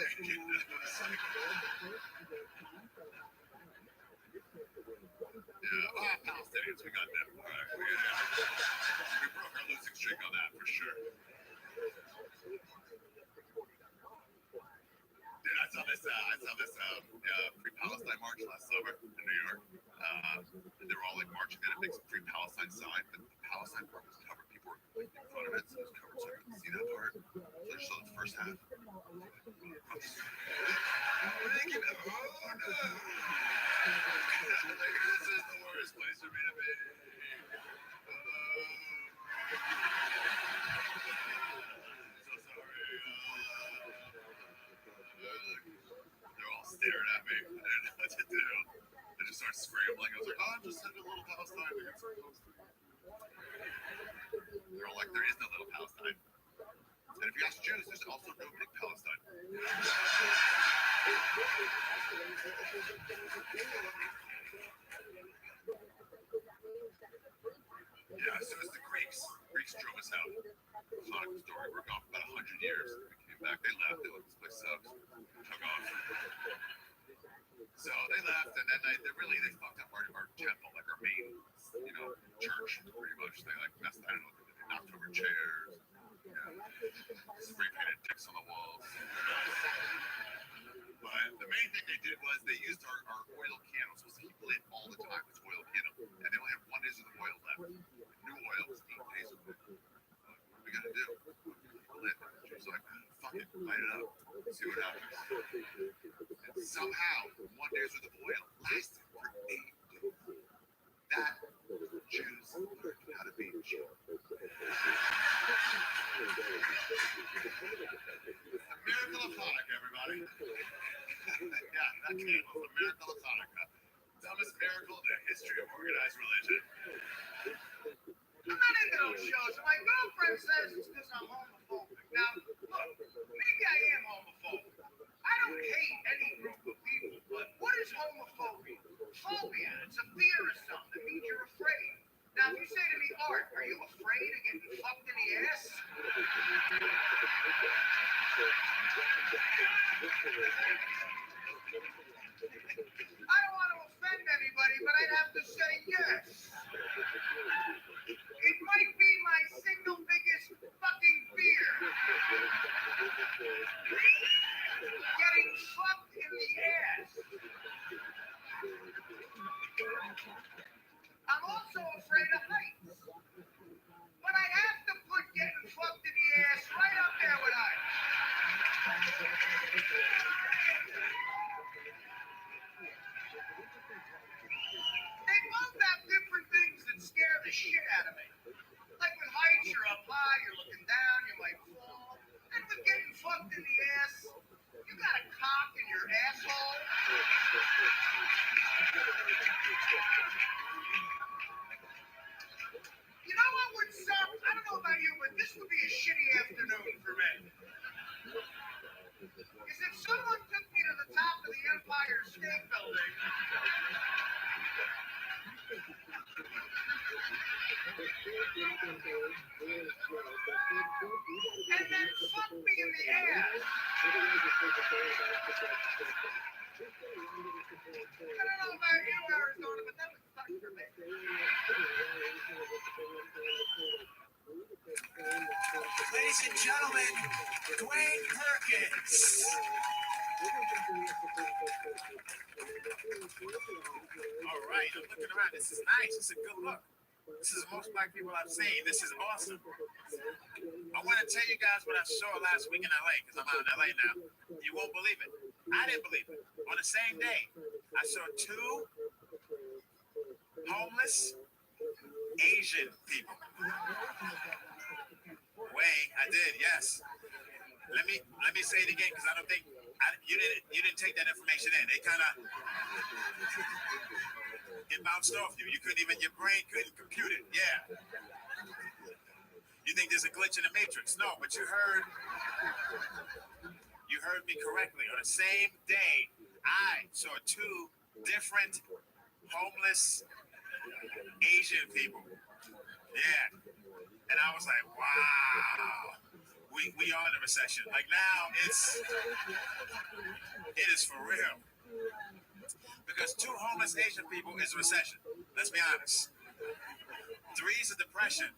Yeah, Palestinians, we got them. All right, we broke our losing streak on that for sure. Dude, I saw this Free Palestine march last summer in New York. They were all like marching at a big Free Palestine sign, but the Palestine part was covered. People were making fun of it, so it was covered, so I couldn't see that part. So I just saw the first half. What do they give it? Oh no! Like, this is the worst place for me to be. So sorry. They're all staring at me. I didn't know what to do. I just started scrambling. I was like, I'm just sending a little Palestine. They're all like, there is no little Palestine. And if you ask Jews, there's also no big Palestine. Yeah, so it's the Greeks. Greeks drove us out. Hanukkah story. We're gone for about 100 years. We came back. They left. They let this place sucks. Took off. So they left, and then they fucked up our temple, like our main, church, pretty much. They like messed. I don't know. They knocked over chairs. Spray painted dicks on the walls. But the main thing they did was they used our oil candles. So he lit all the time with oil candle, and they only had 1 days of the oil left. New oil was 8 days of it. What we gotta do? Lit. She was like, fuck it, light it up. See what happens. And somehow, 1 day's worth of oil lasted for 8 days. That Jews learned how to be Jew. The miracle of Hanukkah, everybody. Yeah, that candle was the miracle of Hanukkah. Dumbest miracle in the history of organized religion. I'm not into those shows. My girlfriend says it's because I'm homophobic. Now, look, maybe I am homophobic. I don't hate any group of people, but what is homophobia? Phobia, it's a fear of something. It means you're afraid. Now, if you say to me, Art, are you afraid of getting fucked in the ass? I don't want to offend anybody, but I'd have to say yes. It might be my single biggest fucking fear. Getting fucked in the ass. I'm also afraid of heights. But I have to put getting fucked in the ass right up there with heights. They both have different things that scare the shit out of me. Like with heights, you're up high, you're looking down, you might fall. And with getting fucked in the ass, you got a cock in your asshole. You know what would suck? I don't know about you, but this would be a shitty afternoon for me. Is if someone took me to the top of the Empire State Building and then fucked me in the ass. I don't know about you, Arizona, but that would suck for me. Ladies and gentlemen, Dwayne Perkins. All right, I'm looking around. This is nice. It's a good look. This is the most black people I've seen. This is awesome. I want to tell you guys what I saw last week in LA, because I'm out in LA now. You won't believe it. I didn't believe it. On the same day, I saw 2 homeless Asian people. I did, yes. Let me say it again because I don't think you didn't take that information in. It kind of it bounced off you. You couldn't even your brain couldn't compute it. Yeah. You think there's a glitch in the matrix? No, but you heard me correctly. On the same day, I saw two different homeless Asian people. Yeah. And I was like, wow. We are in a recession. Like now it is for real. Because two homeless Asian people is a recession. Let's be honest. 3 is a depression.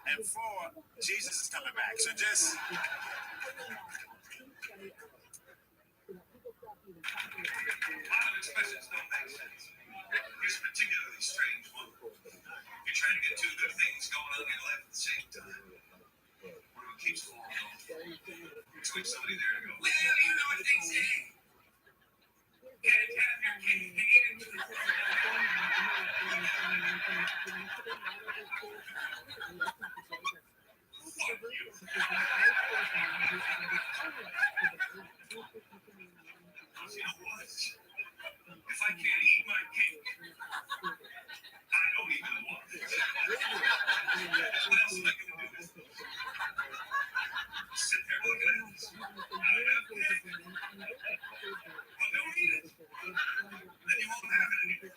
And 4, Jesus is coming back. So just A lot of expressions don't make sense. Here's a particularly strange one. You're trying to get 2 good things going on in your life at the same time. One of them keeps falling off. Expect somebody there to go, well, you know what they say. Can't have your cake and eat it too. Fuck you. You know what? If I can't eat my cake, I don't even want it. What else am I going to do? Sit there looking at this. I have cake. Well, don't eat it. Then you won't have it anymore.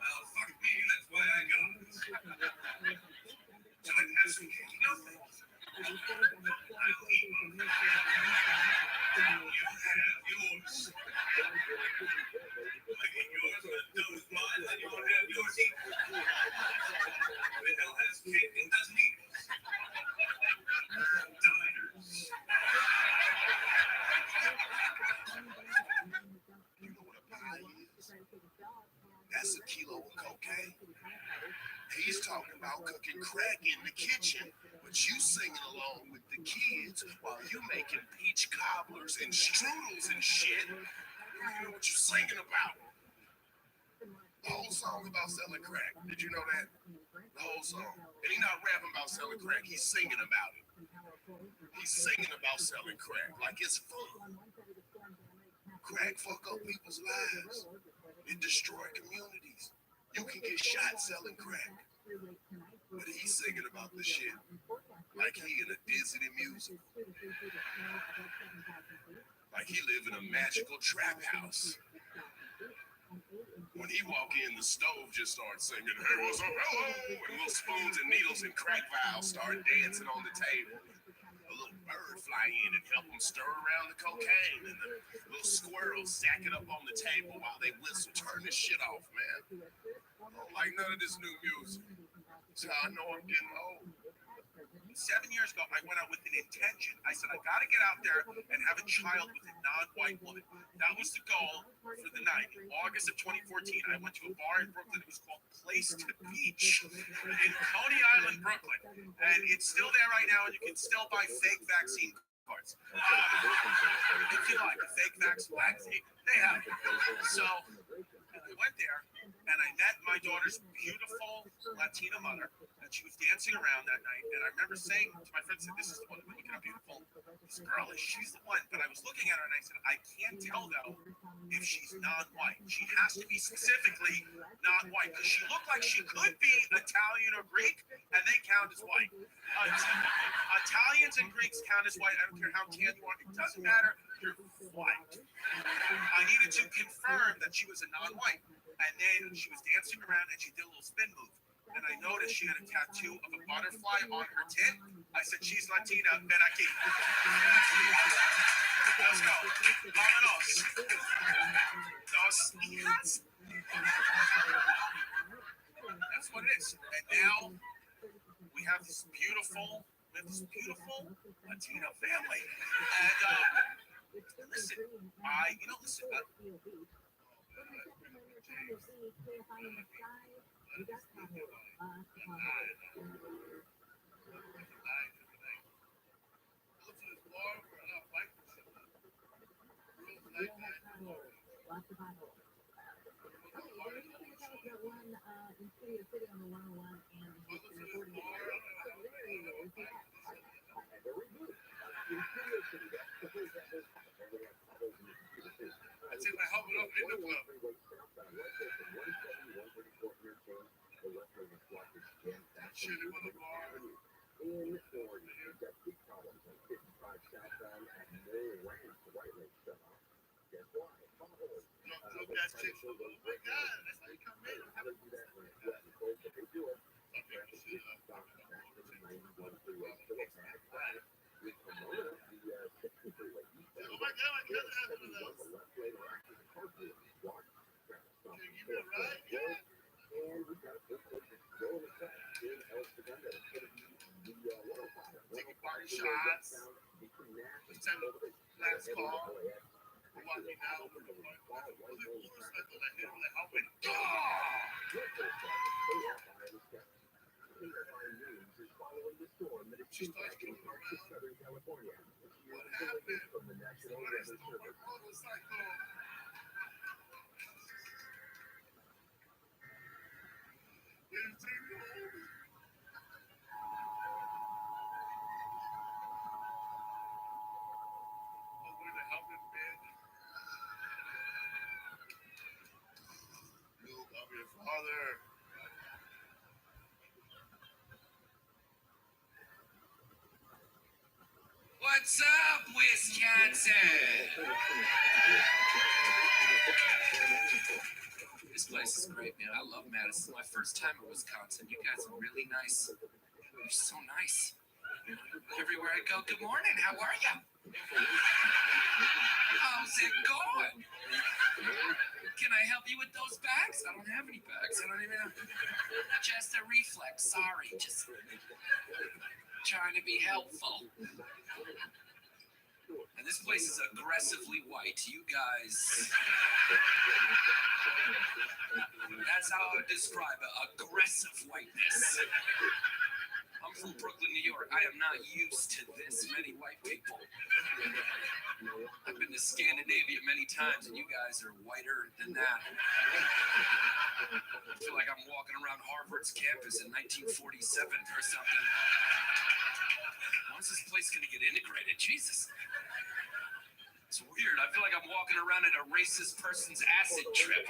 Well, fuck me, that's why I got it. So I can have some cake. No thanks. I'll eat one. You have yours. I get yours when I'm done with mine, then you won't have yours either. Who the hell has cake and doesn't eat it? Diners. You know what a pie is? That's a kilo of cocaine. He's talking about cooking crack in the kitchen, but you singing along with the kids while you making peach cobblers and strudels and shit. You know what you're singing about? The whole song about selling crack. Did you know that? The whole song. And he's not rapping about selling crack. He's singing about it. He's singing about selling crack like it's fun. Crack fuck up people's lives. It destroy communities. You can get shot selling crack. But he's singing about the shit like he in a Disney music. Like he live in a magical trap house. When he walk in, the stove just starts singing, hey, what's up, hello? And little spoons and needles and crack vials start dancing on the table. A little bird fly in and help them stir around the cocaine, and the little squirrels stack it up on the table while they whistle. Turn this shit off, man. I don't like none of this new music. That's how I know I'm getting old. 7 years ago, I went out with an intention. I said, I got to get out there and have a child with a non-white woman. That was the goal for the night. In August of 2014, I went to a bar in Brooklyn. It was called Place to Beach in Coney Island, Brooklyn. And it's still there right now, and you can still buy fake vaccine cards. If you like, a fake vaccine. They have it. So I went there, and I met my daughter's beautiful Latina mother. She was dancing around that night, and I remember saying to my friend, this is the one, look at how beautiful this girl is. She's the one. But I was looking at her, and I said, I can't tell, though, if she's non-white. She has to be specifically not white, because she looked like she could be Italian or Greek, and they count as white. Italians and Greeks count as white. I don't care how tan you are. It doesn't matter. You're white. I needed to confirm that she was a non-white. And then she was dancing around, and she did a little spin move. And I noticed she had a tattoo of a butterfly on her tit. I said, she's Latina, ven aquí. Let's go. Vámonos. Dos hijas. That's what it is. And now we have this beautiful Latino family. And listen, I take my helmet off in the club. Chilling on the bar. Look that chick. Oh my God, that's how you come in. Some people should oh my God, my cousin has one of those. Can you give me a ride? Yeah. Taking party shots. This time last call. Walking out with the motorcycle that hit him like how many she starts coming around. What happened? Somebody stole my motorcycle. Didn't take me home. Oh, where the hell is man? Luke, I'm your father. What's up, Wisconsin? This place is great, man. I love Madison. My first time in Wisconsin. You guys are really nice. You're so nice. Everywhere I go, good morning. How are you? How's it going? Can I help you with those bags? I don't have any bags. I don't even have... Just a reflex. Sorry. Just trying to be helpful. And this place is aggressively white. You guys... That's how I would describe it. Aggressive whiteness. I'm from Brooklyn, New York. I am not used to this many white people. I've been to Scandinavia many times, and you guys are whiter than that. I feel like I'm walking around Harvard's campus in 1947 or something. When's this place going to get integrated? Jesus. It's weird. I feel like I'm walking around at a racist person's acid trip.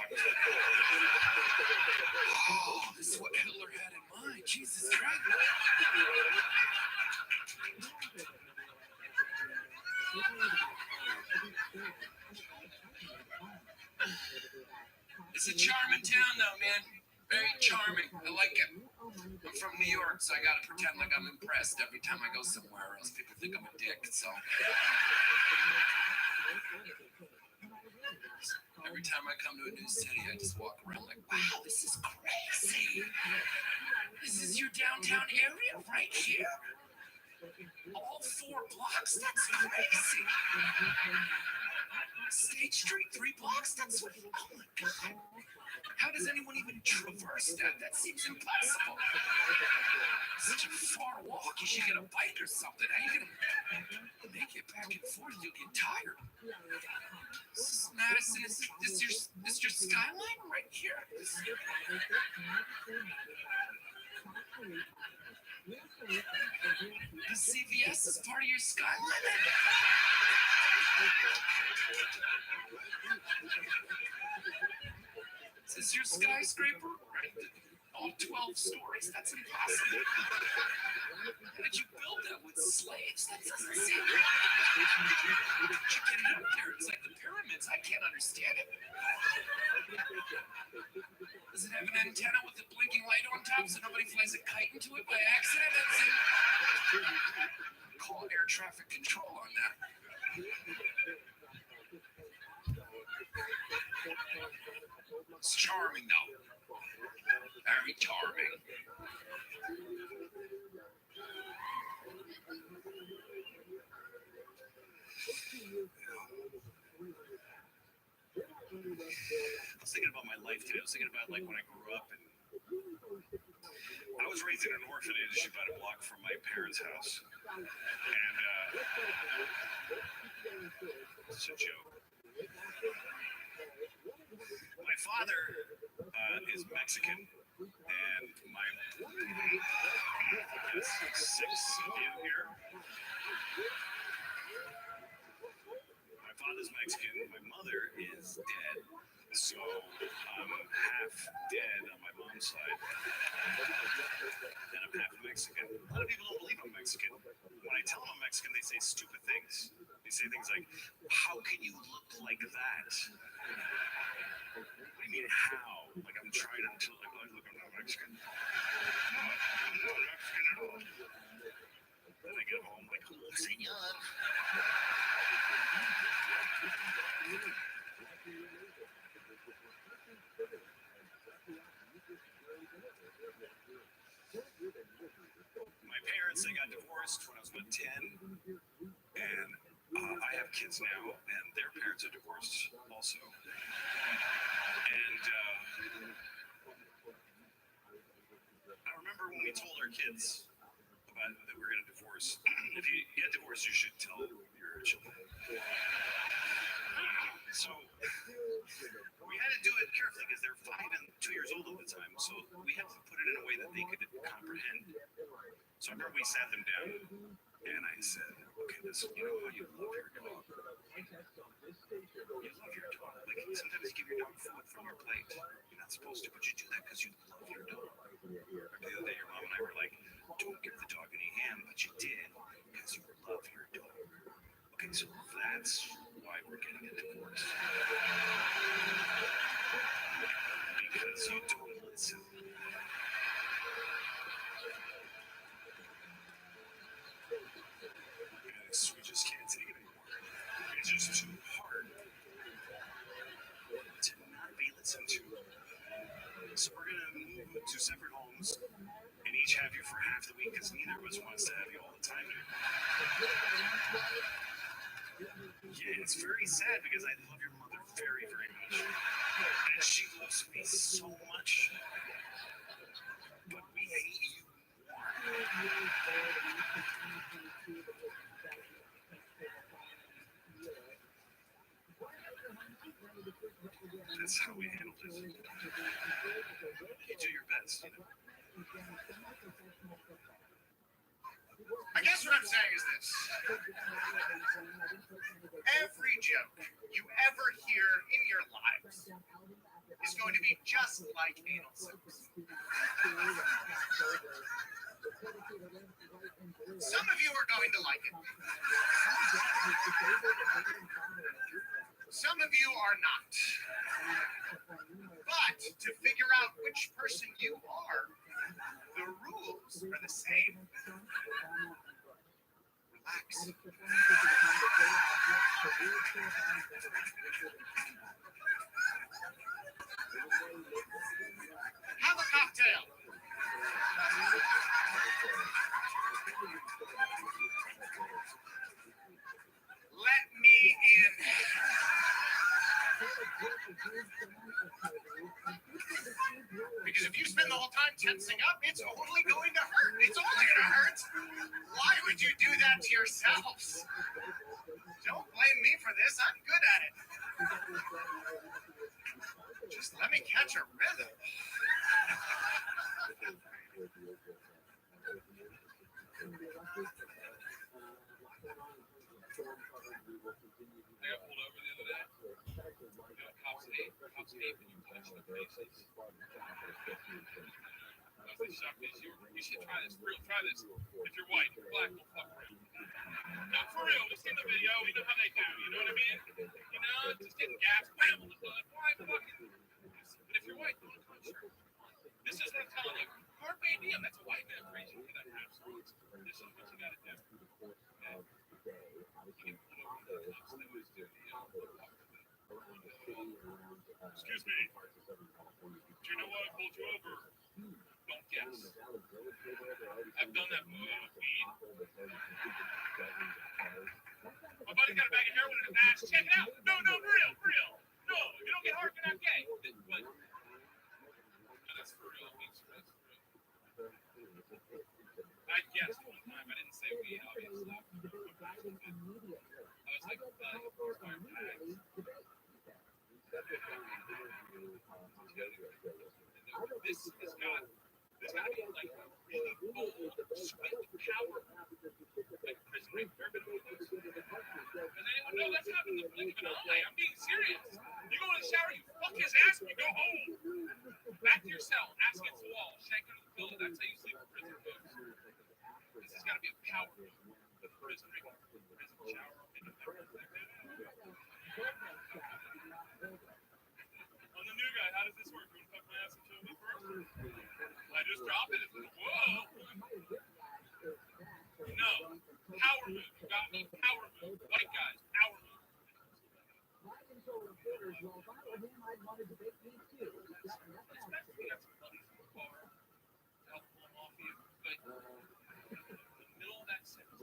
Oh, this is what Hitler had in mind. Jesus Christ. It's a charming town, though, man. Very charming. I like it. I'm from New York, so I gotta pretend like I'm impressed every time I go somewhere, or else people think I'm a dick. So every time I come to a new city, I just walk around like, wow, this is crazy. This is your downtown area right here? All 4 blocks? That's crazy. State Street, 3 blocks? That's what, oh my God. How does anyone even traverse that? That seems impossible. Such a far walk. You should get a bike or something. How are you gonna make it back and forth? You'll get tired. This is Madison, is this your skyline right here? The CVS is part of your skyline? Is this your skyscraper? Right? All 12 stories? That's impossible. How did you build that with slaves? That doesn't seem... How'd you get it up there? It's like the pyramids. I can't understand it. Does it have an antenna with a blinking light on top so nobody flies a kite into it by accident? That's it. Call air traffic control on that. It's charming, though. Very charming. I was thinking about my life today. I was thinking about like when I grew up, and I was raised in an orphanage about a block from my parents' house. And it's a joke. My father is Mexican, and my that's 6 of you here. father's Mexican, my mother is dead. So I'm half dead on my mom's side. And I'm half Mexican. A lot of people don't believe I'm Mexican. When I tell them I'm Mexican, they say stupid things. They say things like, how can you look like that? What do you mean, how? Like I'm trying to look, I'm not Mexican. I'm not Mexican at all. Then I get home like, oh, senor. My parents, they got divorced when I was about 10, and I have kids now, and their parents are divorced also. And I remember when we told our kids about that we're going to divorce. If you get divorced, you should tell your children. So we had to do it carefully because they're 5 and 2 years old at the time. So we had to put it in a way that they could comprehend. So I remember we sat them down and I said, okay, listen, you know how you love your dog? You love your dog. Like sometimes you give your dog food from your plate. You're not supposed to, but you do that because you love your dog. The other day, your mom and I were like, don't give the dog any ham, but you did because you love your dog. Okay, so that's why we're getting a divorce. Because you don't listen. Because we just can't take it anymore. It's just too hard to not be listened to. So we're going to move to separate homes and each have you for half the week because neither of us wants to have you all the time anymore. Yeah, it's very sad because I love your mother very, very much. And she loves me so much. But we hate you more. That's how we handled it. You do your best, you know. I guess what I'm saying is this. Every joke you ever hear in your lives is going to be just like anal sex. Some of you are going to like it. Some of you are not. But to figure out which person you are, the rules are the same. Relax. Have a cocktail. Let me in. Because if you spend the whole time tensing up, it's only going to hurt. It's only going to hurt. Why would you do that to yourselves? Don't blame me for this. I'm good at it. Just let me catch a rhythm. I got pulled over the other day. Cops hate when you touch the faces. I was shocked. You should try this. Try this. If you're white, you're black, we'll fuck around. No, for real. Just in the video, we know how they do. You know what I mean? You know, just getting gas, wham on the butt. Why fucking? But if you're white, you want to punch her. This is what I'm telling you. Carpe diem. That's a white man preaching for that house. This is what you got to do. Excuse me. Do you know why I pulled you over? Don't guess. I've done that with weed. My buddy got a bag of heroin in his ass. Check it out. No, real. No, you don't get hard, you're not gay. But, that's for real. I guessed one time. I didn't say weed, obviously. I was like, this has got to be like really bold, sweet, power, like prison rape for everybody to witness. Does anyone know that's happened in the blink of an eye? I'm being serious. You go in the shower, you fuck his ass, and you go home. Back to your cell, ass against the wall, shank under the pillow. That's how you sleep in prison, folks. This has got to be a power move. The prison shower. I'm the new guy. How does this work? You want to fuck my ass and show me first? I just drop it. Whoa. No. Power move. You got me? Power move. White guys. Power move. Especially we got some buddies in the bar to help pull them off you. But in the middle of that sentence,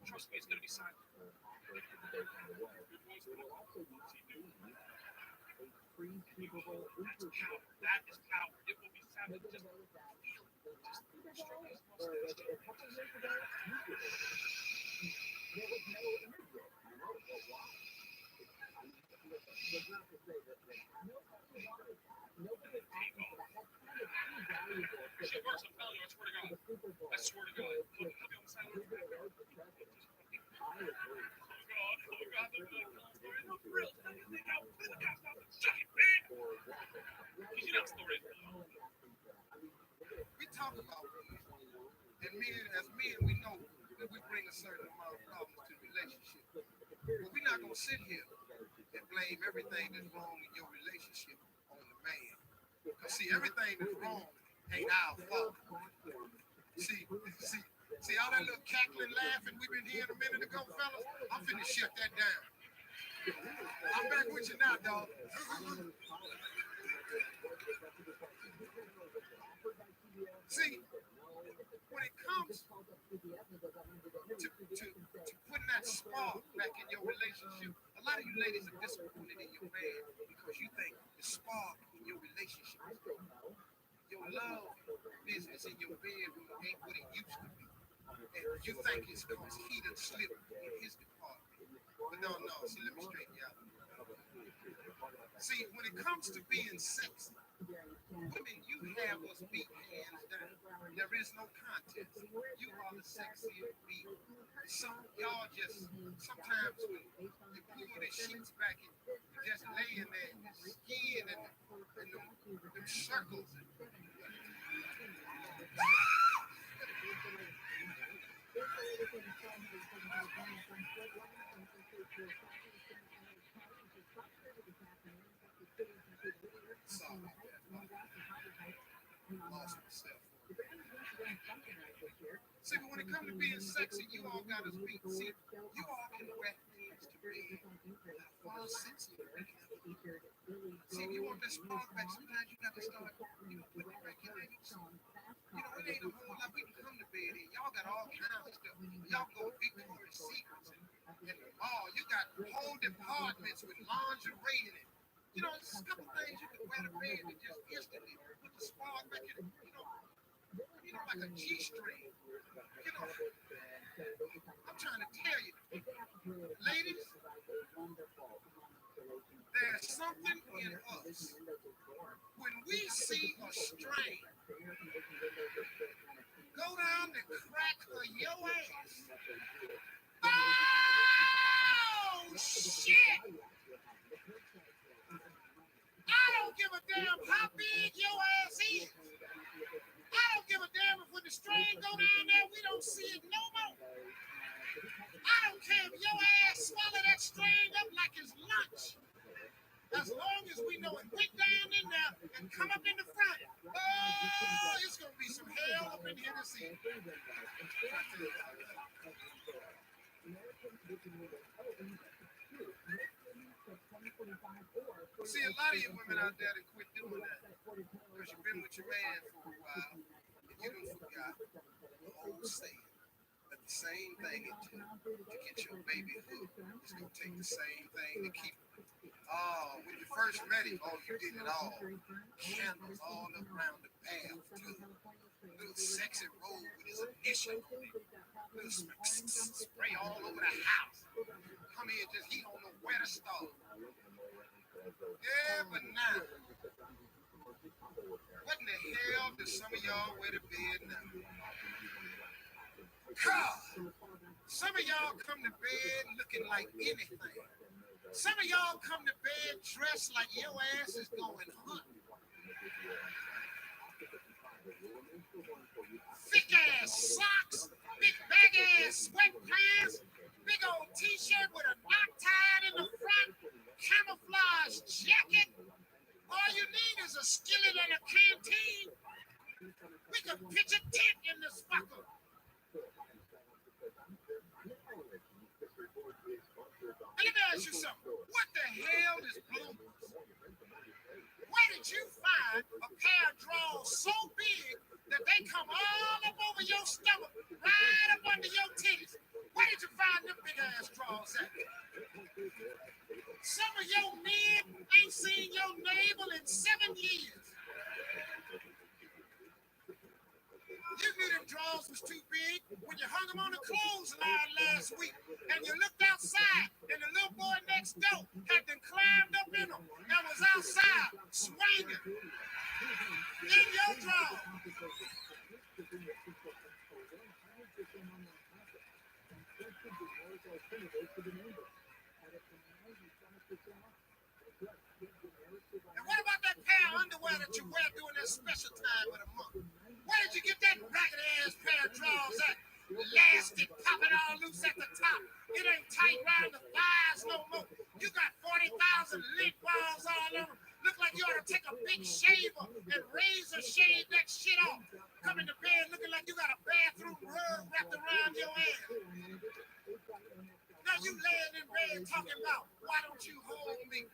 trust me, it's going to be silent. That's power. That is power. It will be silent. Just feel. Just stroke his mustache. Shit works, I'm telling you, I swear to God. I swear to God. Look on the side of the back. Oh God, they're really killing no for real. Look out, stop it. Shut it, man. Because you know stories. We talk about and as men, we know that we bring a certain amount of problems to relationships. But we're not going to sit here and blame everything that's wrong in your relationship on the man. Because see, everything that's wrong ain't our fault. See all that little cackling laughing we've been hearing a minute ago, fellas? I'm finna shut that down. I'm back with you now, dog. See, when it comes to putting that spark back in your relationship, a lot of you ladies are disappointed in your man because you think the spark in your relationship is gone. Your love business in your bedroom ain't what it used to be. And you think it's because he done slipped in his department. But no, see, let me straighten you out. See, when it comes to being sexy, women, you have us beat hands down. There is no contest. You are the sexiest beat. Y'all just, sometimes when you pull the sheets back and you're just laying there, skin and them circles. Sorry about that. Lost myself. See, but when it comes to being sexy, you all got us beat. See, you all can wear things to bed far sexier. See, if you want that spark back, sometimes you got to start, putting it back in there. It ain't a whole lot. We can come to bed and y'all got all kinds of stuff. Y'all go to Victoria's Secrets and the mall. You got whole departments with lingerie in it. There's a couple things you can wear to bed that just instantly put the spark back in it. Like a G-string. I'm trying to tell you, ladies, there's something in us. When we see a string go down the crack of your ass, oh, shit! I don't give a damn how big your ass is. I don't give a damn if when the string go down there, we don't see it no more. I don't care if your ass swallow that string up like it's lunch. As long as we know it went down in there and come up in the front, oh, it's going to be some hell up in here to see. See, a lot of you women out there that quit doing that because you've been with your man for a while and you done forgot the old saying that the same thing it took to get your baby hooked is going to take the same thing to keep her. Oh, when you first met him, oh, you did it all. Candles all around the bath, too. Little sexy robe with his initial on it. Little spray all over the house. Come here, just he don't know where to start. Yeah, but now, what in the hell do some of y'all wear to bed now? God, some of y'all come to bed looking like anything. Some of y'all come to bed dressed like your ass is going hunting. Thick ass socks, big bag ass sweatpants, big old t-shirt with a knot tied in the front, camouflage jacket. All you need is a skillet and a canteen. We could pitch a tent in this fucker. Now, let me ask you something. What the hell is bloomers? Where did you find a pair of drawers so big that they come all up over your stomach, right up under your titties? Where did you find them big ass drawers at? Some of your men ain't seen your navel in 7 years. You knew them drawers was too big when you hung them on the clothesline last week, and you looked outside, and the little boy next door had them climbed up in them and was outside swinging in your drawers. And what about that pair of underwear that you wear during that special time of the month? Where did you get that raggedy ass pair of drawers at? Elastic popping all loose at the top. It ain't tight round the thighs no more. You got 40,000 lint balls all over. Look like you ought to take a big shaver and razor shave that shit off. Coming to bed looking like you got a bathroom rug wrapped around your ass. Now you laying in bed talking about, why don't you hold me?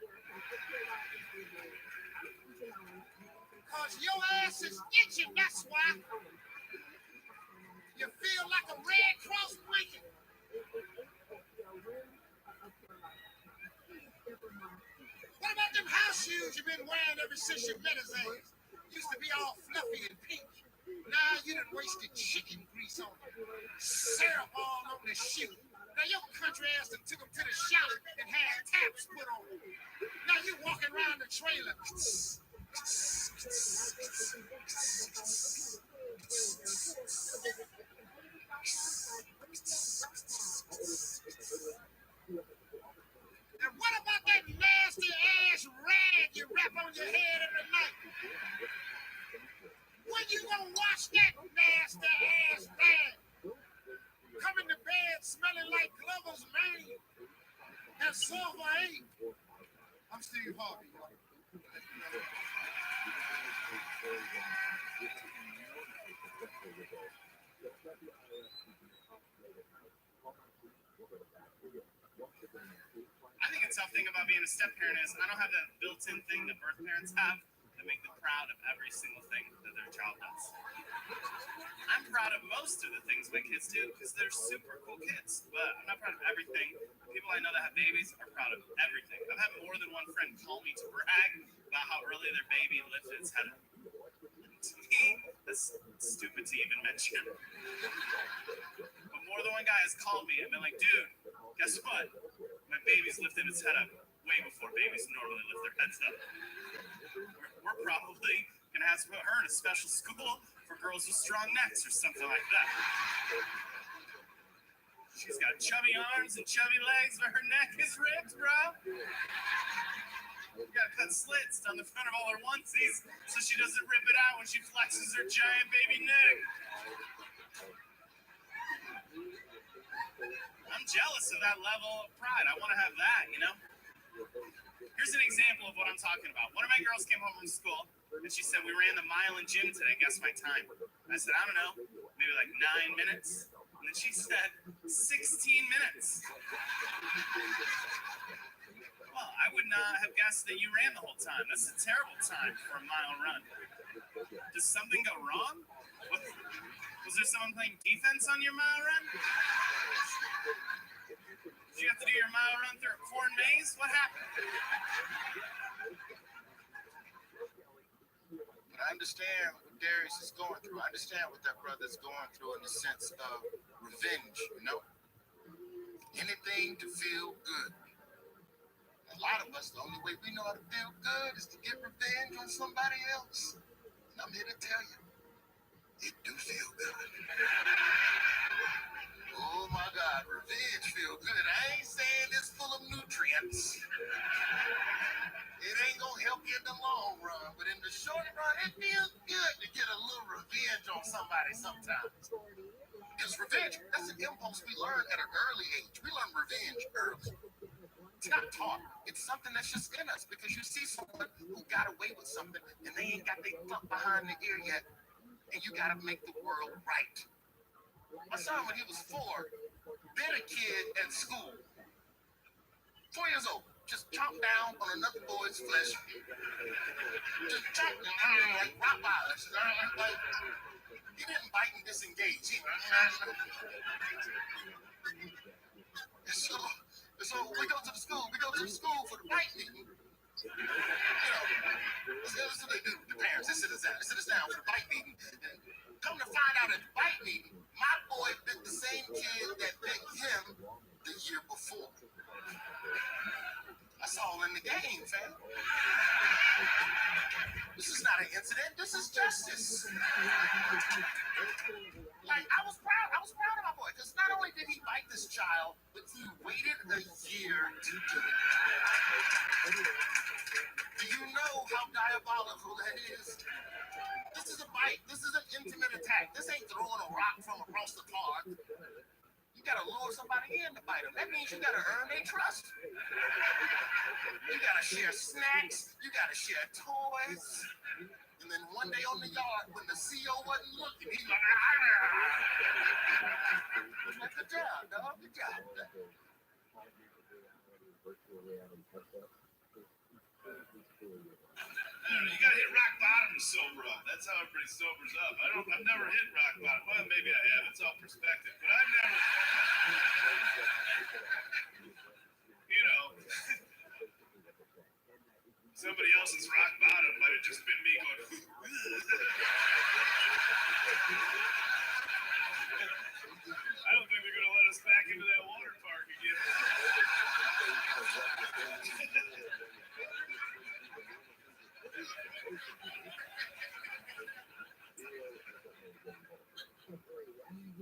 Because your ass is itching, that's why. You feel like a Red Cross blanket. What about them house shoes you've been wearing ever since you met his ass? Used to be all fluffy and pink. Now you done wasted chicken grease on them. Syrup all on the shoe. Now your country ass done took them to the shop and had taps put on them. Now you walking around the trailer. And what about that nasty ass rag you wrap on your head every night? When you gonna wash that nasty ass rag? Coming to bed smelling like Glover's Lane and Silver 8. I'm Steve Harvey. I think a tough thing about being a step parent is I don't have that built-in thing that birth parents have that make them proud of every single thing that their child does. I'm proud of most of the things my kids do because they're super cool kids, but I'm not proud of everything. People I know that have babies are proud of everything. I've had more than one friend call me to brag about how early their baby lifted its head up. To me, that's stupid to even mention. But more than one guy has called me and been like, dude, guess what? My baby's lifted its head up way before babies normally lift their heads up. We're probably going to have to put her in a special school for girls with strong necks or something like that. She's got chubby arms and chubby legs, but her neck is ripped, bro. We gotta cut slits down the front of all her onesies so she doesn't rip it out when she flexes her giant baby neck. I'm jealous of that level of pride. I want to have that, you know? Here's an example of what I'm talking about. One of my girls came home from school, and she said, we ran the mile in gym today. Guess my time. I said, I don't know, maybe like 9 minutes. And then she said, 16 minutes. Well, I would not have guessed that you ran the whole time. That's a terrible time for a mile run. Does something go wrong? Was there someone playing defense on your mile run? Did you have to do your mile run through a corn maze? what happened. But I understand what Darius is going through. I understand what that brother's going through in the sense of revenge, you know? Anything to feel good. A lot of us, the only way we know how to feel good is to get revenge on somebody else. And I'm here to tell you, it do feel good. Oh my God, revenge feel good. I ain't saying it's full of nutrients. It ain't gonna help you in the long run, but in the short run, it feels good to get a little revenge on somebody sometimes. Because revenge, that's an impulse we learn at an early age. We learn revenge early. It's not taught. It's something that's just in us because you see someone who got away with something and they ain't got their thumb behind the ear yet, and you gotta make the world right. My son, when he was 4, bit a kid at school. 4 years old. Just chomped down on another boy's flesh. Just chomped like Rottweilers. Like, he didn't bite and disengage. So we go to the school. We go to the school for the bite meeting. You know, that's what they do. The parents, they sit us down for the bite meeting. And come to find out at the bite meeting, my boy bit the same kid that bit him the year before. That's all in the game, fam. This is not an incident. This is justice. Like, I was proud of my boy, because not only did he bite this child, but he waited a year to do it. Do you know how diabolical that is? This is a bite. This is an intimate attack. This ain't throwing a rock from across the park. You gotta lure somebody in to bite them. That means you gotta earn their trust. You gotta share snacks. You gotta share toys. And then one day on the yard, when the CO wasn't looking, he's like, good job, dog. Good job. You gotta hit rock bottom to sober up. That's how everybody sobers up. I've never hit rock bottom. Well, maybe I have. It's all perspective. But I've never, you know, somebody else's rock bottom might have just been me going, I don't think they're gonna let us back into that water park again.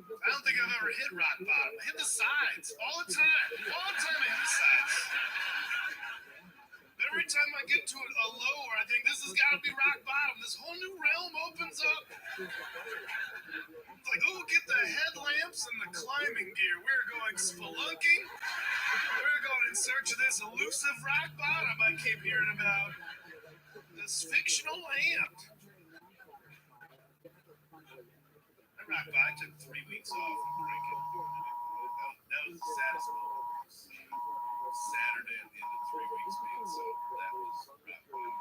I don't think I've ever hit rock bottom. I hit the sides all the time. All the time I hit the sides. Every time I get to a lower, I think this has got to be rock bottom. This whole new realm opens up. It's like, oh, get the headlamps and the climbing gear. We're going spelunking. We're going in search of this elusive rock bottom I keep hearing about. This fictional land. I took 3 weeks off from drinking. That was the saddest moment. Saturday at the end of 3 weeks being sober. That was rock bottom.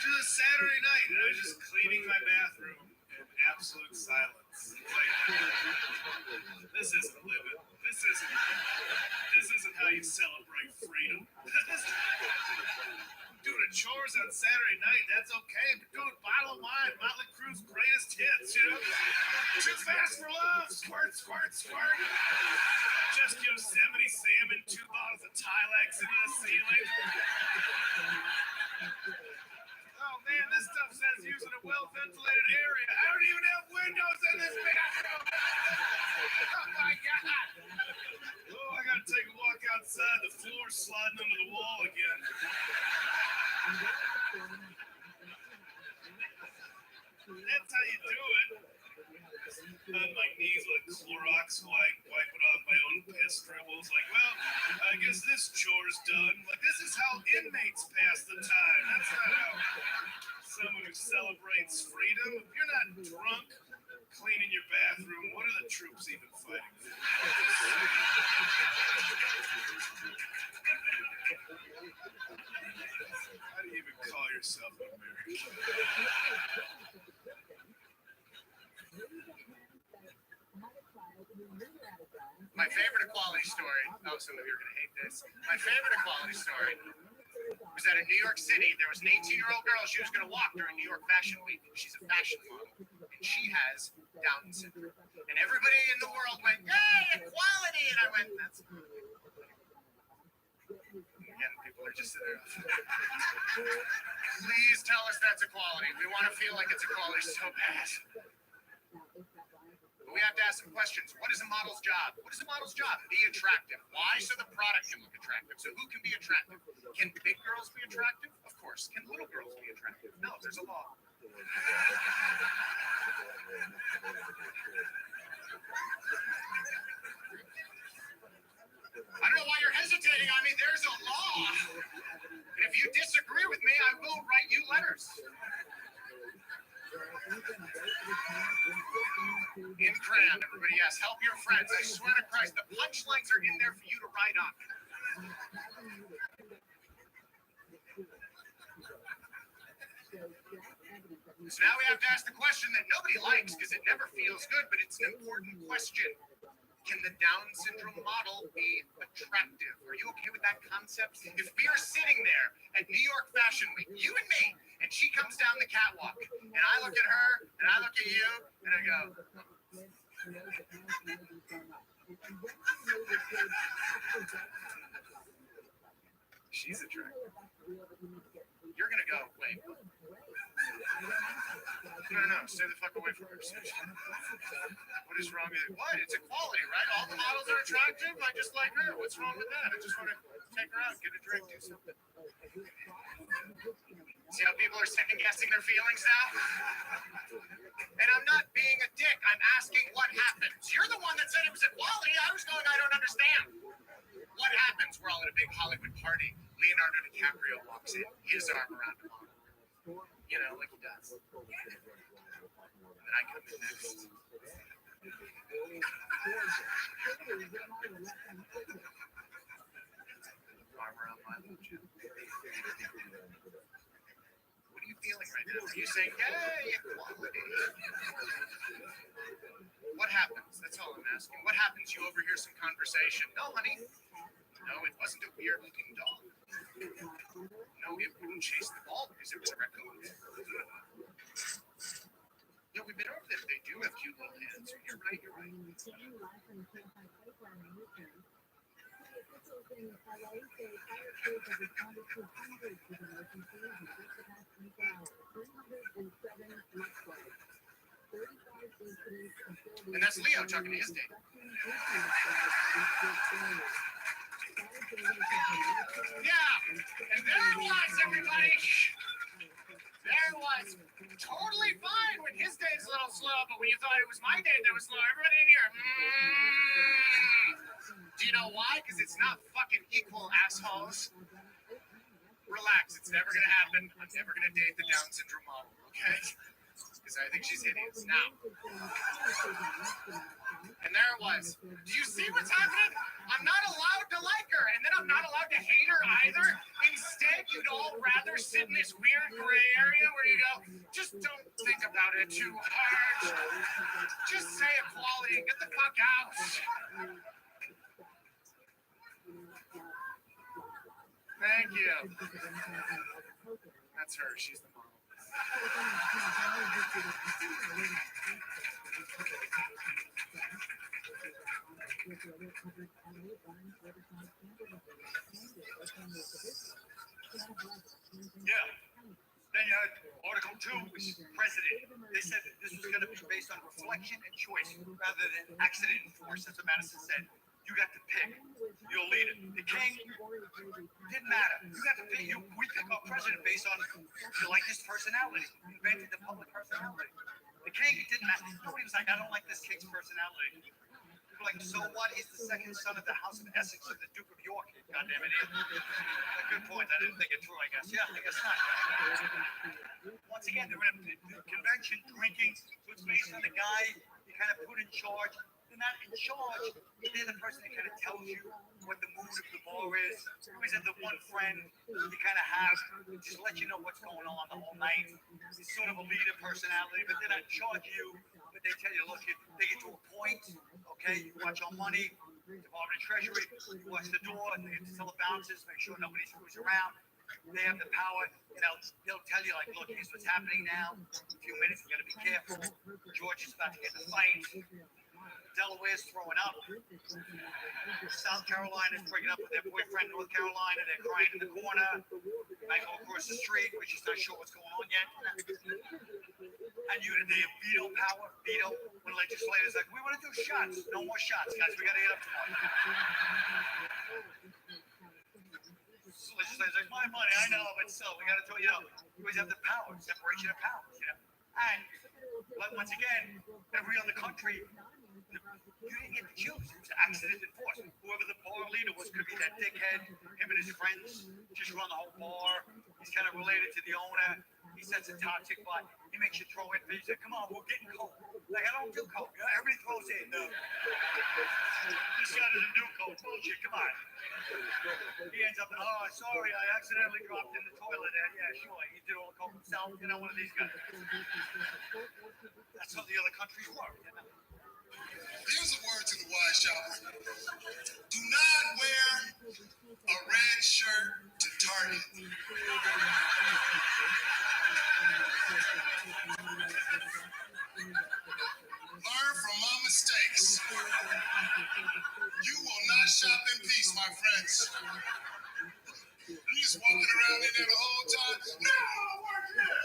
To the Saturday night, and I was just cleaning my bathroom in absolute silence. Like, this isn't living. This isn't how you celebrate freedom. Doing chores on Saturday night, that's okay. But doing a bottle of wine, Motley Crue's greatest hits, you know? Too Fast for Love, squirt, squirt, squirt. Just Yosemite Sam and 2 bottles of Tilex into the ceiling. Oh man, this stuff says using a well-ventilated area. I don't even have windows in this bathroom. Oh my God. Oh, I gotta take a walk outside. The floor's sliding under the wall again. That's how you do it. On my knees like Clorox wiping off my own piss dribbles. Like, well, I guess this chore's done. Like, this is how inmates pass the time. That's not how someone who celebrates freedom. If you're not drunk, cleaning your bathroom, what are the troops even fighting for? How do you even call yourself an American? My My favorite equality story. Oh, some of you are going to hate this. My favorite equality story was that in New York City, there was an 18-year-old girl. She was going to walk during New York Fashion Week. She's a fashion model, and she has Down syndrome. And everybody in the world went, "Yay, equality!" And I went, "That's." Again, people are just there. Please tell us that's equality. We want to feel like it's equality so bad. But we have to ask some questions. What is a model's job? What is a model's job? Be attractive. Why? So the product can look attractive. So who can be attractive? Can big girls be attractive? Of course. Can little girls be attractive? No, there's a law. I don't know why you're hesitating on me. There's a law. And if you disagree with me, I will write you letters. In crayon, everybody, yes. Help your friends. I swear to Christ, the punchlines are in there for you to write on. So now we have to ask the question that nobody likes because it never feels good, but it's an important question. Can the Down syndrome model be attractive? Are you okay with that concept? If we are sitting there at New York Fashion Week, you and me, and she comes down the catwalk, and I look at her, and I look at you, and I go, she's attractive. You're going to go, wait. No, stay the fuck away from her. What is wrong with it? What? It's equality, right? All the models are attractive. I just like her. What's wrong with that? I just want to take her out, get a drink, do something. See how people are second guessing their feelings now? And I'm not being a dick. I'm asking what happens. You're the one that said it was equality. I was going, I don't understand. What happens? We're all at a big Hollywood party. Leonardo DiCaprio walks in, his arm around a model. You know, like he does. And then I come in next. Arm around my little chin. What are you feeling right now? Are you saying, "Yay, equality"? What happens? That's all I'm asking. What happens? You overhear some conversation. No, honey. No, it wasn't a weird-looking dog. No, it wouldn't chase the ball because it was a raccoon. No, we've been over there. They do have cute little hands. You're right, you're right. And that's Leo talking to his date. Yeah, and there it was, everybody. There it was. Totally fine when his date's a little slow, but when you thought it was my date that was slow, everybody in here. Do you know why? Because it's not fucking equal, assholes. Relax, it's never gonna happen. I'm never gonna date the Down syndrome model, okay? Because I think she's hideous. Now. And there it was. Do you see what's happening? I'm not allowed to like her, and then I'm not allowed to hate her either. Instead, you'd all rather sit in this weird gray area where you go, just don't think about it too hard. Just say equality and get the fuck out. Thank you. That's her. She's the model. Yeah. Then you had Article 2 was president. They said that this was going to be based on reflection and choice rather than accident and force. That's what Madison said. You got to pick your leader. The king didn't matter. You got to pick. We pick our president based on you like his personality. Invented the public personality. The king didn't matter. Nobody was like, I don't like this king's personality. People were like, so what? He's the second son of the House of Essex of the Duke of York. Goddamn idiot. Good point. I didn't think it through, I guess. Yeah, I guess not. Once again, they're in a convention drinking. So it's based on the guy you kind of put in charge. They're not in charge. They're the person that kind of tells you what the mood of the bar is. You always have the one friend you kind of have, just let you know what's going on the whole night. He's sort of a leader personality, but they're not in charge of you. But they tell you, look, they get to a point, okay, you watch our money, Department of Treasury, watch the door, they tell the bouncers, make sure nobody screws around. They have the power, they'll tell you, like, look, here's what's happening now. In a few minutes, you gotta be careful. George is about to get in a fight. Delaware's throwing up. South Carolina's breaking up with their boyfriend, North Carolina. They're crying in the corner. I go across the street. We're just not sure what's going on yet. And they have veto power. Veto. When legislators like, we want to do shots. No more shots, guys. We got to get up tomorrow. Legislators like, my money. I know, but still, we got to do. You always have the power, separation of powers. And like once again, every other country. You didn't get to choose. It was accident enforcement. Whoever the bar leader was could be that dickhead. Him and his friends just run the whole bar. He's kind of related to the owner. He sets a toxic button. He makes you throw in. He said, come on, we're getting cold. Like, I don't do cold. Everybody throws in. This guy doesn't do cold. Bullshit. Come on. He ends up, oh, sorry, I accidentally dropped in the toilet. Yeah, sure. He did all the cold himself. One of these guys. That's how the other countries work. Here's a word to the wise shopper. Do not wear a red shirt to Target. Learn from my mistakes. You will not shop in peace, my friends. You just walking around in there the whole time. No, work here.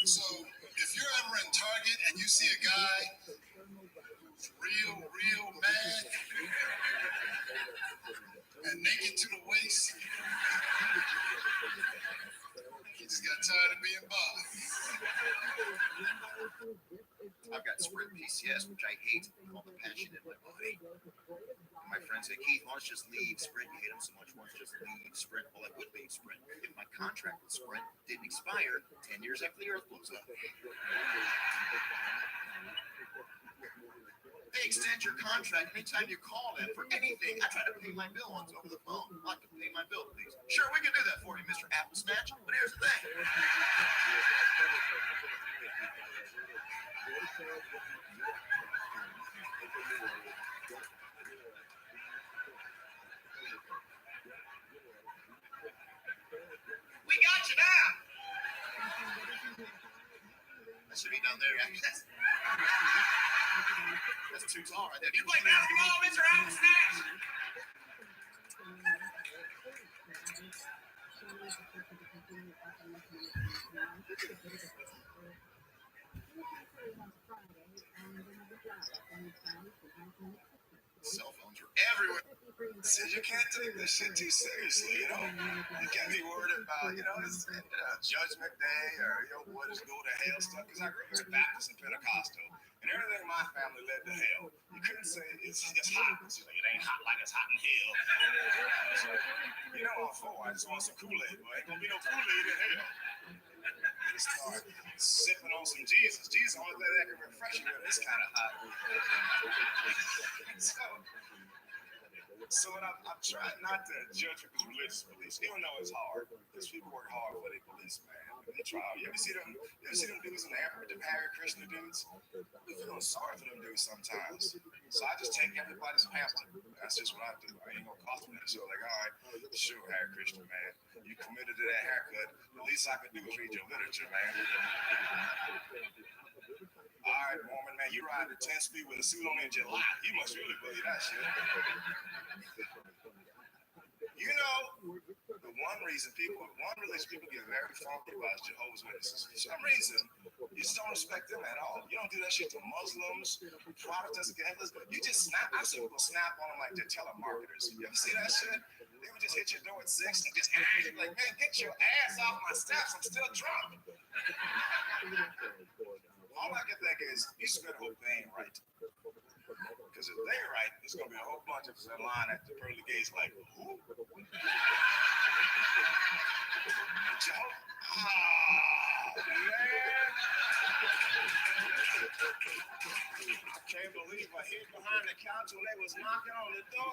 So, if you're ever in Target and you see a guy real mad and naked to the waist, he just got tired of being bothered. I've got Sprint PCS, which I hate. All the passion in my body. And my friends say, Keith, why don't you just leave Sprint? You hate them so much. Why don't you just leave Sprint? Well, I would leave Sprint if my contract with Sprint didn't expire 10 years after the earth blows up. They extend your contract anytime you call them for anything. I try to pay my bill once over the phone. I'd like to pay my bill, please. Sure, we can do that for you, Mr. Apple Snatch. But here's the thing. We got you now. That should be down there. That's too tall right there. You play basketball, Mr. Apple Snatch? Cell phones are everywhere. So you can't take this shit too seriously, You can't be worried about, it's Judgment Day or, what is go to hell stuff. Because I grew up as Baptist and Pentecostal, and everything in my family led to hell. You couldn't say it's hot. It ain't hot like it's hot in hell. So, I'm for. I just want some Kool-Aid, but ain't gonna be no Kool-Aid in hell. Just start sipping on some Jesus. Jesus, the only thing that can refresh you when it's kind of hot. So what I'm trying not to judge people's religious beliefs, even though it's hard, because people work hard for their beliefs, man. They try. You ever see them dudes in the airport, them Harry Krishna dudes? I feel sorry for them dudes sometimes. So I just take everybody's pamphlet. That's just what I do. I ain't gonna cost them that. So like, all right, sure, Harry Krishna, man. You committed to that haircut. The least I could do is read your literature, man. All right, Mormon, man, you ride the 10 speed with a suit on in July. You must really believe that shit. The one religion people get very funky about is Jehovah's Witnesses. For some reason, you just don't respect them at all. You don't do that shit to Muslims, Protestants, Catholics. You just snap. I've seen people snap on them like they're telemarketers. You ever see that shit? They would just hit your door at 6 and just like, man, get your ass off my steps. I'm still drunk. All I can think is, you just better hope they ain't right. Because if they're right, there's going to be a whole bunch of us in line at the pearly gates like, who? Man. can't believe I hid behind the couch when they was knocking on the door.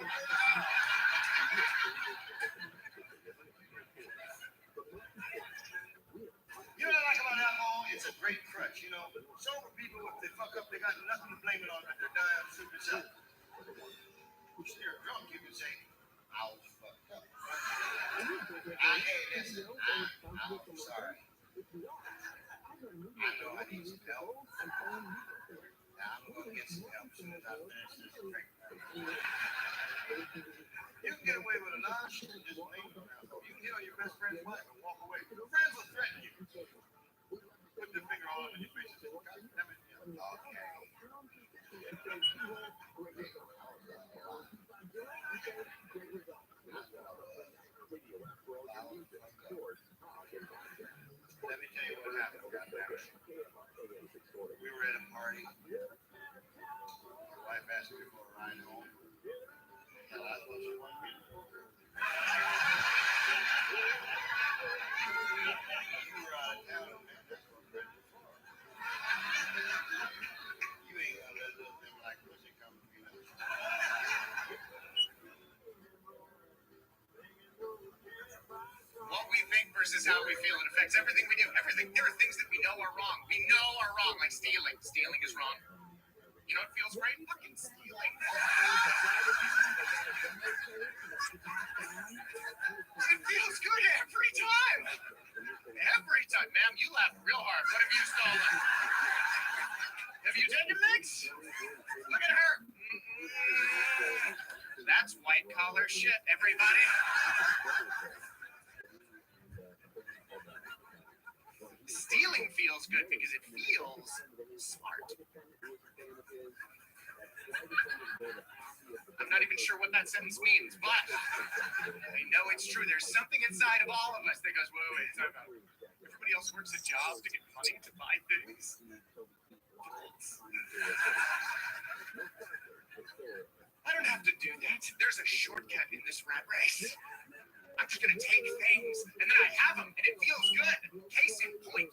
You know what I like about alcohol? It's a great crutch, you know. Sober people, if they fuck up, they got nothing to blame it on but their damn stupid self. If you're drunk, you can say, I was fucked up. Hey, listen, I'm sorry. I know I need some help. Now I'm going to get some help as soon as I finish this drink. You can get away with a lot of shit and just leave them out. You can hit on your best friend's wife and walk away. Your friends will threaten you. Put the finger all over your face and say, God damn it. Let me tell you what happened. We were at a party. My wife asked me for a ride home. Hell, I thought she wanted me to go. You were out of town, man. That's what friends are for. You ain't gonna let a little thing like pussy come between us. What we think versus how we feel, it affects everything we do. Everything. There are things that we know are wrong. We know are wrong, like stealing. Stealing is wrong. You know what feels great? Fucking stealing. It feels good every time. Every time. Ma'am, you laugh real hard. What have you stolen? Have you taken things? Look at her. That's white collar shit, everybody. Stealing feels good because it feels smart. I'm not even sure what that sentence means, but I know it's true. There's something inside of all of us that goes, wait, it's not about everybody else works a job to get money to buy things. I don't have to do that. There's a shortcut in this rat race. I'm just going to take things, and then I have them, and it feels good. Case in point.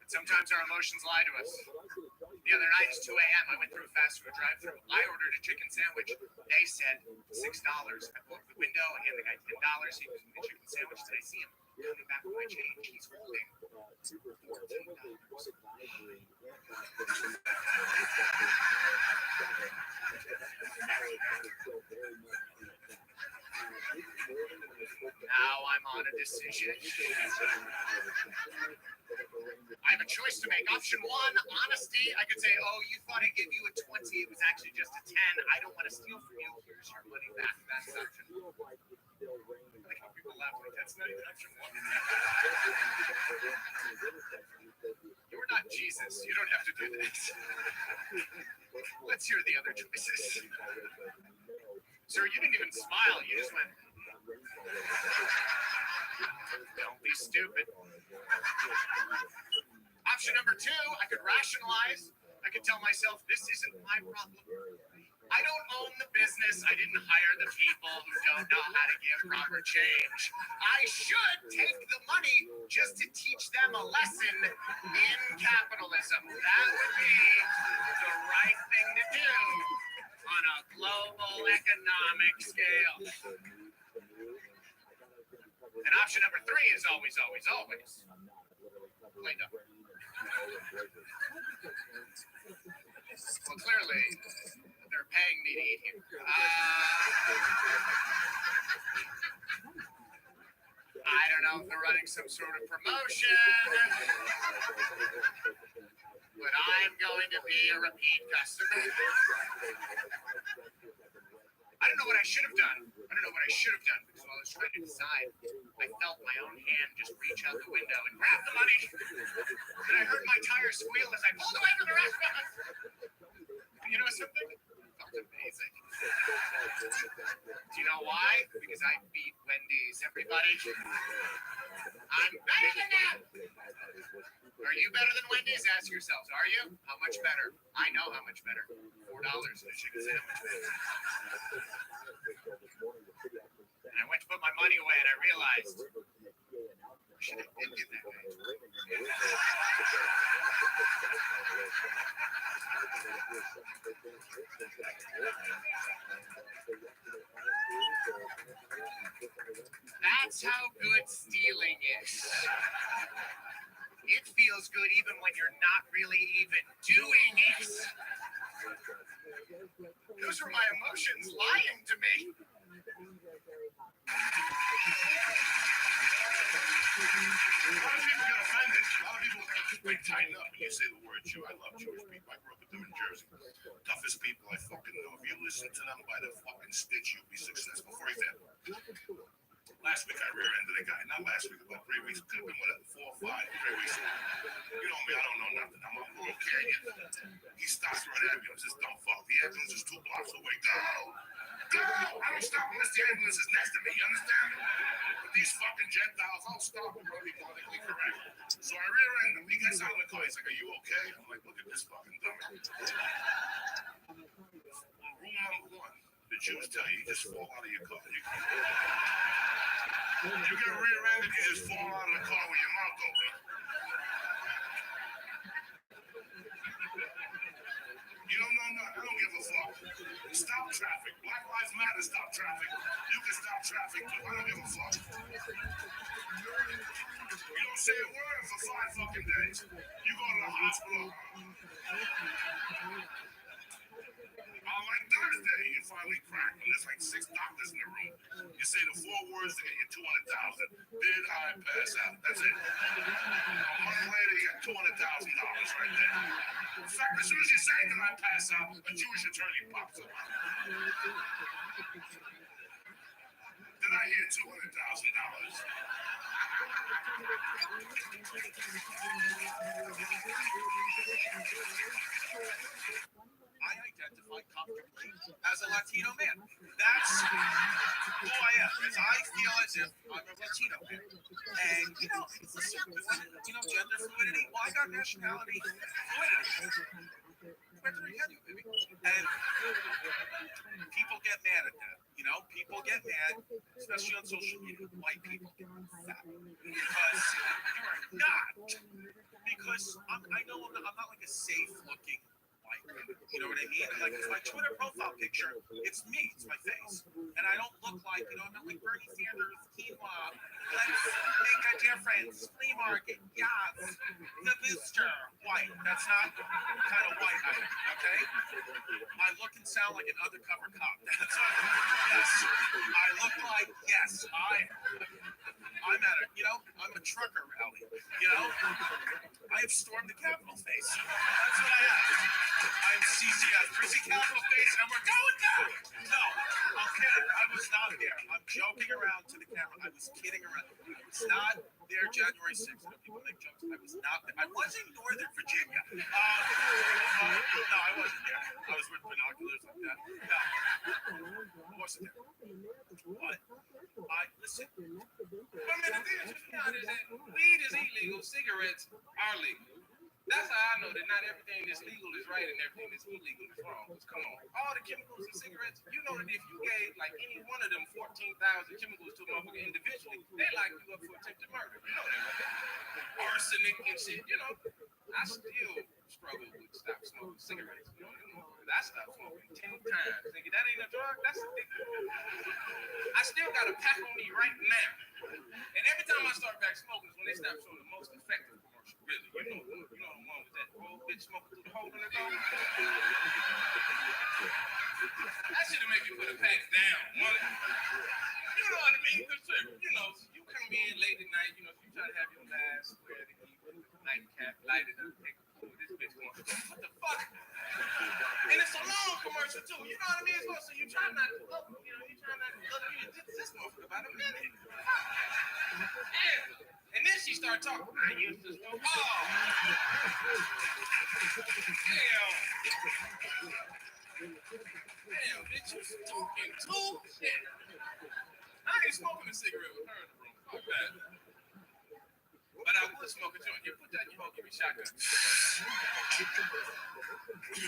But sometimes our emotions lie to us. The other night, it's 2 a.m. I went through a fast food drive-thru. I ordered a chicken sandwich. They said $6. I pulled up the window. I handed the guy $10. He was in the chicken sandwich. Did I see him? Coming back with my change. He's holding $14. Now I'm on a decision. I have a choice to make. Option 1, honesty. I could say, oh, you thought I gave you a 20. It was actually just a 10. I don't want to steal from you. Here's your money back. That's option 1. I like how people laugh like that's not even option 1. You're not Jesus. You don't have to do that. Let's hear the other choices. Sir, you didn't even smile. You just went, don't be stupid. Option number 2, I could rationalize. I could tell myself, this isn't my problem. I don't own the business. I didn't hire the people who don't know how to give proper change. I should take the money just to teach them a lesson in capitalism. That would be the right thing to do on a global economic scale. And option number 3 is always played up. Well, clearly, they're paying me to eat here. I don't know if they're running some sort of promotion, but I'm going to be a repeat customer. I don't know what I should have done. Because while I was trying to decide, I felt my own hand just reach out the window and grab the money. And I heard my tire squeal as I pulled away from the restaurant. You know something? It felt amazing. Do you know why? Because I beat Wendy's, everybody. I'm better than them. Are you better than Wendy's? Ask yourselves, are you? How much better? I know how much better. $4 in a chicken sandwich. And I went to put my money away and I realized Should have been in that age. That's how good stealing is. It feels good even when you're not really even doing it. Those are my emotions lying to me. A lot of people get offended. A lot of people tighten up when you say the word Jew. I love Jewish people. I grew up with them in Jersey. Toughest people I fucking know. If you listen to them by the fucking stitch, you'll be successful. For example, last week I rear-ended a guy. Not last week, about 3 weeks. Could have been whatever, 4 or 5, 3 weeks ago. You know me, I don't know nothing. I'm a rural canyon. He stops for an ambulance. Just don't fuck. The ambulance is 2 blocks away. Go! Go! I don't stop unless the ambulance is next to me. You understand? But these fucking Gentiles, I'll stop and be politically correct. So I rear-end him. He gets out of the car. He's like, are you okay? I'm like, look at this fucking dummy. Rule number 1. The Jews tell you, you just fall out of your car. You get rear-ended, you just fall out of the car with your mouth open. You don't know nothing. I don't give a fuck. Stop traffic. Black Lives Matter, stop traffic. You can stop traffic too. I don't give a fuck. You don't say a word for 5 fucking days. You go to the hospital. On like Thursday, you finally crack when there's like 6 doctors in the room. You say the 4 words to get you 200,000. Did I pass out? That's it. A month later, you got $200,000 right there. In fact, as soon as you say that I pass out, a Jewish attorney pops up. Did I hear $200,000? I identify comfortably as a Latino man. That's who I am. I feel as if I'm a Latino man. And, gender fluidity, well, I got nationality fluidity. And people get mad at that. People get mad, especially on social media. White people get mad because you're not. Because I know I'm not like a safe-looking white man. You know what I mean? Like, it's my Twitter profile picture. It's me. It's my face. And I don't look like, I'm not like Bernie Sanders, quinoa. Let's make a difference. Flea market. Yes. The booster. White. That's not the kind of white I am. Okay? I look and sound like an undercover cop. That's what. Yes. I look like. Yes. I'm at it. I'm a trucker rally. I have stormed the Capitol face. That's what I am. I'm CCS, Chrissy Capitol face, and we're going down. No, I'm kidding. I was not there. I'm joking around to the camera. I was kidding around. I was not there January 6th. People make jokes. I was not there. I was in Northern Virginia. No, I wasn't there. I was with binoculars like that. No, I wasn't there. But listen. But man, the thing is, that weed is illegal, cigarettes are legal. That's how I know that not everything that's legal is right and everything that's illegal is wrong. Because come on, all the chemicals in cigarettes, you know that if you gave like any one of them 14,000 chemicals to a motherfucker individually, they lock you up for attempted murder. You know that, right? Arsenic and shit, I still struggle with stop smoking cigarettes. I stopped smoking 10 times. Thinking that ain't a drug, that's addictive. I still got a pack on me right now. And every time I start back smoking is when they stop showing the most effective commercial, really. You know the one with that old bitch smoking through the hole in the door? That shit'll make you put a pack down. You know what I mean? Because, you come in late at night, you try to have your last square to eat with the nightcap lighted up, take a pull. This bitch going, what the fuck? And it's a long commercial too, you know what I mean? So you try not to look, this motherfucker about a minute. And then she started talking. I used to smoke. Oh, damn, bitch, you talking too? Shit. I ain't smoking a cigarette with her in the room. Fuck that. But I would smoke a joint. You put that in your hole, give me shotgun. You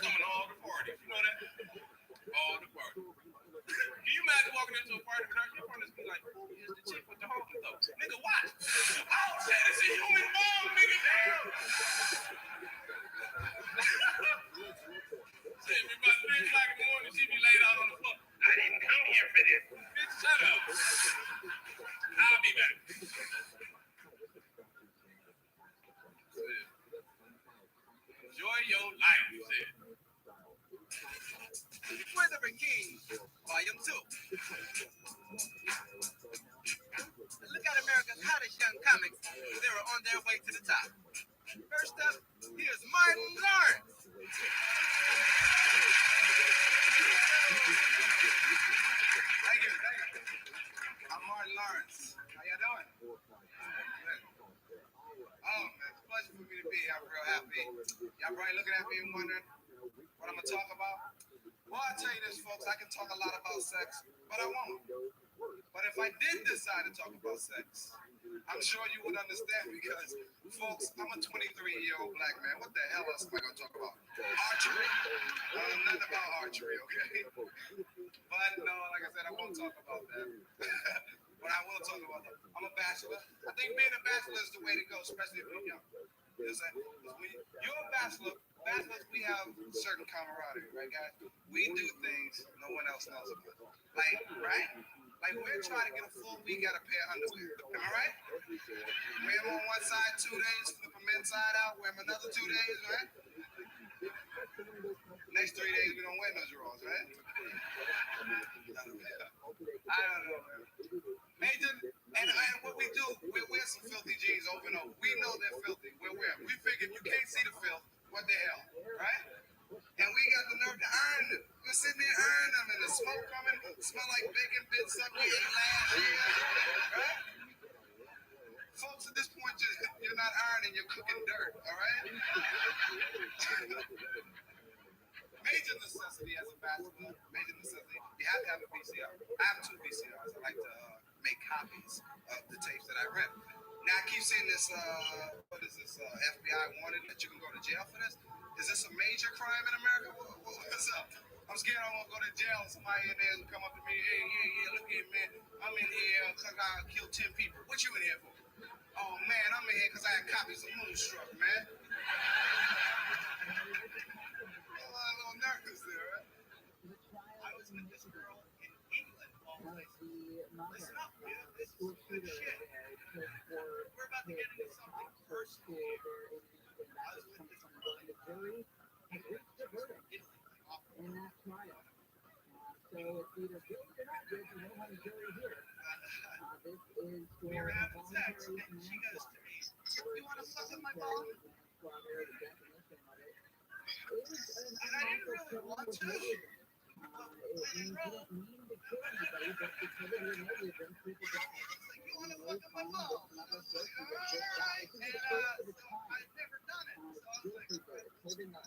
coming to all the parties, you know that? All the parties. Can you imagine walking into a party with her? Your partner's be like, who is the chick with the hole in the throat? Nigga, watch. Oh, shit, it's a human bomb, nigga, damn. Say, if about 3 o'clock in the morning, she be laid out on the floor. I didn't come here for this. Bitch, shut up. I'll be back. Enjoy your life, you said. Weather King, Volume 2. Look at America's hottest young comics. They were on their way to the top. First up, here's Martin Lawrence. Thank you. I'm Martin Lawrence. How y'all doing? Oh, man, it's a pleasure for me to be here. I'm real happy. Y'all probably looking at me and wondering what I'm going to talk about. Well, I'll tell you this, folks. I can talk a lot about sex, but I won't. But if I did decide to talk about sex, I'm sure you would understand because, folks, I'm a 23-year-old black man. What the hell else am I going to talk about? Archery? Nothing about archery, okay? But no, like I said, I won't talk about that. But I will talk about that. I'm a bachelor. I think being a bachelor is the way to go, especially if you're young. You know what I'm saying? When you're a bachelor, bachelors, we have certain camaraderie, right, guys? We do things no one else knows about. Like, right? Like, we're trying to get a full week at a pair of underwear. Am I right? Wear them on one side 2 days, flip them inside out, wear them another 2 days, right? Next 3 days, we don't wear no drawers, right? I don't know, man. Major, and what we do, we wear some filthy jeans over and over. We know they're filthy. We're wearing. We figure if you can't see the filth, what the hell, right? And we got the nerve to iron them. We're sitting there ironing them, and the smoke coming, smell like bacon bits something you ate last year, right? Folks, at this point, you're not ironing, you're cooking dirt, all right? Major necessity as a bachelor, major necessity. You have to have a VCR. I have 2 VCRs. I like to make copies of the tapes that I rip. Now, I keep seeing this, what is this, FBI warning that you can go to jail for this? Is this a major crime in America? What's up? I'm scared I won't go to jail and somebody in there will come up to me, hey, yeah, look here, man. I'm in here because I killed 10 people. What you in here for? Oh, man, I'm in here because I had copies of Moonstruck, man. A little nervous there, right? I was with this girl in England all this. Listen up, man. This is good shit. We're about to get into something personal here. I was with this girl in Italy. In that trial. So it's either guilty or not guilty. You don't have a jury here. This is we were having sex, and she goes to me, you want to suck on my ball? And I didn't really want to. You want to fuck on my ball? I was like, all right. And so I'd never done it. So I was like,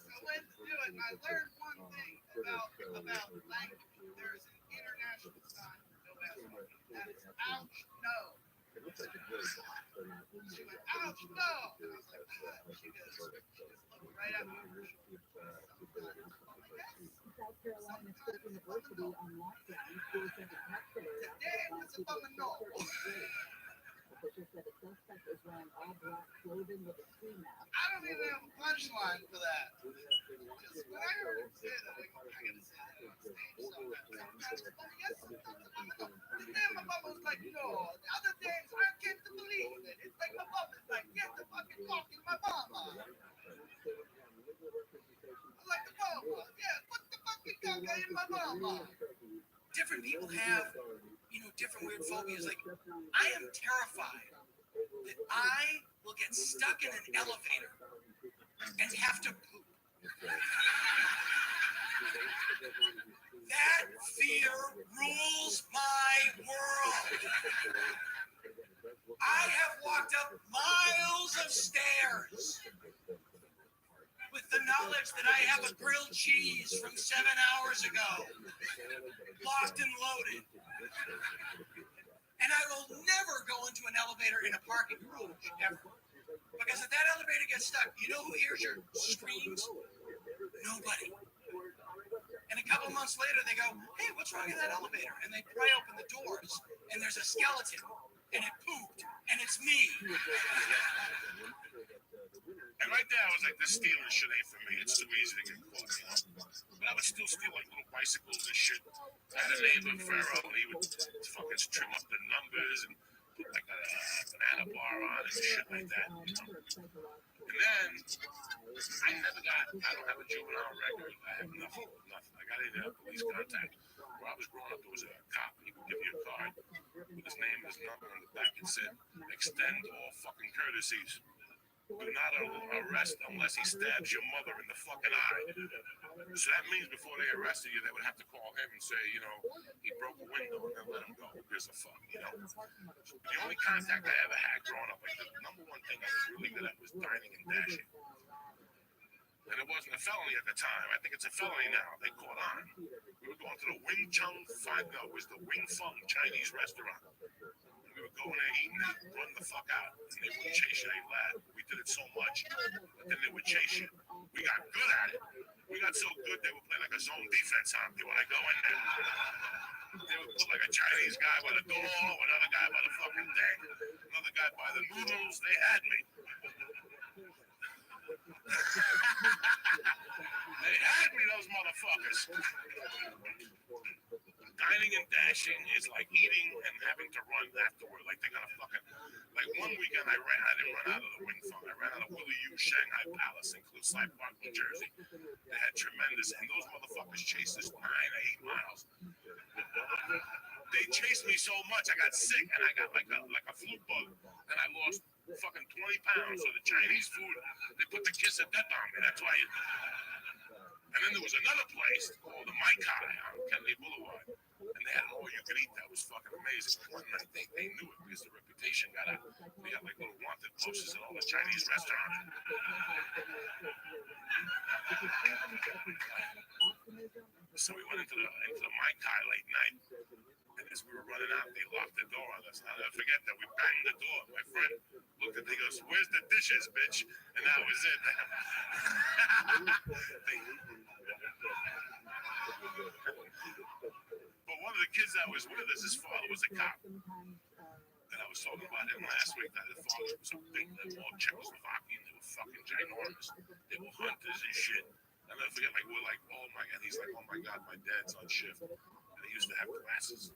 I went to do it, and I learned one thing about language. There's an international sign for no ass fucking. That is ouch, no. She went, ouch, no. And I was like, she just looked right at me. South Carolina State University on lockdown. Schools have encapsulated officials said a suspect is wearing all black clothing with a ski mask. I don't even have a punchline for that. Just when I heard him say that, I gotta say that on stage. Then my mom was like, no. The other days, I can't believe it. It's like my mom is like, get the fucking talking to my mama. I like the mama. Yeah, put the fucking caca in my mama. Different people have, different weird phobias. Like, I am terrified that I will get stuck in an elevator and have to poop. That fear rules my world. I have walked up miles of stairs with the knowledge that I have a grilled cheese from 7 hours ago, locked and loaded. And I will never go into an elevator in a parking garage, ever. Because if that elevator gets stuck, you know who hears your screams? Nobody. And a couple months later, they go, hey, what's wrong with that elevator? And they pry open the doors, and there's a skeleton, and it pooped, and it's me. And right there, I was like, this stealing shit ain't for me. It's too easy to get caught, you know? But I would still steal like little bicycles and shit. I had a neighbor, Pharaoh, and he would fucking trim up the numbers and put like a banana bar on it and shit like that, you know? And then, I don't have a juvenile record. I have nothing. I got into police contact. Where I was growing up, there was a cop. He would give you a card with his name and his number on the back and said, extend all fucking courtesies. Do not arrest unless he stabs your mother in the fucking eye. So that means before they arrested you, they would have to call him and say, you know, he broke a window and then let him go. Who gives a fuck, you know? The only contact I ever had growing up, like the number one thing I was really good at was dining and dashing. And it wasn't a felony at the time. I think it's a felony now. They caught on. We were going to the Wing Chun it was the Wing Fung Chinese restaurant. We would go in there eating and run the fuck out. And they wouldn't chase you, they laughed. We did it so much, but then they would chase you. We got good at it. We got so good they would play like a zone defense on me when I go in there. They would put like a Chinese guy by the door, another guy by the fucking thing, another guy by the noodles. They had me. They had me, those motherfuckers. Dining and dashing is like eating and having to run afterward. Like they got a fucking, like one weekend I didn't run out of the Wing Fung. I ran out of Willie Yu Shanghai Palace in Cliffside Park, New Jersey. They had tremendous, and those motherfuckers chased us 9 or 8 miles. They chased me so much, I got sick, and I got like a flu bug, and I lost fucking 20 pounds. So the Chinese food, they put the kiss of death on me. That's why. And then there was another place called the Mai Kai on Kennedy Boulevard. And they had all you could eat that was fucking amazing. One night they knew it because the reputation got out. They had like little wanted posters at all the Chinese restaurants. So we went into the Mai Kai late night. And as we were running out, they locked the door on us. I'll never forget that. We banged the door. My friend looked at me and goes, where's the dishes, bitch? And that was it. But one of the kids that was with us, his father was a cop. And I was talking about him last week, that his father was a big, all Czechoslovakian. They were fucking ginormous. They were hunters and shit. I'll never forget, like, we're like, oh my God. He's like, oh my God, my dad's on shift. And they used to have glasses.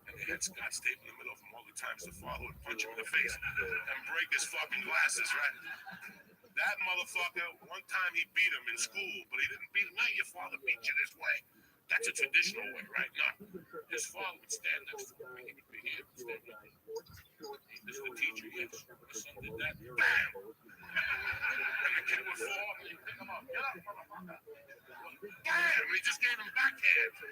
And they had Scott stapled in the middle of them all the times. The father would punch him in the face and break his fucking glasses, right? That motherfucker, one time he beat him in school, but he didn't beat him. No, your father beat you this way. That's a traditional way, right? No. His father would stand next to him. He would be here, stand next to him. This is the teacher, yes. My son did that. Bam! And the kid would fall, and he'd pick him up. Get up, motherfucker. Damn! He just gave him backhands.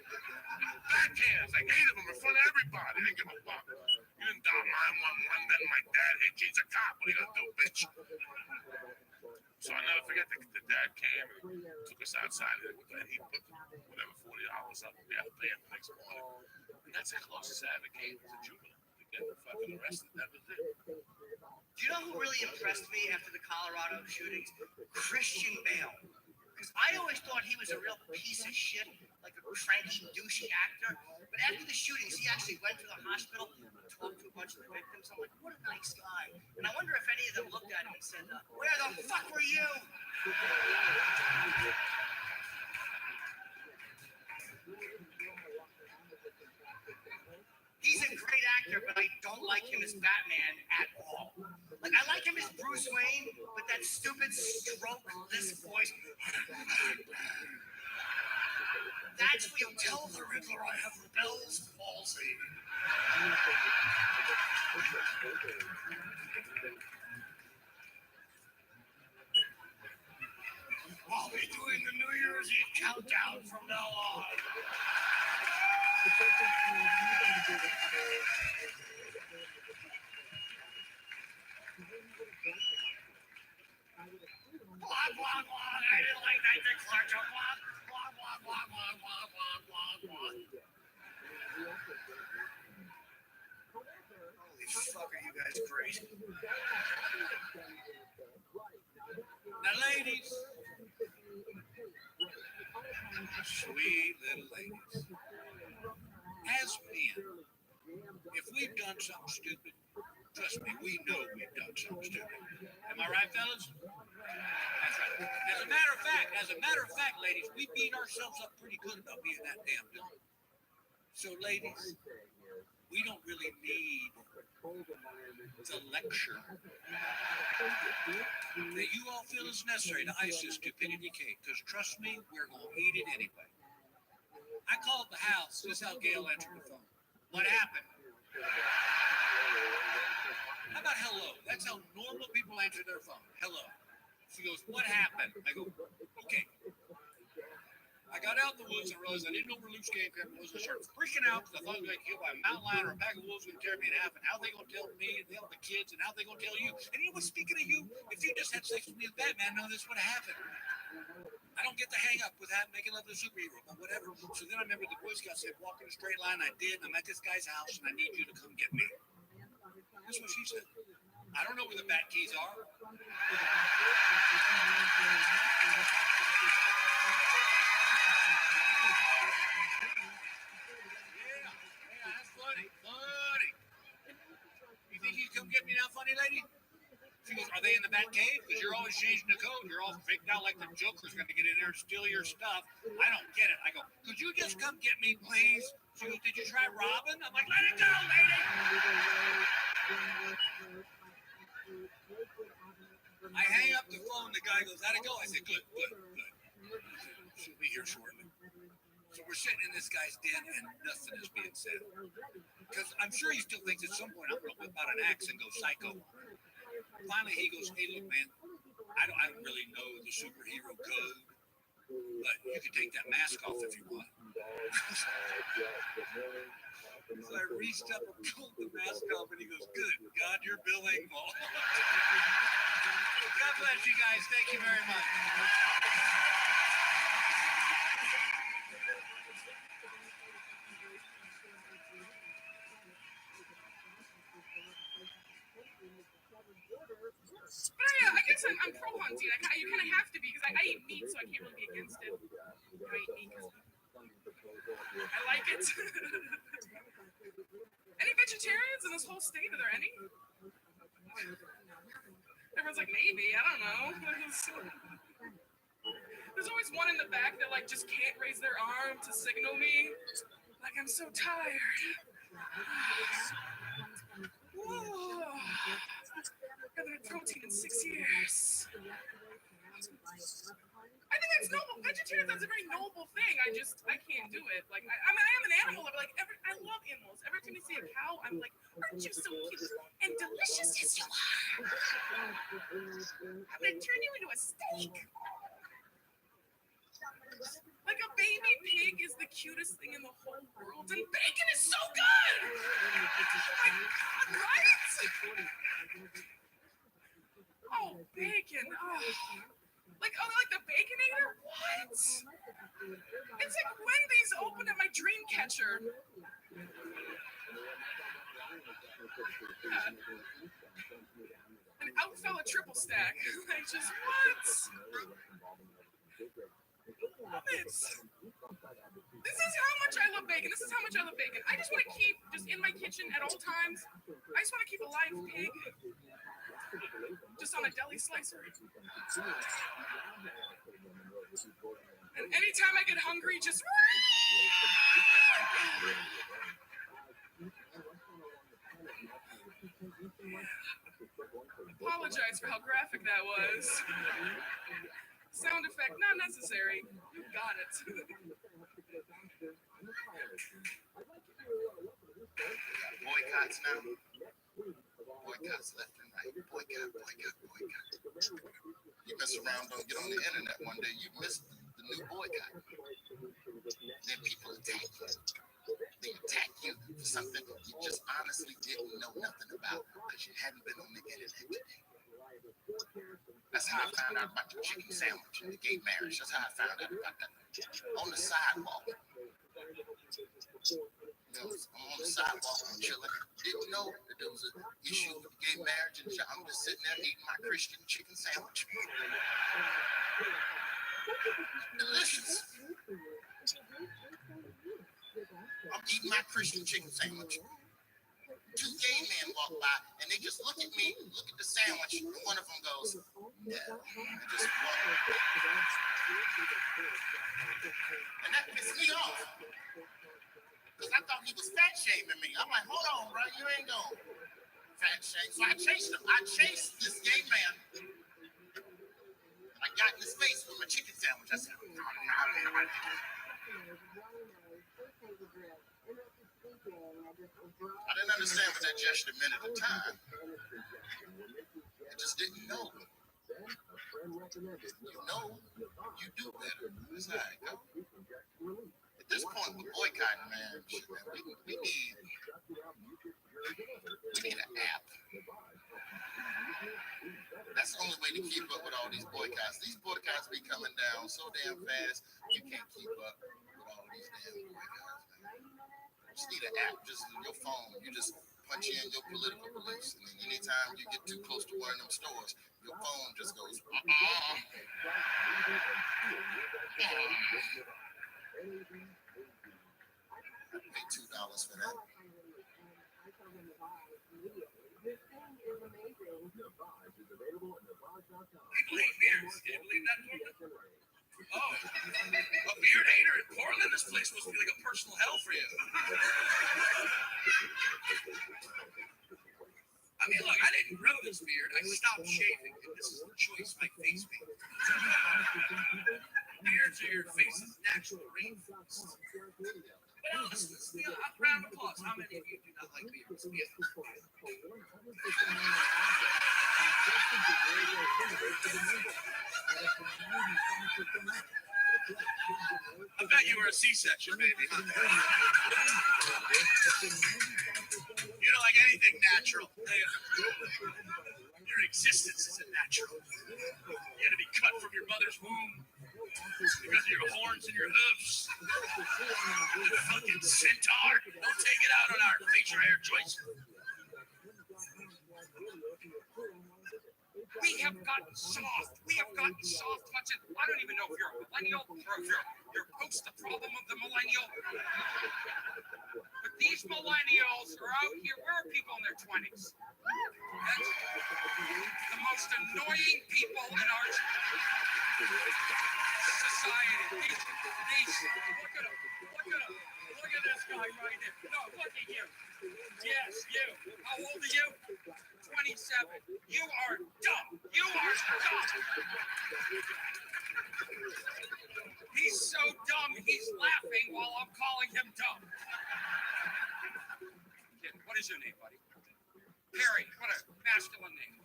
Backhands. Like 8 of them in front of everybody. He didn't give a fuck. You didn't dial 911, then my dad hit you. He's a cop. What are you gonna do, bitch? So I'll never forget the dad came and took us outside and he put whatever $40 up and we had to pay him the next morning. And that's the closest I ever came as a juvenile to get the fucking arrested. That was it. Do you know who really impressed me after the Colorado shootings? Christian Bale. Because I always thought he was a real piece of shit, like a cranky, douchey actor. But after the shootings, he actually went to the hospital and talked to a bunch of the victims. I'm like, what a nice guy. And I wonder if any of them looked at him and said, where the fuck were you? He's a great actor, but I don't like him as Batman at all. Like, I like him as Bruce Wayne, but that stupid stroke-less voice. That's what you tell the Riddler I have Bell's palsy. I'll be doing the New Year's Eve countdown from now on. Blah, blah, blah. I didn't like that declaration. Blah, blah, blah, blah, blah, blah, blah, blah. Holy fuck, are you guys crazy? Now, ladies, me, little ladies, as men, if we've done something stupid, trust me, we know we've done something stupid. Am I right, fellas? That's right. As a matter of fact, ladies, we beat ourselves up pretty good about being that damn dumb. So, ladies, we don't really need to lecture that you all feel is necessary to ice this stupidity cake, because trust me, we're going to eat it anyway. I called the house. This is how Gail answered the phone. What happened? How about hello? That's how normal people answer their phone. Hello. She goes, what happened? I go, okay. I got out in the woods and realized I didn't know where Luke's game camera was. I started freaking out because I thought I was going to get killed by a mountain lion or a pack of wolves going to tear me in half. And how they going to tell me and tell the kids and how they going to tell you? And you know what, speaking of you, if you just had sex with me and Batman, none of this would have happened. I don't get the hang up with that making love to a superhero, but whatever. So then I remember the Boy Scout said, walk in a straight line. I did. And I'm at this guy's house and I need you to come get me. That's what she said. I don't know where the bat keys are. Yeah, that's funny. You think you come get me now, funny lady? She goes, are they in the bat cave? Because you're always changing the code. You're all freaked out like the Joker's going to get in there and steal your stuff. I don't get it. I go, could you just come get me, please? She goes, did you try Robin? I'm like, let it go, lady. I hang up the phone. The guy goes, how'd it go? I said, good. She'll be here shortly. So we're sitting in this guy's den and nothing is being said. Because I'm sure he still thinks at some point I'm going to whip out an axe and go psycho. Finally, he goes, hey, look, man, I don't really know the superhero code, but you can take that mask off if you want. So I reached up and pulled the mask off, and he goes, good God, you're Bill Engvall. God bless you guys. Thank you very much. But I guess I'm pro hunting. You kind of have to be, because I eat meat, so I can't really be against it. I eat meat because I like it. Any vegetarians in this whole state? Are there any? Everyone's like, maybe. I don't know. There's always one in the back that like just can't raise their arm to signal me. Like, I'm so tired. Whoa. I haven't had protein in 6 years. I think that's noble. Vegetarian, that's a very noble thing. I can't do it. Like, I mean, I am an animal lover. Like, I love animals. Every time I see a cow, I'm like, aren't you so cute and delicious as you are? I'm gonna turn you into a steak. Like, a baby pig is the cutest thing in the whole world, and bacon is so good. Oh my God, right? Oh, bacon. Oh. Like the Baconator? What? It's like Wendy's opened at my dream catcher. Yeah. And out fell a triple stack. Like, just what? Love it. This is how much I love bacon. I just want to keep just in my kitchen at all times. I just want to keep a live pig. Just on a deli slicer. And anytime I get hungry, just apologize for how graphic that was. Sound effect not necessary. You got it. Boycotts now. Boycotts left and right. Boycott. You mess around, don't get on the internet one day, you miss the new boycott. Then people attack you. They attack you for something you just honestly didn't know nothing about because you hadn't been on the internet today. That's how I found out about the chicken sandwich and the gay marriage. That's how I found out about that. On the sidewalk. I'm on the sidewalk, I'm chilling. Didn't know that there was an issue with the gay marriage, and I'm just sitting there eating my Christian chicken sandwich. Delicious. I'm eating my Christian chicken sandwich. Two gay men walk by, and they just look at me, look at the sandwich, and one of them goes, yeah, and just walk. And that pissed me off. Because I thought he was fat shaming me. I'm like, hold on, bro, you ain't going fat shame. So I chased him. I chased this gay man. I got in his face with my chicken sandwich. I said, I didn't understand what that gesture meant at the time. I just didn't know. You know, you do better. That's how it goes. At this point, we're boycotting, man. We need an app. That's the only way to keep up with all these boycotts. These boycotts be coming down so damn fast, you can't keep up with all these damn boycotts. You just need an app, just on your phone. You just punch in your political beliefs, and then anytime you get too close to one of them stores, your phone just goes, I paid $2 for that. People hate beards. Can you believe that, Portland? Oh, a beard hater in Portland? This place must be like a personal hell for you. I mean, look, I didn't grow this beard. I stopped shaving, and this is the choice my face made. Beards are your face's natural rainforest. But no, listen, round of applause. How many of you do not like beards? Yeah. I bet you were a C-section, baby. Huh? You don't like anything natural. Your existence isn't natural. You had to be cut from your mother's womb because of your horns and your hooves. You fucking centaur. Don't take it out on our facial hair choice. We have gotten soft. We have gotten soft. Hudson. I don't even know if you're a millennial or if you're post the problem of the millennial. But these millennials are out here. Where are people in their 20s? That's the most annoying people in our society. These, look at them. Look at this guy right here. No, look at you. Yes, you. How old are you? 27. You are dumb. You are dumb. He's so dumb, he's laughing while I'm calling him dumb. Kid, what is your name, buddy? Perry. What a masculine name.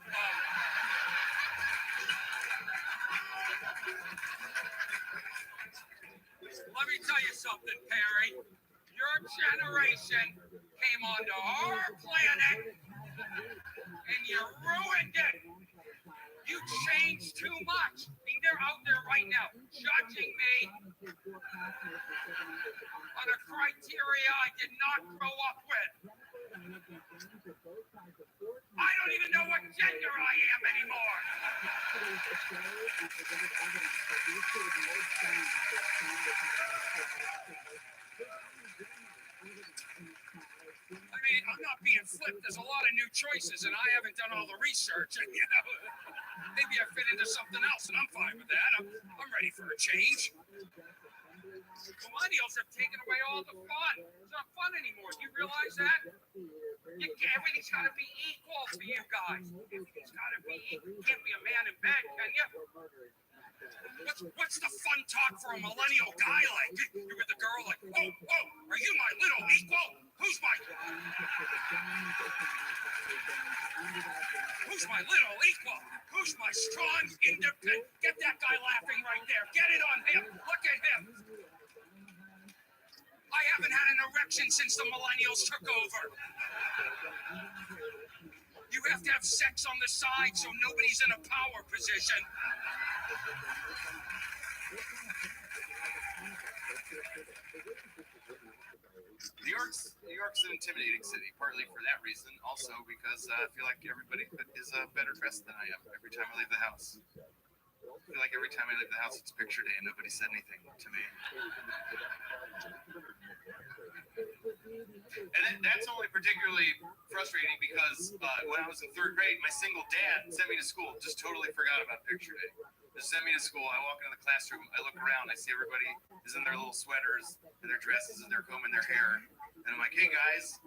Let me tell you something, Perry. Your generation came onto our planet and you ruined it. You changed too much. And they're out there right now judging me on a criteria I did not grow up with. I don't even know what gender I am anymore. I mean, I'm not being flipped. There's a lot of new choices, and I haven't done all the research. And, you know, maybe I fit into something else, and I'm fine with that. I'm ready for a change. Millennials have taken away all the fun. It's not fun anymore. Do you realize that? Everything's got to be equal for you guys. Everything's got to be equal. You can't be a man in bed, can you? What's the fun talk for a millennial guy like? You're with a girl like, whoa, are you my little equal? Who's my little equal? Who's my strong, independent? Get that guy laughing right there. Get it on him. Look at him. I haven't had an erection since the millennials took over. You have to have sex on the side so nobody's in a power position. New York's an intimidating city, partly for that reason, also because I feel like everybody is better dressed than I am every time I leave the house. I feel like every time I leave the house, it's picture day and nobody said anything to me. And that's only particularly frustrating because when I was in 3rd grade, my single dad sent me to school. Just totally forgot about picture day. Just sent me to school. I walk into the classroom. I look around. I see everybody is in their little sweaters and their dresses and they're combing their hair. And I'm like, hey guys,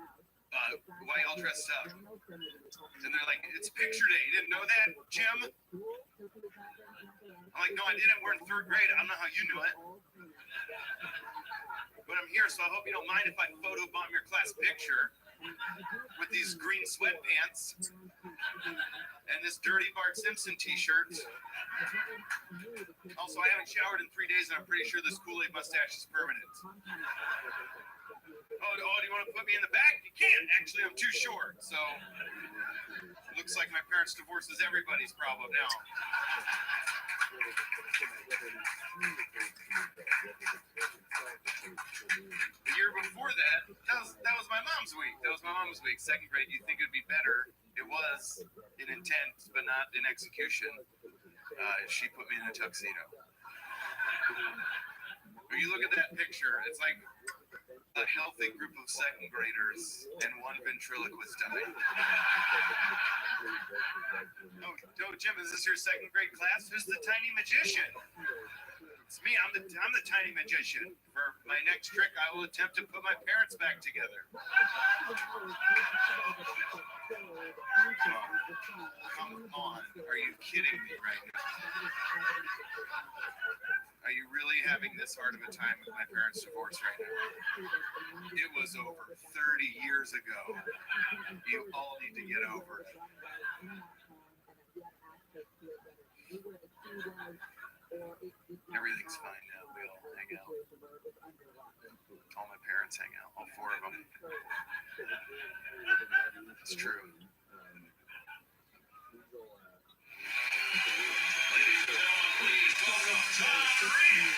why y'all dressed up? And they're like, it's picture day. You didn't know that, Jim? I'm like, no, I didn't. We're in 3rd grade. I don't know how you knew it. But I'm here, so I hope you don't mind if I photobomb your class picture with these green sweatpants and this dirty Bart Simpson t-shirt. Also, I haven't showered in 3 days, and I'm pretty sure this Kool-Aid mustache is permanent. Oh, do you want to put me in the back? You can't. Actually, I'm too short, so it looks like my parents' divorce is everybody's problem now. The year before that was my mom's week. That was my mom's week. 2nd grade, you'd think it would be better. It was in intent, but not in execution. She put me in a tuxedo. When you look at that picture, it's like a healthy group of 2nd graders and one ventriloquist dummy. Oh, Jim, is this your 2nd grade class? Who's the tiny magician? It's me. I'm the tiny magician. For my next trick, I will attempt to put my parents back together. Come on. Are you kidding me right now? Are you really having this hard of a time with my parents' divorce right now? It was over 30 years ago. You all need to get over it. Everything's fine now. We all hang out. All my parents hang out. All 4 of them. It's true. Ladies and gentlemen, please welcome John Reed.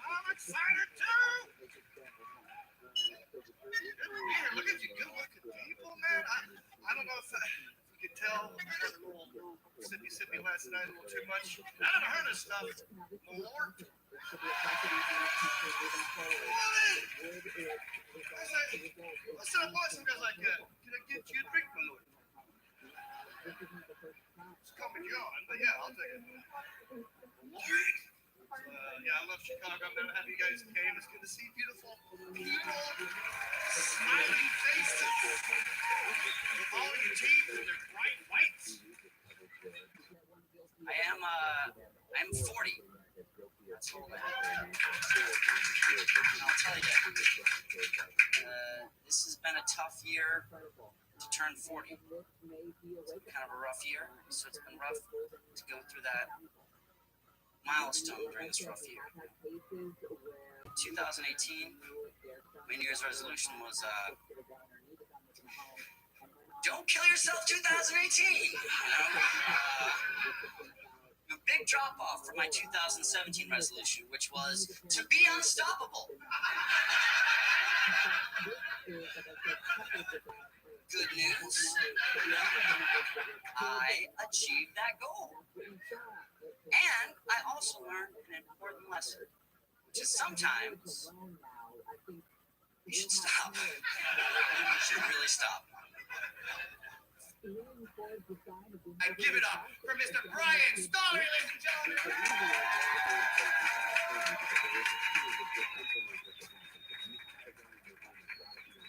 I'm excited too. Look at you, good-looking people, man. I don't know if you could tell. I heard a little sippy last night, a little too much. I haven't heard this stuff. Malort. I said I bought some guys like, can I get you a drink, Malort? It's coming John, but yeah, I'll take it. Malort. Yeah, I love Chicago. I'm glad to have you guys came. It's good to see beautiful people, smiling faces, with all your teeth and their bright whites. I'm 40. That's all I have. And I'll tell you, this has been a tough year to turn 40. It's kind of a rough year, so it's been rough to go through that milestone during this rough year. 2018, my New Year's resolution was don't kill yourself 2018. A big drop off from my 2017 resolution, which was to be unstoppable. Good news, I achieved that goal. And I also learned an important lesson, which is sometimes you should stop. You should really stop. I give it up for Mr. Brian Stoller, ladies and gentlemen.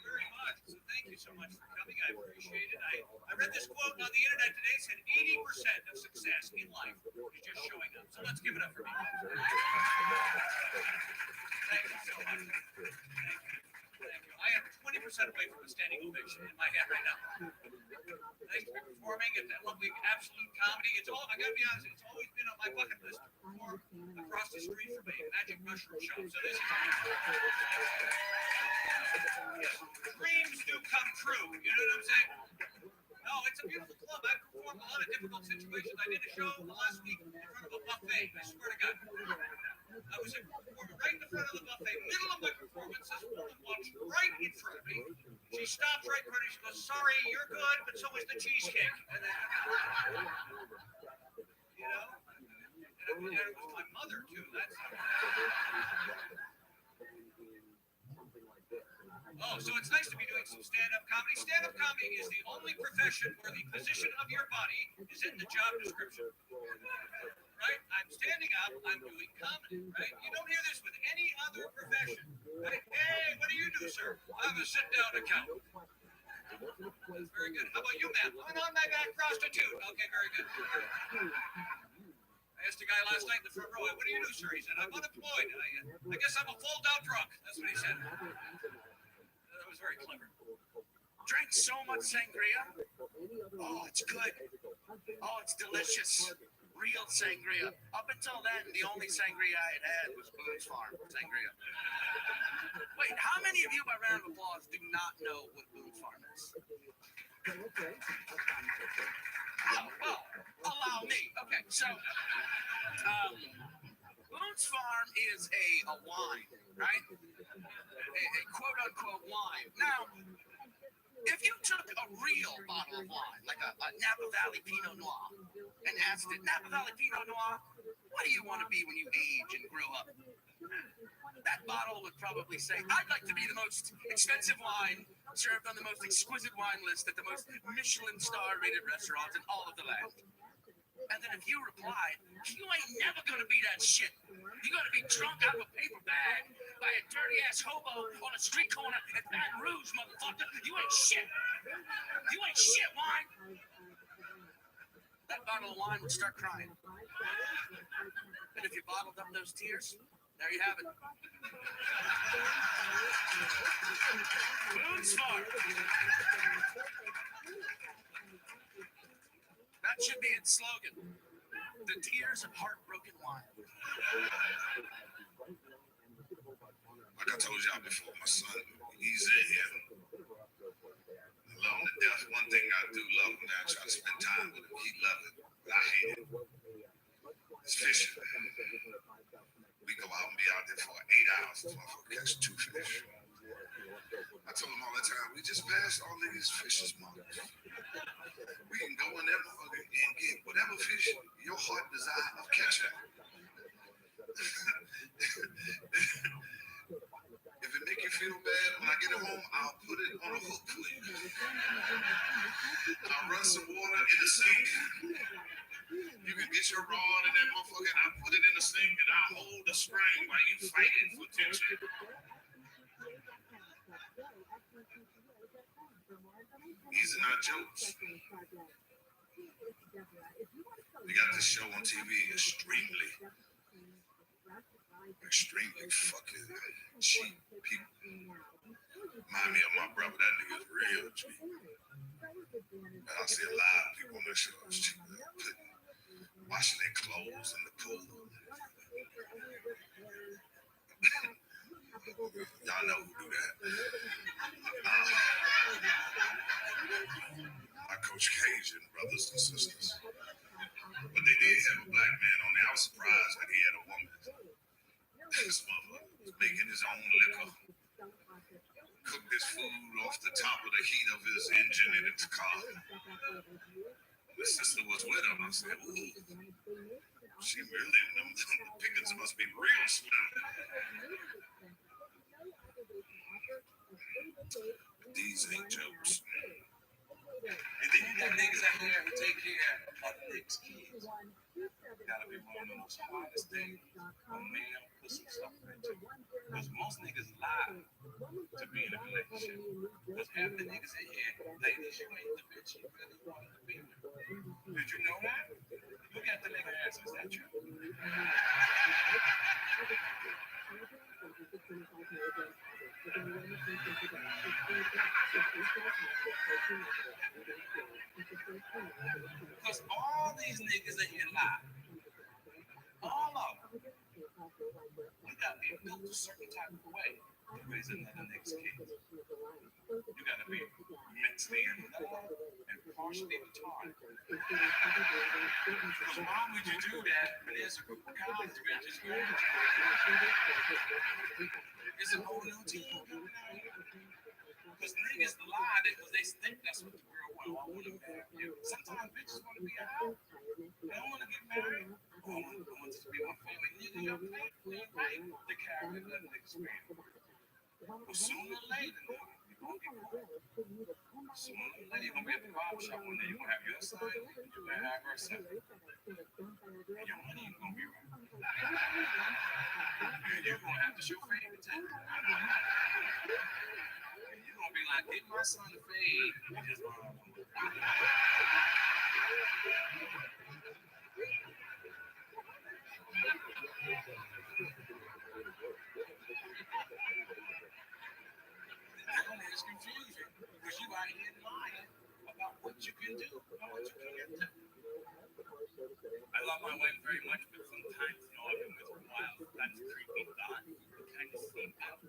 Very much. So thank you so much for coming. I appreciate it. I read this quote on the internet today, said 80% of success in life is just showing up. So let's give it up for me. Thank you so much. Thank you. I am 20% away from a standing ovation in my head right now. Thanks for performing at that lovely Absolute Comedy. It's all, I gotta be honest, it's always been on my bucket list to perform across the street from a Magic Mushroom show. So this is dreams do come true. You know what I'm saying? No, it's a beautiful club. I performed a lot of difficult situations. I did a show last week in front of a buffet. I swear to God. I was right in the front of the buffet, middle of my performance. This woman walks right in front of me. She stops right in front of me. She goes, "Sorry, you're good, but so is the cheesecake." And then, you know, and it was my mother too. That's. Oh, so it's nice to be doing some stand-up comedy. Stand-up comedy is the only profession where the position of your body is in the job description. Right? I'm standing up, I'm doing comedy, right? You don't hear this with any other profession. Right? Hey, what do you do, sir? I'm a sit-down accountant. That's very good. How about you, ma'am? I'm on my back prostitute. Okay, very good. I asked a guy last night in the front row, "What do you do, sir?" He said, "I'm unemployed. I guess I'm a fold-out drunk." That's what he said. That was very clever. Drank so much sangria. Oh, it's good. Oh, it's delicious. Real sangria. Up until then, the only sangria I had was Boone's Farm sangria. Wait, how many of you, by round of applause, do not know what Boone's Farm is? Oh, well, allow me. Okay, so Boone's Farm is a wine, right? A quote-unquote wine. Now, if you took a real bottle of wine, like a Napa Valley Pinot Noir, and asked it, "Napa Valley Pinot Noir, what do you want to be when you age and grow up?" That bottle would probably say, "I'd like to be the most expensive wine served on the most exquisite wine list at the most Michelin star-rated restaurants in all of the land." And then if you replied, "You ain't never gonna be that shit. You're gonna be drunk out of a paper bag by a dirty-ass hobo on a street corner in Baton Rouge, motherfucker. You ain't shit. You ain't shit, wine." That bottle of wine would start crying. And if you bottled up those tears, there you have it. Boone's Farm. That should be its slogan. The tears of heartbroken wine. Like I told y'all before, my son, he's in here. I love him to death. One thing I do love him, man, I try to spend time with him. He loves it, but I hate it. It's fishing. We go out and be out there for 8 hours to catch 2 fish. I told him all the time, we just passed all these fishes marks. We can go in there motherfucker and get whatever fish your heart desire of catching. If it make you feel bad, when I get it home, I'll put it on a hook for you. I'll run some water in the sink. You can get your rod in that motherfucker, and I'll put it in the sink, and I'll hold the string while you fighting for tension. These are not jokes. We got this show on TV, extremely fucking cheap people. Remind me of my brother, that nigga's real cheap. And I see a lot of people on this show washing their clothes in the pool. Y'all know who do that. My Coach Cajun brothers and sisters. But they did have a black man on there. I was surprised that he had a woman. This motherfucker was making his own liquor. Cooked his food off the top of the heat of his engine in his car. My sister was with him. I said, ooh, she really, the pickings must be real slim. These ain't jokes. And then you got niggas out there who take care of niggas' kids. You gotta be one of the most hardest things a man puts himself into. Because most niggas lie to be in a relationship. Because half the niggas in here, ladies, you ain't the bitch you really wanted to be with. Did you know that? Look at the nigga ass, is that true? Because all these niggas in here lie. All of them. We got be built a certain type of way to raise another next kid. You gotta be mentally involved and partially retarded. Because why would you do that when there's a group of college graduates going to It's a whole new team coming out here. Because niggas lie because they think that's what the girl want. I want to marry you. Sometimes bitches want to be out. They don't want to get married. I want this to be my family. Nigga, your family right the character that niggas man. But sooner or later, you're going to get caught. Sooner or later, you're going to be at the barber shop one day. You're going to have your side, you're going to have her side. And your money ain't going to be right. You're going to have to show favoritism. You're going to be like, get my son to fade. His mom. It's confusing because you out here lying about what you can do and what you can't do. I love my wife very much, but sometimes, I've been with her a while. That's a creepy thought. It kind of seems out.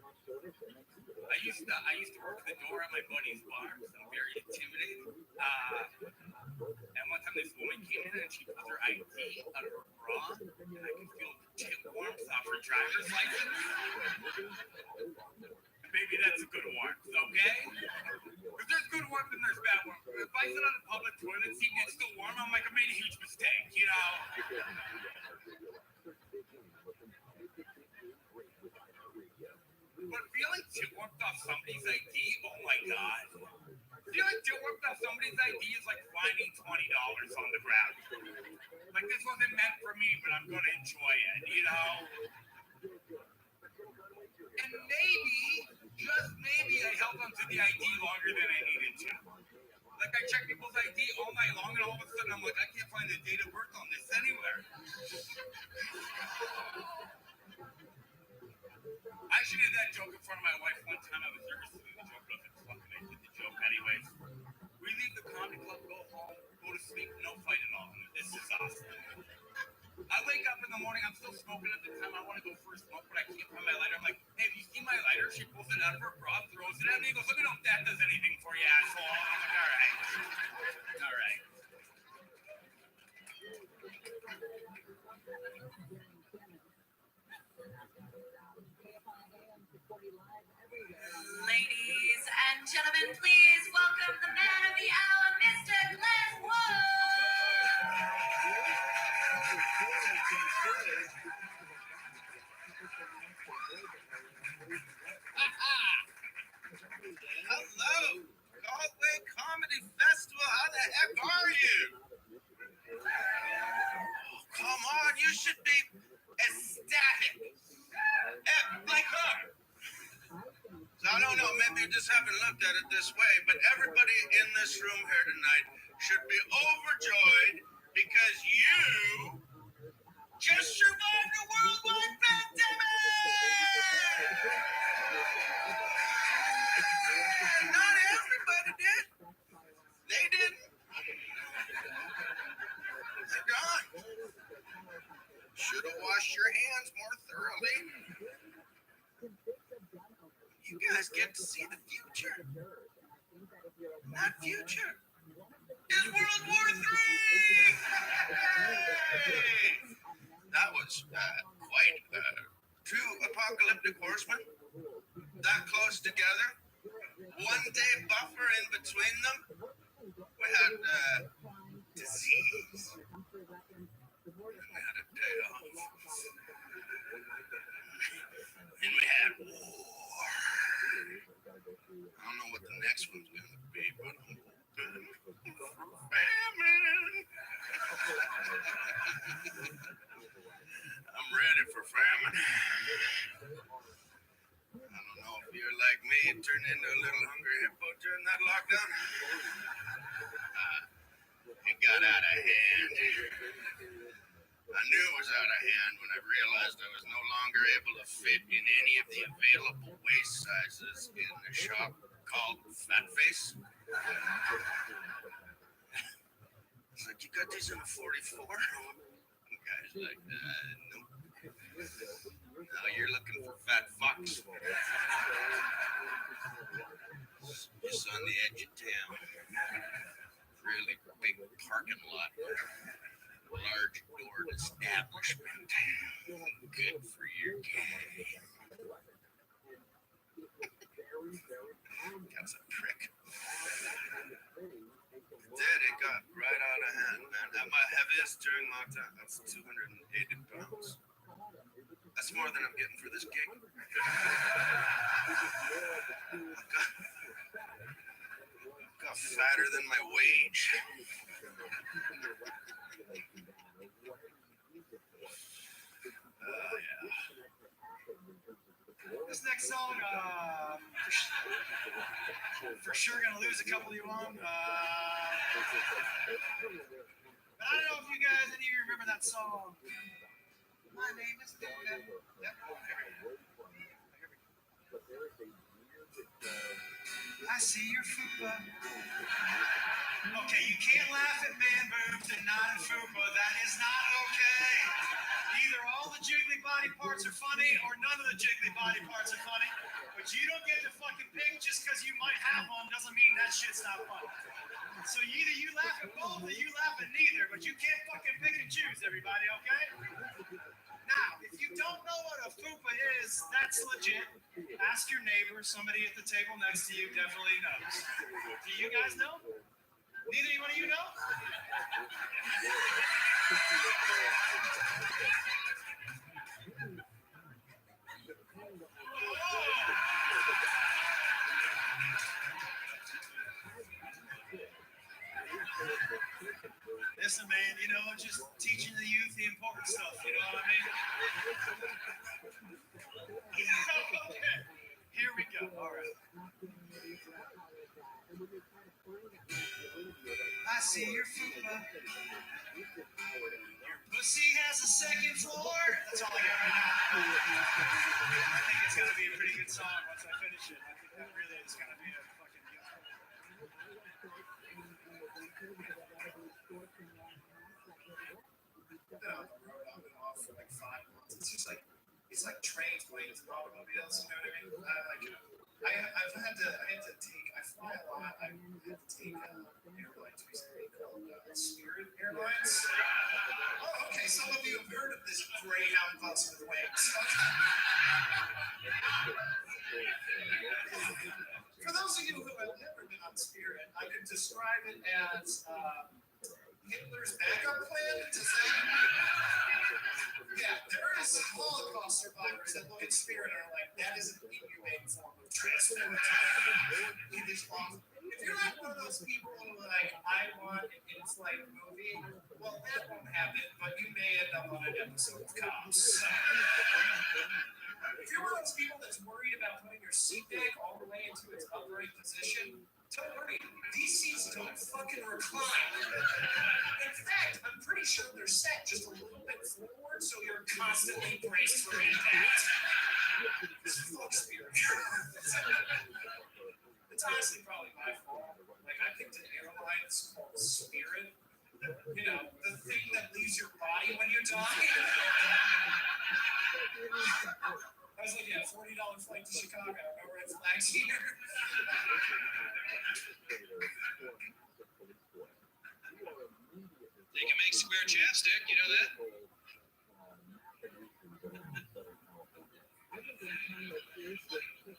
I used to work the door at my buddy's bar, so I'm very intimidating. And one time this woman came in and she put her ID out of her bra, and I could feel the tip warmth off her driver's license. Maybe that's a good warmth, okay? If there's good warmth and there's bad warmth. If I sit on a public toilet seat and it's still warm, I'm like, I made a huge mistake, But feeling tip warmth off somebody's ID, oh my God. Feeling tip warmth off somebody's ID is like finding $20 on the ground. Like, this wasn't meant for me, but I'm going to enjoy it, And maybe, just maybe, I held onto the ID longer than I needed to. Like, I checked people's ID all night long, and all of a sudden, I'm like, I can't find the date of birth on this anywhere. I actually did that joke in front of my wife one time. I was nervous to do the joke, but I fucking I did the joke anyways. We leave the comedy club, go home, go to sleep, no fight at all. This is awesome. I wake up in the morning, I'm still smoking at the time. I want to go for a smoke, but I can't find my lighter. I'm like, hey, have you seen my lighter? She pulls it out of her bra, throws it at me, and goes, let me know if that does anything for you, asshole. I'm like, all right. Ladies and gentlemen, please welcome the man of the hour, Mr. Glenn Wood. Hello, Galway Comedy Festival. How the heck are you? Oh, come on, you should be ecstatic. Like her. So I don't know, maybe you just haven't looked at it this way, but everybody in this room here tonight should be overjoyed because you just survived a worldwide pandemic! Not everybody did. They didn't. They're gone. Should have washed your hands more thoroughly. You guys get to see the future. And that future is World War III! That was quite two apocalyptic horsemen that close together. 1 day buffer in between them. We had disease. We had a day off. And we had war. I don't know what the next one's going to be, but I'm hoping for famine. I'm ready for famine. I don't know if you're like me and turned into a little hungry hippo during that lockdown. It got out of hand. I knew it was out of hand when I realized I was no longer able to fit in any of the available waist sizes in the shop called Fat Face. It's like, you got these in a 44? guy's like, nope. No, you're looking for fat fucks. Just on the edge of town. Really big parking lot. Large doored establishment. Good for your gay. That's a prick. It got right out of hand, man. At my heaviest during lockdown, that's 280 pounds. That's more than I'm getting for this gig. Got fatter than my wage. Yeah. This next song, for sure gonna lose a couple of you on. But I don't know if you guys, any of you remember that song. My name is David. Yep. I see your fupa. Okay, you can't laugh at man boobs and not at fupa. That is not okay. Either all the jiggly body parts are funny or none of the jiggly body parts are funny. But you don't get to fucking pick just because you might have one doesn't mean that shit's not funny. So either you laugh at both or you laugh at neither, but you can't fucking pick and choose, everybody, okay? Now, if you don't know what a fupa is, that's legit. Ask your neighbor. Somebody at the table next to you definitely knows. Do you guys know? Neither one of you know? Listen, man, you know, just teaching the youth the important stuff, you know what I mean? Okay, here we go. All right. I see your fupa. Your pussy has a second floor. That's all I got right now. I think it's going to be a pretty good song once I finish it. I think that really is going to be a fucking good song. I've been on the road on and off for like 5 months. It's just like, it's like trains, planes, and automobiles, you know what I mean? I fly a lot. I had to take airlines recently called Spirit Airlines. Oh, okay. Some of you have heard of this Greyhound bus with wings. For those of you who have never been on Spirit, I could describe it as Hitler's backup plan. Yeah, there is Holocaust survivors that look at Spirit and are like, that is an inhumane form of transport. It is awful. If you're like one of those people who are like, I want an in-flight movie, well, that won't happen, but you may end up on an episode of Cops. If you're one of those people that's worried about putting your seat back all the way into its upright position, don't worry, these seats don't fucking recline. In fact, I'm pretty sure they're set just a little bit forward so you're constantly braced for impact. Fuck Spirit. It's honestly probably my fault. Like, I picked an airline that's called Spirit. You know, the thing that leaves your body when you die. I was like, yeah, $40 flight to Chicago, no red flags here. They can make square chapstick, you know that?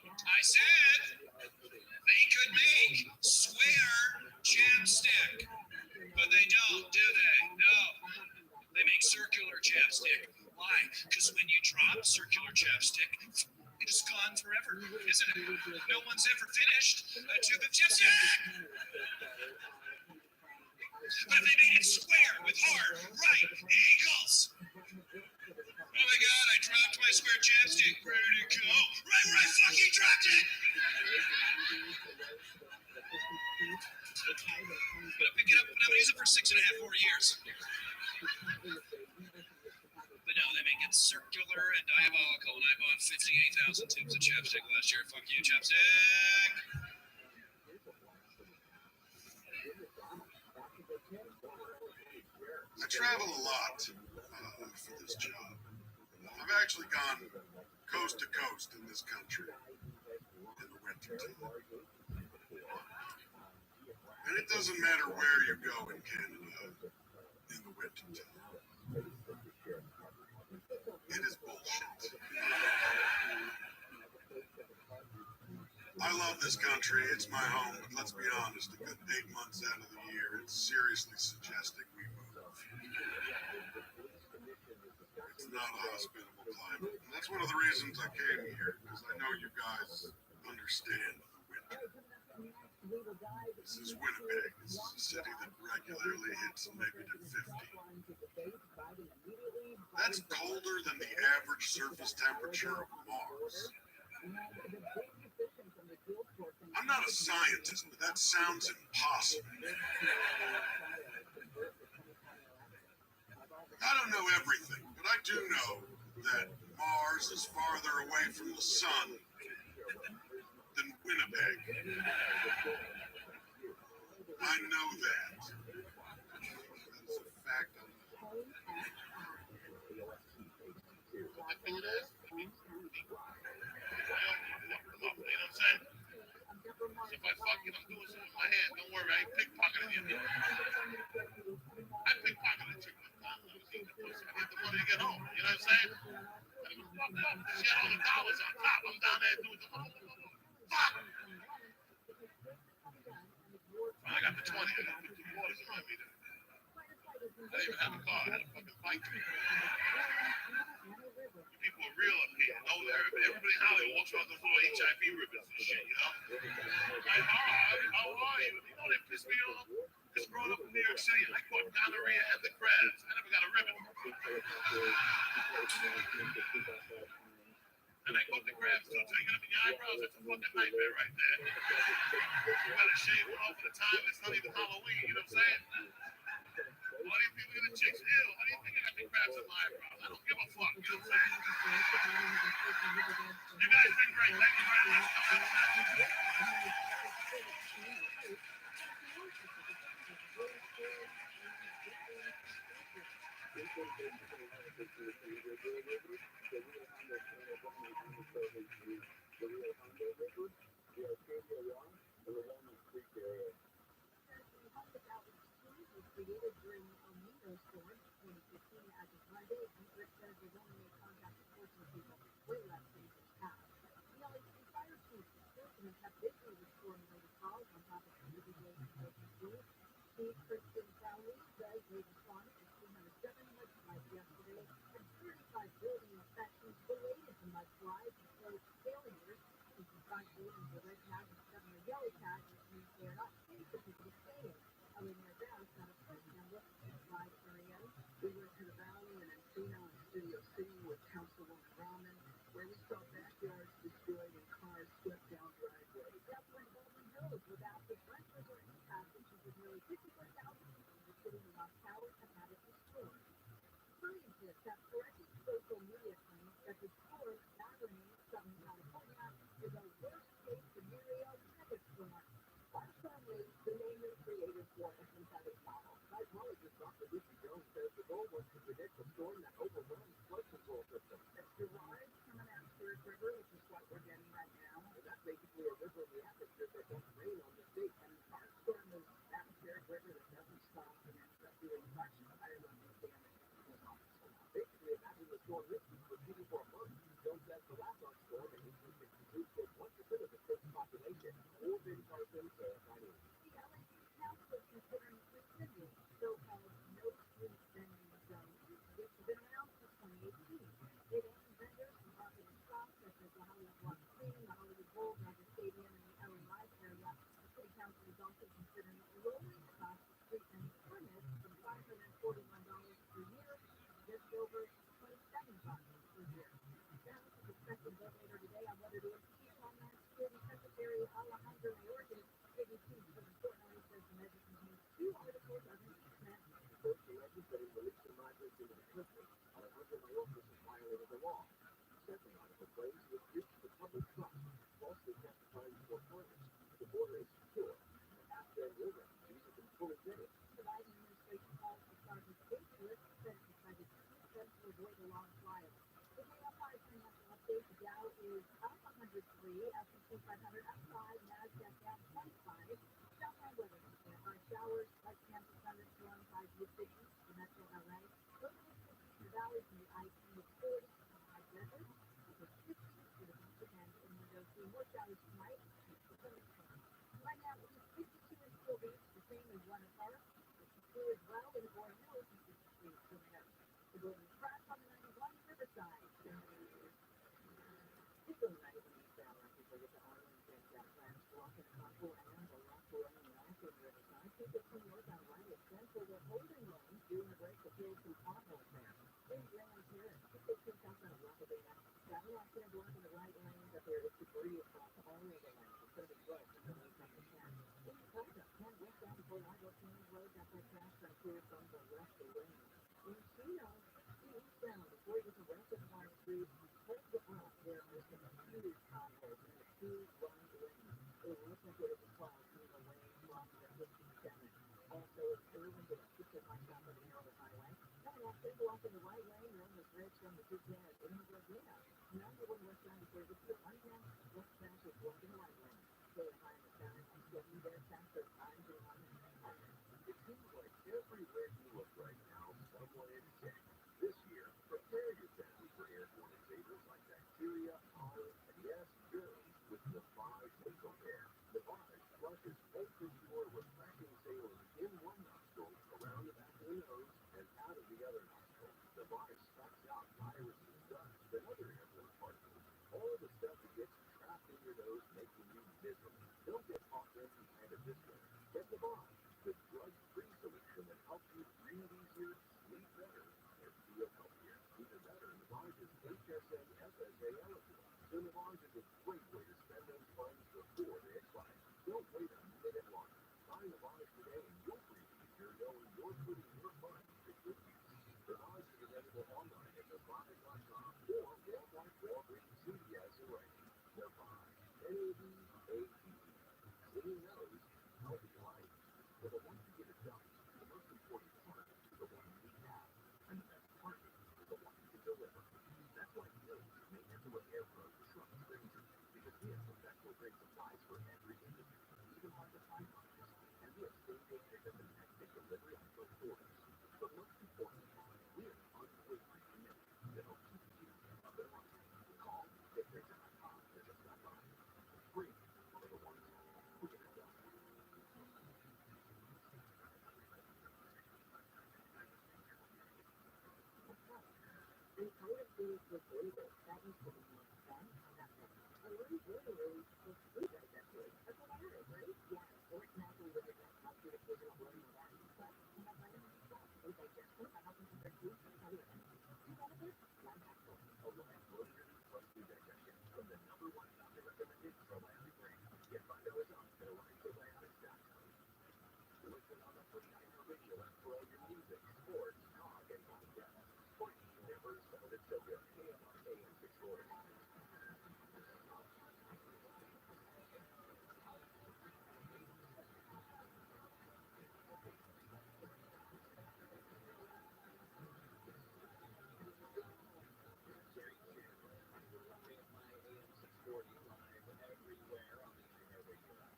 I said they could make square chapstick, but they don't, do they? No. They make circular chapstick. Why? Because when you drop circular chapstick, it's gone forever, isn't it? No one's ever finished a tube of chapstick. But if they made it square with hard, right angles. Oh my God, I dropped my square chapstick. Where did it go? Right where I fucking dropped it. I'm gonna pick it up and I'm gonna use it for 6.5 more years. But no, they make it circular and diabolical, and I bought 58,000 tubes of chapstick last year. Fuck you, chapstick. I travel a lot. for this job. I've actually gone coast to coast in this country in the winter time. And it doesn't matter where you go in Canada in the winter time. It is bullshit. I love this country. It's my home, but let's be honest, a good 8 months out of the year, it's seriously suggesting we move. It's not a hospitable climate. And that's one of the reasons I came here, because I know you guys understand the winter. This is Winnipeg. This is a city that regularly hits maybe to 50. That's colder than the average surface temperature of Mars. I'm not a scientist, but that sounds impossible. I don't know everything, but I do know that Mars is farther away from the sun than Winnipeg. I know that. That is a fact. You know what I'm saying? So if I fuck you, I'm doing something with my hand. Don't worry, I ain't pickpocketing you. I pickpocketed you one time when I was eating the pussy. I had the money to get home. You know what I'm saying? And it was fucked up. She had all the dollars on top. I'm down there doing the fuck. I got the 20. I got 50 quarters in my meter. I didn't even have a car. I had a fucking bike. You people are real up here. No, everybody in Hollywood walks around the floor HIV ribbons and shit, you know? Like, how are you? You know they piss me off? Because growing up in New York City, I caught gonorrhea and the crabs. I never got a ribbon. And I caught the crabs too. So you got up in your eyebrows. That's a fucking nightmare right there. You gotta shave it off at the time. It's not even Halloween. You know what I'm saying? Why do you think we're the chicks? Ew, how do you think I got the crabs in my eyebrows? I don't give a fuck. You know what I'm saying? You guys been great. Thank you very much. Created during El Nino storm 2015 as of Monday, and says they've only made contact with 14 people, way less than this past. The LAPD fire chief spokesman kept busy with storm-related calls on top of individual emergencies. Chief Christian Crowley says they responded to 207 mudslides yesterday and 35 building inspections related to mudslides and flow failures. He described buildings with red tags and 7 yellow tags, which means they are not safe for people to stay in. We went to the Valley and Encino and Studio City with Councilwoman Rahman, where we saw backyards destroyed and cars swept down driveways. That's when Golden Hills without the Brent River impact, which is nearly 54,000 people in the city who lost power and had it destroyed. Scientists have corrected social media claims that the storm battering Southern California is a worst-case scenario megastorm. Our family, the name is created for a synthetic model. Psychologist Dr. Lucy Jones says the goal was to predict a storm that overwhelms flood control systems. It's derived from an atmospheric river, which is what we're getting right now. And that's basically a river in the atmosphere that doesn't rain on the state. And our storm is an atmospheric river that doesn't stop and ends up doing much higher than the damage. Basically, imagine the storm risky repeating for a month. Jones says the last storm in 1862 killed 1% of the state's population. Or Ben Carson, Friday. The LA Council is considering rescinding so-called no street vending zones, which have been around since 2018. It aims vendors from popular shops such as the Hollywood Walk of Fame, the Hollywood Bowl, Dodger Stadium, and the LA Live area. The city council is also considering lowering the cost of street vending permits from $541 per year to just over $27 per year. The House is expected to vote later today on whether to impeach Homeland Security Secretary Alejandro Mayorkas. ABC's Kevin Portnoy says the measure contains 2 articles of impeachment. First, the legislative release the migrants into the country. Alejandro Mayorkas has violated the law. The second article claims he has breached the public trust, falsely testifying before Congress. The border is secure, and Afghan refugees have been fully vetted. The Biden administration calls the charges baseless, says decided to update, the Dow is up 103, S&P 500 up 5, NASDAQ down 25. Shower weather, showers, light campus thunderstorms, high to 50s in metro LA. Low to mid 50s in the valleys and the IP is 40. High desert, over 50 for the weekend. In windows, see more showers tonight. Right now, it is 52 in Seal Beach, the same as Runner Park. 52 as well in Gore Hills, and 53 in Truman. The Golden Cross on the 91 Riverside. It's a night when you sound like people get the islands and friends walking across the land, the left lane, and also the Riverside. People from north on right at Central, they're holding lanes during the break to fill some potholes there. In Grand Terrace, people think out on Rockabina. Travel accident blocking the right lane, but there is debris across all of the lanes. It's going to be wet until late number 10. In Plaza, 10 westbound before Lago Kings Road, got that crash on clear from the left lane. In Chino, 60 eastbound before you get to Reservoir Street, hold the up. There are some huge potholes in the 2-1 lane. It looks like it is a fall coming away from the 57. Also, it's Irvingdale, 6 miles south of the Maryland Highway. Coming off Big Walk in the right lane, you're on the bridge from the 610 in the Virginia. Number 1 westbound before you get to the 110, west crash is blocking the right lane. Stay behind the center and stepping there, faster, 5-1. It seems like everywhere you look right now, someone is sick. This year, prepare your family for airborne invaders like bacteria, pollen, and yes, germs with Navage nasal care. Navage flushes ultra-pure refreshing saline in one nostril, around the back of the nose, and out of the other nostril. Navage sucks out viruses, dust, and other airborne particles. All the stuff that gets trapped in your nose, making you miserable. Don't get caught empty-handed this way. Get Navage, the drug-free solution that helps you breathe easier, sleep better, and feel healthier. Even better, Navage is HSA FSA eligible. So Navage is a great way to spend those funds before they expire. Don't wait a minute longer. Buy Navage today and you'll breathe easier knowing you're putting your funds to good use. Navage is available online at Navage.com or Walmart, Walgreens, CVS, and Rite Aid. Navage, N-A-V-A-G-E. Clean nose, healthy life. But the one you get it done, the most important part is the one you have. And the best part is the one you can deliver. That's why millions of maintenance with Air Pro trust Granger. Because we have professional grade supplies for every industry, even hard to find ones. And we have same-day pickup and next-day delivery on both orders. But most importantly, we are unwavering committed to help keep you up and running. Call, get Granger.com, or just stop by. Granger, for the ones who get it done. And part of these was labor. That used to be more fun. I learned really with food digestion. That's what I heard, right? Yeah, sports naturally really helps you to figure out where you're at. But you have vitamins and stuff. Food digestion, that helps you prepare food for other energy. Do benefits? Life actual. Overnight bloated plus food digestion from the #1 doctor recommended probiotic brand. Get $5 off at AliveProbiotics.com. Listen on the free Iger radio app for all your music, sports, talk, and podcasts. Free. Never sounded so good. AM 640.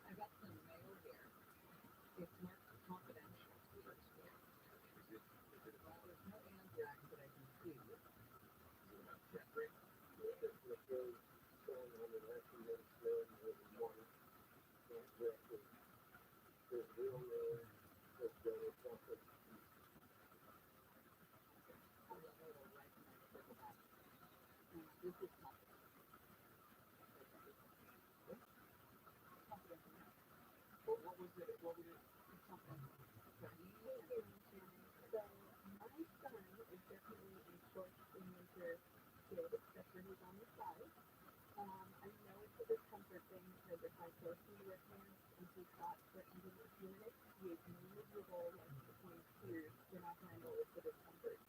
I got some mail here. It's marked confidential. There's no anthrax that I can see. Jeffrey, the show going on in Western Minnesota with one director. There's real there's better something. This is confidential. What was it? What was it? Something. So my son is definitely a short in winter kid. That's when he's on the side. I know it's a discomfort thing because if I force him to wear pants and he thought for even a few minutes, he is miserable, like between tears, cannot handle it, the discomfort.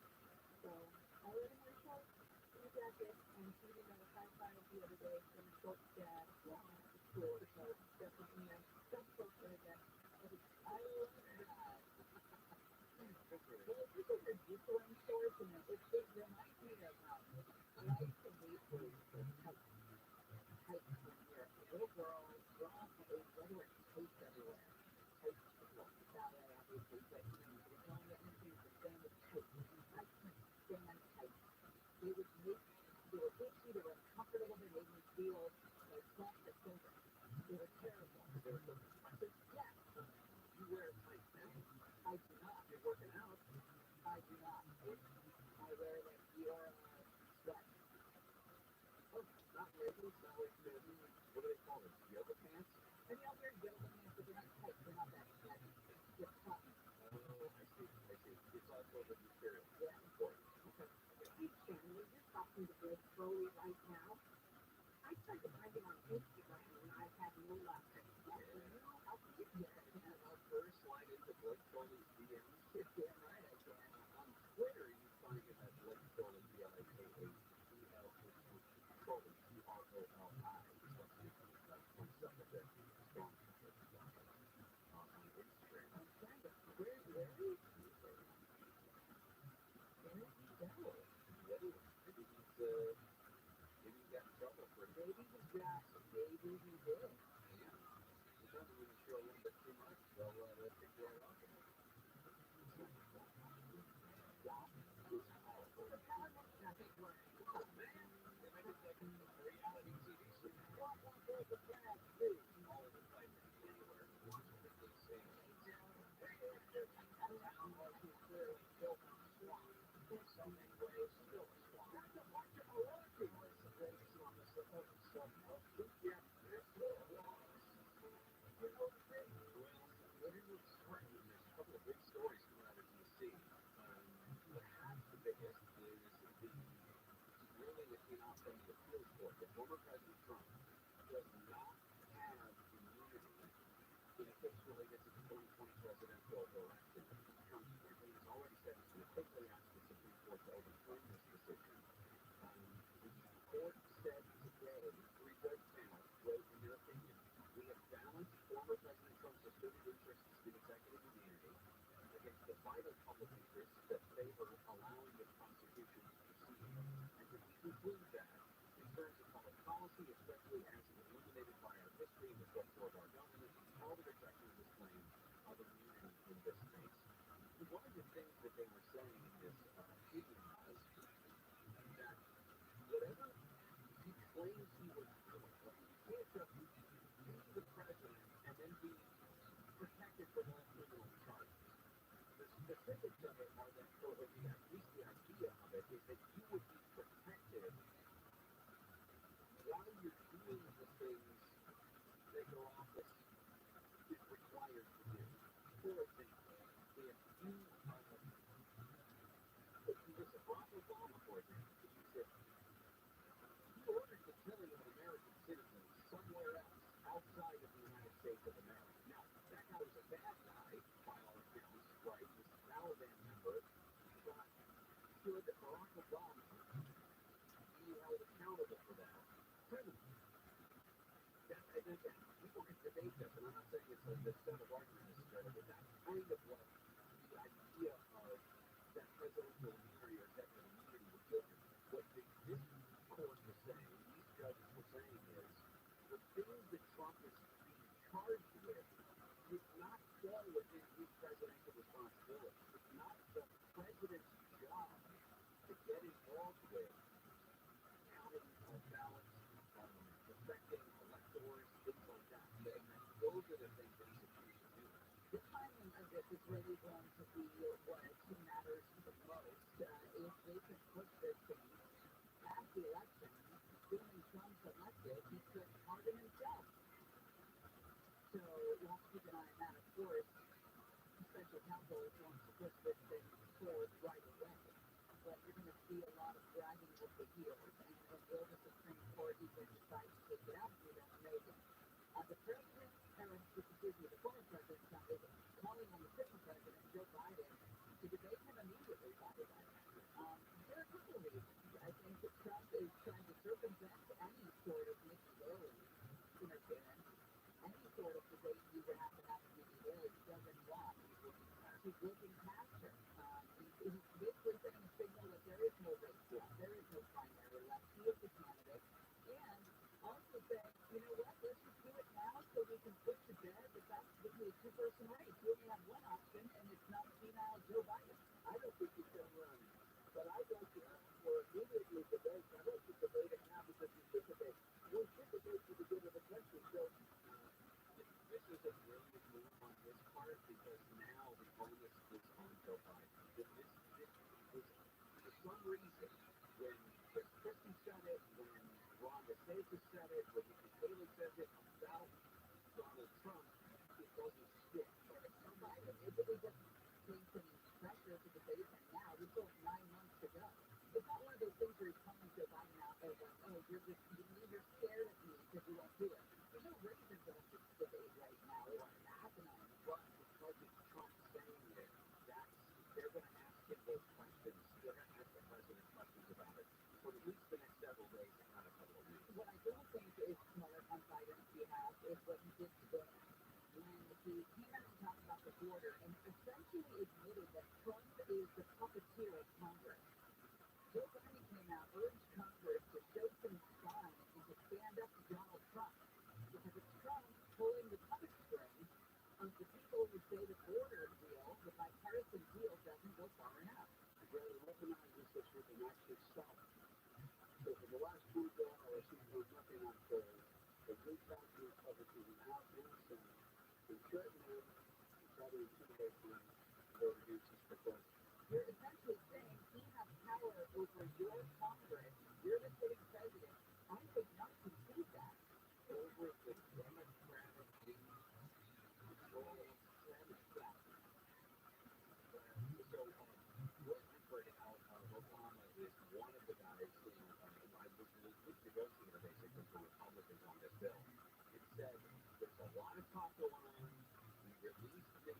So I let him wear shorts and a jacket, and he did have a high five the other day from a short dad walking to school. So definitely a self-post again. I love that. Well, people are used to wearing shorts, and it reminds me of life and hate. I wear like your sweat. Oh, not really. It's not like the, what do they call it? Yoga pants? And I'll wear yoga pants, but they're not tight. They're not that tight. They're cotton. Oh, I see. I see. It's also the material. Yeah. Important. Okay. Hey, Shannon, you're talking to Blake Foley right now. I tried to find him on Instagram and I have no luck. What are you up to? I'll first slide into Blake Foley's DMs. You're damn right I can. On Twitter, you find him at Blake Foley, BLAKAPL, Foley, CROLI. Some stuff a bit strong. On Instagram. I'm trying to. Where is he? Where did he go? Maybe he got in trouble for it. Maybe he got. Maybe he did. Yeah. Sometimes when you show a little bit too much, they'll take you right off of it. Reality TV show. What will the flag do? All of the fights anywhere. Watching the big stage. So many ways, still a swamp. That's a bunch of malarkey. Yeah, there's still a lot. You know the thing? Well, what is it threatening? There's a couple of big stories coming out of D.C. Perhaps the biggest is the ruling that came out from the appeals court that former President Trump does not have immunity in a case related to the 2020 presidential election. Trump's campaign has already said it's going to quickly ask the Supreme Court to overturn this decision. The court said today, three-judge panel wrote in their opinion, we have balanced former President Trump's asserted interests in executive immunity against the vital public interests that favor allowing the prosecution to proceed. And we conclude that in terms of public policy, especially as illuminated by our history and the structure of our government, all the rejection of this claim of immunity in this case. One of the things that they were saying in this opinion was that whatever he claims he was doing, you can't just be the president and then be protected from all criminal charges. The specifics of it are that, or at least the idea of it, is that you would be protected while you're doing the things that your office is required to do. For example, if you listen, Barack Obama, for example, he said he ordered the killing of American citizens somewhere else outside of the United States of America. Now, that guy was a bad guy by all accounts, right? He was a Taliban member, but should Barack Obama be held accountable for that? Criminal. People can debate this, and I'm not saying it's a set of argument necessarily, but that's kind of what the idea of that presidential immunity or executive immunity would give you. What this court was saying, these judges were saying is, the things that Trump is being charged with did not fall within his presidential responsibility. It's not the president's job to get involved with counting of ballots, affecting electors, things like that. And those are the things that he's accused of doing. The timing of this is really going to be what matters the most. If they can push this thing past the election, assuming Trump's elected, he could pardon himself. So we'll have to keep an eye on that. Of course, the special counsel wants to push this thing forward right away. But you're going to see a lot of dragging with the heels. And will the Supreme Court even decide to take it out? We don't know yet. The president, the former president, calling on the sitting president, Joe Biden, to debate him immediately, by the way. There are a couple of reasons. I think that Trump is trying to circumvent any sort of Nikki Haley interference, any sort of debate you would have to have with Nikki Haley. He doesn't want. He's looking past her. He's basically sending a signal that there is no race left, there is no primary left. He is the candidate. And also saying, you know what, let's just do it now so we can put to bed the fact that this is a two-person race. You only have one option, and it's not senile Joe Biden. I don't think he can run, but I'd like to for immediately debate. I'd like to debate it now because we should debate. We should debate for the good of the country. So this is a brilliant move on his part because now the onus is on Baker said it, when Nikki Haley says it about Donald Trump, it doesn't stick. So Biden, maybe they just think some pressure to debate him now. We still have 9 months to go. It's not one of those things where he's calling Joe Biden out as like, oh, you're scared of me because you won't do it. There's no reason for them to debate right now. It won't happen on but because it's Trump saying it, they're going to ask him those questions. They're going to ask the president questions about it for at least the next several days, if not a couple of weeks. What I don't think is smart on Biden's behalf is what he did today when he came out and talked about the border and essentially admitted that Trump is the puppeteer of Congress. Joe Biden came out, urged Congress to show some spine and to stand up to Donald Trump because it's Trump pulling the puppet string of the people who say the border deal, the bipartisan deal, doesn't go far enough. Really recognize this issue and actually solve it. So for the last week, I received nothing on the great factory Republican House and Senate to threaten him and try to intimidate him to vote against his proposal. You're essentially saying he has power over your Congress. You're the sitting president. I would not concede that. Over the Democratic control of the Senate. So what I've heard out of Oklahoma is one of the guys who I was negotiator basically for Republicans on this bill. It said there's a lot of talk going on. We released the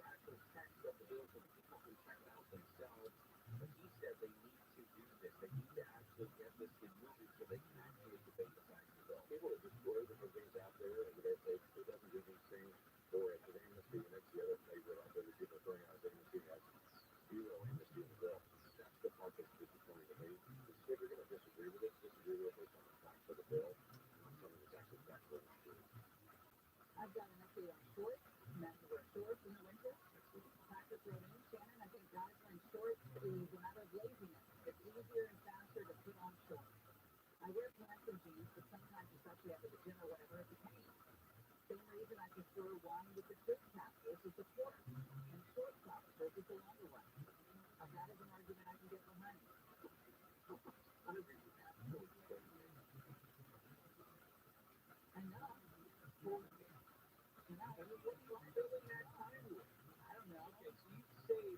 actual text of the bill so that people can check it out themselves. But he said they need to do this. They need to actually get this thing moving so they can actually debate the size of the bill. People are just worried that things out there and that they doesn't do these things or it's an amnesty and that's the other flavor out there that people are throwing out as amnesty. That's zero amnesty in the bill. That's the part that's disappointing to me. If you're going to disagree with it based on the facts of the bill, not something that's actually factual and true. I've got an update on shorts. Men who wear shorts in the winter. Patrick wrote in, Shannon, I think guys wearing shorts is a matter of laziness. It's easier and faster to put on shorts. I wear pants and jeans, but sometimes, especially after the gym or whatever, it's a pain. Same reason I prefer wine with the trim cap versus the shorts, and short tops versus the longer ones. Now that is an argument I can get behind. I agree with that. And now, what do you want to do in that time? I don't know. Okay, so you save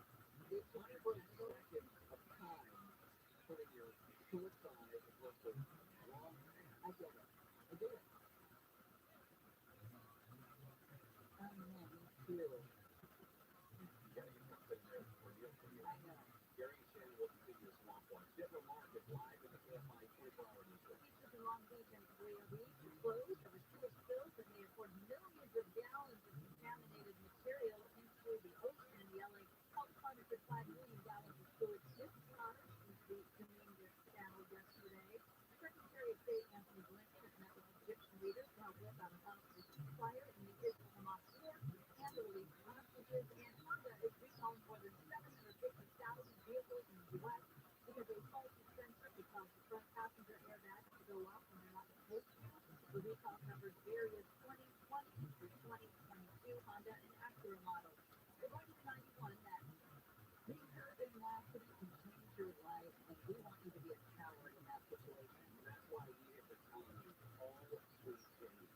24 seconds of time putting your shorts on as opposed to long pants. I get it. I get it. I know, me too. You gotta get something there for you. I know. Gary and Shannon will continue to swamp one. Jeff Lamar is live in the KFI 24-hour news show. Beaches in Long Beach and Korea Beach are closed. There was two spills and they poured millions of gallons of contaminated material into the ocean. The LA Health Department said 5 million gallons of fluid discharged into the Community Channel yesterday. Secretary of State Anthony Blinken has met with Egyptian leaders to help them out about the ceasefire in the Israel-Hamas war and the release of hostages. And Honda is recalling more than 750,000 vehicles in the U.S. because a faulty sensor could cause the front passenger airbags to go off when they're not supposed to. The recall covers various 2020 through 2022 Honda and Acura models. The 91 that major in an accident can change your life, and we want you to be a coward in that situation. That's why we have been telling you all sweet things.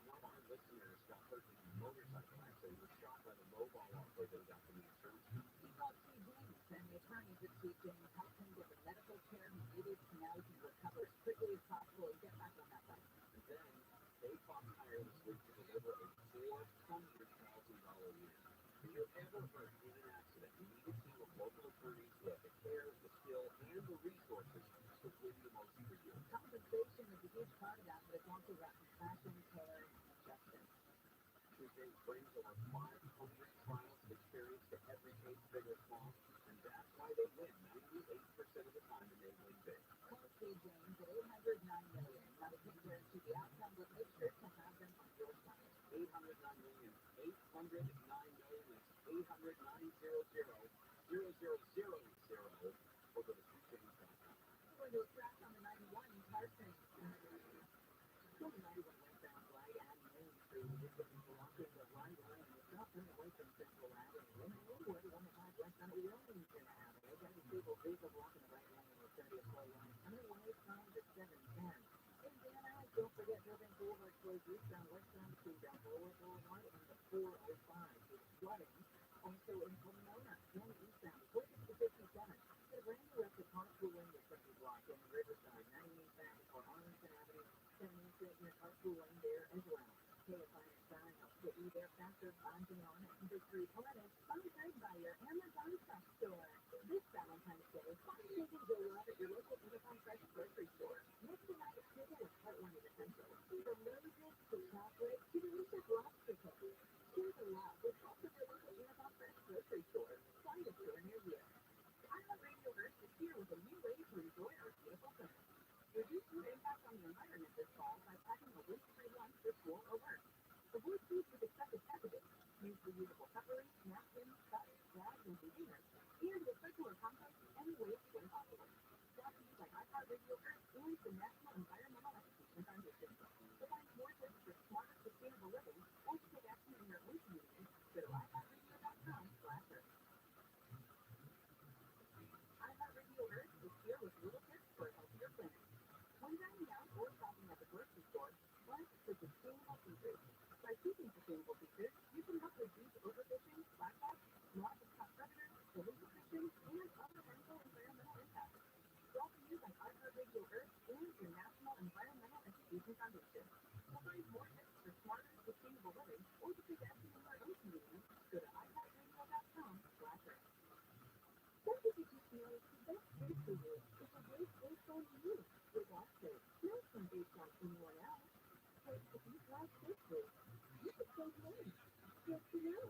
One of our listeners got hurt in a motorcycle accident. He was shot by the mobile operator that got from the insurance company. He called T. James, and the attorneys at T. James helped him get the medical care he needed, so now he can recover as quickly as possible and get back on that bike. And then they fought tirelessly to deliver a $400,000 year. If you're ever hurt in an accident, you need a team of local attorneys who have the care, the skill, and the resources to win the most for you. Compensation is a huge part of that, but it's also about compassion, care, and justice. Tuesday brings over 500 trials of experience to every case, big or small, and that's why they win 98% of the time, and they win big. Call T. James at 800-9 million. Now to take guarantee the outcome, but make sure to have them on your side. 800-9 million. 800-9 million. That's 800-900-0000 or go to tjames.com. We're going to a track on the 91 in Carson. The 91 westbound flag at Main Street. We're just looking for walking the right lane. It's not turning away from Central Avenue. And anyway, 105 west on Wilmington Avenue. Driving people blocking the right lane in the 30th floor line. Coming away from the 710. In Don't forget Burbank Boulevard closed eastbound, westbound between Balboa Boulevard and the 405 due to flooding. Also in Pomona, and eastbound, 460 to 57. The brand new exit carpooling is going to be blocked in Riverside, 98 back for Arlington Avenue, 78 segment carpooling there as well. KFI Style helps get you there faster, bouncing on at Victory Planet, sponsored by your Amazon Fresh store. This Valentine's Day, find something to love at your local Amazon Fresh grocery store. Make the night bigger with heartwarming essentials. From roses to chocolate to delicious lobster cookies. Share the love with help of your local Amazon Fresh grocery store. Find a store near you. iHeartRadio Earth is here with a new way to enjoy our beautiful planet. Reduce your impact on the environment this fall by packing a waste-free lunch for school or work. Avoid foods with excessive packaging. Use reusable cutlery, napkins, cups, bags, and containers, and recycle or compost any waste when possible. Brought to you by iHeartRadio Earth and the National Environmental Education Foundation. To find more tips for smarter, sustainable living, or to take action in your own community, go to iHeartRadio.com/Earth. iHeartRadio Earth is here with little tips for a healthier planet. When dining out or shopping at the grocery store, watch for sustainable features. By choosing sustainable features, you can help reduce overfishing, blackouts, loss of top predators, illegal fishing, and other harmful environmental impacts. Brought to you by iHeartRadio Earth and the National Environmental Education Foundation. To find more tips for smarter, sustainable living, or to take action in your own community, go to iHeartRadio.com/Earth. What did you just know? The best food for you is a waste based on you with ROTHSCHILD, not some based on anyone else. But if you like good food, you should say yes. Yes to know.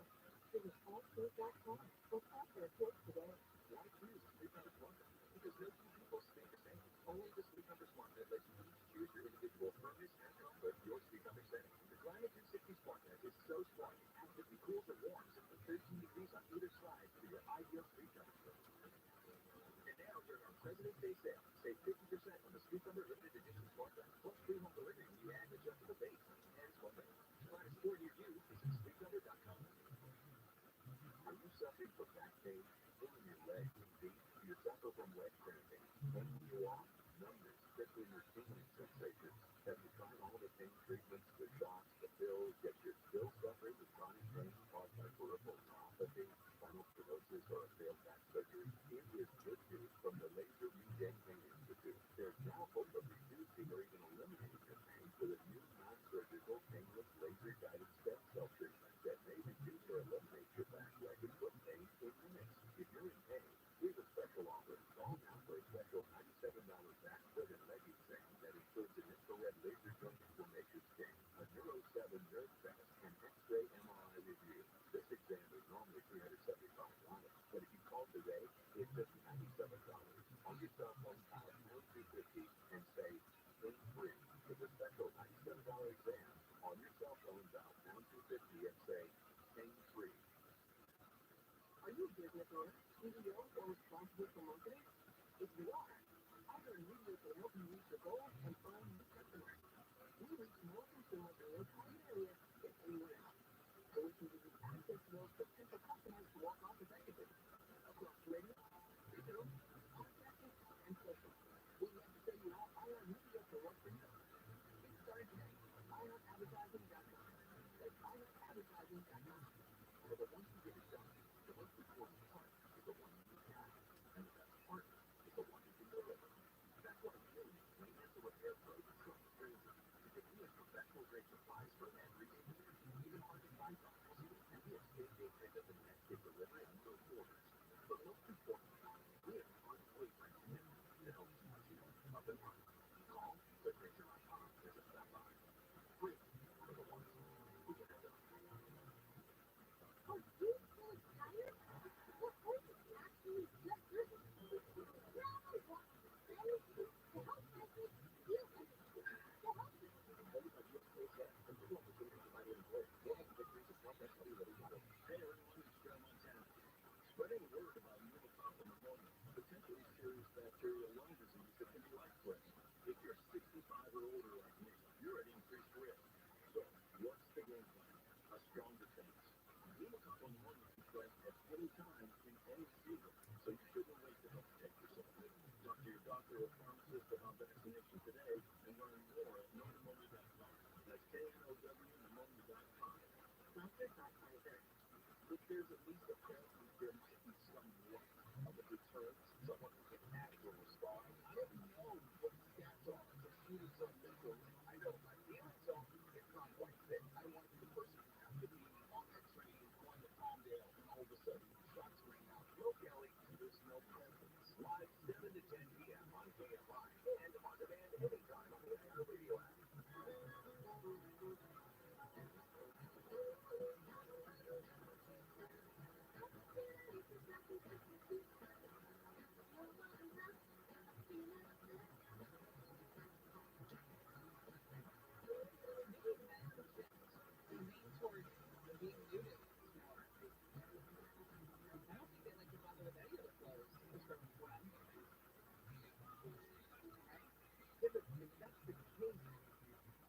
Visit ROTHSCHILD.com or call for a quote today. Why choose Sleep Number Smart Bed? Because no two people stay the same. Only the Sleep Number Smart Bed lets you each choose your individual firmness and comfort, your Sleep Number setting. The Climate 260 Smart Bed is so smart it actively cools and warms up to 13 degrees on either side for your ideal sleep temperature. And now during our President's Day sale, save 50% on the Sleep Number Limited Edition Smart Bed, plus free home delivery when you add an adjustable base and swim bed. Find a store near you. Visit sleepnumber.com. Are you suffering from back pain, pulling your legs and feet? Do you suffer from leg cramping? Pain you off? Numbness, especially in your tingling sensations? Have you tried all the pain treatments, the shots, the pills, yet you're still suffering with chronic pain caused by peripheral neuropathy, spinal stenosis, or a failed back surgery? Here is good news from the Laser Regen Pain Institute. There's now hope of reducing or even eliminating your pain with a new non-surgical, painless, laser-guided stem cell treatment that may reduce or eliminate your back, leg, and foot pain in minutes. If you're in pain, here's a special offer. Call now for a special $97 back, foot, and leg exam that includes an infrared laser joint inflammation scan, a Neuro 7 nerve test, and X-ray MRI review. This exam is normally $375, but if you call today, it's just $97. On your cell phone, dial #250 and say pain-free. With a special $97 exam, on your cell phone, dial #250 and say pain-free. Are you a business owner, CEO, or responsible for marketing? If you are, iHeartRadio can help you reach your goals and find new customers. We reach more consumers in your target area than anyone else. So we can give you access to those potential customers to walk off effectively. Across radio, digital, podcasting, and social. We'd love to show you how iHeartRadio can work for you. Get started today. iHeartAdvertising.com. That's iHeartAdvertising.com. For the ones who get it done, the most important part is the one you have, and the best part is the one you can deliver. That's why we answer repair pros and strong experiences, because we have professional-grade supplies for every industry, even hard-to-find products, and we have same-day pickup and next-day delivery on your orders. But most importantly, we have an unwavering commitment to help keep you up and running. Call thegranger.com. There's a stop by. Free for the ones who get it done. Are you so tired? Or are you actually just listening? Now I want to say to help make you feel better. To help you. Spreading word about pneumococcal pneumonia, potentially serious bacterial lung disease that can be life-threatening. If you're 65 or older like me, you're at increased risk. So, what's the game plan? A strong defense. Pneumococcal pneumonia can strike at any time in any season, so you shouldn't wait to help protect yourself. Talk to your doctor or pharmacist about vaccination today and learn more at nopneumonia.org. KNOW.com. Now, if there's at least a chance there might be some light of a deterrent, someone who can actually respond. I don't know what the stats are for shootings on Metro. I know my feelings are it's not quite fit. I want the person who has to be on that train going to Palmdale, and all of a sudden shots ring out. No Kelly, there's no presence. Live 7 to 10 p.m. on KFI and on demand anytime on the Radio app.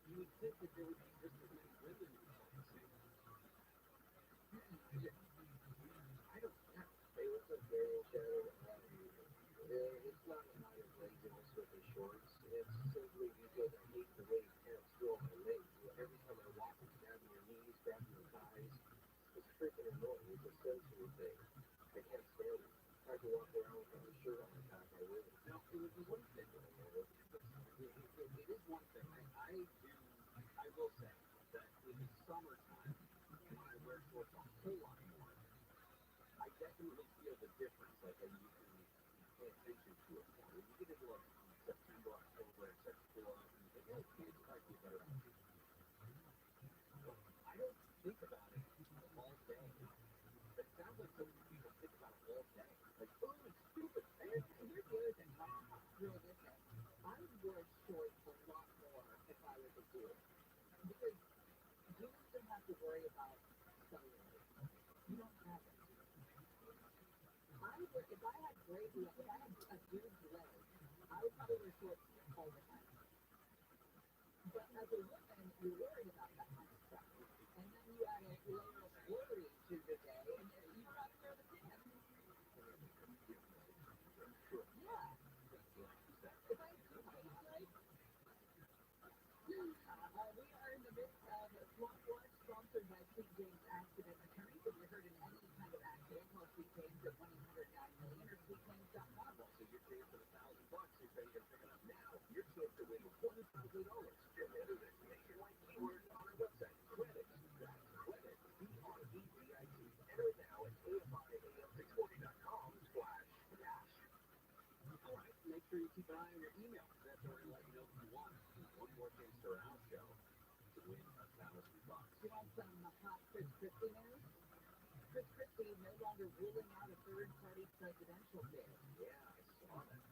You would think that there would be just as many women who felt the same way. I don't know. Hey, what's up, Gary and Shadow? It's not a night of laziness with the shorts. It's simply because I hate the way pants go on my legs. Every time I walk, it's grabbing your knees, grabbing your thighs. It's freaking annoying. It's a sensory thing. I can't stand it. I have to walk around without a shirt on my back. I really. Now, it would be one thing. It is one thing. I will say that in the summertime, when I wear shorts a whole lot more, I definitely feel the difference. Like, you can pay attention to it more. When you get into like September, October, it starts to go up, and you think, oh, it's probably a better idea. But I don't think about it all day. It sounds like some people think about it all day. Like, oh, it's stupid. And here's the other thing. Really good thing. I would wear shorts a lot more if I was a dude. Because dudes don't have to worry about cellulite. You don't have it. If I had gravy, if I had a dude's leg, I would probably wear shorts all the time. But as a woman, you're worried about that kind of stuff. And then you add a layer of worry to the day, and then you have to wear the pants. Yeah. If I do my like, we are in the midst of a Swamp Watch sponsored by Sweet James Accident Attorneys. If you're hurt in any kind of accident, call Sweet James at 1-800-9-million or sweetjames.com. So your chance at $1,000 is ready to pick it up now. Your chance to win $1,000. Just enter this nationwide keyword on our website. Credit. That's credit. CREDIT. Enter it now at AFIAM640.com/cash. All right, make sure you keep an eye on your email. That's where we're going to let you know if you won. One more chance to our house show to win $1,000. You want some hot Chris Christie news? Chris Christie no longer ruling out a third-party presidential bid. Yeah, I saw that.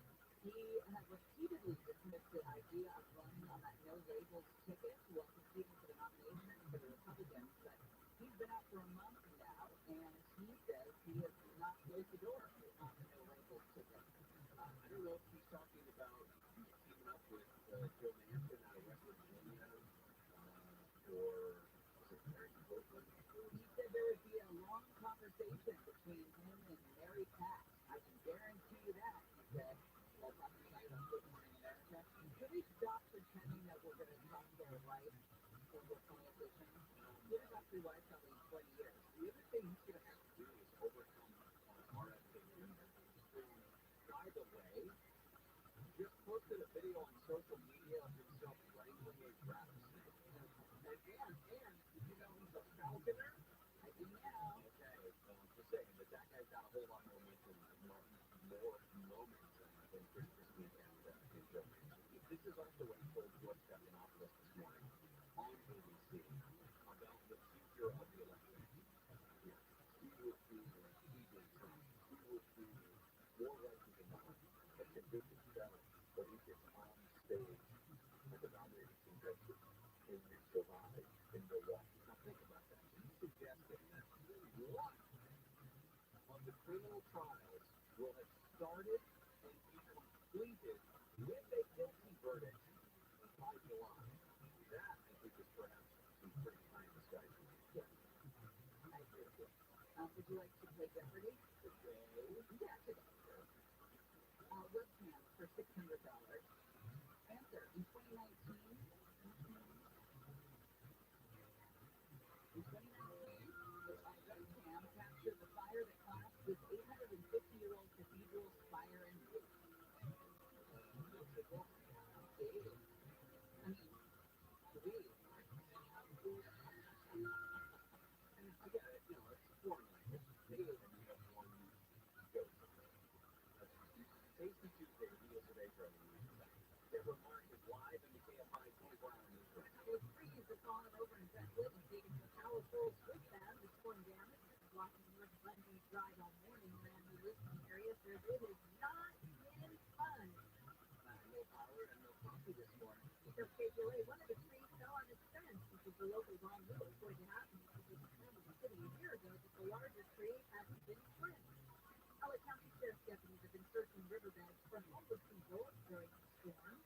He had repeatedly dismissed the idea of running on that no-labels ticket while competing for the nomination for the Republicans, but he's been out for a month now, and he says he has not closed the door on the no-labels ticket. I don't know if he's talking about teaming up with Joe Manchin out of West Virginia, or was it Mary Copeland? He said there would be a long conversation between him and Mary Pat. I can guarantee you that, he said, while talking tonight on Good Morning America. Should we stop pretending that we're going to talk to our rights when we're politicians? We're going to talk to our rights probably in 20 years. The other thing he's going to have to do is overcome our opinions. By the way, just posted a video on social media of himself wrangling a rattlesnake. And you know he's a falconer? I do now. Okay, just saying that guy's got a whole lot more momentum than Chris Christie and Joe Manchin. This is also what he told George Stephanopoulos this morning on ABC about the future of the election. He will be President Trump. He will be more likely than not a convicted felon, but he gets on stage at the nominating convention and you survive in Milwaukee. Now think about that. He's suggesting that one of the criminal trials will have started and be completed with a guilty verdict by July. That, I think, is perhaps some pretty high in the sky. Yeah. I agree with you. Would you like to play Jeopardy? Today? Yeah, today. Webcam for $600. Answer. In 2019, Deborah Mark is live in the KFI 24-hour news. Those trees have fallen over in Brentwood and taken some powerful switch paths with storm damage. This is blocking North Glen Beach Drive all morning. A man who lives in the area says it has not been fun. No power and no coffee this morning. So KPLA, one of the trees fell on its fence, which is the local law knew it was going to happen because it was planned in the city a year ago, but the larger tree hasn't been trimmed. LA County Sheriff's deputies have been searching riverbeds for homeless people during the storm.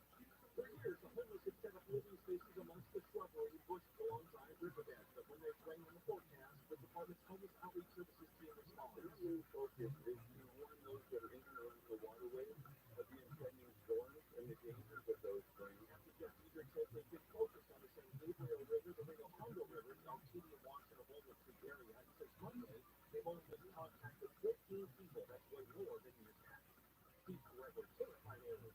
For years, the homeless have set up living spaces amongst the shrubbery bushed alongside riverbeds. But when there's rain in the forecast, the department's homeless outreach services team responds. Their main focus is to warn those that are in and around the waterways of the impending storms and the dangers that those bring. Jeff Diedrich says they've been focused on the San Gabriel River, the Rio Hondo River, South City, and Washington Homeless Creek area. He says Monday they've only made contact with 14 people. That's way more than years past. Steve Weber, KFI News.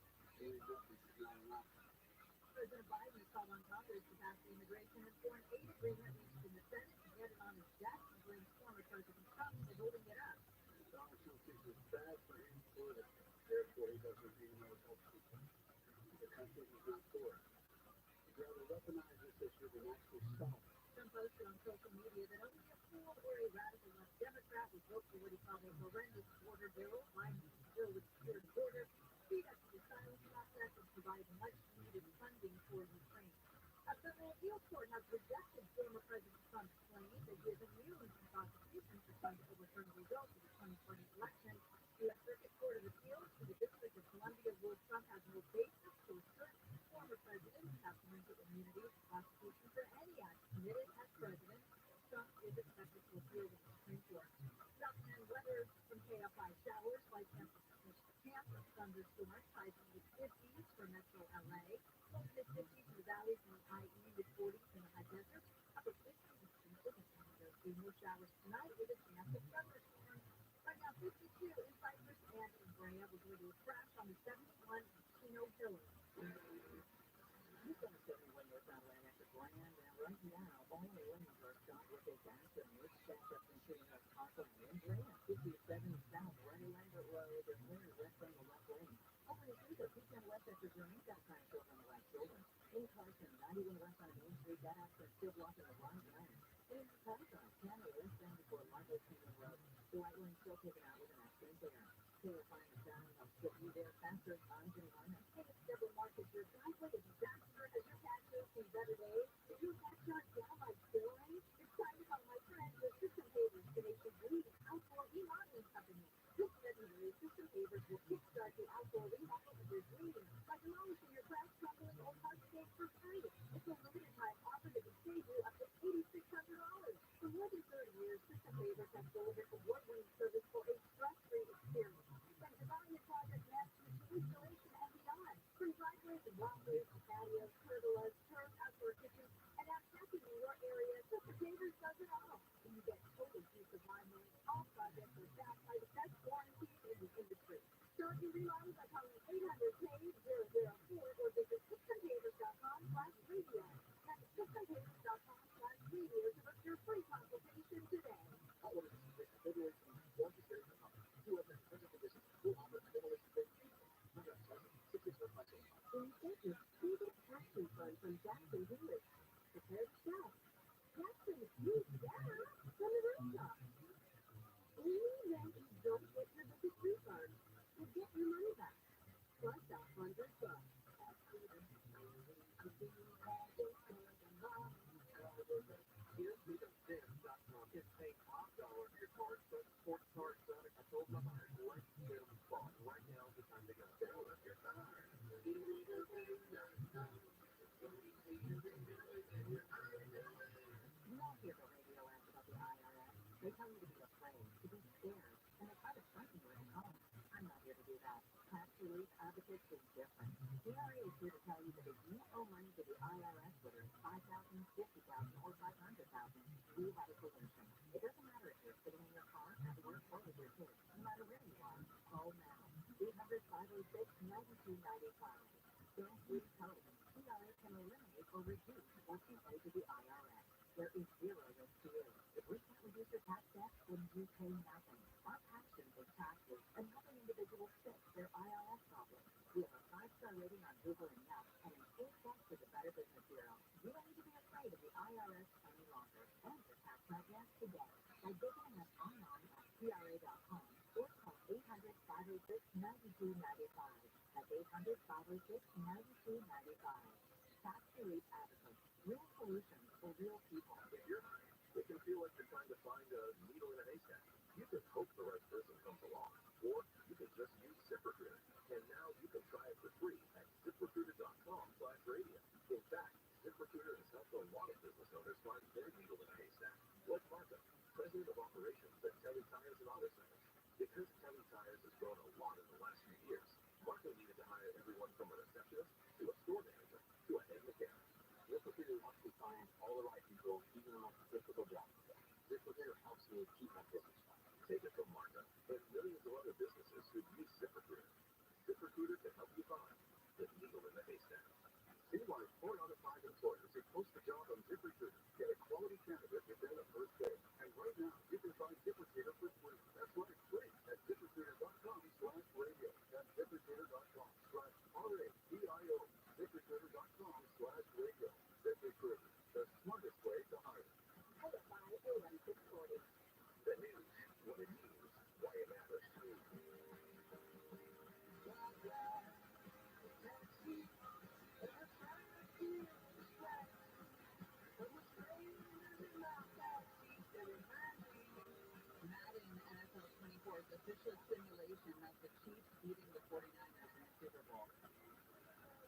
President Biden has called on Congress to pass the immigration and foreign aid agreement reached in the Senate and get it on his desk. He blames former President Trump for holding it up. Donald Trump thinks it's bad for him politically. Therefore, he doesn't need more help people. The country is not for it. He'd rather weaponize this issue than actually stop it. Trump posted on social media that only a fool or a radical left Democrat would vote for what he called a horrendous border bill. Biden's bill would secure the border, speed up the asylum process, and provide much-needed funding for Ukraine. A federal appeals court has rejected former President Trump's claim that he is immune from prosecution for trying to overturn the results of the 2020 election. The U.S. Circuit Court of Appeals for the District of Columbia ruled Trump has no basis to assert former presidents have parental immunity to prosecution for any act committed as president. Trump is expected to appeal the Supreme Court. Southland weather from KFI showers, light temperatures camp and thunderstorms, highs in the 50s for metro LA, low mid-50s in the valleys and the IE, mid-40s in the high desert, upper 50s in Phoenix, and there'll be more showers tonight with a chance of thunderstorms. Right now, 52 in Cypress and in Brea. We're going to a crash on the 71 in Chino Hills. You've got a 71 northbound Atlantic to Grand, and right now, all the lanes are stopped with a gas and which stacked up in Chino Hills, Parkland, and Brea. 57 south, Ray Lambert Road, they're clear west on the left lane. Over the street, Pecan West after Journey, got crash over on the right shoulder. In Carson, 91 west on Main Street, that accident still blocking the right lane. In Carson, Canada west end before Marble Kingdom Road, the right lane still taken out with an accident there. KFI is down, I'll get you there faster, I'm Jimmy Harman. Hey, it's Deborah Marcus, your driveway is a disaster. Has your patio seen better days? Is your backyard down by spillway? It's time to call my friend, the System Pavers, the nation's leading outdoor remodeling company. This February, System Pavers will kickstart the outdoor remodel of your dreams by demolishing your cracked, crumbling old hardscape for free. It's a limited time offer that will save you up to $8,600. For more than 30 years, System Pavers has delivered award-winning service for a stress-free experience. From design and project management to installation and beyond. From driveways and walkways to patios, pergolas, turf, outdoor kitchens, and now decking in your area, System Pavers does it all. And you get total peace of mind knowing all projects are backed by the best warranties in the industry. Start your remodel by calling 800-K-004 or visit systempavers.com/radio. That's systempavers.com/radio to book your free consultation today. Instead, your favorite tax refund from Jackson Hewitt. Prepare to shop. Jackson is huge, yeah, from the rooftop. Even if you don't get your biggest refund, you get your money back. Plus $100. Here's Freedomdance.com. It's paying top dollar for your card, but sports card, Sonic, I told them I like them spot. Right now is the time to go. Fill up your card. You all hear the radio ads about the IRS. They tell you to be afraid, to be scared, and they try to frighten you at home. I'm not here to do that. Tax relief advocates is different. DRA is here to tell you that if you owe money to the IRS, whether it's $5,000, $50,000, or $500,000, we have a solution. It doesn't matter if you're sitting in your car, at work, or with your kids. No matter where you are, call now. 800-506-9295. Bill-free television. DRA can eliminate or reduce what you pay to the IRS. There is zero risk to you. If we can't reduce your tax debt, then you pay nothing. Our passion is taxes and helping individuals fix their IRS problems. We have a 5 Uber and Yelp, and an A+ for the Better Business Bureau. You don't need to be afraid of the IRS any longer. Enter tax finance today by visiting us online at TRA.com or call 800-506-9295. That's 800-506-9295. Tax relief advocates. Real solutions for real people. If you're hiring, it can feel like you're trying to find a needle in a haystack. You can hope the right person comes along, or you can just use ZipRecruiter. And now you can try it for free at ZipRecruiter.com/radio. In fact, ZipRecruiter has helped a lot of business owners find their needle in a haystack, like Martha, president of operations at Telly Tires and Auto Centers. Because Telly Tires has grown a lot in the last few years, Martha needed to hire everyone from a receptionist to a store manager to a head mechanic. ZipRecruiter helps you find all the right people, even on difficult jobs. ZipRecruiter helps me keep my business. Take it from Martha and millions of other businesses who use ZipRecruiter. ZipRecruiter can help you find the needle in the haystack. See why 4 out of 5 employers who post a job on ZipRecruiter get a quality candidate within the first day. And right now, you can find ZipRecruiter for free. That's right, free at ZipRecruiter.com/radio. That's ZipRecruiter.com/RADIO. ZipRecruiter.com/radio. ZipRecruiter, the smartest way to hire. Hello, by 640. The news, what it means, why it matters. Madden NFL 24's official simulation of the Chiefs beating the 49ers in the Super Bowl.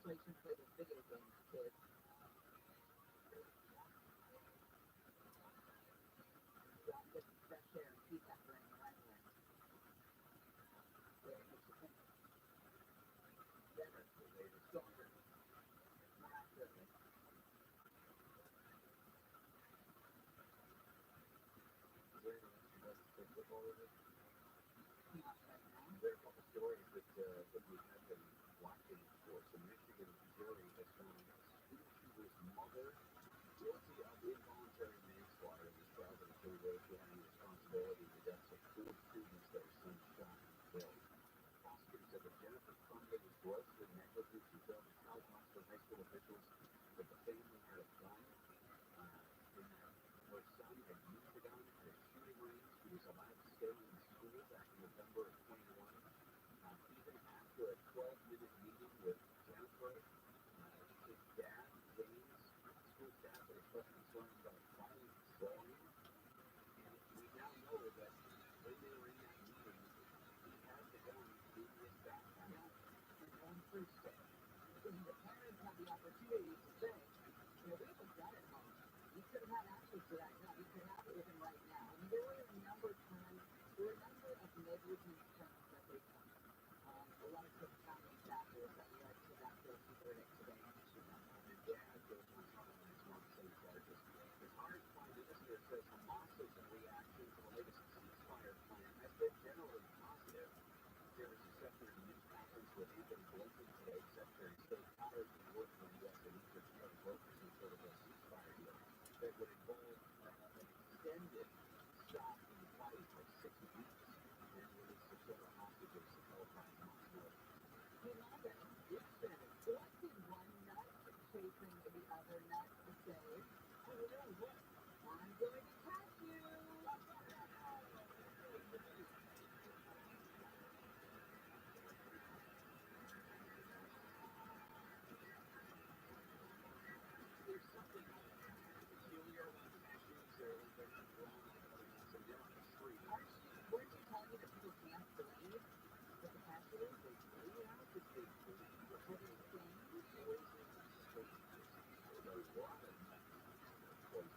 So you should play the video games, kids. Drop the fresh air and keep that brain right away. Yeah, it makes you think. Better, stronger, more accurately. Is there anything else you'd like to say football with it? There are a couple stories that we have been watching for. So Michigan jury has found a school shooter's mother guilty of involuntary manslaughter in this trial that included those who had any responsibility in the deaths of 4 students that her son shot and killed. Prosecutors said that Jennifer Crumley was grossly negligent. She failed to tell Knoxville high school officials that the family had a gun, and that her son had used the gun at a shooting range. He was allowed to stay in school back in November of 21. Even after a 12-minute meeting with Jennifer, his dad, James, school staff are expressed concern about violent bullying. And we now know that when they were in that meeting, he had the gun in his backpack. And on Thursday, when the parents had the opportunity to say, we have a gun at home. You could have had access to that gun. You could have it with him right now. I mean, there were a number of negligence terms that they took. A lot of compounding factors that led to that guilty verdict today in Michigan. And dad goes on trial next month, same charges. It's hard to find minister says Hamas's reaction to the latest ceasefire plan has been generally positive. There was a secretary news conference with Anthony Blinken today. Secretary of State Potter has been working with the U.S. and Egypt to broker some sort of a ceasefire deal that would involve an extended stop in the fight for 6 weeks and release some sort of hostages to help Hamas work. It's been selecting one nut, chasing the other nut to say, oh, look, I'm going to catch you. There's something peculiar about the cashews. They're not grown like other nuts, and they're on the tree. Weren't you telling me that people can't believe that the cashews, they bleed out? That they bleed? Are they things? Poison strangers. There's a lot of nuts poison.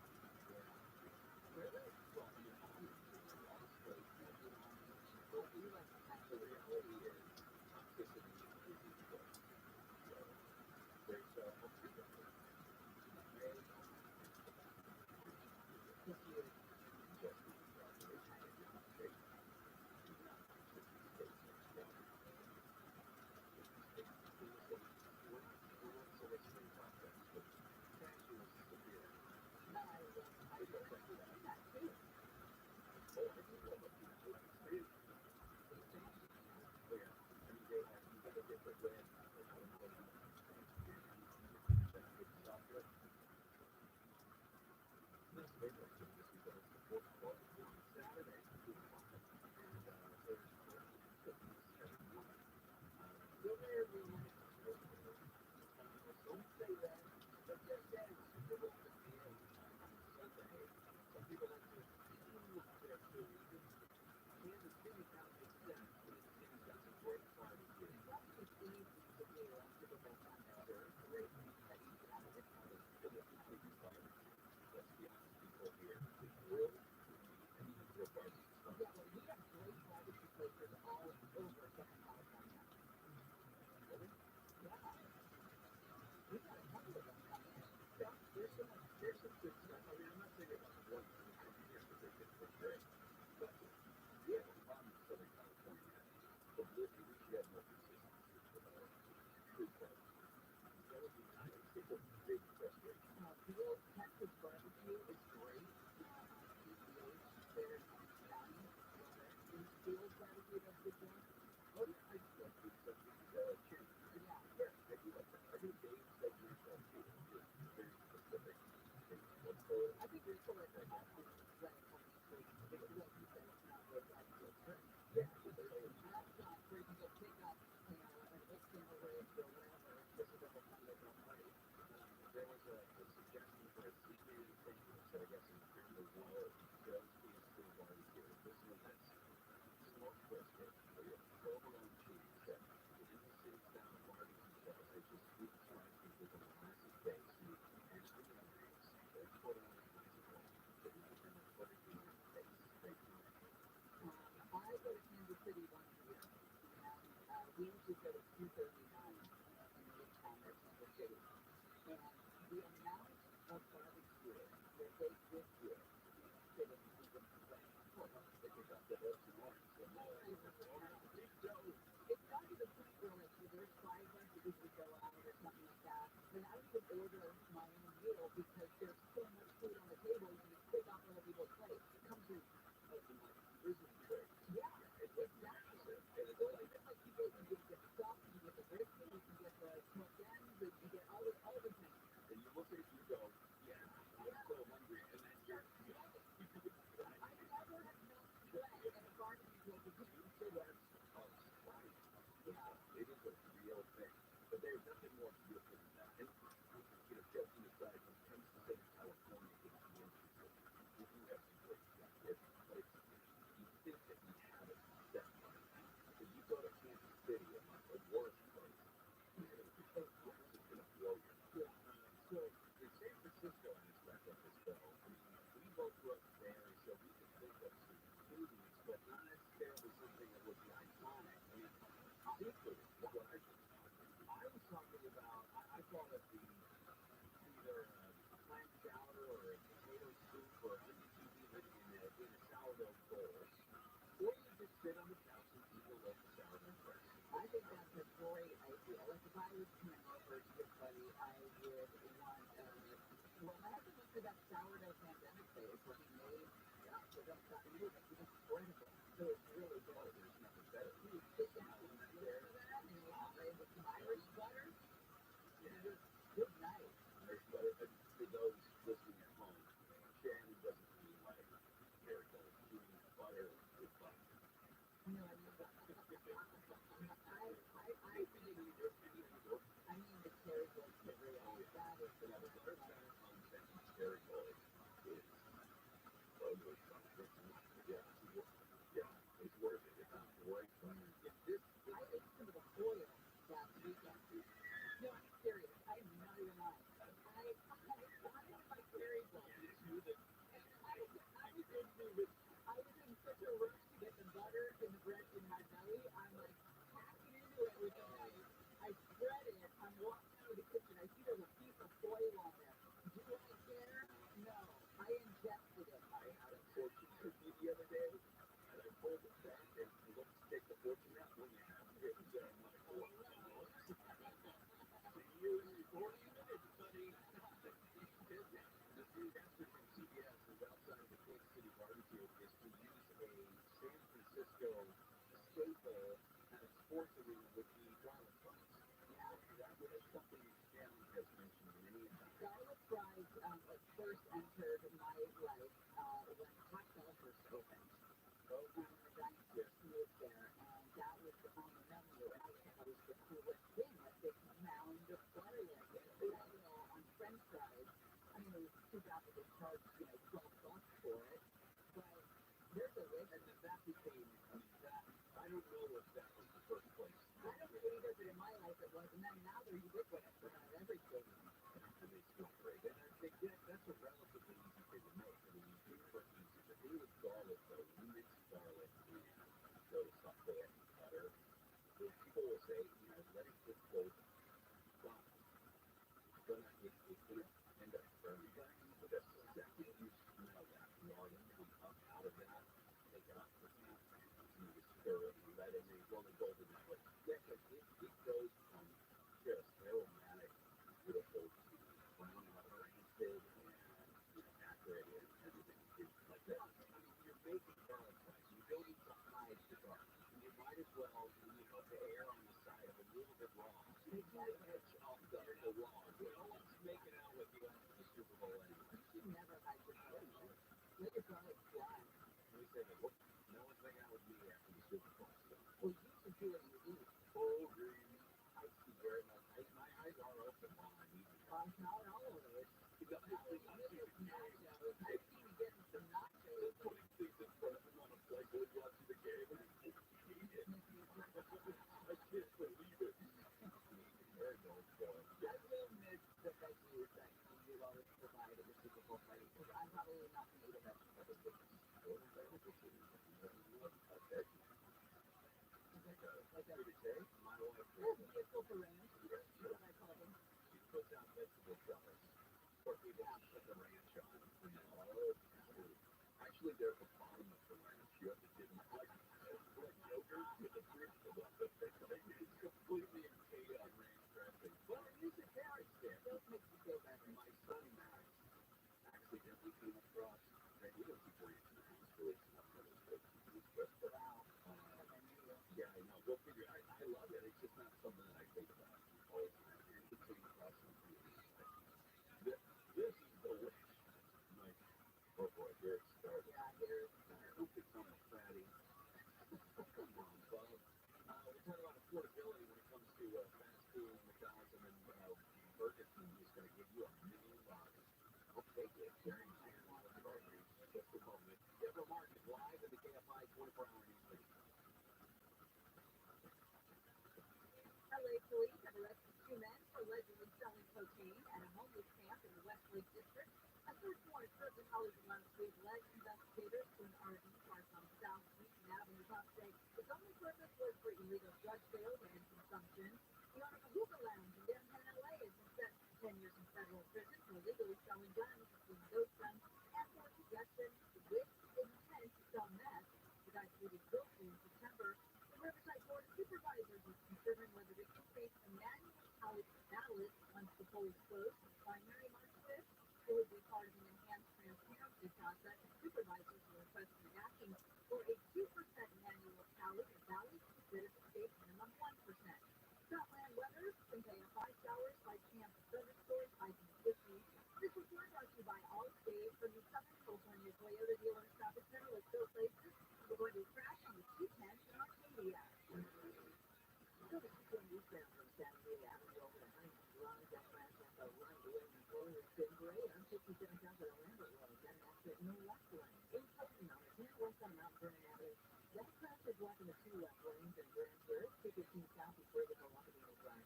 Really? Well, I mean, obviously, a lot of straight nuts. Well, we like the The cashews. reality is toxicity is equal. So there's a few of them. If you Just the operation of the state. Not just the state next door. We're not soliciting prospects, but cashews people like to continue their food. Kansas City kind of makes sense. Kansas City's got some great barbecue. It's easy to do a typical connoisseur, great meat that you can have a good part of the completely barbecue. Let's be honest, people here, the grill, and even grill barbecue stuff. Yeah, well, we have great barbecue places all over Southern California. Really? Yeah. We've got a couple of them come in. Yeah, there's some good stuff. I mean, I'm not saying about the ones that come here because they're great. But we have a problem in Southern California. But believe me, we should have more consistency with our food barbecue. That would be nice. It's a big frustration. Real Texas barbecue is great. PCH there in Orange County. Love it. In Steele's barbecue does good job. Oh, yeah, I just love food stuff. Chicken. Yeah, I do like that. I do Dave's segment too. It's very specific. I think there's still like a lot of when it comes to food. Like you said, it's not really like good. Yeah, restaurants where you can go pick up, an external ribs or whatever. This is a whole Sunday go party. There was a suggestion for a seafood sandwich that I guess is fairly well does be a barbecue. This one has smoked brisket with provolone cheese that in the city style barbecue sauce. They just sweet spice it with a molasses base meat and onion rings. They put on a nice one. And then put it in your face. They come in. I go to Kansas City once a year, and we usually go to 239 in Midtown or Kansas City. And the amount of barbecue that they give you, sitting even playing they pick up the hooks and horns. It's not even to the point where like there's 5 of us that usually go out or something like that. And I would order my own meal because there's so much food on the table, you can just pick off other people's plates. It comes with business tricks. Yeah, exactly. And it's like you get the stuff, you get the brisket, you can get the smoked ends, you can get all the things. And you look at it and you go, yeah, I'm so hungry. And then you never have enough bread at a barbecue place in Kansas City. Right. Yeah, it is a real thing. But there's nothing more beautiful than that. And, joking aside, when it comes to Southern California, it's interesting. We do have some great stuff here. But you think that we have it set up. If you go to Kansas City, a worst place, of course it's going to blow you. Yeah. So in San Francisco aspect of this, though, I mean, we both grew up there, so we can think of some foodies, but not necessarily something that would be iconic. I mean, seafood is what I was talking about. I call it either clam chowder or a potato soup or onion soup even in a sourdough bowl. Or you just sit on the couch and eat a local sourdough bread. I think that's a great idea. Like if I was coming over to your buddy, I would want well, my husband went through that sourdough pandemic phase where he made the restaurant and it was incredible. So it's really good. There's nothing better. You sit down and there and with some Irish butter. Good night. Irish butter. For those listening at home, Shannon doesn't mean like very good. She means butter with butter. No, I mean I mean the Kerrygold cereal. That is the butter content in Kerrygold is so good. Yeah, it's worth it. It's not great. I ate some of the foil last weekend. No, I'm serious. I'm not even lying. I wanted my Kerrygold. I was in such a rush to get the butter and the bread in my belly. I'm like hacking into it with a knife. I spread it. I'm walking out of the kitchen. I see there's a piece of foil on there. Do I care? No. I ingested it. I had a fortune cookie the other day, and I pulled it back and looked to take the fortune out. When you have it, I'm like, oh, see you in 40 minutes, buddy. The suggestion from CBS is outside of the Kansas City barbecue is to use a San Francisco staple at a sports arena would be garlic fries. Yeah, that was something Shannon has mentioned many times. Garlic fries first entered my life when Hot Dog first opened. Over in the Giant Chris moved there, and that was on the menu, and I thought it was the coolest thing, like this mound of garlic and oil on French fries. I mean, it was too bad that they charged, $12 for it. don't know if that was the first place. I don't know either, but in my life it was, and then now they're ubiquitous. They're not every stadium. And they smell great. And I think that's a relatively easy thing to make. I mean, you do, for instance, the thing with garlic, though, you mix garlic and go to saute it in butter. And people will say, let it get golden. But it's gonna end up burning. But the second you smell that garlic come up out of that, take it off the top, and you stir it and let it in golden that way. Yeah, because it goes from just aromatic, beautiful to brown out rancid and accurate and everything is like that. I mean, you're making garlic fries. You don't need to hide the garlic. You might as well, err on the side of a little bit raw. Take that edge off the raw. No one's making out with you after the Super Bowl anyway. You should never hide your garlic. Let your garlic fly. Let me say that. No one's making out with me after the Super Bowl. Well, you should do what you eat. Oh, really? I see very much. My eyes are open while I'm eating. Not always. Nachos. I've seen you getting some nachos. Putting things in front of him on a plate while watching the game and he eat it. I can't believe it. There you go. I will miss the veggies that you always provide at the Super Bowl party because I'm probably not going to eat a vegetable this week. Like a potato? My wife vegetable ranch. That's what I call them. She puts out vegetable salads. Or people put the ranch on. Actually, they're the bottom of the ranch. You have to get them like yogurt with the fruit above it. It's completely in chaos ranch dressing. Well, use a carrot stick. Those make you feel better. My son Max accidentally came across that he was ranch in the house really enough for those folks. He just put out. Yeah, I know. Go figure. I love it. It's just not something that I think about all the time. He came across something. This is delicious. Like, oh boy, here it starts. Yeah, here it starts. I hope it's almost fatty. Come on, Bob. We're talking about affordability when it comes to fast food, McDonald's, and then Burger King is going to give you a million bucks. I'll take it. Jerry Mayer with the burgers. Just a moment. Deborah Mark is live in the KFI 24-hour news feed. LA police have arrested 2 men for allegedly selling cocaine at a homeless camp in the Westlake district. A search warrant served in Hollywood last week led investigators to an RV parked on South Wheaton Avenue. Cops say its only purpose was for illegal drug sales and consumption. The owner of a hookah lounge in downtown LA has been sentenced to 10 years in federal prison for illegally selling guns, including ghost guns, and for possession with intent to sell meth. The guy pleaded guilty in September. The Riverside Board of Supervisors is considering whether to take a manual ballot once the polls close for the primary March 5th. It would be part of an enhanced transparency process. Supervisors are requesting asking for a 2% manual ballot instead of the state minimum 1%. Scotland weather, some KFI showers by Camp Service Stores, highs in the 50s. This report brought to you by Allstate from the Southern California Toyota Dealer Shopping Center. Let's go places. We're going to crash on the 210 in Arcadia. So the 210 eastbound from San Diego Avenue over to Huntington Drive, that crash at the right lane before it's been great. I'm 57 south of the Lambert Road. Got an accident in the left lane. 8 on the 10 west on Mount Vernon Avenue. That crash is blocking the 2 left lanes in Grand Church. 215 south before you go off of the drive.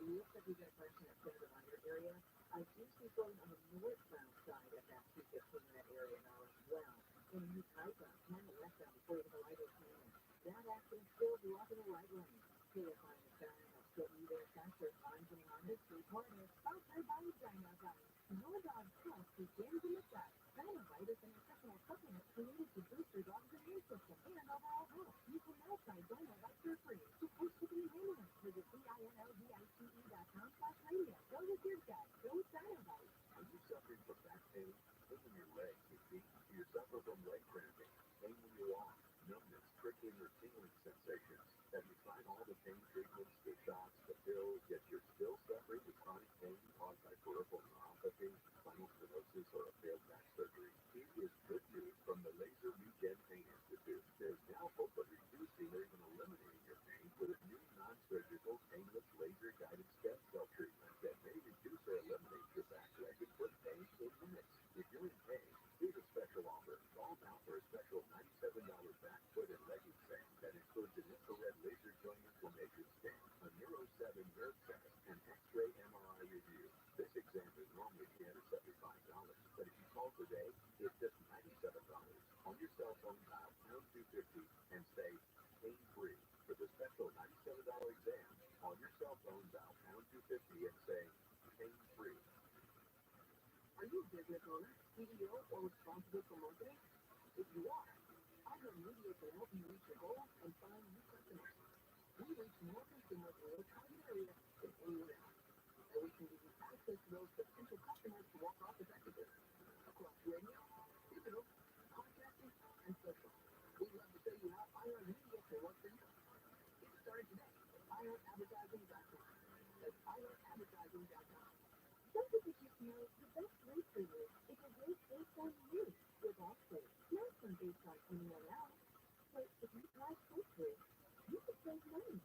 Looks like we got a crash in that Senator Minor area. I do see flows on the northbound side of that 215 in that area now as well. In a new type of 10 westbound before you hit the light of Canyon. That accident still blocking the right lane. KFI in the sky, I'll still be there faster. I'm getting on this street corner. Sponsored by China Guys. Your dog trust begins in the gut. Dynavite is an nutritional supplement created to boost your dog's immune system and overall health. You can now try Dynavite for free. To post shipping and handling, visit DINOVITE.com/radio. Go with your gut. Go with Dynavite. Are you suffering from back pain? Pain in your legs, your feet? Do you suffer from leg cramping? Pain when you walk? Numbness, prickling, or tingling sensations? Have you tried all the pain treatments, the shots, the pills, yet you're still suffering with chronic pain caused by peripheral neuropathy, spinal stenosis, or a failed back surgery? Here is good news from the Laser Regen Pain Institute. There's now hope of reducing or even eliminating your pain 7 nerve test and X-ray MRI review. This exam is normally $375, but if you call today, it's just $97. On your cell phone, dial #250 and say pain-free. For the special $97 exam, on your cell phone, dial #250 and say pain-free. Are you a business owner, CEO, or responsible for marketing? If you are, iHeartMedia can help you reach your goals and find new customers. We reach more consumers in your target area than anyone else, and we can give you access to those potential customers to work off effectively across radio, digital, podcasting, and social. We'd love to show you how iHeartMedia can work for you. Get started today at iHeartAdvertising.com. That's iHeartAdvertising.com. Some people just know the best rate for you is a rate based on you with Allstate, not one based on anyone else. But if you drive safely, you can save money.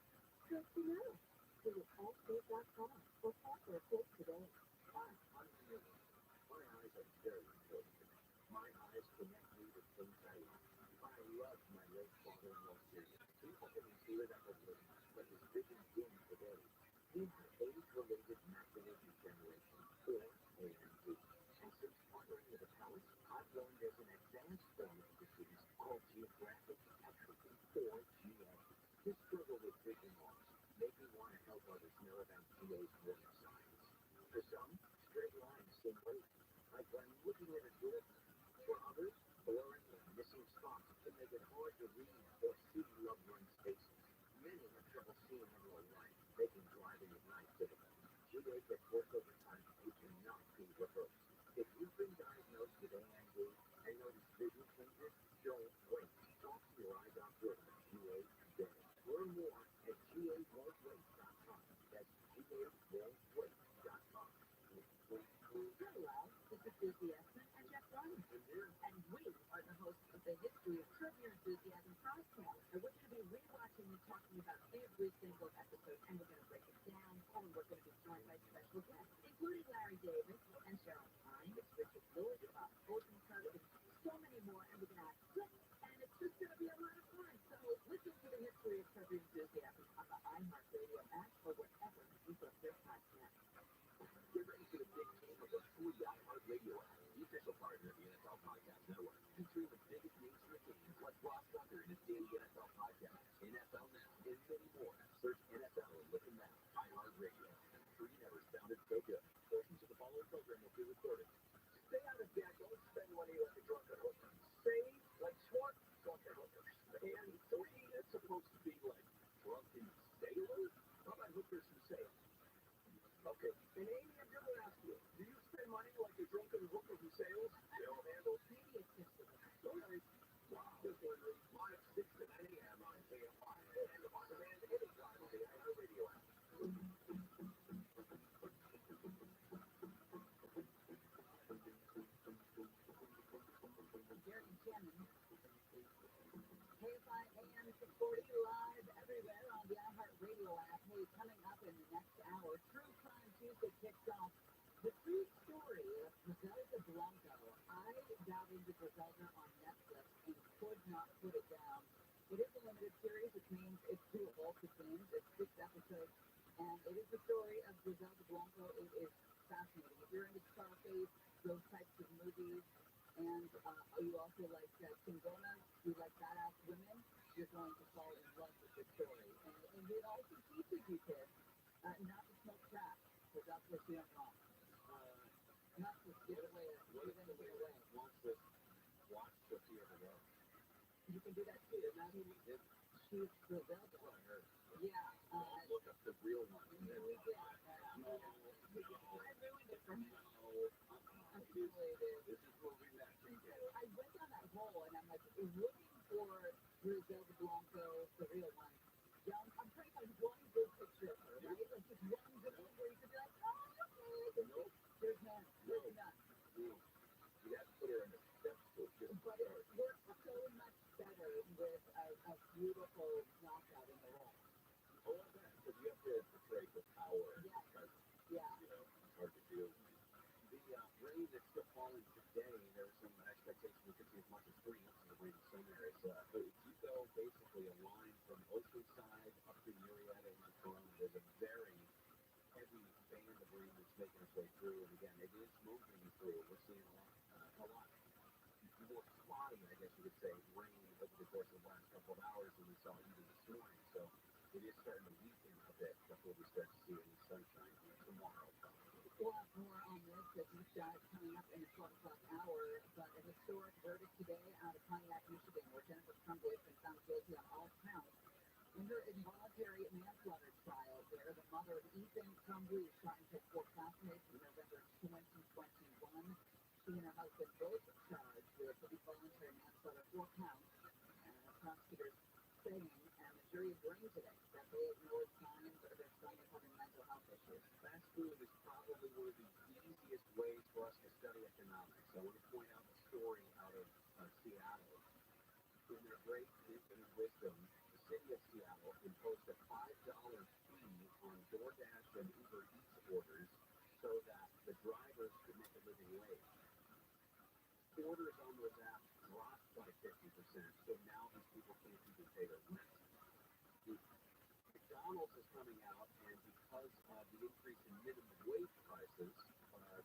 Trust me now. Visit Allstate.com or call for a quote today. Hi, I'm Jim. My eyes are very important to me. My eyes connect me to things I love. I love my late father-in-law series. People didn't see it at the living, but his vision dimmed today. He had age-related macular degeneration, or AMD. And since partnering with Appellate, I've learned there's an advanced form of the disease called geographic atrophy, or GA. This struggle with vision loss made me want to help others know about GA's warning signs. For some, straight lines seem late, like when looking at a door. For others, blurring or missing spots can make it hard to read or see loved ones' faces. Many have trouble seeing in real life, making driving at night difficult. GA gets worse over time and cannot be reversed. If you've been diagnosed with AMD and notice vision changes, don't wait. Talk to your eye doctor about GA today. Learn more at gawon'twait.com. That's gawon'twait.com. Hello, this is Susie Essman and Jeff Ryan. And we are the hosts of the History of Curb Your Enthusiasm podcast. I want you to be rewatching and talking about every single episode, and we're going to break it down, and we're going to be joined by special guests, including Larry David and Cheryl Hines, Richard Lewis, Bob Odenkirk, and so many more, and we're going to have clips, and it's just going to be a lot of fun. So listen to the History of Curb Your Enthusiasm on the iHeartRadio app or wherever you get your podcast. Get ready for the big game of the free iHeartRadio app, the official partner of the NFL Podcast Network, featuring the biggest names in the game, like Ross Tucker and his daily NFL podcast, NFL Now, and many more. Search NFL and listen now. iHeartRadio. Free never sounded so good. Portions of the following program will be recorded. Stay out of debt. Don't spend money like a drunken hooker. Save like smart drunken hookers. And 3, it's supposed to be like drunken sailors. How about hookers who sail? Okay, and Amy, I'm going to ask you, do you spend money like a drunken hooker who sails? They'll handle. Maybe it's just a little. All right. Wow. This one is live 6 to 9 a.m. on KFI and on demand anytime on the iHeartRadio app. Jerry Jennings, KFI AM 640 live everywhere on the iHeartRadio app. Hey, coming up in the next hour, True Crime Tuesday kicks off. The true story of Griselda Blanco. I got into Griselda on Netflix and could not put it down. It is a limited series, which means it's 2 Ultra Teams. It's 6 episodes, and it is the story of Griselda Blanco. It is fascinating. If you're into Scarface, those types of movies, and you also like Chingona, you like badass women, you're going to fall in love with this story. And it also teaches you kids not to smoke crack, because that's what you don't want. Not to give away, give anything away. Watch Sophia Vergara. You can do that too. She's Griselda. Yeah. Look up the real one. We did. I ruined it for him. I'm totally This is moving that TJ. I went down that hole and I'm like looking for Griselda Blanco, the real one. I'm trying to find one good picture of her, right? Like just one good one where you could be like, oh, okay. Nope. There's none. There's none. You have to put her in the steps to just But it works so much better with a beautiful knockout in the role. Oh, I bet. Because you have to portray the power. Yeah. Because, Yeah. you know, it's hard to do. The rain that's still falling today, there's some expectation we could see as much as 3 inches of rain in some areas. But if you go basically a line from Oceanside up to Murrieta and Corona, there's a very spotty, I guess you could say, rain over the course of the last couple of hours, and we saw even this morning. So it is starting to weaken a bit before we start to see any sunshine tomorrow. We'll have more on this as we start coming up in the 12 o'clock hour, but a historic verdict today out of Pontiac, Michigan, where Jennifer Trumbull has been found guilty on all counts in her involuntary manslaughter trial, where the mother of Ethan Trumbull shot and killed 4 classmates in November 2021. She and her husband both charged with involuntary manslaughter, 4 counts, and prosecutors saying, and the jury agreeing today, that they ignored signs of their son having mental health issues. Fast food is probably one of the easiest ways for us to study economics. I want to point out a story out of Seattle. In their great infinite wisdom, the city of Seattle imposed a $5 fee on DoorDash and Uber Eats orders so that the drivers could make a living wage. Orders on those apps dropped by 50%, so now these people can't even pay their rent. McDonald's is coming out, and because of the increase in minimum wage prices,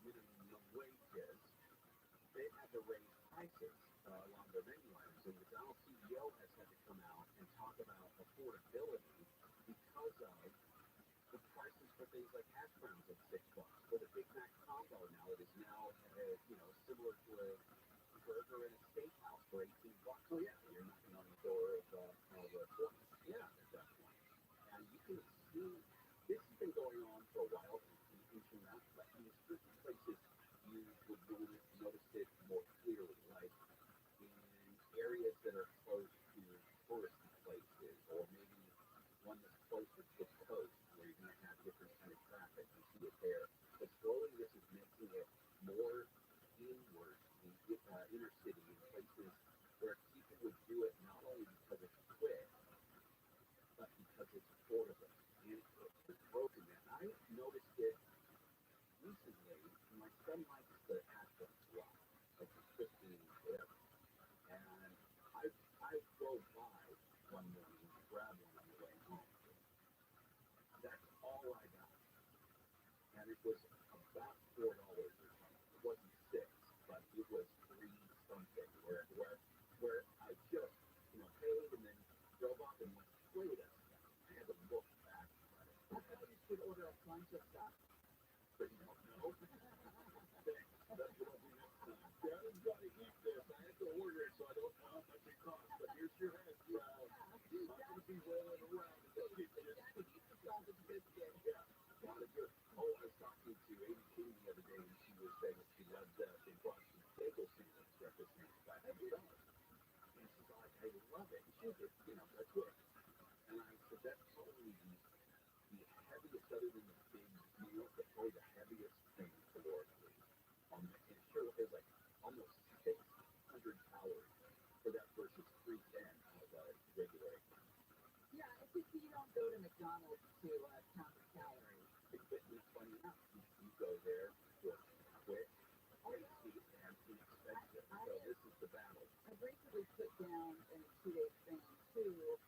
minimum wages, they've had to raise prices along their menu items. And McDonald's CEO has had to come out and talk about affordability because of the prices for things like hash browns at $6, or the Big Mac combo now that is now similar to a burger in a steakhouse for $18. So yeah, you're knocking on the door of $20. Yeah, at that point. And you can see this has been going on for a while in Toronto, but in certain places you would notice it more clearly, like in areas that are close to touristy places, or maybe one that's closer to the coast where you're going to have different kind of traffic. You see it there. But slowly this is making it more inward, the inner city, in places where people would do it not only because it's quick, but because it's affordable. And it's broken that. I noticed it recently. My son likes the hash browns a lot, like the crispy whatever. And I drove by one morning to grab one on the way home. That's all I got. And it was about $4 or something. It wasn't 6, but it was 3 something, where I just, paid and then drove off and went, wait a second. I had to look back at it. I thought you should order a bunch of stuff. But you don't know. That's what I'll do next time. Dad's got to eat this. I had to order it, so I don't know how much it costs. But here's your head, child. I'm not going to be rolling around in the kitchen. Yeah, not a good. Oh, I was talking to Amy King the other day, and she was saying that she loved they brought some bagel sandwich breakfast sandwich back from McDonald's. And she's like, I love it. And she did, that's good. And I said, that's probably the heaviest, other than the big meal, but probably the heaviest thing calorically. And sure, it was like almost 600 calories for that versus 310 of a regular egg. Yeah, I think you don't go to McDonald's to count the calories. But it's funny enough, you go there for quick, tasty, and inexpensive. So this is the battle. I recently put down in a 2-day span 2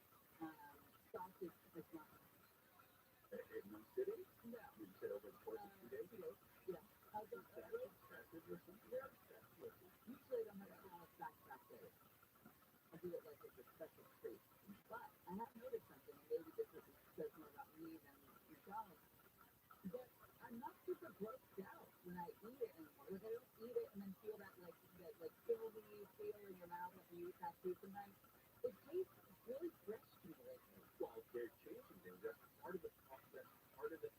sausage McDonald's. In one sitting? No. You said over the course of 2 days? Yeah. Is that impressive or something? Usually I don't have salads back days. I do it like it's a special treat. But I have noticed something, and maybe this says more about me than McDonald's, but I'm not super grossed out when I eat it anymore. Like, I don't eat it and then feel that filthy feel in your mouth after you eat fast food sometimes. It tastes really fresh to me lately. Well, they're changing things. That's part of the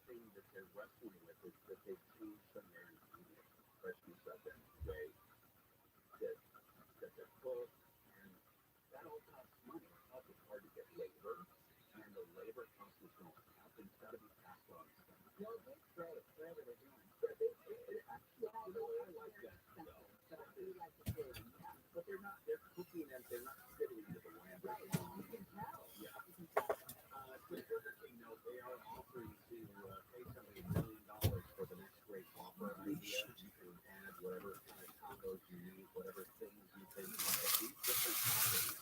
thing that they're wrestling with, is that they've changed some of their ingredients, freshness of them, the way that they're cooked, and that all costs money. It's hard to get labor, and the labor cost is going up, and it's got to be passed on to them. Well, it tastes great, whatever they're doing. Actually, I like that, though. But I do like the food, yeah. But they're cooking them, they're not sitting into the lamp. Right, you can tell. Yeah. To the Burger King note, they are offering to pay somebody $1 million for the next great offer idea. You can add whatever kind of combos you need, whatever things you think. These different toppings.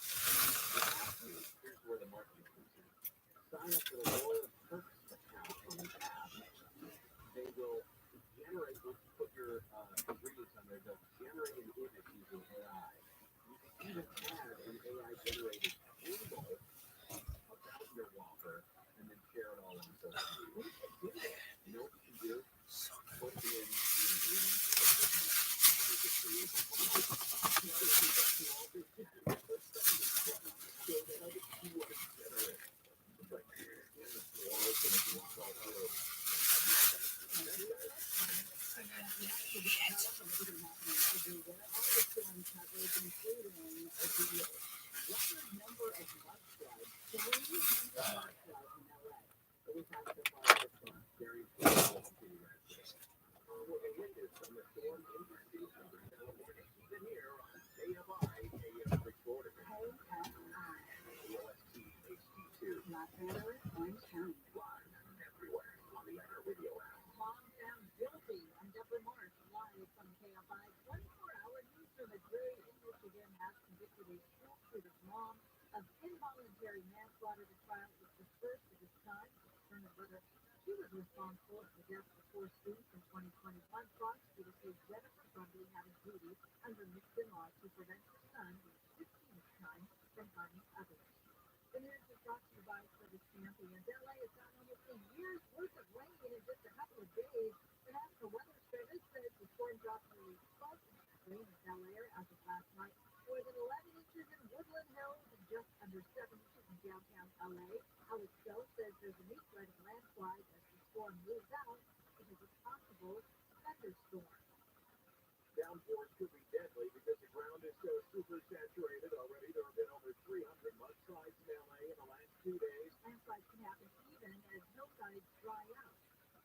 Here's where the marketing comes in. Sign up for the Royal Perks account on the app. They will generate, once you put your ingredients on there, they'll generate an image using AI. You can Downpours could be deadly because the ground is so super saturated already. There have been over 300 mudslides in LA in the last 2 days. Landslides can happen even as hillsides dry out.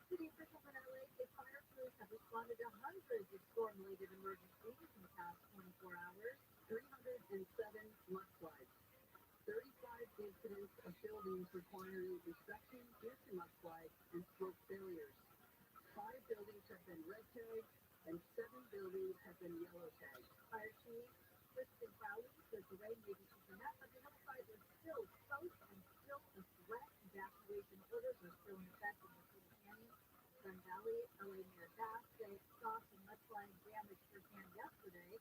City officials in LA say fire crews have responded to hundreds of storm-related emergencies in the past 24 hours. 307 mudslides. 35 incidents of buildings requiring destruction due to mudslides and smoke failures. 5 buildings have been red tagged and 7 buildings have been yellow tagged. Fire chief Kristen Crowley says the rain may be keeping up, but the hillsides are still soaked and still a threat. Evacuation orders are still in effect in the City Canyon, Sun Valley. LA Mayor Bass said soft and mudslide damaged firsthand yesterday.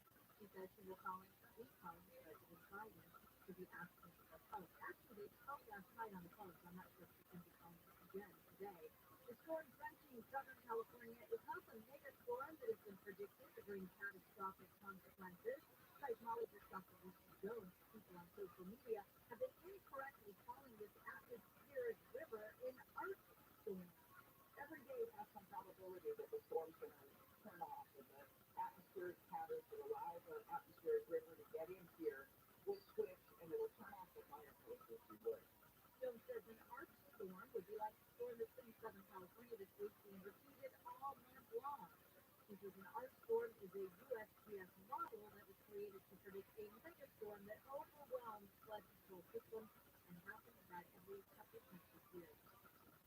She says she will call President Biden to be asking for help. Actually, they spoke last night on the phone, so I'm not sure if she's going to be calling again today. The storm drenching Southern California is not the mega storm that has been predicted to bring catastrophic consequences. Seismologist Dr. Lucy Jones, people on social media, have been incorrectly calling this atmospheric river an Arctic storm. Every day has some probability that the storm's going to turn off, and the atmospheric patterns that allow the atmospheric river to get in here will switch, and it will turn off the fireplace if you would. Jones says an Arctic storm would be like the storm that's in Southern California this week being repeated all month long. She says an Arctic storm is a USGS model that was created to predict a mega storm that overwhelms flood control systems and happens about every couple of years.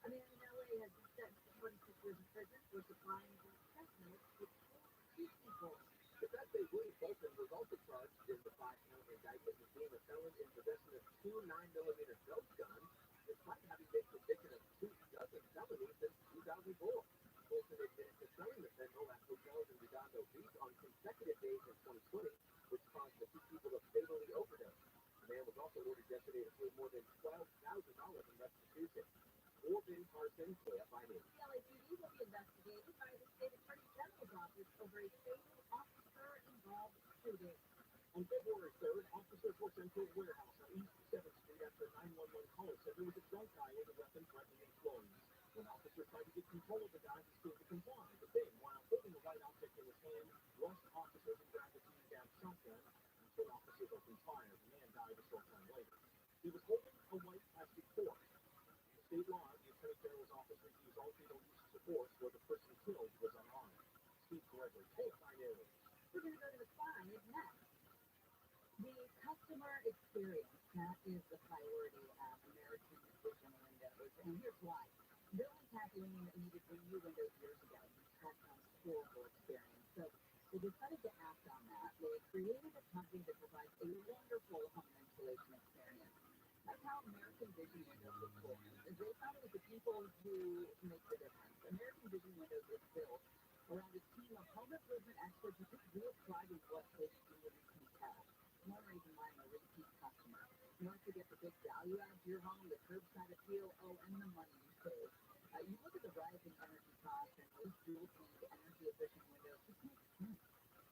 A man in LA has been sentenced to 26 years in prison for supplying the fentanyl to 2 people. The fact they Willie Bolton was also charged in the 5-count indictment with being a felon in possession of 2 9mm dose guns, despite having been convicted of 2 dozen felonies since 2004. Bolton admitted to selling the fentanyl at hotels in Redondo Beach on consecutive days in 2020, which caused the 2 people to fatally overdose. The man was also ordered yesterday to pay more than $12,000 in restitution. Corbin Carson, KFI News. The LAPD will be investigated by the state attorney general's office over a fatal officer-involved shooting. On February 3rd, officers were sent to a warehouse on East 7th Street after a 911 call said there was a drunk guy with a weapon threatening employees. When officers tried to get control of the guy, he stood to comply. But then, while holding a white object in his hand, rushed officers and grabbed a team-down shotgun until officers opened fire. The man died a short time later. He was holding a white plastic fork. In state law, the Attorney General's office reviews all fatal uses of force where the person killed was unarmed. Steve Gregory, KFI News. We're going to go to the 5 next. The customer experience, that is the priority at American Vision Windows, and here's why. Bill and Kathleen needed new windows years ago. It's had a horrible experience, so they decided to act on that. They created a company that provides a wonderful home installation experience. That's how American Vision Windows was formed. They found it was the people who make the difference. American Vision Windows is built around a team of home improvement experts who take real pride in what they do and can tell. One reason why I'm a repeat customer. You don't forget the big value out of your home, the curbside appeal, and the money you save. You look at the rising energy costs, and those dual-pane energy efficient windows just make sense.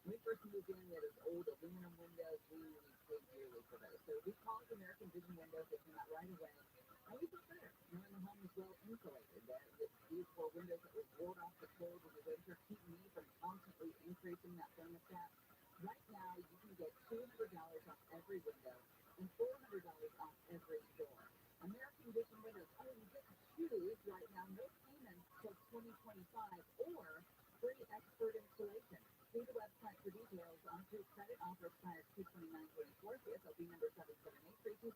When we first moved in, we had those old aluminum windows. We paid dearly for those. So we called American Vision Windows. They came out right away. And we felt better, knowing the home was well insulated. These were windows that would ward off the cold in the winter, keep me from constantly 5 or free expert installation. See the website for details on free credit offer expires 2/29/24. CSLB number 778322.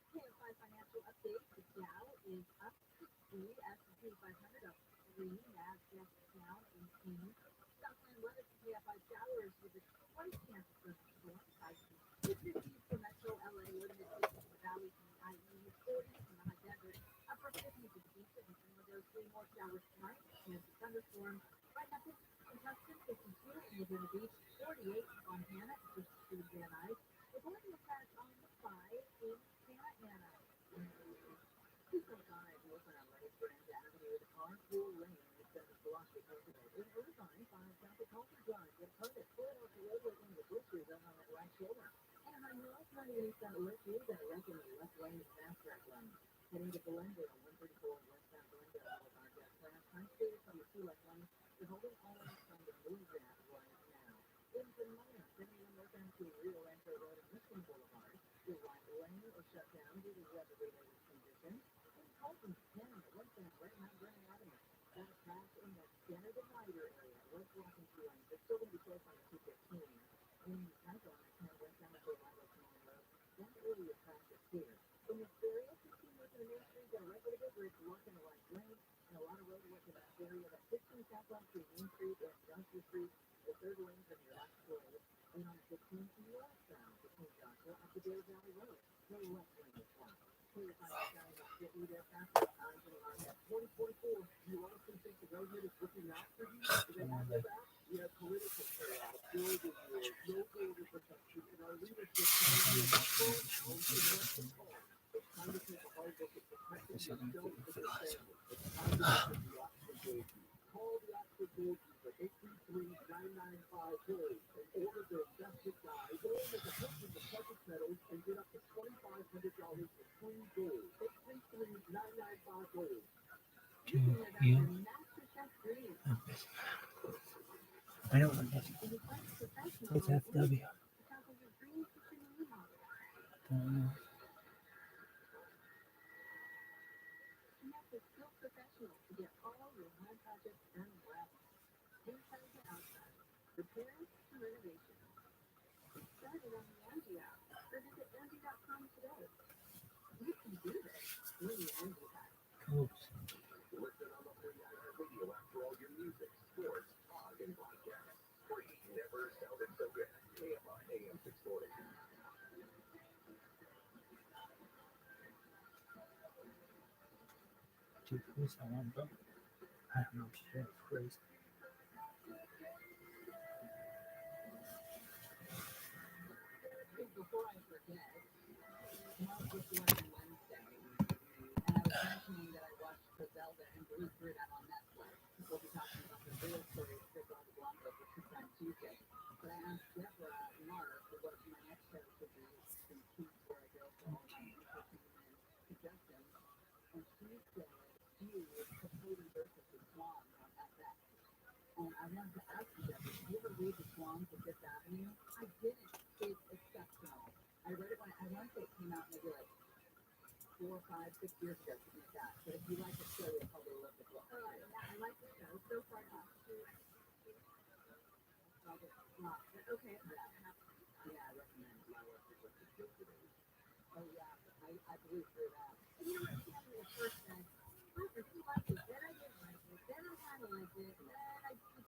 KF5 financial update. The Dow is up 60, S&P 500 up 3, NASDAQ down 18. Southland weather for KF5 showers with a slight chance of thunderstorms. High 50s for Metro LA, low to mid 50s for the Valley from the IE, 40s from the high desert, upper 50s for the beach, and with those 3 more showers tonight, chance of thunderstorms. Right now, 50 in Tustin, 52 in Laguna Beach, 48 in Fontana, 52 in Van Nuys. We're going to attack on the 5 in Santa Ana. 205 north on Lake Grand Avenue, the carpool lane is going to block the road. In Irvine, 5 south of Culver Drive, get permit, followforfollow in the bushes on that right shoulder. Anaheim North, 98 South Lakeview, got a wreck in the left lane, fast track lane. Heading to Glendale, 134 westbound Glendale Boulevard, got crash. High speed from the 2 left lane. They're holding all in from the move that right now. In Pomona, 71 northbound to Rio Rancho Road and Mission Boulevard. The right lane is shut down due to weather-related conditions. In Colton, 10 westbound right now, Grand Avenue. Got a crash in the center divider area. West blocking 2 lanes. They're still going to be closed on the 215. In the central on the 10 westbound to Orlando Canyon Road. Then earlier crashes here. In this area, 15 north of the Main Street, got a wreck with a bridge blocking the right lane. And a lot of road work in that area. That 15 southbound between Main Street and Joshua Street. The third lane from your left road. And on 15 northbound between Joshua up to Bear Valley Road. No left lane is blocked. Clear to find the guy about to get you there faster. I'm getting on that 4044. You honestly think the road here is working out for you? Do they have your back? We have political chaos, building wars, no border protection, and our leadership tells you about full hours and what's the call. It's time to take a hard look at protecting yourself and your family. It's time to look at the Oxford Goalkeeper. Call the Oxford Goalkeeper, 833-995-GOAL, and order their best guide, or make a purchase of precious metals and get up to $2,500 for free gold. 833-995-GOAL. You. I know what it is. It's FW. Connect with skilled professionals to get all your home projects done well. Inside to outside. Repairs to renovation. Get started on the Angie app or visit Angie.com today. You can do this when the Angie app. Cool. Listen on the free iHeartRadio app for all your music, sports, blog, and podcasts. Free never sounded so good. AMI AM 640. Dude, who's that one, bro? I don't know shit. Crazy. Before I forget, tomorrow's supposed to work on Wednesday, and I was mentioning that I watched Griselda and Bruce Griselda on Netflix. We'll be talking about the real story of Griselda Blanco for Two-Time Tuesday. But I asked Deborah Mark what my next show should be, some keys where I go for all my entertainment suggestions, and she said you Capote versus the Swans on FX. And I wanted to ask you, Deborah, did you ever read The Swans of Fifth Avenue? I didn't. It's exceptional. I read it when I want to say it came out maybe like 4, 5, 6 years ago, something like that. But if you like the show, you'll probably love the book. Yeah, I like the show. So far, not too. Okay. Yeah, I recommend it. Oh, yeah, I believe through that. And you know what? She had me at first said, I liked it, then I didn't like it, then I kind of liked it, then